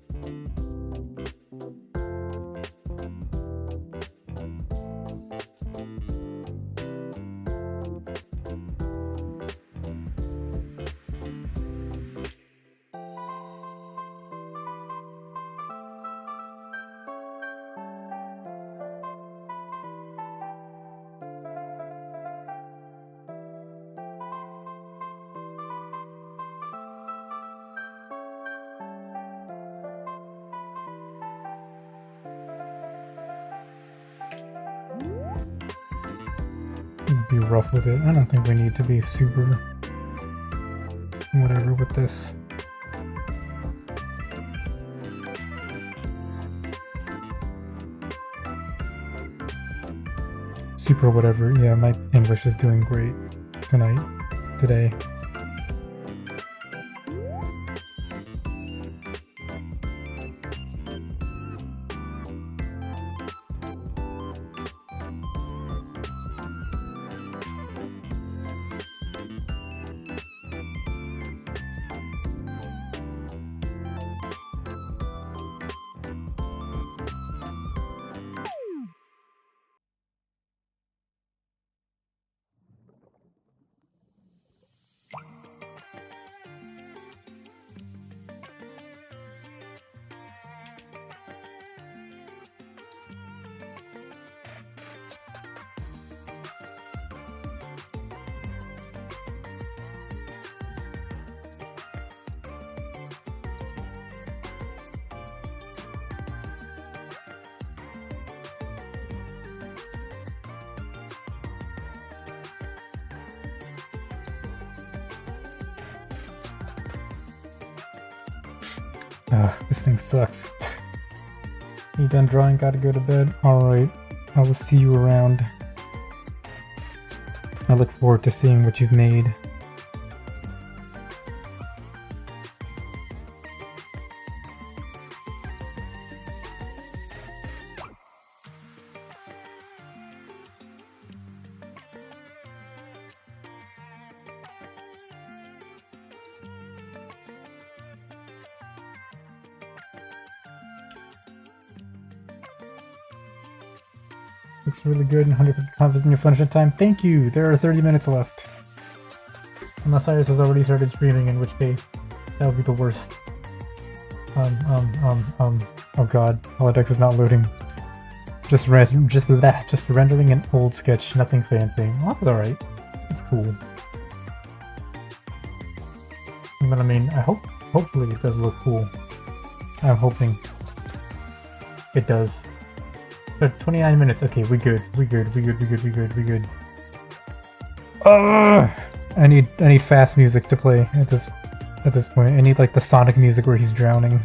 Just be rough with it. I don't think we need to be super whatever with this. Super whatever. Yeah, my English is doing great today. This thing sucks. You done drawing? Gotta go to bed? Alright, I will see you around. I look forward to seeing what you've made. Looks really good and 100% confident in your function time. Thank you! There are 30 minutes left. Unless Cyrus has already started streaming, in which case that would be the worst. Oh god, Holodex is not loading. Just rendering an old sketch, nothing fancy. Well, that's alright. That's cool. But I mean, hopefully it does look cool. I'm hoping it does. But 29 minutes. Okay, we good. We good. I need fast music to play at this point. I need like the Sonic music where he's drowning.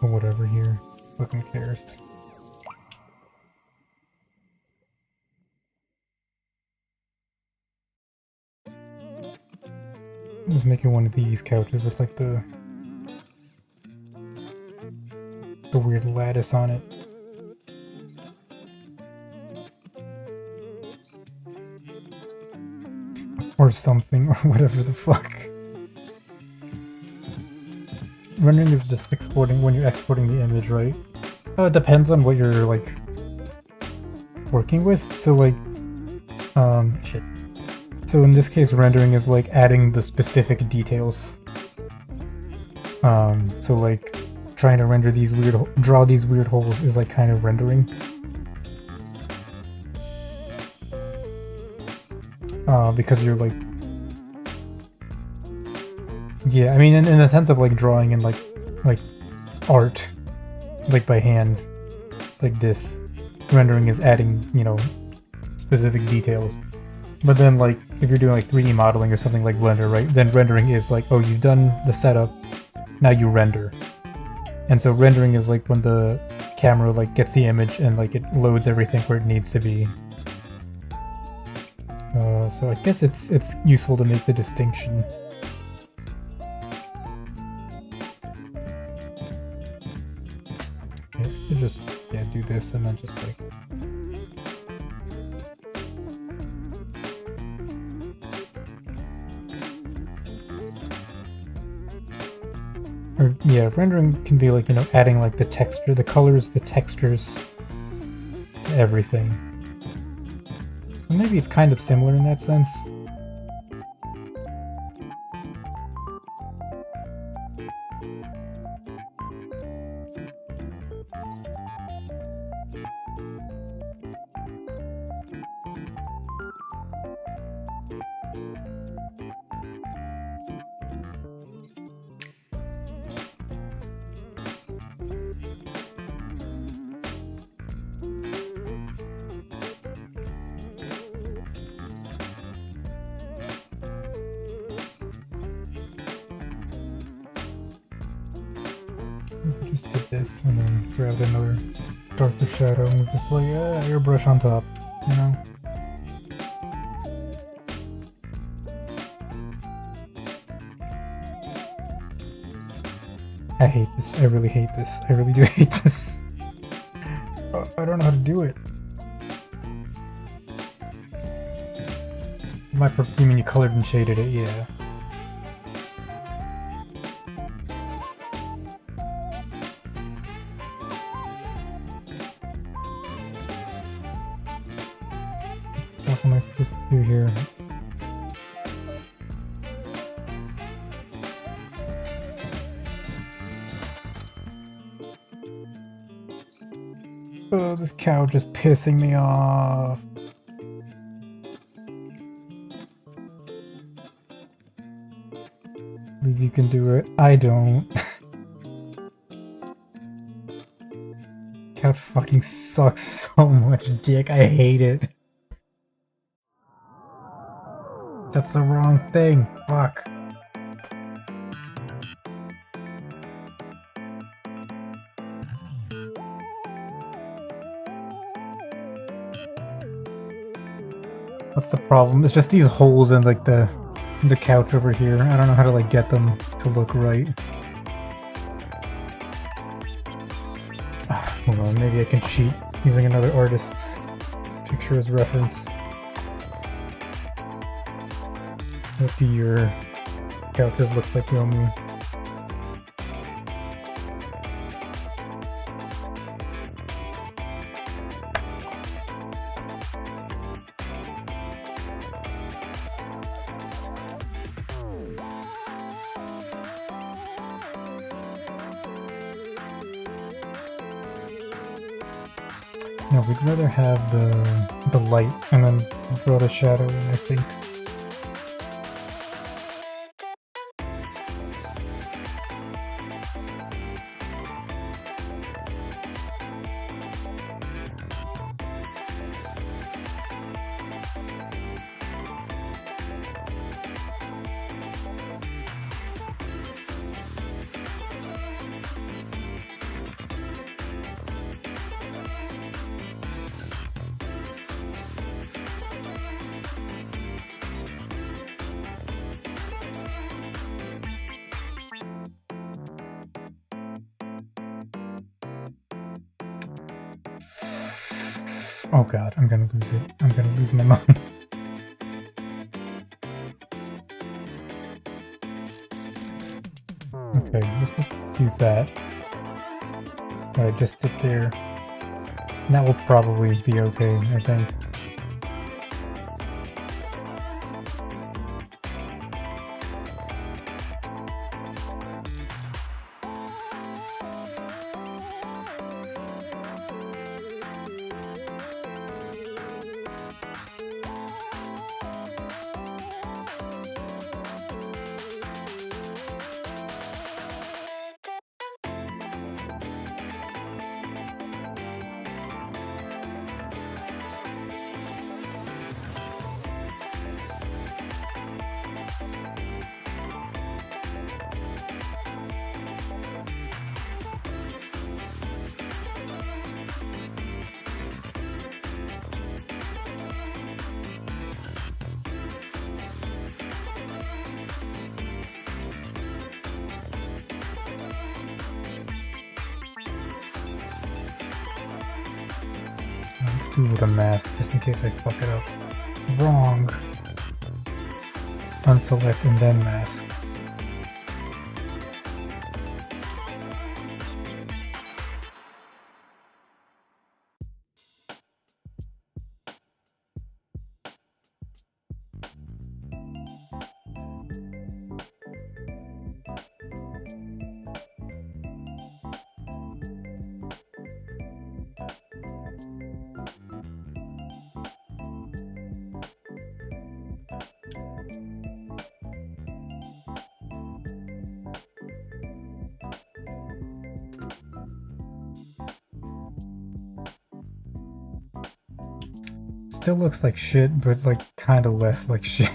Or whatever here. Fucking cares. Just making one of these couches with like the weird lattice on it. Or something, or whatever the fuck. Rendering is just exporting when you're exporting the image, right? It depends on what you're like working with. So like, shit. So in this case, rendering is like adding the specific details. So like trying to render these draw these weird holes is like kind of rendering. Because you're like, yeah, I mean, in the sense of like drawing and like art, like by hand, like this, rendering is adding, you know, specific details. But then like if you're doing like 3D modeling or something like Blender, right? Then rendering is like, oh, you've done the setup, now you render. And so rendering is like when the camera like gets the image and like it loads everything where it needs to be. So I guess it's useful to make the distinction. Okay, you just do this and then just like rendering can be like, you know, adding like the texture, the colors, the textures, everything. Maybe it's kind of similar in that sense. Just did this and then grabbed another darker shadow and just like, airbrush on top, you know? I hate this. I really hate this. I really do hate this. I don't know how to do it. You mean you colored and shaded it? Yeah. What am I supposed to do here? Oh, this couch is pissing me off. Believe you can do it. I don't. Couch fucking sucks so much, dick. I hate it. That's the wrong thing. Fuck. What's the problem? It's just these holes in like the couch over here. I don't know how to like get them to look right. Hold on, maybe I can cheat using another artist's picture as reference. What do your couches look like, Romu? No, we'd rather have the light and then draw the shadow in, I think. Oh god, I'm gonna lose it. I'm gonna lose my mind. Okay, let's just do that. Alright, just sit there. And that will probably be okay, I think. Let's do the math, just in case I fuck it up. Wrong. Unselect and then mask. Still looks like shit, but like kind of less like shit.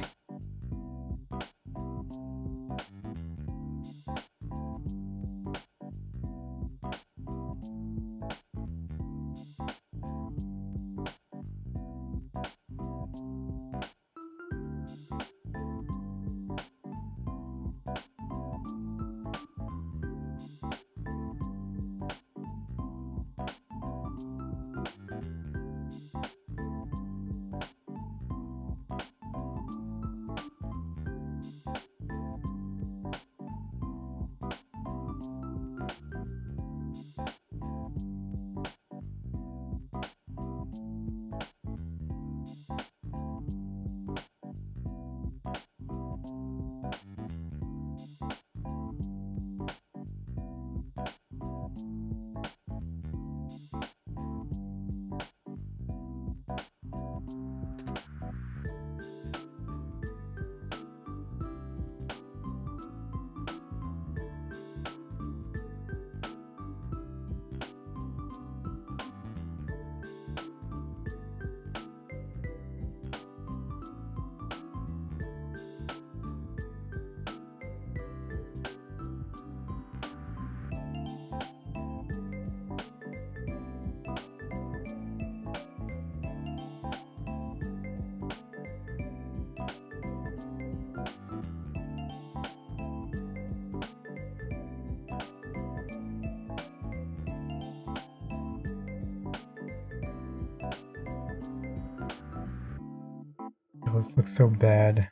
This looks so bad.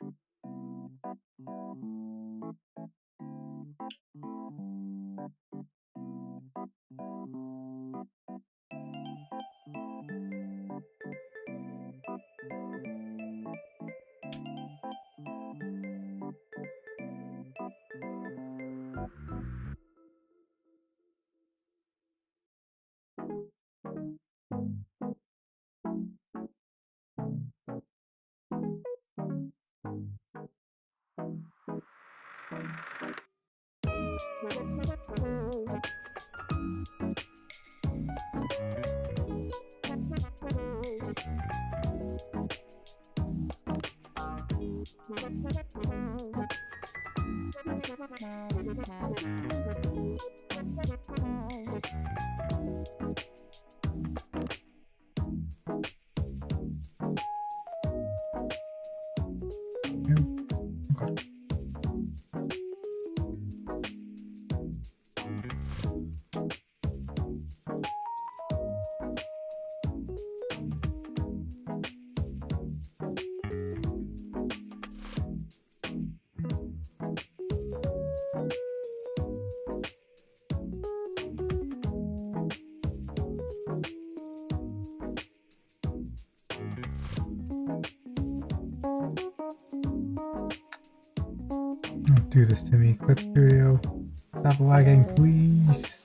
Don't do this to me, Clip Stereo. Stop lagging, please.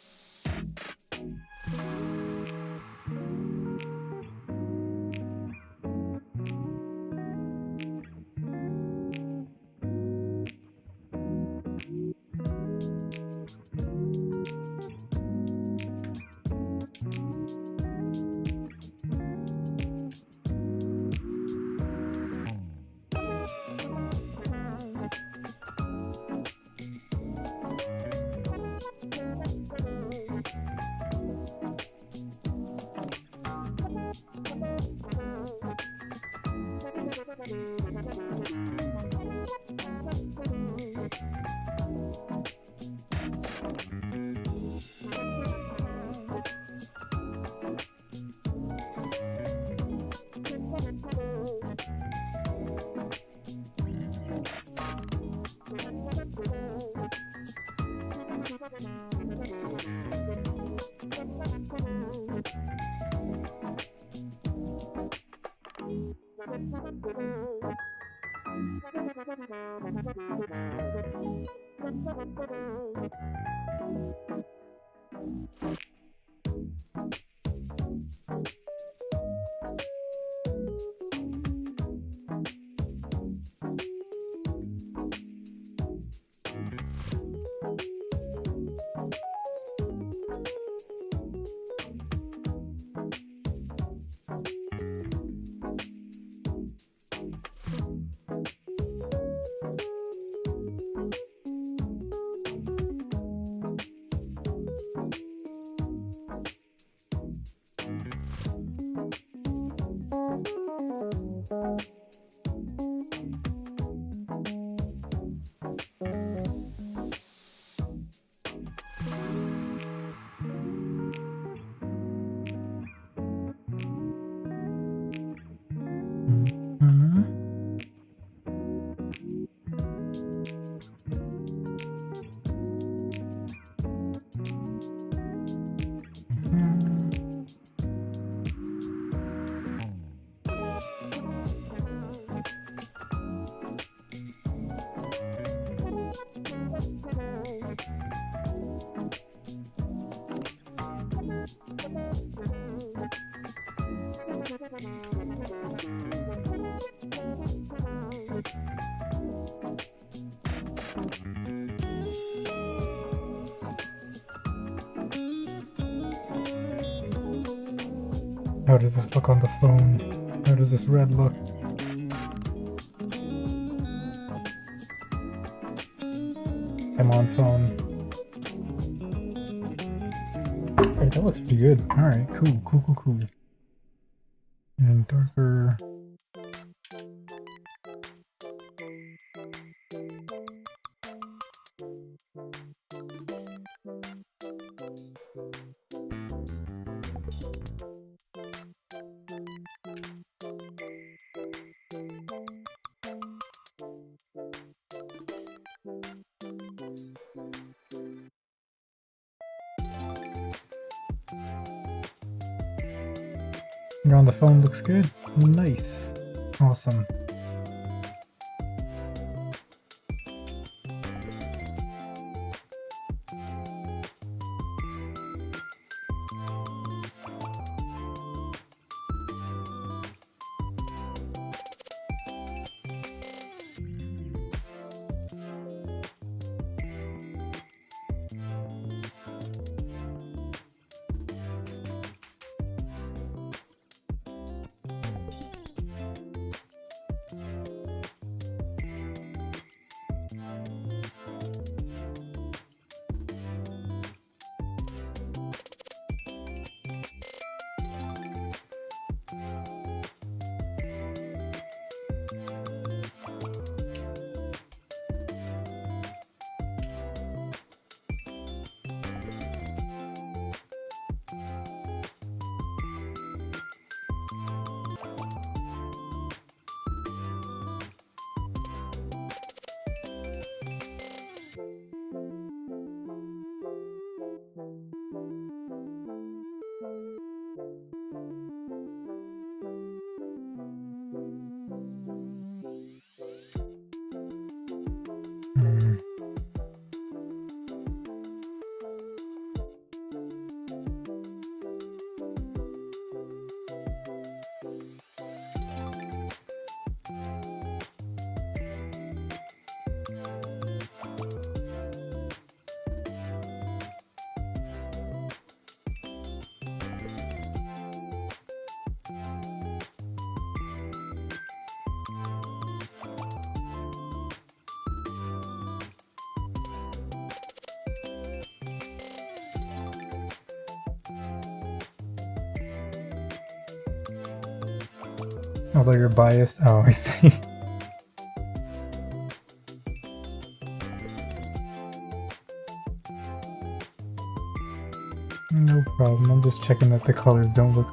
How does this look on the phone? How does this red look? I'm on phone. Hey, that looks pretty good. Alright, cool. And darker. You're on the phone, looks good. Nice. Awesome. Although you're biased. Oh, I see. No problem. I'm just checking that the colors don't look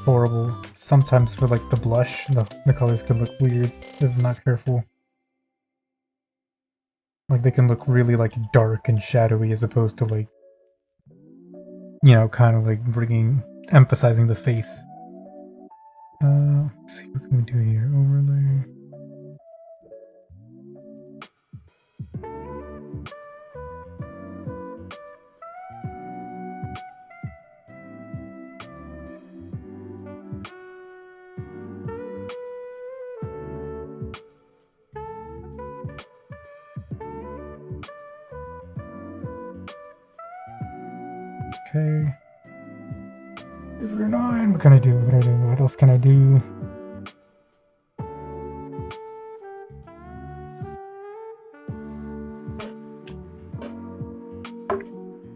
horrible. Sometimes for like the blush, the colors can look weird if I'm not careful. Like they can look really like dark and shadowy as opposed to like, you know, kind of like emphasizing the face. Let's see, what can we do here? Overlay. Okay. Figure 9. What can I do? What can I do? What else can I do?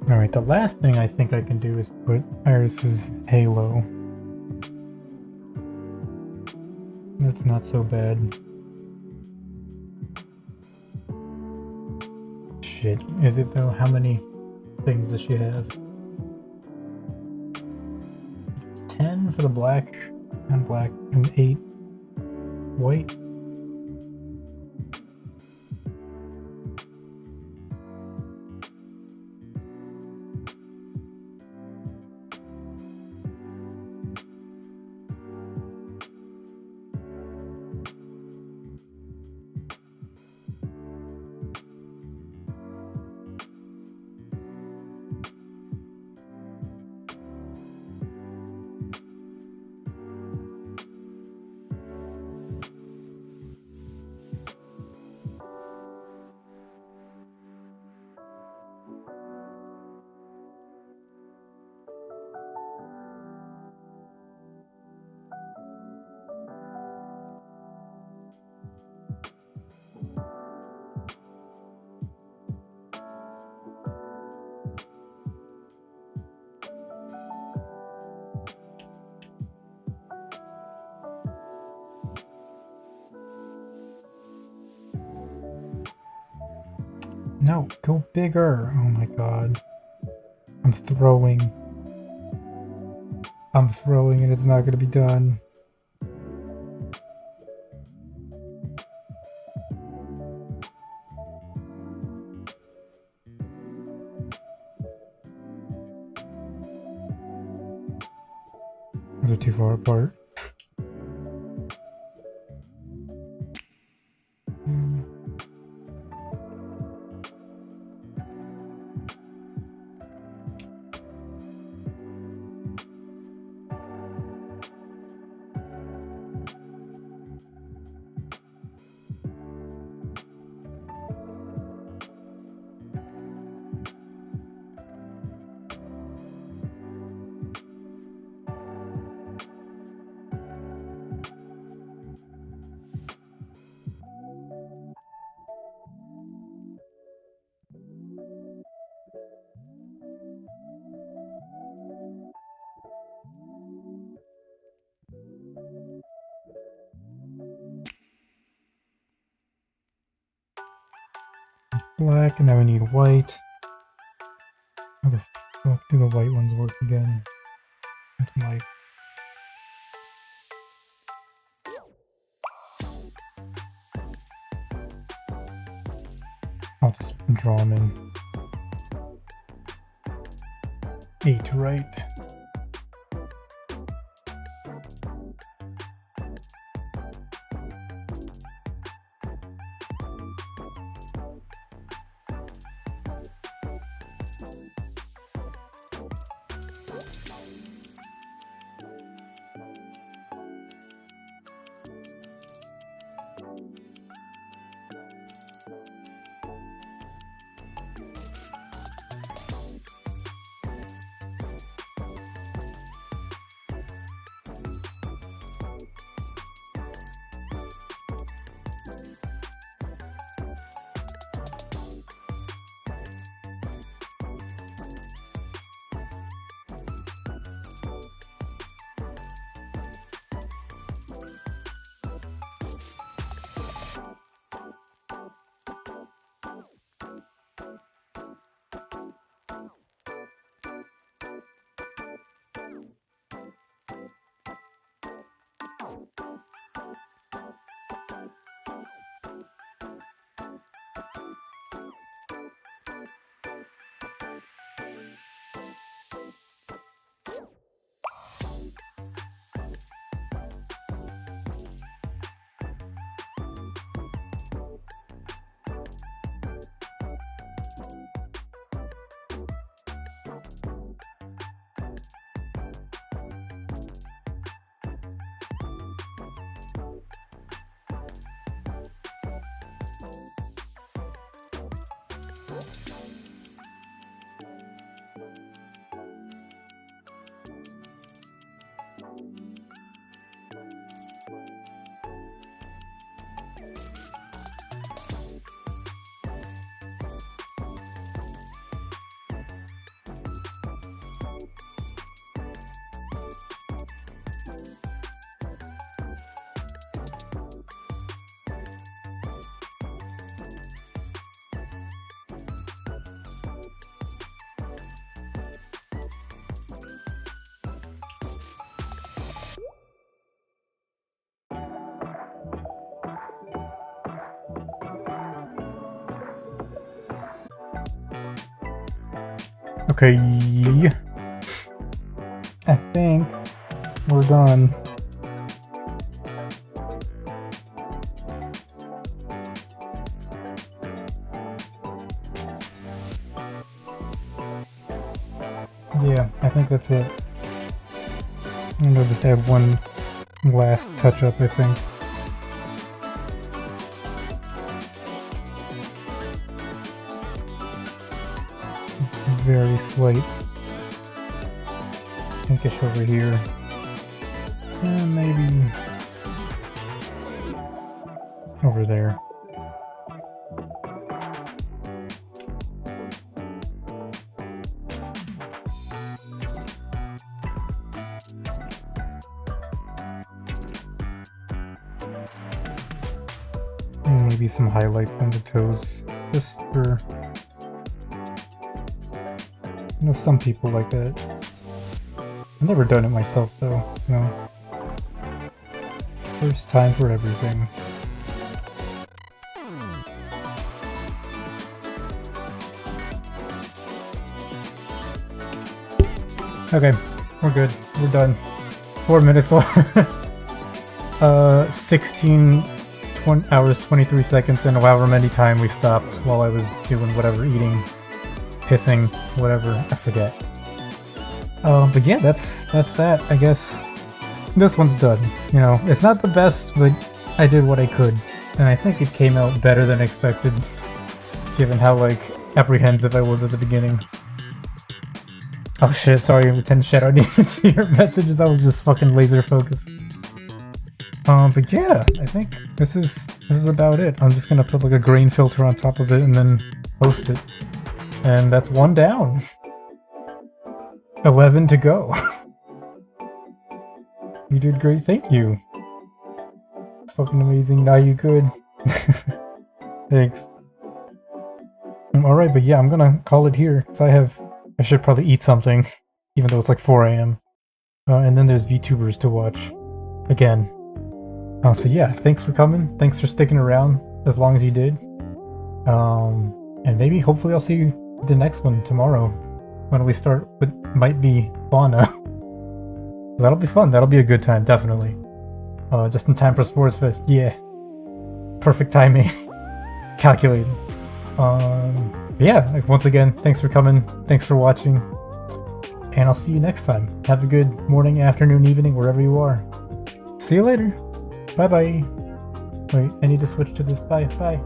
Alright, the last thing I think I can do is put Iris's halo. That's not so bad. Shit, is it though? How many things does she have? 10 for the black, and 8 white. No, go bigger. Oh my god. I'm throwing and it's not gonna be done. Those are too far apart. It's black, and now we need white. How the fuck do the white ones work again? It's like... I'll just draw them in. 8, right? Okay, I think we're done. Yeah, I think that's it. And I'll just add one last touch up, I think. It's very slight pinkish over here. And maybe over there. And maybe some highlights on the toes, just for, you know, some people like that. I've never done it myself though, you know. First time for everything. Okay, we're good. We're done. 4 minutes left. 16 hours 23 seconds and however many time we stopped while I was doing whatever, eating, pissing, whatever, I forget. But yeah, that's that. I guess this one's done. You know, it's not the best, but I did what I could, and I think it came out better than expected, given how like apprehensive I was at the beginning. Oh shit! Sorry, Lieutenant Shadow. I didn't even see your messages. I was just fucking laser focused. But yeah, I think this is about it. I'm just gonna put like a grain filter on top of it and then post it, and that's one down. 11 to go. You did great, thank you. It's fucking amazing. Now you good. Thanks. Alright, but yeah, I'm gonna call it here, because I should probably eat something, even though it's like 4 AM. And then there's VTubers to watch. Again. So yeah, thanks for coming. Thanks for sticking around as long as you did. And maybe, hopefully I'll see you the next one tomorrow, when we start with might be fauna. That'll be fun. That'll be a good time, definitely. Just in time for Sports Fest. Yeah. Perfect timing. Calculated. Yeah, once again, thanks for coming. Thanks for watching. And I'll see you next time. Have a good morning, afternoon, evening, wherever you are. See you later. Bye-bye. Wait, I need to switch to this. Bye. Bye.